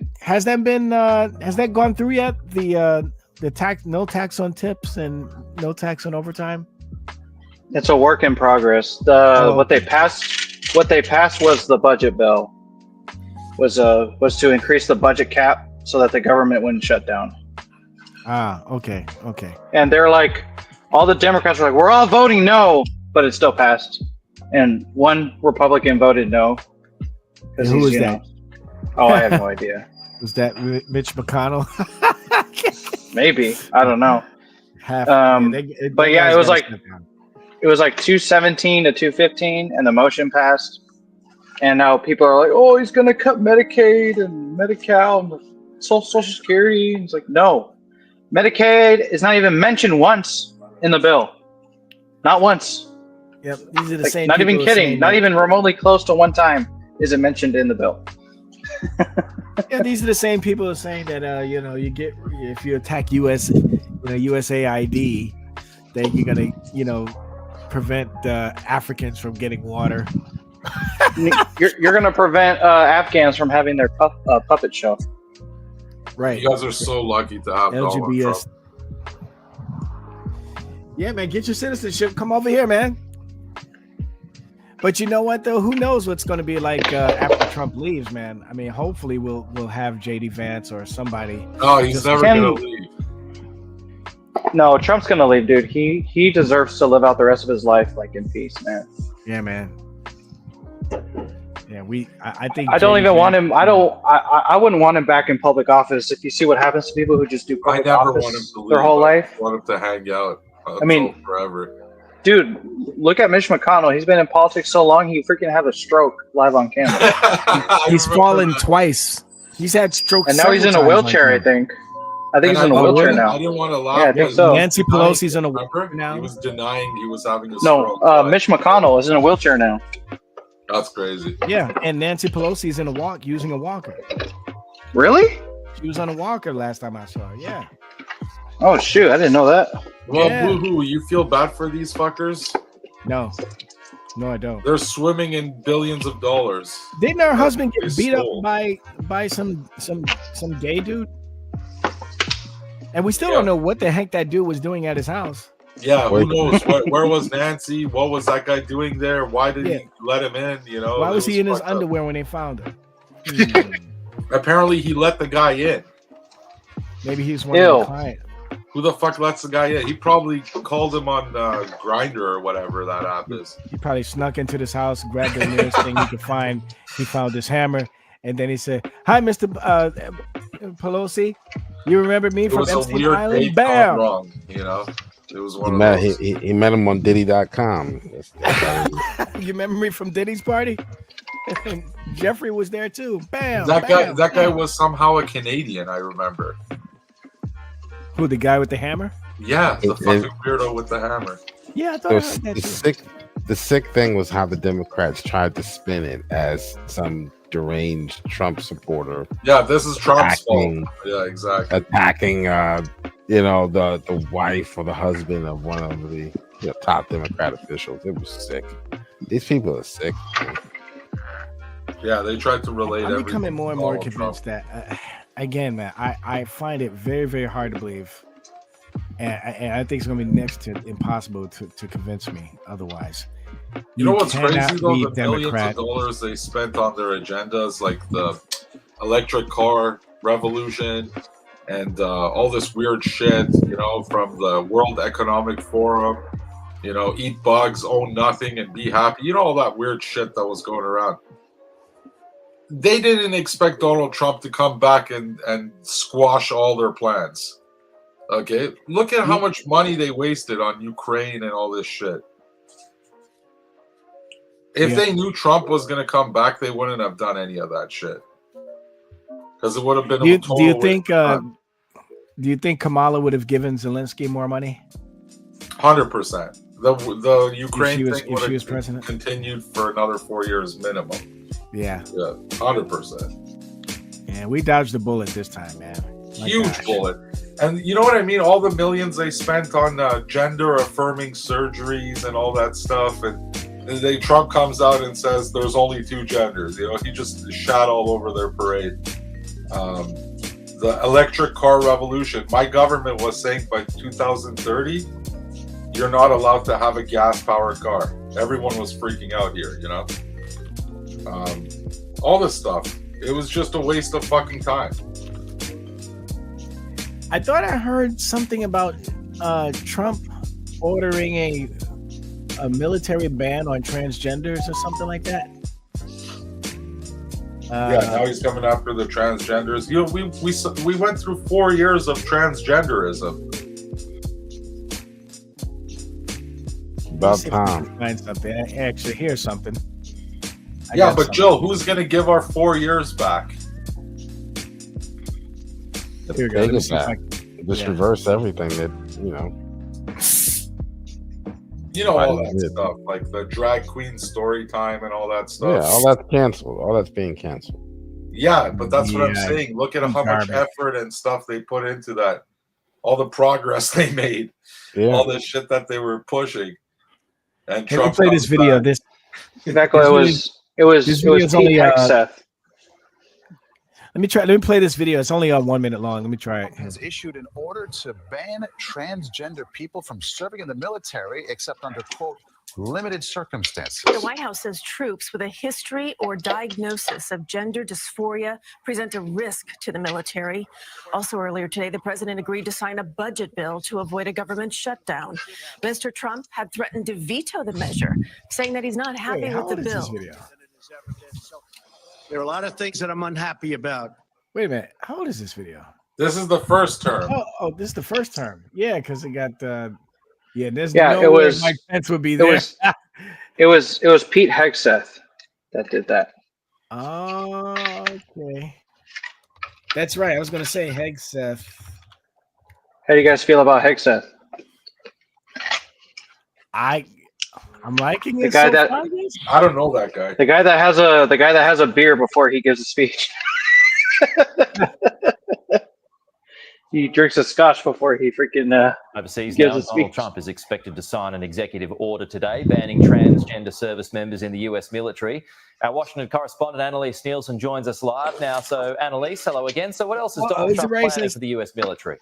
gone through yet? The tax, no tax on tips and no tax on overtime. It's a work in progress. What they passed was the budget bill. Was to increase the budget cap so that the government wouldn't shut down. Okay. And they're like, all the Democrats were like, we're all voting no, but it still passed. And one Republican voted no. Who was that? I have no idea. Was that Mitch McConnell? Maybe, I don't know. But yeah, it was like 217 to 215, and the motion passed. And now people are like, oh, he's gonna cut Medicaid and Medi-Cal and Social Security. And it's like, no, Medicaid is not even mentioned once in the bill. Not once. Yep, these are the same. Not even kidding. Not even remotely close to one time is it mentioned in the bill. Yeah, these are the same people who are saying that you get, if you attack USAID, then you're gonna prevent Africans from getting water. You're gonna prevent Afghans from having their puppet show. Right. You guys are so lucky to have Donald Trump. Yeah, man, get your citizenship. Come over here, man. But you know what, though? Who knows what's going to be like after Trump leaves, man? I mean, hopefully we'll have JD Vance or somebody. Oh, he's never going to leave. No, Trump's going to leave, dude. He deserves to live out the rest of his life like in peace, man. Yeah, man. Yeah, I think I don't even want him. I wouldn't want him back in public office. If you see what happens to people who just do public office want him to leave their whole life. I want him to hang out. Forever. Dude, look at Mitch McConnell. He's been in politics so long, he freaking had a stroke live on camera. He's fallen twice. He's had strokes. And now he's in a wheelchair, I think. I think he's in a wheelchair now. I didn't want to laugh. Yeah, I think so. Nancy Pelosi's in a wheelchair now. He was denying he was having a stroke. No, Mitch McConnell is in a wheelchair now. That's crazy. Yeah, and Nancy Pelosi's in using a walker. Really? She was on a walker last time I saw her. Yeah. Oh shoot, I didn't know that. Well, boo-hoo, you feel bad for these fuckers? No, I don't. They're swimming in billions of dollars. Didn't her husband get beat up by some gay dude? And we still don't know what the heck that dude was doing at his house. Yeah, who knows? Where was Nancy? What was that guy doing there? Why did he let him in? Why was he in his underwear when they found him? Apparently, he let the guy in. Maybe he's one of the clients. Who the fuck lets the guy in? He probably called him on Grindr or whatever that app is. He probably snuck into this house, grabbed the nearest thing he could find. He found this hammer, and then he said, "Hi, Mr. Pelosi. You remember me from Epstein Island?" Bam. Wrong, It was one of those. He met him on Diddy.com. You remember me from Diddy's party? Jeffrey was there too. Bam. That bam, guy bam. was somehow a Canadian, I remember. Who, the guy with the hammer? Yeah, the fucking weirdo with the hammer. Yeah, I thought I heard that too. The sick thing was how the Democrats tried to spin it as some deranged Trump supporter. Yeah, this is Trump's fault. Yeah, exactly. Attacking, the wife or the husband of one of the top Democrat officials. It was sick. These people are sick. Yeah, they tried to relate I'm everything. becoming more and more to Donald convinced that, again, man, I find it very, very hard to believe. And I think it's going to be next to impossible to convince me otherwise. You know what's crazy though? be The millions Democrat. of dollars they spent on their agendas, like the electric car revolution and all this weird shit, from the World Economic Forum, eat bugs, own nothing, and be happy. All that weird shit that was going around. They didn't expect Donald Trump to come back and squash all their plans. Okay? Look at how much money they wasted on Ukraine and all this shit. If they knew Trump was going to come back, they wouldn't have done any of that shit. Because it would have been Do you think Kamala would have given Zelensky more money? 100%. The Ukraine If she thing would was have president? continued for another 4 years minimum. Yeah. Yeah, 100%. And we dodged the bullet this time, man. My Huge gosh. bullet. And you know what I mean? All the millions they spent on gender-affirming surgeries and all that stuff. And Trump comes out and says there's only two genders. He just shat all over their parade. The electric car revolution. My government was saying by 2030, you're not allowed to have a gas-powered car. Everyone was freaking out here, all this stuff. It was just a waste of fucking time. I thought I heard something about Trump ordering a military ban on transgenders or something like that. Now he's coming after the transgenders. We went through 4 years of transgenderism. About time. Find something. I actually hear something. Yeah, but Joe, who's going to give our 4 years back? Here we go. Let me see if I- Just reverse everything that all that stuff, like the drag queen story time and all that stuff. Yeah, all that's canceled. All that's being canceled. Yeah, but that's what I'm Yeah, saying. Look at how much garbage. effort and stuff they put into that. All the progress they made. Yeah. All this shit that they were pushing. And Can we Trump play this comes video? back. Exactly. It was this Pete video's only, Hegseth. Let me play this video. It's only 1 minute long. Let me try it. Has issued an order to ban transgender people from serving in the military, except under, quote, limited circumstances. The White House says troops with a history or diagnosis of gender dysphoria present a risk to the military. Also earlier today, the president agreed to sign a budget bill to avoid a government shutdown. Mr. Trump had threatened to veto the measure, saying that he's not happy Wait, how with the old is this bill. video? There are a lot of things that I'm unhappy about. Wait a minute. How old is this video? This is the first term. Oh, this is the first term. Yeah, because it got there's Yeah, no it way was- Mike Pence would be It there. was Pete Hegseth that did that. Oh, okay. That's right. I was going to say Hegseth. How do you guys feel about Hegseth? I'm liking The it. guy so that- far, guys. I don't know that guy. The guy that has a beer before he gives a speech. He drinks a scotch before he freaking Overseas gives now, a Donald speech. Trump is expected to sign an executive order today banning transgender service members in the US military. Our Washington correspondent Annalise Nielsen joins us live now. So, Annalise, hello again. So, what else is Donald it's Trump racist. planning for the US military?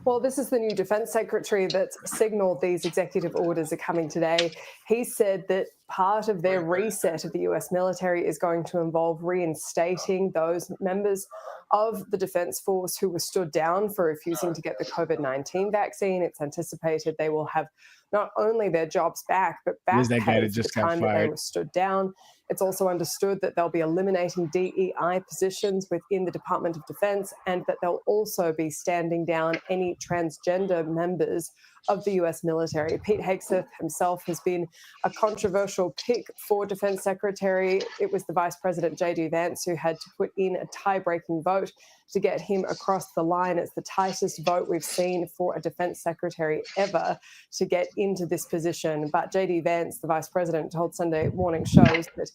Well, this is the new defense secretary that's signaled these executive orders are coming today. He said that part of their reset of the US military is going to involve reinstating those members of the defense force who were stood down for refusing to get the COVID-19 vaccine. It's anticipated they will have not only their jobs back, but back There's that guy pay that for just the got time that they fired. were stood down. It's also understood that they'll be eliminating DEI positions within the Department of Defense, and that they'll also be standing down any transgender members of the US military. Pete Hegseth himself has been a controversial pick for Defense Secretary. It was the Vice President J.D. Vance who had to put in a tie-breaking vote to get him across the line. It's the tightest vote we've seen for a Defense Secretary ever to get into this position. But J.D. Vance, the Vice President, told Sunday Morning shows that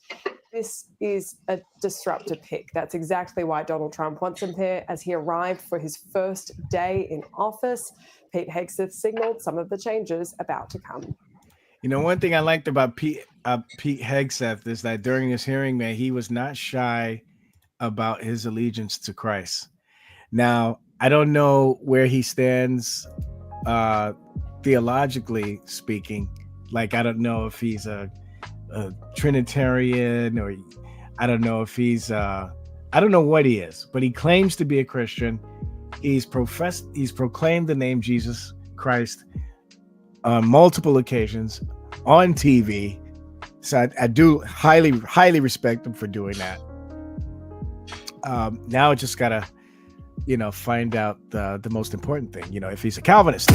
this is a disruptor pick. That's exactly why Donald Trump wants him here. As he arrived for his first day in office, Pete Hegseth signaled some of the changes about to come. You know, one thing I liked about Pete Hegseth is that during his hearing, man, he was not shy about his allegiance to Christ. Now, I don't know where he stands theologically speaking. Like, I don't know if he's a Trinitarian, or I don't know if he's I don't know what he is, but he claims to be a Christian. He's proclaimed the name Jesus Christ on multiple occasions on TV. So I do highly respect him for doing that. Now I just gotta, find out the most important thing, if he's a Calvinist.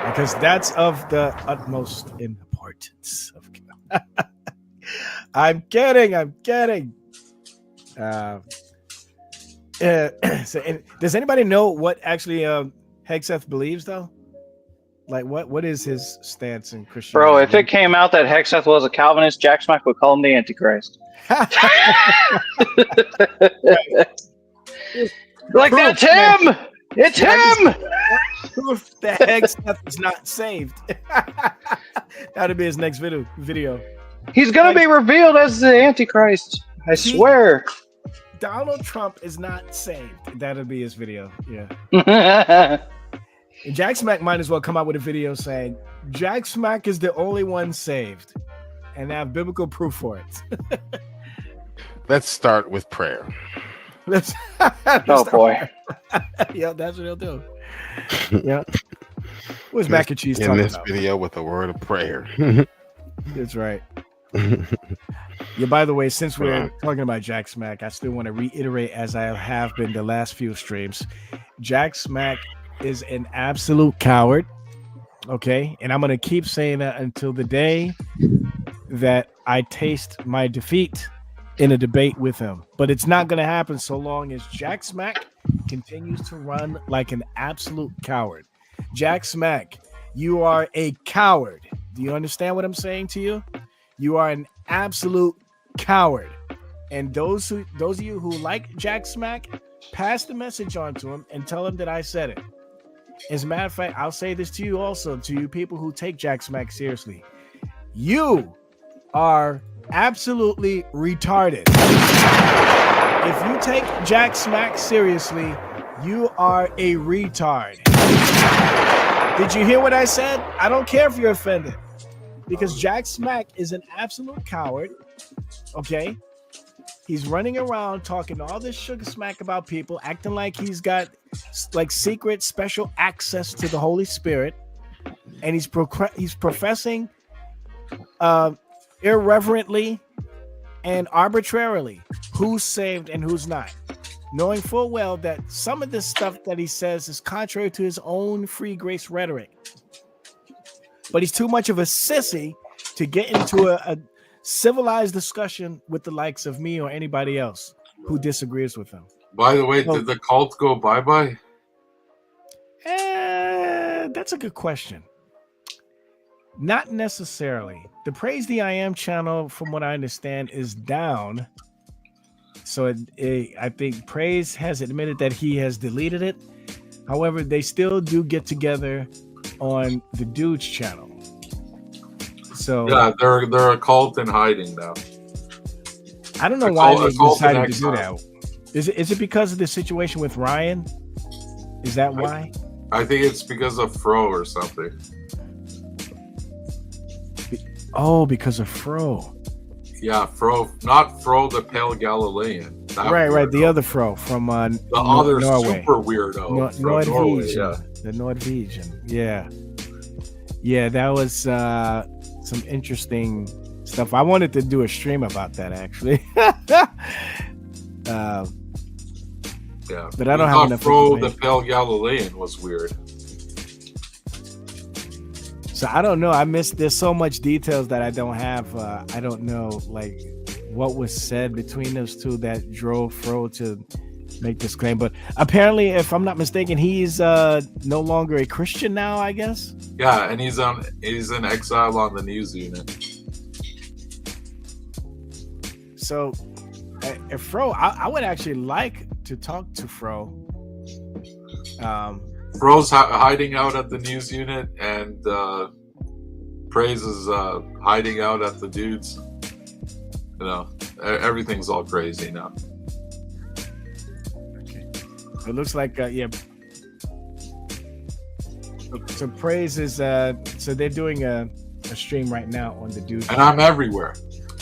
Because that's of the utmost importance. I'm kidding. So, does anybody know what actually Hegseth believes, though? Like, what is his stance in Christianity? Bro, if it came out that Hegseth was a Calvinist, Jack Smack would call him the Antichrist. Like, that's him! It's him! Proof that Hegseth is not saved. That'll be his next video. He's gonna be revealed as the Antichrist. I swear. Donald Trump is not saved. That'll be his video. Yeah. And Jack Smack might as well come out with a video saying Jack Smack is the only one saved, and have biblical proof for it. Let's start with prayer. Oh boy. Yeah, that's what he'll do. Yeah. What's mac and cheese talking in this about? video with a word of prayer? That's right. Yeah, by the way, since we're talking about Jack Smack, I still want to reiterate, as I have been the last few streams, Jack Smack is an absolute coward. Okay. And I'm going to keep saying that until the day that I taste my defeat in a debate with him. But it's not going to happen so long as Jack Smack continues to run like an absolute coward. Jack Smack, you are a coward. Do you understand what I'm saying to you? You are an absolute coward. And those of you who like Jack Smack, pass the message on to him and tell him that I said it. As a matter of fact, I'll say this to you also, to you people who take Jack Smack seriously. You are absolutely retarded. If you take Jack Smack seriously, you are a retard. Did you hear what I said? I don't care if you're offended, because Jack Smack is an absolute coward. Okay? He's running around talking all this sugar smack about people, acting like he's got like secret special access to the Holy Spirit, and he's professing irreverently and arbitrarily who's saved and who's not, knowing full well that some of this stuff that he says is contrary to his own free grace rhetoric. But he's too much of a sissy to get into a civilized discussion with the likes of me or anybody else who disagrees with him. By the way, did the cult go bye-bye? That's a good question. Not necessarily. The Praise the I Am channel, from what I understand, is down. So I think Praise has admitted that he has deleted it. However, they still do get together on the Dudes channel. So yeah, they're a cult in hiding now. I don't know why they decided to do that. Is it because of the situation with Ryan? Is that why? I think it's because of Fro or something. Oh, because of Fro. Yeah, Fro, not Fro the Pale Galilean. Right. The other Fro from the other Norway. Super weirdo. Norway, yeah. The Norwegian. Yeah, that was some interesting stuff. I wanted to do a stream about that, actually. Yeah, But I don't We have thought enough Fro the information. Pale Galilean was weird. So I don't know. I missed. There's so much details that I don't have. I don't know like what was said between those two that drove Fro to make this claim. But apparently, if I'm not mistaken, he's no longer a Christian now, I guess. Yeah, and he's in exile on the news unit. So, if Fro, I would actually like to talk to Fro. Fro's hiding out at the news unit, and Praise is hiding out at the dudes. You know, everything's all crazy now. It looks like yeah. So Praise is so they're doing a stream right now on the dudes. And I'm everywhere.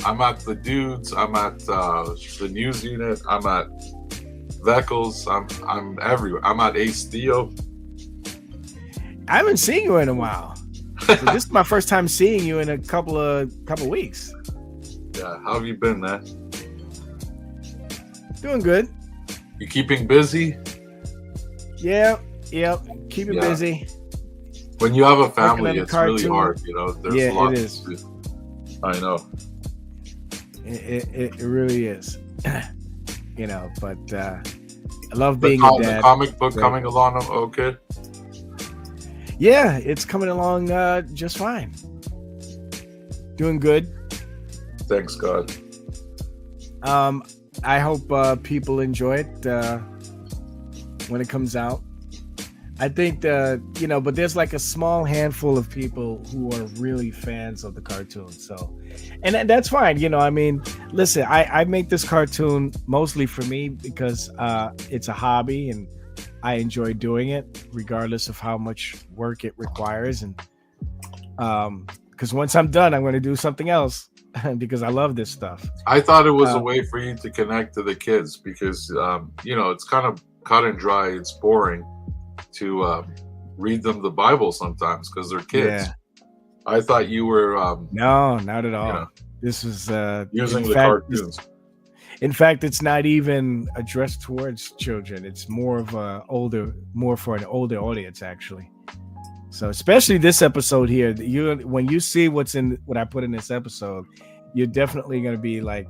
I'm at the dudes. I'm at the news unit. I'm at Veckles. I'm everywhere. I'm at Ace Theo. I haven't seen you in a while. So this is my first time seeing you in a couple weeks. Yeah, how have you been, man? Doing good. You keeping busy? Yep. Keeping busy. When you have a Working family, on a it's really cartoon. hard. You know, there's Yeah, a lot it to is. do. I know. It really is. You know, but I love The being co- a the dad. comic book Right. coming along okay? Yeah, it's coming along just fine. Doing good. Thanks, God. I hope people enjoy it when it comes out. I think you know, but there's like a small handful of people who are really fans of the cartoon. So, and that's fine. You know, I mean, listen, I make this cartoon mostly for me because it's a hobby and I enjoy doing it regardless of how much work it requires. And because once I'm done, I'm going to do something else because I love this stuff. I thought it was a way for you to connect to the kids because, you know, it's kind of cut and dry. It's boring to read them the Bible sometimes because they're kids. Yeah. I thought you were No, not at all. you know, This is using in the fact, cartoons. In fact, it's not even addressed towards children. It's more of more for an older audience, actually. So, especially this episode here, when you see what I put in this episode, you're definitely going to be like,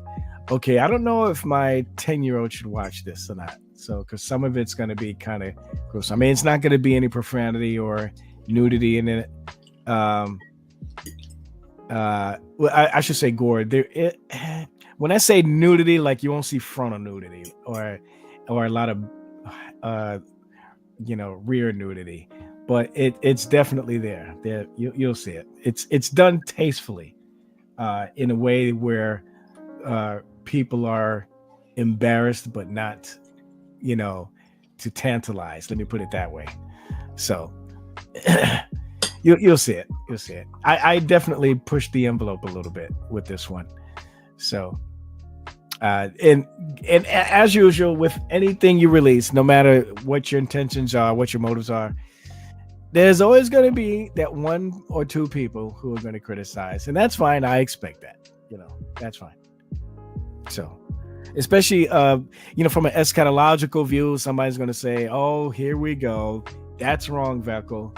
okay, I don't know if my 10-year-old should watch this or not. So, because some of it's going to be kind of gross. I mean, it's not going to be any profanity or nudity in it. Well, I should say gore. When I say nudity, like you won't see frontal nudity or a lot of you know, rear nudity, but it's definitely there. You'll see it. It's done tastefully, in a way where people are embarrassed, but not, you know, to tantalize. Let me put it that way. So you'll see it. You'll see it. I definitely pushed the envelope a little bit with this one. So. And as usual with anything you release, no matter what your intentions are, what your motives are, there's always going to be that one or two people who are going to criticize, and that's fine. I expect that, you know, that's fine. So, especially you know, from an eschatological view, somebody's going to say, "Oh, here we go. That's wrong, Veckel."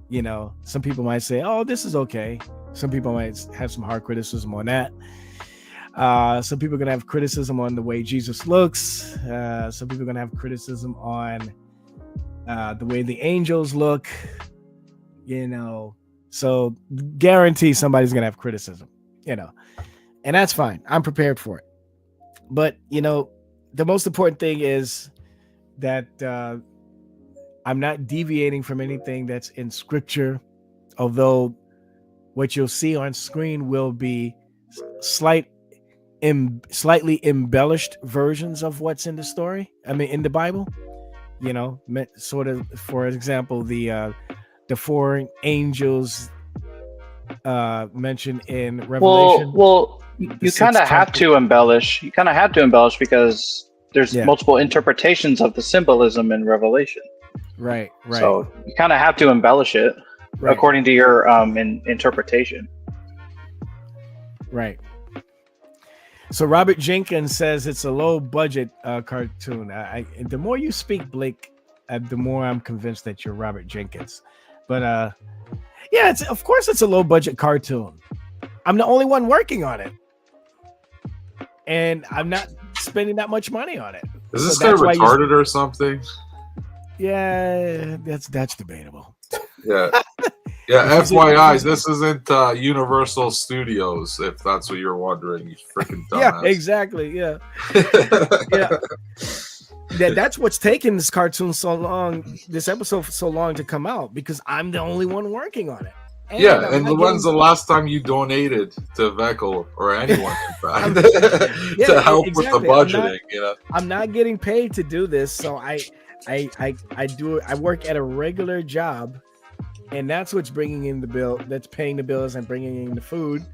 You know, some people might say, "Oh, this is okay." Some people might have some hard criticism on that. Some people are going to have criticism on the way Jesus looks. Some people are going to have criticism on the way the angels look, you know. So guarantee somebody's going to have criticism, you know, and that's fine. I'm prepared for it. But, you know, the most important thing is that I'm not deviating from anything that's in scripture, although what you'll see on screen will be slightly embellished versions of what's in the story. I mean, in the Bible, you know, sort of, for example, the four angels mentioned in Revelation. Well, you kind of have to embellish. You kind of have to embellish because there's multiple interpretations of the symbolism in Revelation. Right. So you kind of have to embellish it according to your interpretation. Right. So Robert Jenkins says it's a low budget cartoon. The more you speak, Blake, the more I'm convinced that you're Robert Jenkins. But yeah, of course it's a low budget cartoon. I'm the only one working on it, and I'm not spending that much money on it. Is this guy retarded or something? Yeah, that's debatable. Yeah. Yeah, FYI, this isn't Universal Studios, if that's what you're wondering, you freaking dumbass. Yeah, exactly. Yeah. Yeah. That's what's taking this cartoon so long, this episode so long to come out, because I'm the only one working on it. And when's the last time you donated to Veckel or anyone, in fact, to help with the budgeting? I'm not getting paid to do this, so I work at a regular job. And that's what's bringing in the bill. That's paying the bills and bringing in the food.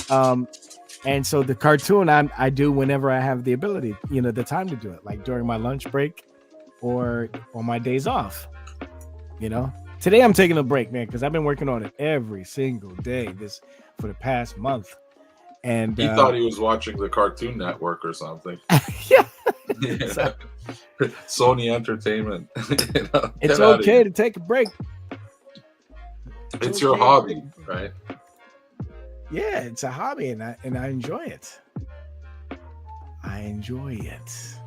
And so the cartoon I do whenever I have the ability, the time to do it, like during my lunch break or on my days off. Today I'm taking a break, man, because I've been working on it every single day for the past month. And he thought he was watching the Cartoon Network or something. Yeah. Sony Entertainment. It's okay to take a break. It's your hobby, right? Yeah, it's a hobby, and I enjoy it. I enjoy it.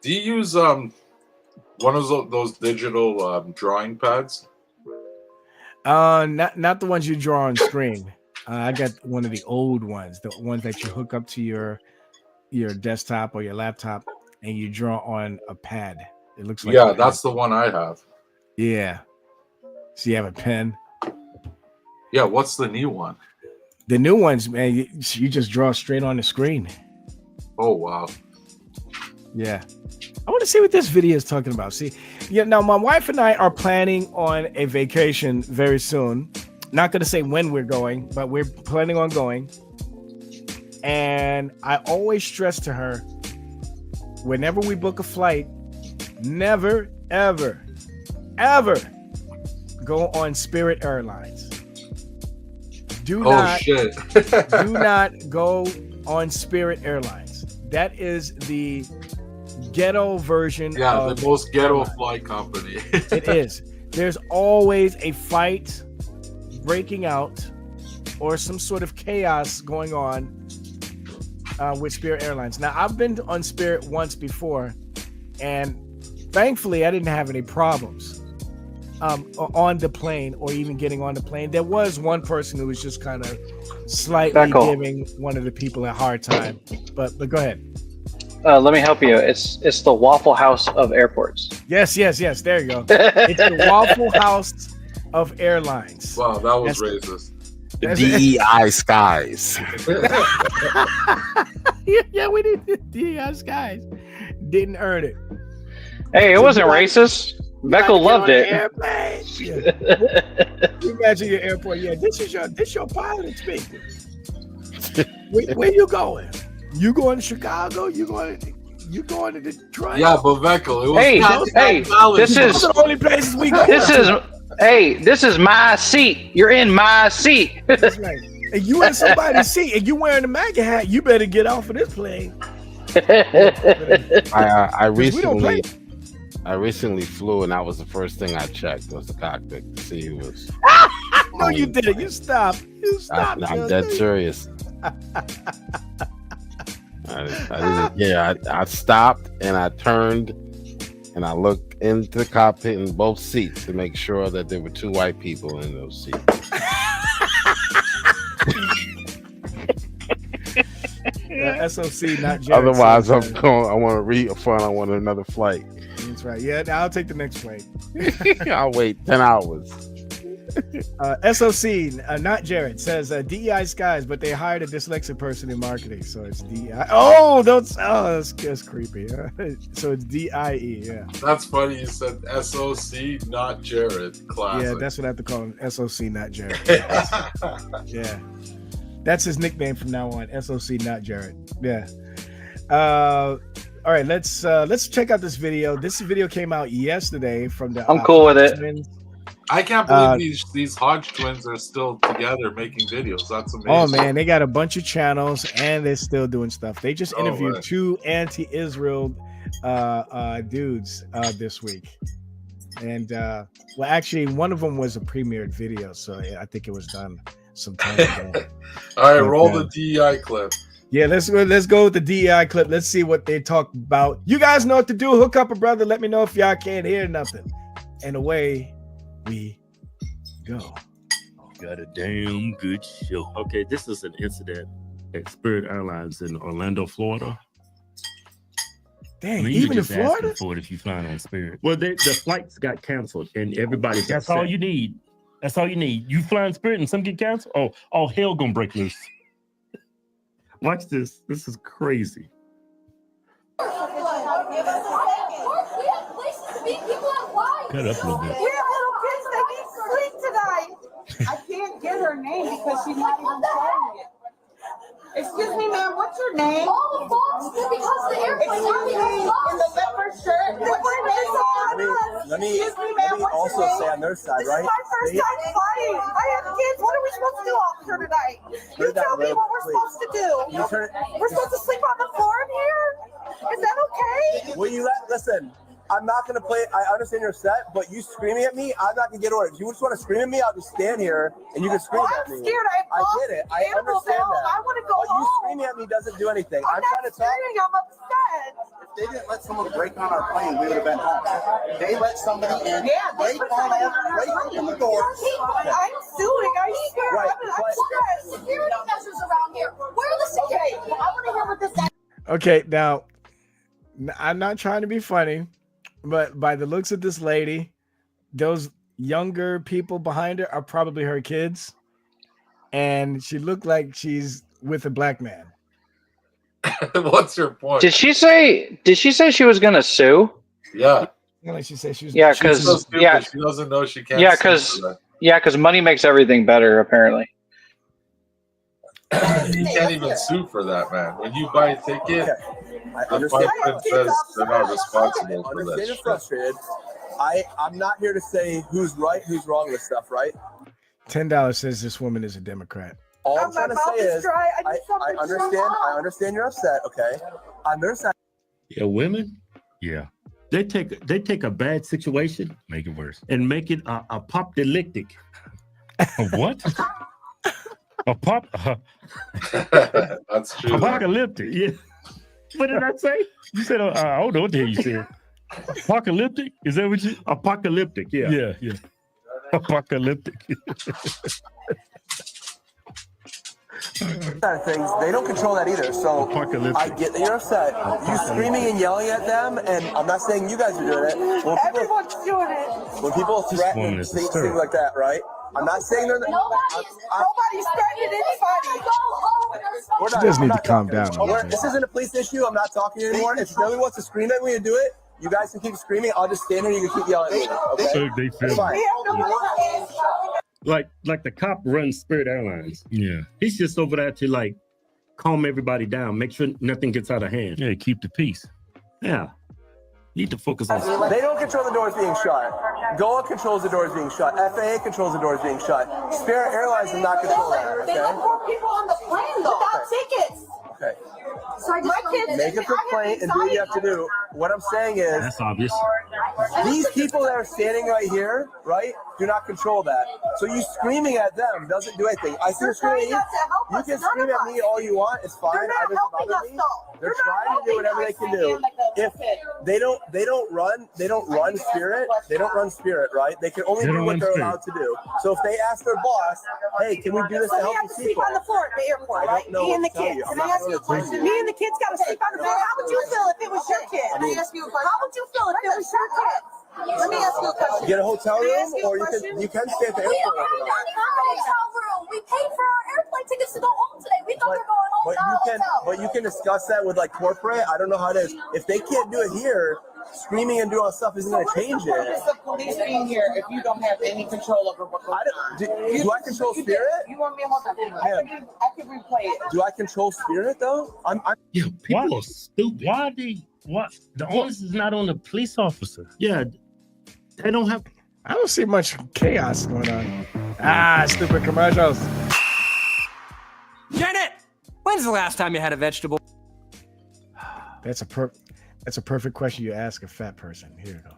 Do you use one of those digital drawing pads? Not the ones you draw on screen. I got one of the old ones, the ones that you hook up to your desktop or your laptop, and you draw on a pad. It looks like that's the one I have. Yeah. So you have a pen. Yeah, what's the new one? The new ones, man, you just draw straight on the screen. Oh, wow. Yeah. I want to see what this video is talking about. Now my wife and I are planning on a vacation very soon. Not going to say when we're going, but we're planning on going. And I always stress to her, whenever we book a flight, never, ever, ever go on Spirit Airlines. Do not go on Spirit Airlines. That is the ghetto version. Yeah, the most ghetto flight company. It is. There's always a fight breaking out or some sort of chaos going on with Spirit Airlines. Now, I've been on Spirit once before, and thankfully I didn't have any problems on the plane or even getting on the plane. There was one person who was just kind of slightly giving one of the people a hard time, but go ahead. Let me help you. It's the Waffle House of airports. Yes. There you go. It's the Waffle House of airlines. Wow, that was racist. The DEI skies. Yeah, we did DEI skies. Didn't earn it. Hey, it wasn't racist. Beckel loved it. You imagine your airport. Yeah, this your pilot speaking. Where you going? You going to Chicago? You going to Detroit? Yeah, but Beckel, it was this is the only places we go. This is my seat. You're in my seat. That's right. And you in somebody's seat, and you wearing a MAGA hat. You better get off of this plane. I recently flew, and that was the first thing I checked was the cockpit to see who was. No, you didn't. You stopped. I'm dead serious. I stopped and I turned and I looked into the cockpit in both seats to make sure that there were two white people in those seats. SOC, not Jared. Otherwise, I want to refund. I want another flight. That's right. Yeah, I'll take the next flight. I'll wait 10 hours. SOC, not Jared, says DEI skies, but they hired a dyslexic person in marketing, so it's DEI. That's creepy. So it's DIE. Yeah. That's funny. You said SOC, not Jared. Classic. Yeah, that's what I have to call him. SOC, not Jared. Yeah, that's his nickname from now on. SOC, not Jared. Yeah. All right, let's check out this video. This video came out yesterday from the. I'm cool with it. I can't believe these Hodge twins are still together making videos. That's amazing. Oh man, they got a bunch of channels and they're still doing stuff. They just interviewed 2 anti-Israel dudes this week. And well, actually, one of them was a premiered video, so I think it was done some time ago. All right, roll the DEI clip. Yeah, let's go with the DEI clip. Let's see what they talk about. You guys know what to do. Hook up a brother. Let me know if y'all can't hear nothing. And away we go. Got a damn good show. Okay, this is an incident at Spirit Airlines in Orlando, Florida. Dang, I mean, even in just asking Florida? for it if you flying on Spirit. Well, the flights got canceled and everybody's That's all you need. That's all you need. You flying Spirit and some get canceled? Oh, all hell gonna break loose. Watch this. This is crazy. Cut up a little bit. We have little kids that need sleep tonight. I can't get her name because she's not even showing it. Excuse me, ma'am, what's your name? All the folks, because the airplane in the leopard shirt. Let me also say on their side, This right? is my first time flying. I have kids. What are we supposed to do, officer, tonight? You tell me what we're supposed to do. We're supposed to sleep on the floor in here? Is that okay? Will you listen? I'm not gonna play. I understand you're upset, but you screaming at me, I'm not gonna get orders. If you just want to scream at me, I'll just stand here and you can scream at me. I'm scared. I get it. I understand that. I want to go but home. you screaming at me doesn't do anything. I'm not screaming. I'm upset. If they didn't let someone break on our plane, we would have been home. They let somebody in. Yeah, break on the door. I'm suing. I swear. Right, I'm stressed. Security measures around here. Where are the security? I want to hear what this. Okay, now I'm not trying to be funny, but by the looks of this lady, those younger people behind her are probably her kids, and she looked like she's with a black man. What's your point? Did she say she was gonna sue? Yeah. Like she said, she was. Yeah, She's so because stupid, she doesn't know she can't. because money makes everything better. Apparently. You can't even sue for that, man. When you buy a ticket, the fine print says they're not responsible for that You're shit. frustrated. I'm not here to say who's right, who's wrong with stuff, right? $10 says this woman is a Democrat. All I'm trying to say is, I understand you're upset. Okay, on their side. Yeah, women. Yeah, they take a bad situation, make it worse, and make it a apocalyptic. A what? A pop. That's true. Apocalyptic. Yeah. What did I say? You said I don't know what the hell you said. Apocalyptic? Is that what you? Apocalyptic. Yeah. Yeah. Yeah. Apocalyptic. Side of things, they don't control that either. So I get that you're upset. You screaming and yelling at them, and I'm not saying you guys are doing it. Everyone's doing it. When people threaten things like that, right? I'm not saying they're Nobody's threatening anybody. She just need to calm down. This isn't a police issue. I'm not talking anymore. If Billy wants to scream at me and do it, you guys can keep screaming. I'll just stand here and you can keep yelling at me. Okay? So they feel Fine. like the cop runs Spirit Airlines. Yeah. He's just over there to like calm everybody down, make sure nothing gets out of hand. Yeah, keep the peace. Yeah. Need to focus on. They don't control the doors being shut. GOA controls the doors being shut. FAA controls the doors being shut. Spirit Airlines does not control that. They let more people on the plane though. Without tickets. Okay. So my kids Make a complaint and do what you have to do. What I'm saying is, that's obvious. These people that are standing right here, right, do not control that. So you screaming at them doesn't do anything. I see you screaming. You can scream at me all you want. It's fine. It doesn't bother me. They're trying to do whatever they can do. If they don't run Spirit. They don't run Spirit, right? They can only do what they're allowed to do. So if they ask their boss, "Hey, can we do this to help these people?" On the floor at the airport, right? Me and the kids. Can I ask you a question? Me and the kids got to sleep on the floor. How would you feel if it was your kid? Let me ask you a question. How would you feel if it was your kid? Let me ask you a question. Get a hotel room, or you can stay at the airport. We don't have a hotel room. We paid for our airplane tickets to go home today. We thought we were going home, not a hotel. But you can discuss that with like corporate. I don't know how it is. If they can't do it here, screaming and doing all stuff isn't going to change it. What is the police being here if you don't have any control over what goes on? Do I control Spirit? You want me to hold on? I can replay it. Do I control Spirit though? Yeah, people are stupid. What? The onus is not on the police officer. Yeah, they don't have. I don't see much chaos going on. Stupid commercials. Janet, when's the last time you had a vegetable? That's a perfect question you ask a fat person. Here you go.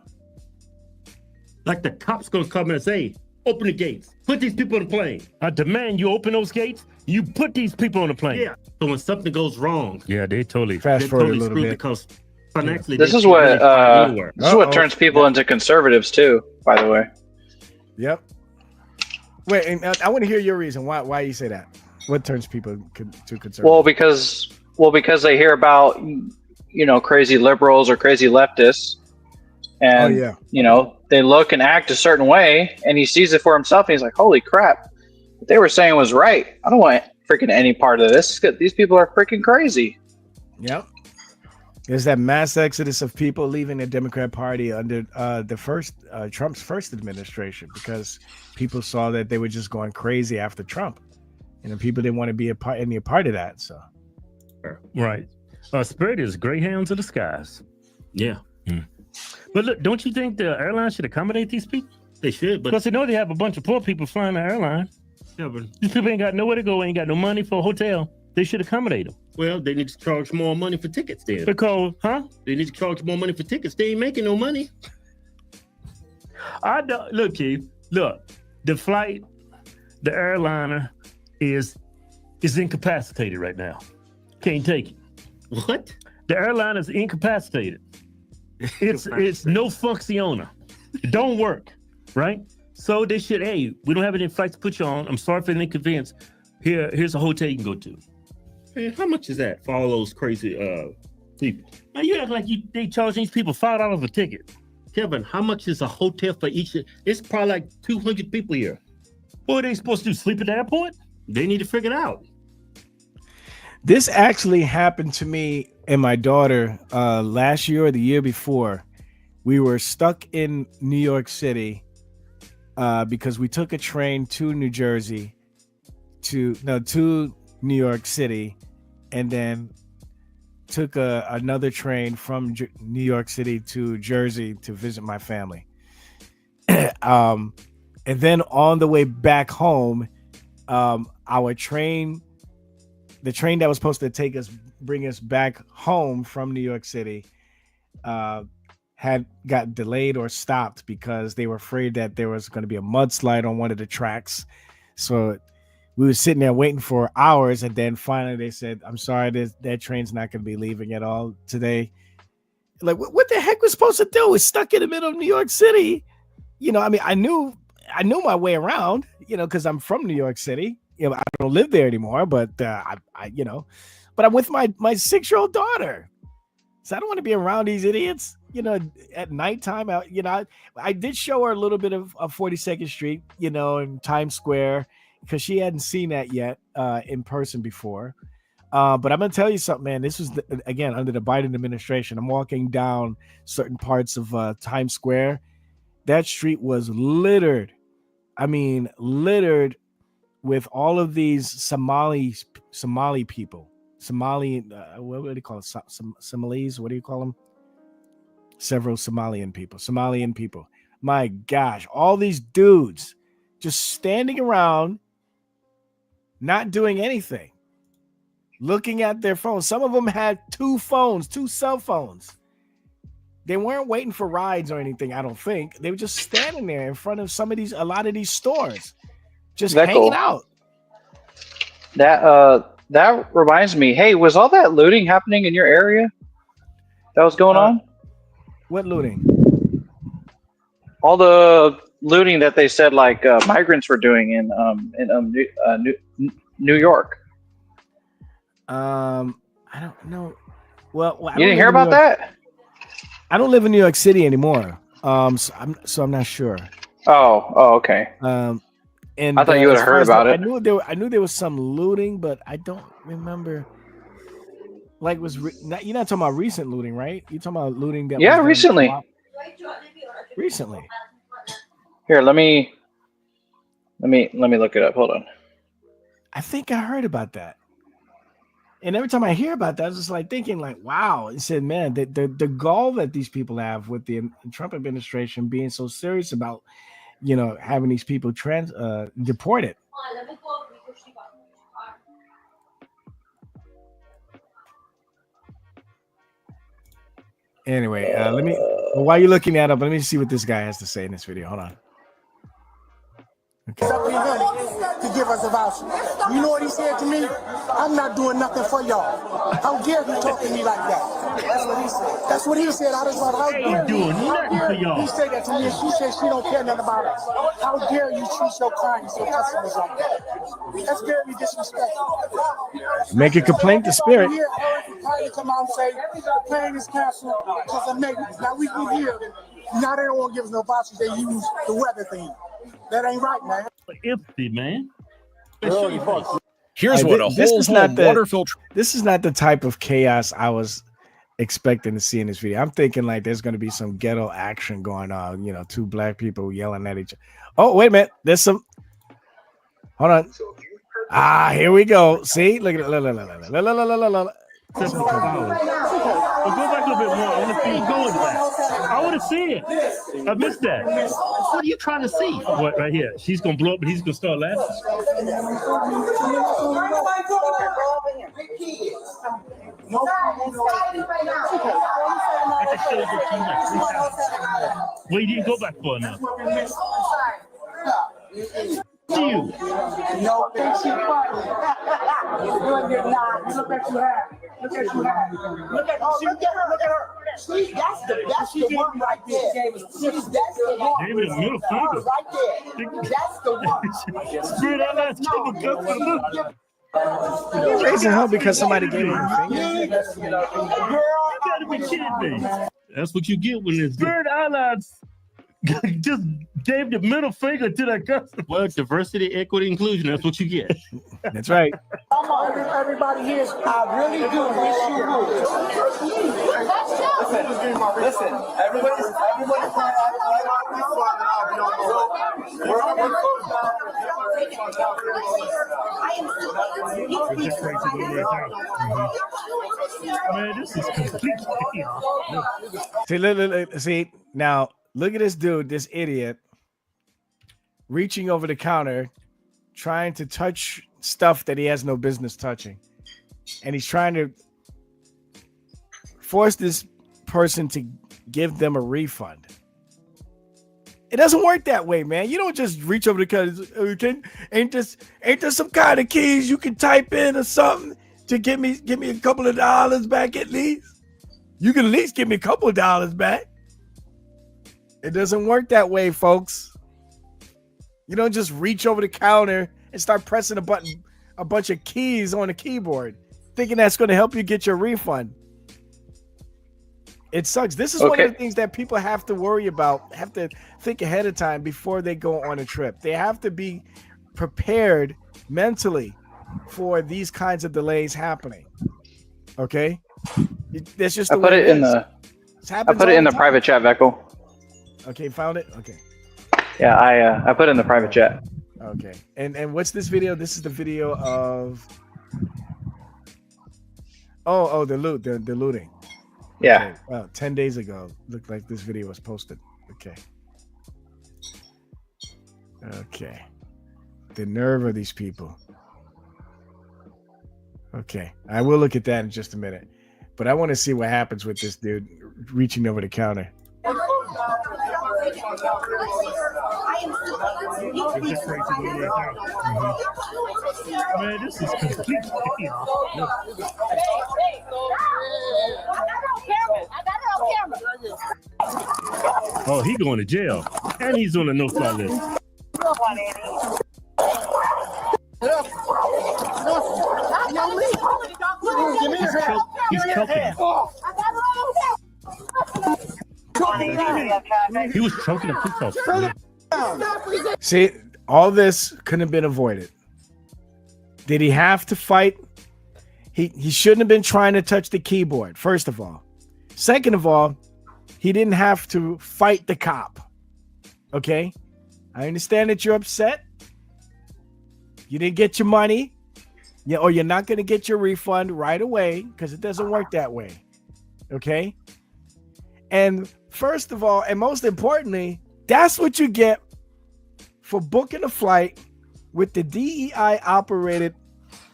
Like the cops gonna come and say, open the gates, put these people on the plane. I demand you open those gates, you put these people on the plane. Yeah. So when something goes wrong, yeah, they totally fast forward a little bit because financially. This is what turns people into conservatives too, by the way. Yep. Wait, and I want to hear your reason why you say that. What turns people to conservative? Well, because they hear about crazy liberals or crazy leftists, and they look and act a certain way, and he sees it for himself, and he's like, "Holy crap! What they were saying was right. I don't want freaking any part of this. These people are freaking crazy." Yep. There's that mass exodus of people leaving the Democrat Party under Trump's first administration because people saw that they were just going crazy after Trump, and people didn't want to be any part of that. So, right, Spirit is greyhounds of the skies. Yeah, but look, don't you think the airline should accommodate these people? They should, because they know they have a bunch of poor people flying the airline. Yeah, but these people ain't got nowhere to go, ain't got no money for a hotel. They should accommodate them. Well, they need to charge more money for tickets then. Because, they need to charge more money for tickets. They ain't making no money. I don't look, Keith. Look, the airliner is incapacitated right now. Can't take it. What? The airline is incapacitated. It's no funciona. It don't work, right? So they should. Hey, we don't have any flights to put you on. I'm sorry for the inconvenience. Here's a hotel you can go to. Man, how much is that for all those crazy people? Now you act like they charge these people $5 a ticket. Kevin, how much is a hotel for each? It's probably like 200 people here. What are they supposed to do? Sleep at the airport? They need to figure it out. This actually happened to me and my daughter last year or the year before. We were stuck in New York City because we took a train to New Jersey to New York City, and then took another train from New York City to Jersey to visit my family. And then on the way back home, the train that was supposed to bring us back home from New York City had got delayed or stopped because they were afraid that there was going to be a mudslide on one of the tracks. So we were sitting there waiting for hours, and then finally they said, "I'm sorry, that train's not going to be leaving at all today." Like, what the heck was supposed to do? We're stuck in the middle of New York City. I mean, I knew my way around, because I'm from New York City. I don't live there anymore, but but I'm with my 6-year-old daughter, so I don't want to be around these idiots. At nighttime, I did show her a little bit of 42nd Street, and Times Square, because she hadn't seen that yet in person before. But I'm going to tell you something, man. This was, again, under the Biden administration. I'm walking down certain parts of Times Square. That street was littered. I mean, littered with all of these Somali people. What do you call it? Somalis? What do you call them? Several Somalian people. My gosh, all these dudes just standing around, not doing anything, looking at their phones. Some of them had two cell phones. They weren't waiting for rides or anything, I don't think. They were just standing there in front of a lot of these stores, just hanging out. That reminds me. Hey, was all that looting happening in your area? That was going on? What looting? All the looting that they said migrants were doing in New York. I don't know. Well, you didn't hear about that? I don't live in New York City anymore. So I'm not sure. Oh, okay. And I thought you would have heard about it. I knew there was some looting, but I don't remember. Like, you're not talking about recent looting, right? You're talking about looting that. Yeah, recently. Recently. Here, let me look it up. Hold on. I think I heard about that. And every time I hear about that, I was just like thinking, wow. It said, man, the gall that these people have with the Trump administration being so serious about having these people deported. Anyway, while you're looking that up, let me see what this guy has to say in this video. Hold on. Okay. To give us a voucher. You know what he said to me? I'm not doing nothing for y'all. How dare you talk to me like that? That's what he said. That's what he said. I just thought, how dare you? He said that to me, and she said she don't care nothing about us. How dare you treat your clients, your customers like that? That's very disrespectful. Make a complaint to Spirit. Pilot come out and say the plane is canceled because of maintenance. Now we can hear. Now they don't want to give us no vouchers. They use the weather thing. That ain't right, man. Empty, man. Here's what this is not the type of chaos I was expecting to see in this video. I'm thinking like there's going to be some ghetto action going on. Two black people yelling at each other. Oh, wait a minute. There's some. Hold on. Here we go. See, look at it. Go back a little bit more. I want to see you going back. I want to see it. I missed that. What are you trying to see? What right here? She's gonna blow up, but he's gonna start laughing. Well, you didn't go back far enough. You. No, thank you. Look at her. See, that's the one right there. That's the one right there. That's the one. You're raising hell because somebody gave him a finger. You gotta be kidding me. That's what you get when it's Bird Islands. Just gave the middle finger to that customer. Well, diversity, equity, inclusion. That's what you get. That's right. Everybody here, I really do wish you would. Listen, everybody's trying to act like Man, this is complete chaos. See, now look at this dude, this idiot, reaching over the counter, trying to touch stuff that he has no business touching. And he's trying to force this person to give them a refund. It doesn't work that way, man. You don't just reach over the counter. Ain't there some kind of keys you can type in or something to give me a couple of dollars back at least? You can at least give me a couple of dollars back. It doesn't work that way, folks. You don't just reach over the counter and start pressing a bunch of keys on the keyboard, thinking that's going to help you get your refund. It sucks. This is one of the things that people have to worry about, have to think ahead of time before they go on a trip. They have to be prepared mentally for these kinds of delays happening. Okay? That's just I put it in the private chat, Veckel. Okay, found it? Okay. Yeah, I put it in the private chat. Okay. And what's this video? This is the video of the looting. Yeah. Okay. Well, 10 days ago, looked like this video was posted. Okay. Okay. The nerve of these people. Okay. I will look at that in just a minute. But I want to see what happens with this dude reaching over the counter. Man, this is complete chaos. Oh, he going to jail. And he's on the no-fly list. He's choking. He was choking a police officer. See, all this couldn't have been avoided. Did he have to fight? He shouldn't have been trying to touch the keyboard, first of all. Second of all, he didn't have to fight the cop. Okay? I understand that you're upset. You didn't get your money. Or you're not going to get your refund right away because it doesn't work that way. Okay? And first of all, and most importantly, that's what you get for booking a flight with the DEI operated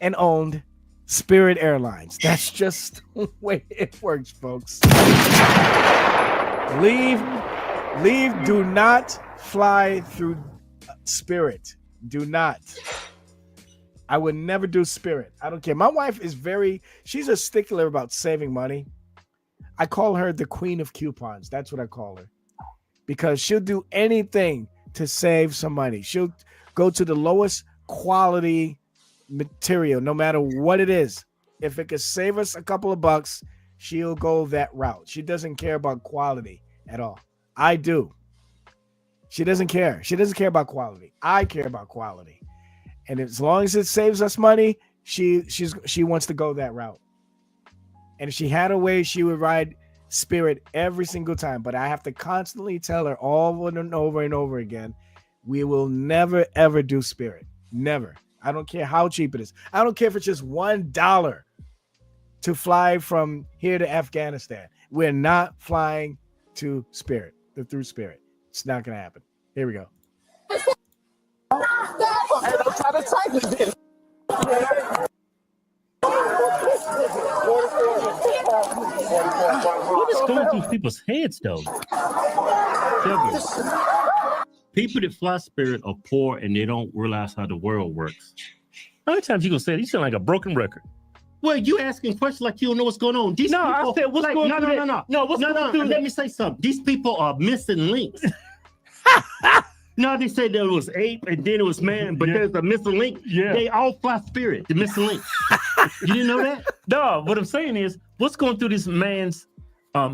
and owned Spirit Airlines. That's just the way it works, folks. Leave. Do not fly through Spirit. Do not. I would never do Spirit. I don't care. My wife is she's a stickler about saving money. I call her the queen of coupons. That's what I call her. Because she'll do anything to save some money. She'll go to the lowest quality material, no matter what it is. If it could save us a couple of bucks, she'll go that route. She doesn't care about quality at all. I do. She doesn't care. She doesn't care about quality. I care about quality. And as long as it saves us money, she wants to go that route. And if she had a way, she would ride Spirit every single time. But I have to constantly tell her over and over and over again, we will never, ever do Spirit. Never. I don't care how cheap it is. I don't care if it's just $1 to fly from here to Afghanistan. We're not flying to Spirit, through Spirit. It's not going to happen. Here we go. What is going through people's heads, though? People that fly Spirit are poor and they don't realize how the world works. How many times you gonna say you sound like a broken record? Well, you asking questions like you don't know what's going on. These people, I said what's going on. No. Let me say something. These people are missing links. No, they said there was ape and then it was man, but there's a missing link. Yeah. They all fly Spirit, the missing link. You didn't know that? No, what I'm saying is, what's going through this man's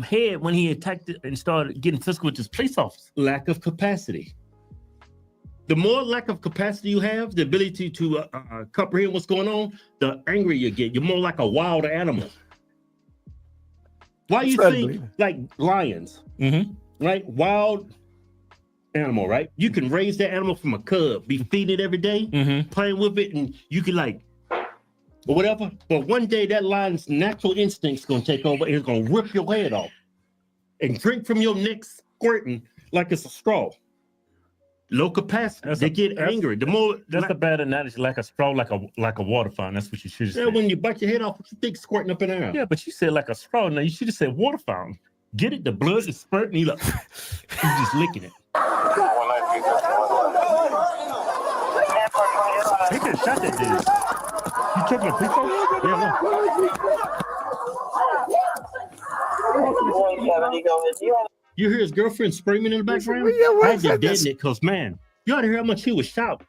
head when he attacked it and started getting physical with this police officer? Lack of capacity. The more lack of capacity you have, the ability to comprehend what's going on, the angrier you get. You're more like a wild animal. Why you think like lions, right? Wild animal, right? You can raise that animal from a cub, be feeding it every day, playing with it, and you can like, or whatever. But one day that lion's natural instinct's gonna take over and it's gonna rip your head off and drink from your neck squirting like it's a straw. Low capacity. They get angry. The more that's a bad analogy, like a straw, like a water fountain. That's what you should have said. When you bite your head off, what you think squirting up in there? Yeah, but you said like a straw. Now you should have said water fountain. Get it? The blood is spurting. You look, he's just licking it. He could have shot that dude. You took a picture? Yeah, no. You hear his girlfriend screaming in the background? I had to deaden it because, man, you ought to hear how much he was shouting.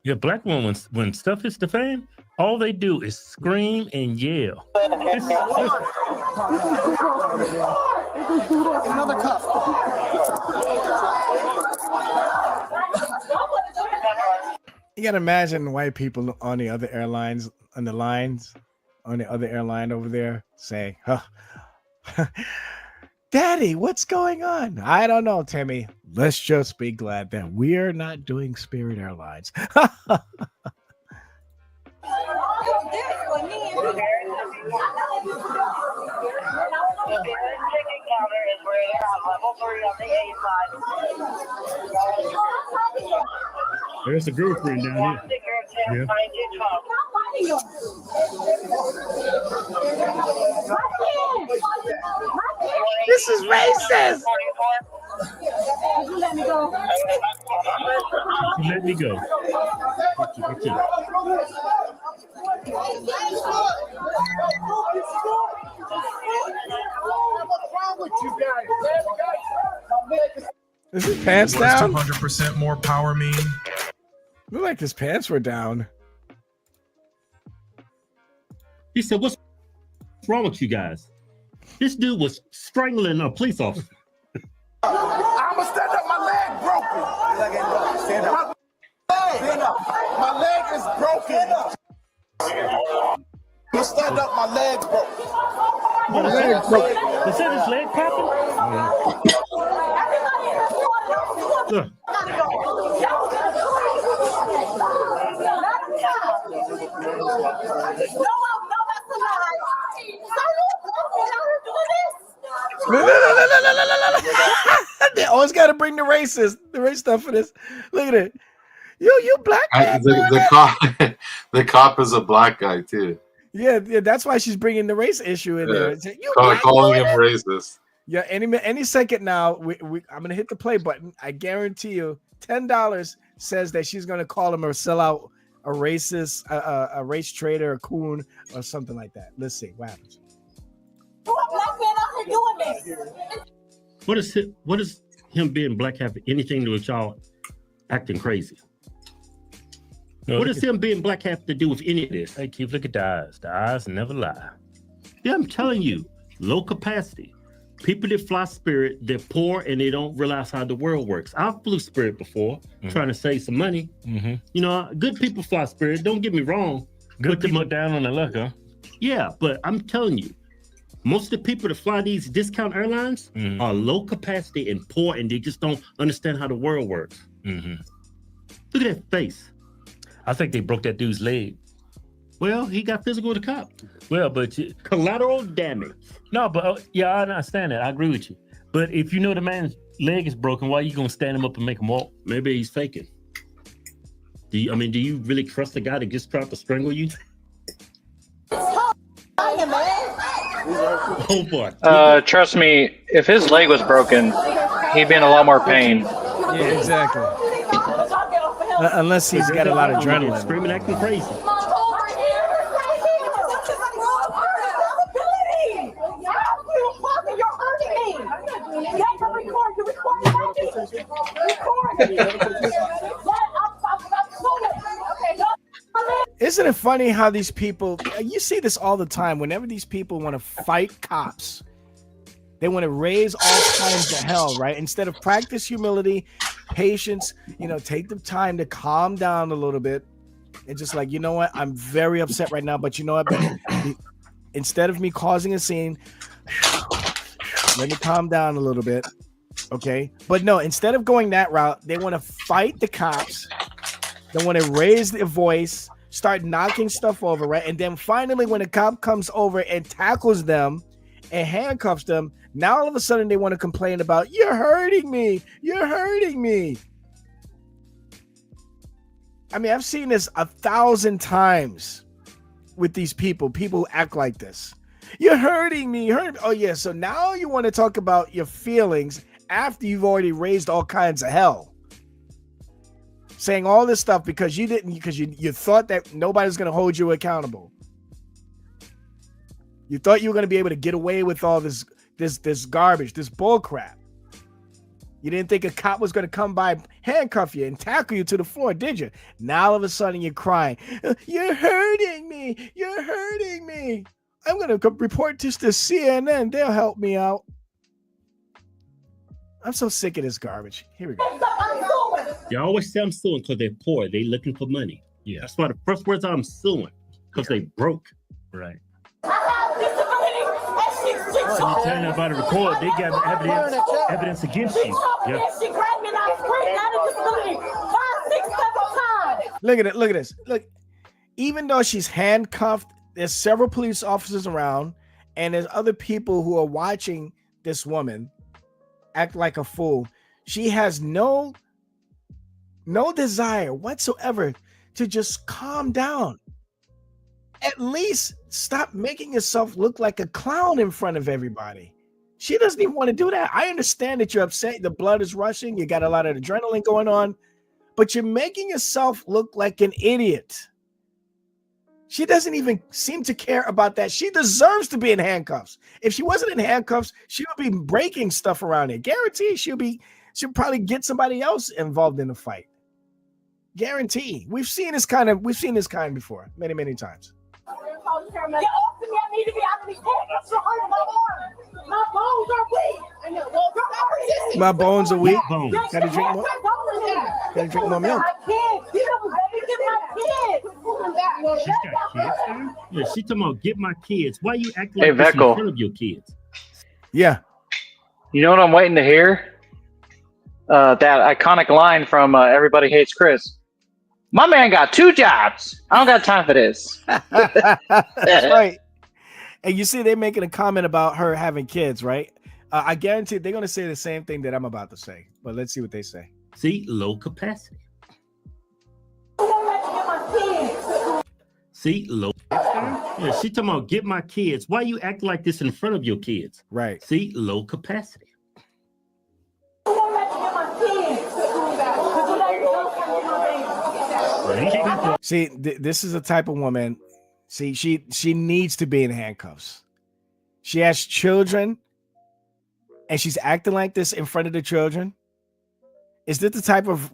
Yeah, black women, when stuff hits the fan, all they do is scream and yell. Another cup. You gotta imagine white people on the other airlines, on the other airline over there saying, Daddy, what's going on? I don't know, Timmy. Let's just be glad that we're not doing Spirit Airlines. There's a girlfriend down here. Yeah. This is racist. You let me go. Let me go. Is his pants down? 100% more power mean? Look like his pants were down. He said, "What's wrong with you guys?" This dude was strangling a police officer. I'ma stand up. My leg broken. Stand up. Stand up. My leg is broken. I'ma stand up. My leg broken. My leg broken. Is that his leg popping? They always got to bring the race stuff for this. Look at it. You black guy. The cop, the cop is a black guy too. Yeah, that's why she's bringing the race issue in there. Calling him racist. Yeah, any second now, I'm gonna hit the play button. I guarantee you, $10 says that she's gonna call him or sell out a racist, a race traitor, a coon, or something like that. Let's see what happens. Black man out here doing this. What does him being black have anything to do with y'all acting crazy? What does him being black have to do with any of this? Hey, Keith, look at the eyes. The eyes never lie. Yeah, I'm telling you, low capacity. People that fly Spirit, they're poor and they don't realize how the world works. I've flew Spirit before, trying to save some money. You know, good people fly Spirit. Don't get me wrong. Good people down on the luck, huh? Yeah, but I'm telling you, most of the people that fly these discount airlines are low capacity and poor, and they just don't understand how the world works. Look at that face. I think they broke that dude's leg. Well, he got physical with a cop. Well, but collateral damage. No, but yeah, I understand that. I agree with you. But if you know the man's leg is broken, why are you gonna stand him up and make him walk? Maybe he's faking. Do you really trust a guy that just tried to strangle you? Oh boy. Trust me, if his leg was broken, he'd be in a lot more pain. Yeah, exactly. Unless he's got a lot of adrenaline. Screaming, acting crazy. Isn't it funny how these people, you see this all the time, whenever these people want to fight cops, they want to raise all kinds of hell, right? Instead of practice humility, patience, take the time to calm down a little bit and just like, you know what, I'm very upset right now, but you know what, instead of me causing a scene, let me calm down a little bit, okay? But no, instead of going that route, they want to fight the cops. They want to raise their voice, start knocking stuff over, right? And then finally, when a cop comes over and tackles them and handcuffs them, now all of a sudden they want to complain about, you're hurting me. You're hurting me. I mean, I've seen this 1,000 times with these people. People who act like this. You're hurting me. Oh, yeah. So now you want to talk about your feelings after you've already raised all kinds of hell. Saying all this stuff because you thought that nobody's going to hold you accountable. You thought you were going to be able to get away with all this garbage, this bull crap. You didn't think a cop was going to come by, handcuff you and tackle you to the floor, did you? Now all of a sudden you're crying. You're hurting me. You're hurting me. I'm going to report this to CNN. They'll help me out. I'm so sick of this garbage. Here we go. They always say I'm suing because they're poor. They looking for money. Yeah. That's why the first words I'm suing because they broke. Right. Oh, you telling them about a record, they got evidence against you. Yeah. Look at it. Look at this. Look, even though she's handcuffed, there's several police officers around, and there's other people who are watching this woman act like a fool. She has no desire whatsoever to just calm down. At least stop making yourself look like a clown in front of everybody. She doesn't even want to do that. I understand that you're upset. The blood is rushing. You got a lot of adrenaline going on, but you're making yourself look like an idiot. She doesn't even seem to care about that. She deserves to be in handcuffs. If she wasn't in handcuffs, she would be breaking stuff around here. Guarantee she'll probably get somebody else involved in the fight. Guarantee. We've seen this kind before, many, many times. Get off me! I need to be out of these handcuffs. You're hurting my arm. My bones are weak. My bones are weak. Gotta drink more. Gotta drink more milk. She's got kids. Yeah, she talking about get my kids. Why you acting Hey, like this in Veckel. front of your kids? Yeah. You know what I'm waiting to hear? That iconic line from Everybody Hates Chris. My man got 2 jobs. I don't got time for this. That's right. And you see, they're making a comment about her having kids, right? I guarantee they're going to say the same thing that I'm about to say. But let's see what they say. See, low capacity. See, low. Yeah, she talking about get my kids. Why you act like this in front of your kids? Right. See, low capacity. See, this is the type of woman. See, she needs to be in handcuffs. She has children, and she's acting like this in front of the children. Is this the type of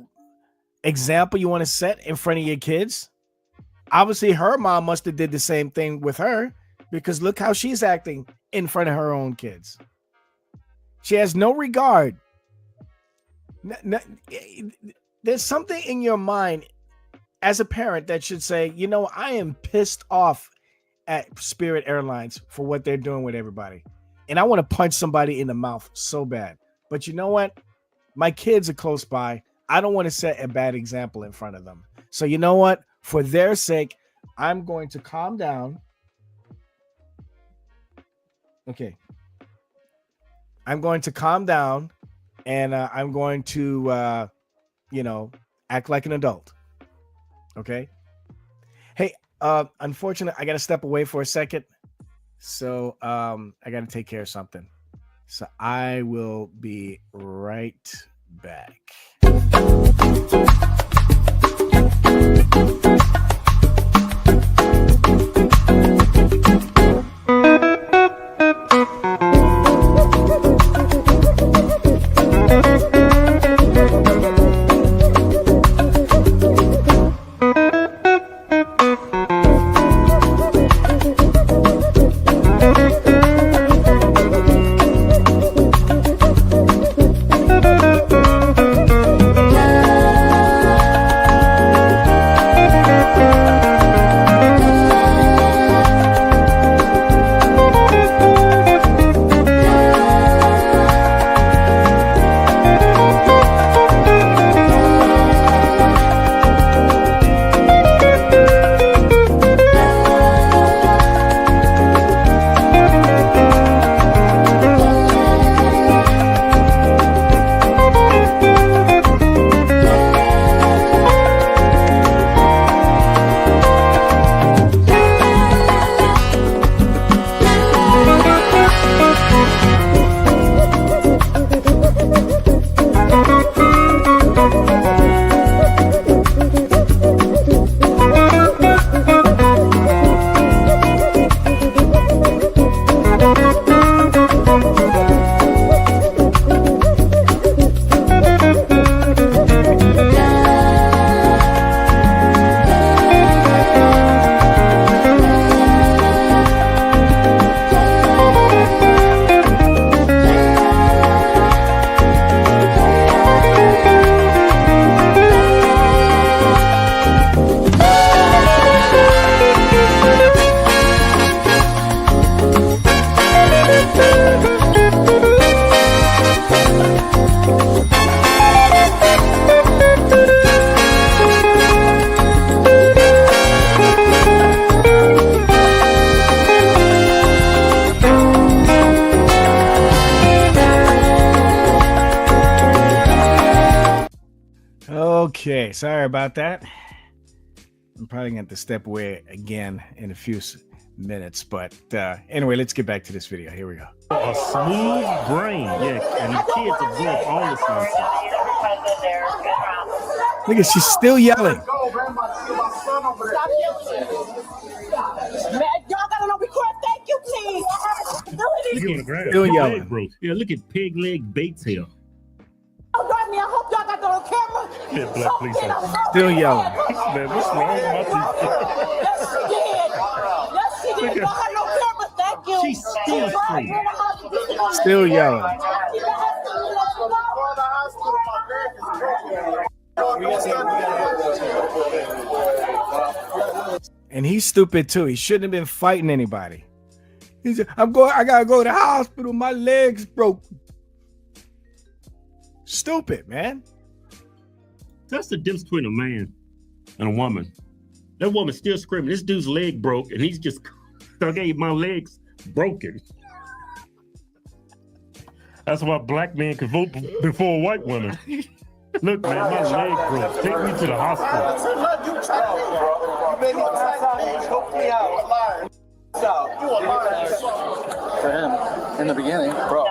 example you want to set in front of your kids? Obviously, her mom must have did the same thing with her, because look how she's acting in front of her own kids. She has no regard. There's something in your mind as a parent that should say, you know, I am pissed off at Spirit Airlines for what they're doing with everybody. And I want to punch somebody in the mouth so bad. But you know what? My kids are close by. I don't want to set a bad example in front of them. So you know what? For their sake, I'm going to calm down. Okay. I'm going to calm down, and I'm going to, act like an adult. Okay. Hey, unfortunately, I got to step away for a second. So I got to take care of something. So I will be right back. Okay, sorry about that. I'm probably going to have to step away again in a few minutes, but anyway, let's get back to this video. Here we go. A smooth brain, yeah, and the kids absorb all this nonsense. Look at, she's still yelling. Man, y'all gotta know, record, thank you, please. Look on the ground. Still yelling. Bro. Yeah, look at pig leg Bates here. Oh, Rodney, I hope y'all got that on camera. Yeah, black police officer. Still yelling. Man, what's wrong with my people? Yes, she did. Yes, she did. Y'all had no camera, thank you. She's still screaming. Still yelling. And he's stupid too. He shouldn't have been fighting anybody. He said, I gotta go to the hospital. My legs broke. Stupid, man. That's the difference between a man and a woman. That woman's still screaming. This dude's leg broke, and he's just, okay, my leg's broken. That's why black men can vote before white women. Look, man, my leg broke. Take me to the hospital. You made me pass out. You choked me out. For him, in the beginning, bro.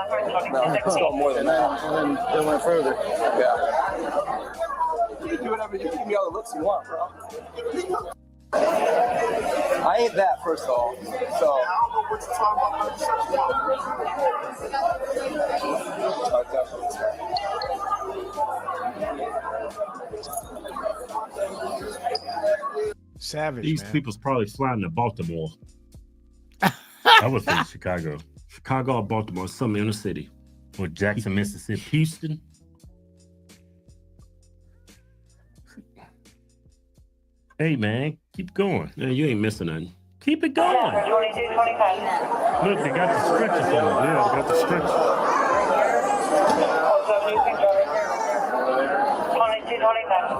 No, more than that. And then it went further. Yeah. You can do whatever. You can give me all the looks you want, bro. I ain't that, first of all. So. Savage. These man. people's probably flying to Baltimore. I was in Chicago or Baltimore, some inner city, or Jackson, Mississippi, Houston. Hey man, keep going. Yeah, you ain't missing nothing. Keep it going. Look, they got the stretchers on. Yeah, they got the stretchers. 2225.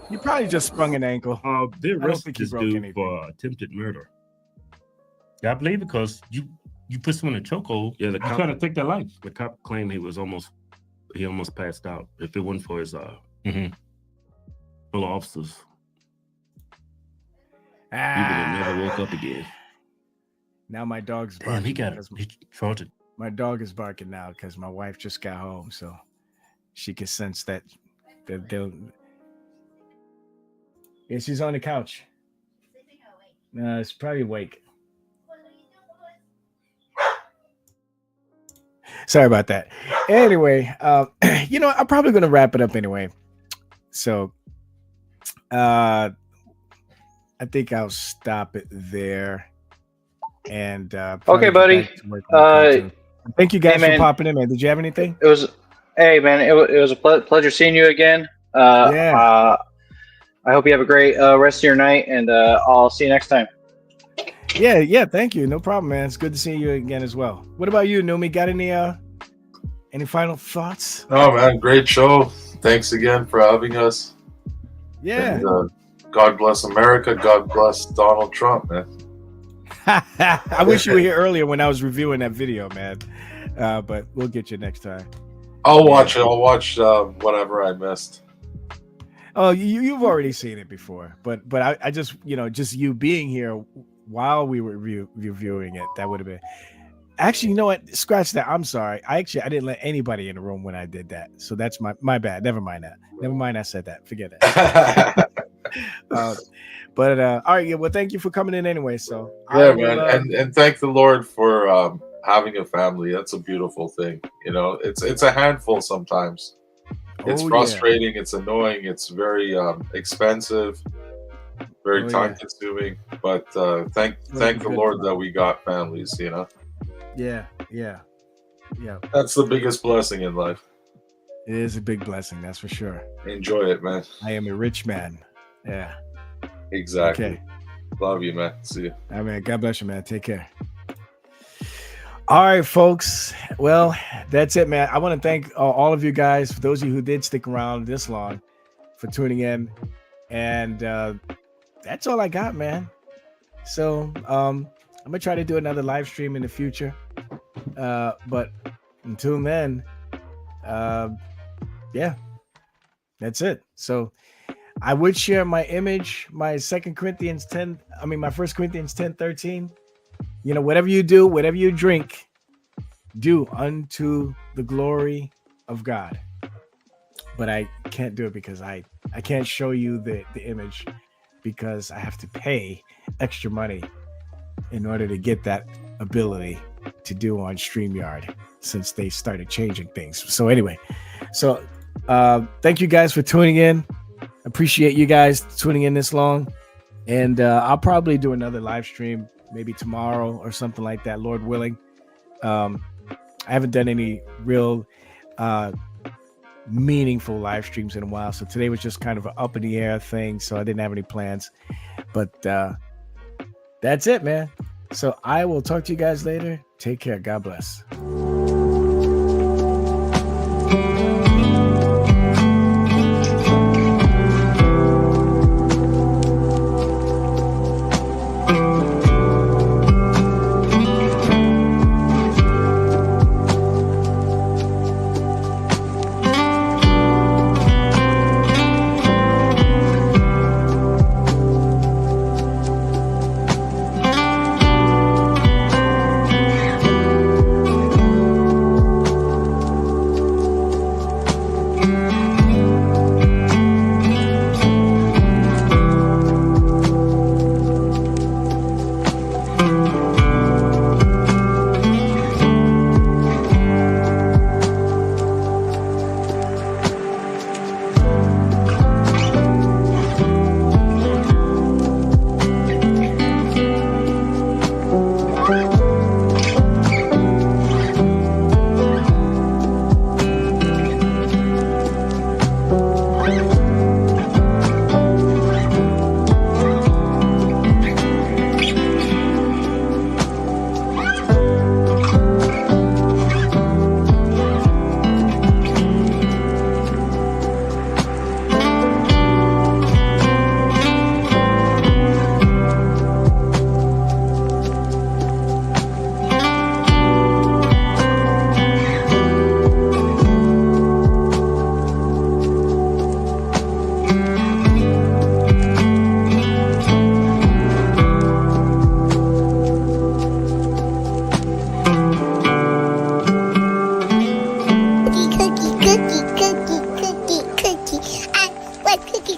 He probably just sprung an ankle. They I don't arrested think he this broke dude anything. for attempted murder. Yeah, I believe because you put someone in a chokehold. Yeah, the cop trying to take their life. The cop claimed he almost passed out. If it wasn't for his full of officers, he would have never woke up again. Now my dog's barking. Damn, he got because he charged. My dog is barking now because my wife just got home, so she can sense that they'll. Yeah, she's on the couch. No, it's probably awake. Sorry about that. Anyway, I'm probably going to wrap it up anyway. So, I think I'll stop it there. And okay, buddy. Thank you guys hey, for popping in, man. Did you have anything? Hey, man. It was a pleasure seeing you again. I hope you have a great rest of your night, and I'll see you next time. Yeah. Thank you. No problem, man. It's good to see you again as well. What about you, Numi? Got any final thoughts? Oh man, great show. Thanks again for having us. Yeah. And, God bless America. God bless Donald Trump, man. I wish you were here earlier when I was reviewing that video, man. But we'll get you next time. I'll watch it. I'll watch whatever I missed. Oh, you've already seen it before, but I just just you being here while we were reviewing it, that would have been. Actually, you know what? Scratch that. I'm sorry. I didn't let anybody in the room when I did that, so that's my bad. Never mind that. Never mind. I said that. Forget that. But all right. Yeah. Well, thank you for coming in anyway. So yeah, man, and thank the Lord for having a family. That's a beautiful thing. It's a handful sometimes. It's frustrating. Yeah. It's annoying. It's very expensive, very time consuming. But thank the Lord that we got families. Yeah. That's the biggest blessing in life. It is a big blessing, that's for sure. Enjoy it, man. I am a rich man. Yeah. Exactly. Okay. Love you, man. See you. All right, man. God bless you, man. Take care. All right, folks. Well, that's it, man. I want to thank all of you guys, for those of you who did stick around this long, for tuning in. And that's all I got, man. So I'm going to try to do another live stream in the future. But until then, yeah, that's it. So I would share my image, my 1 Corinthians 10:13. Whatever you do, whatever you drink, do unto the glory of God. But I can't do it because I can't show you the image because I have to pay extra money in order to get that ability to do on StreamYard since they started changing things. So anyway, thank you guys for tuning in. Appreciate you guys tuning in this long. And I'll probably do another live stream maybe tomorrow or something like that, Lord willing. I haven't done any real meaningful live streams in a while. So today was just kind of an up in the air thing. So I didn't have any plans. But that's it, man. So I will talk to you guys later. Take care. God bless.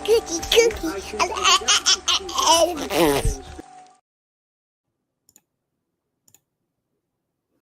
cookie.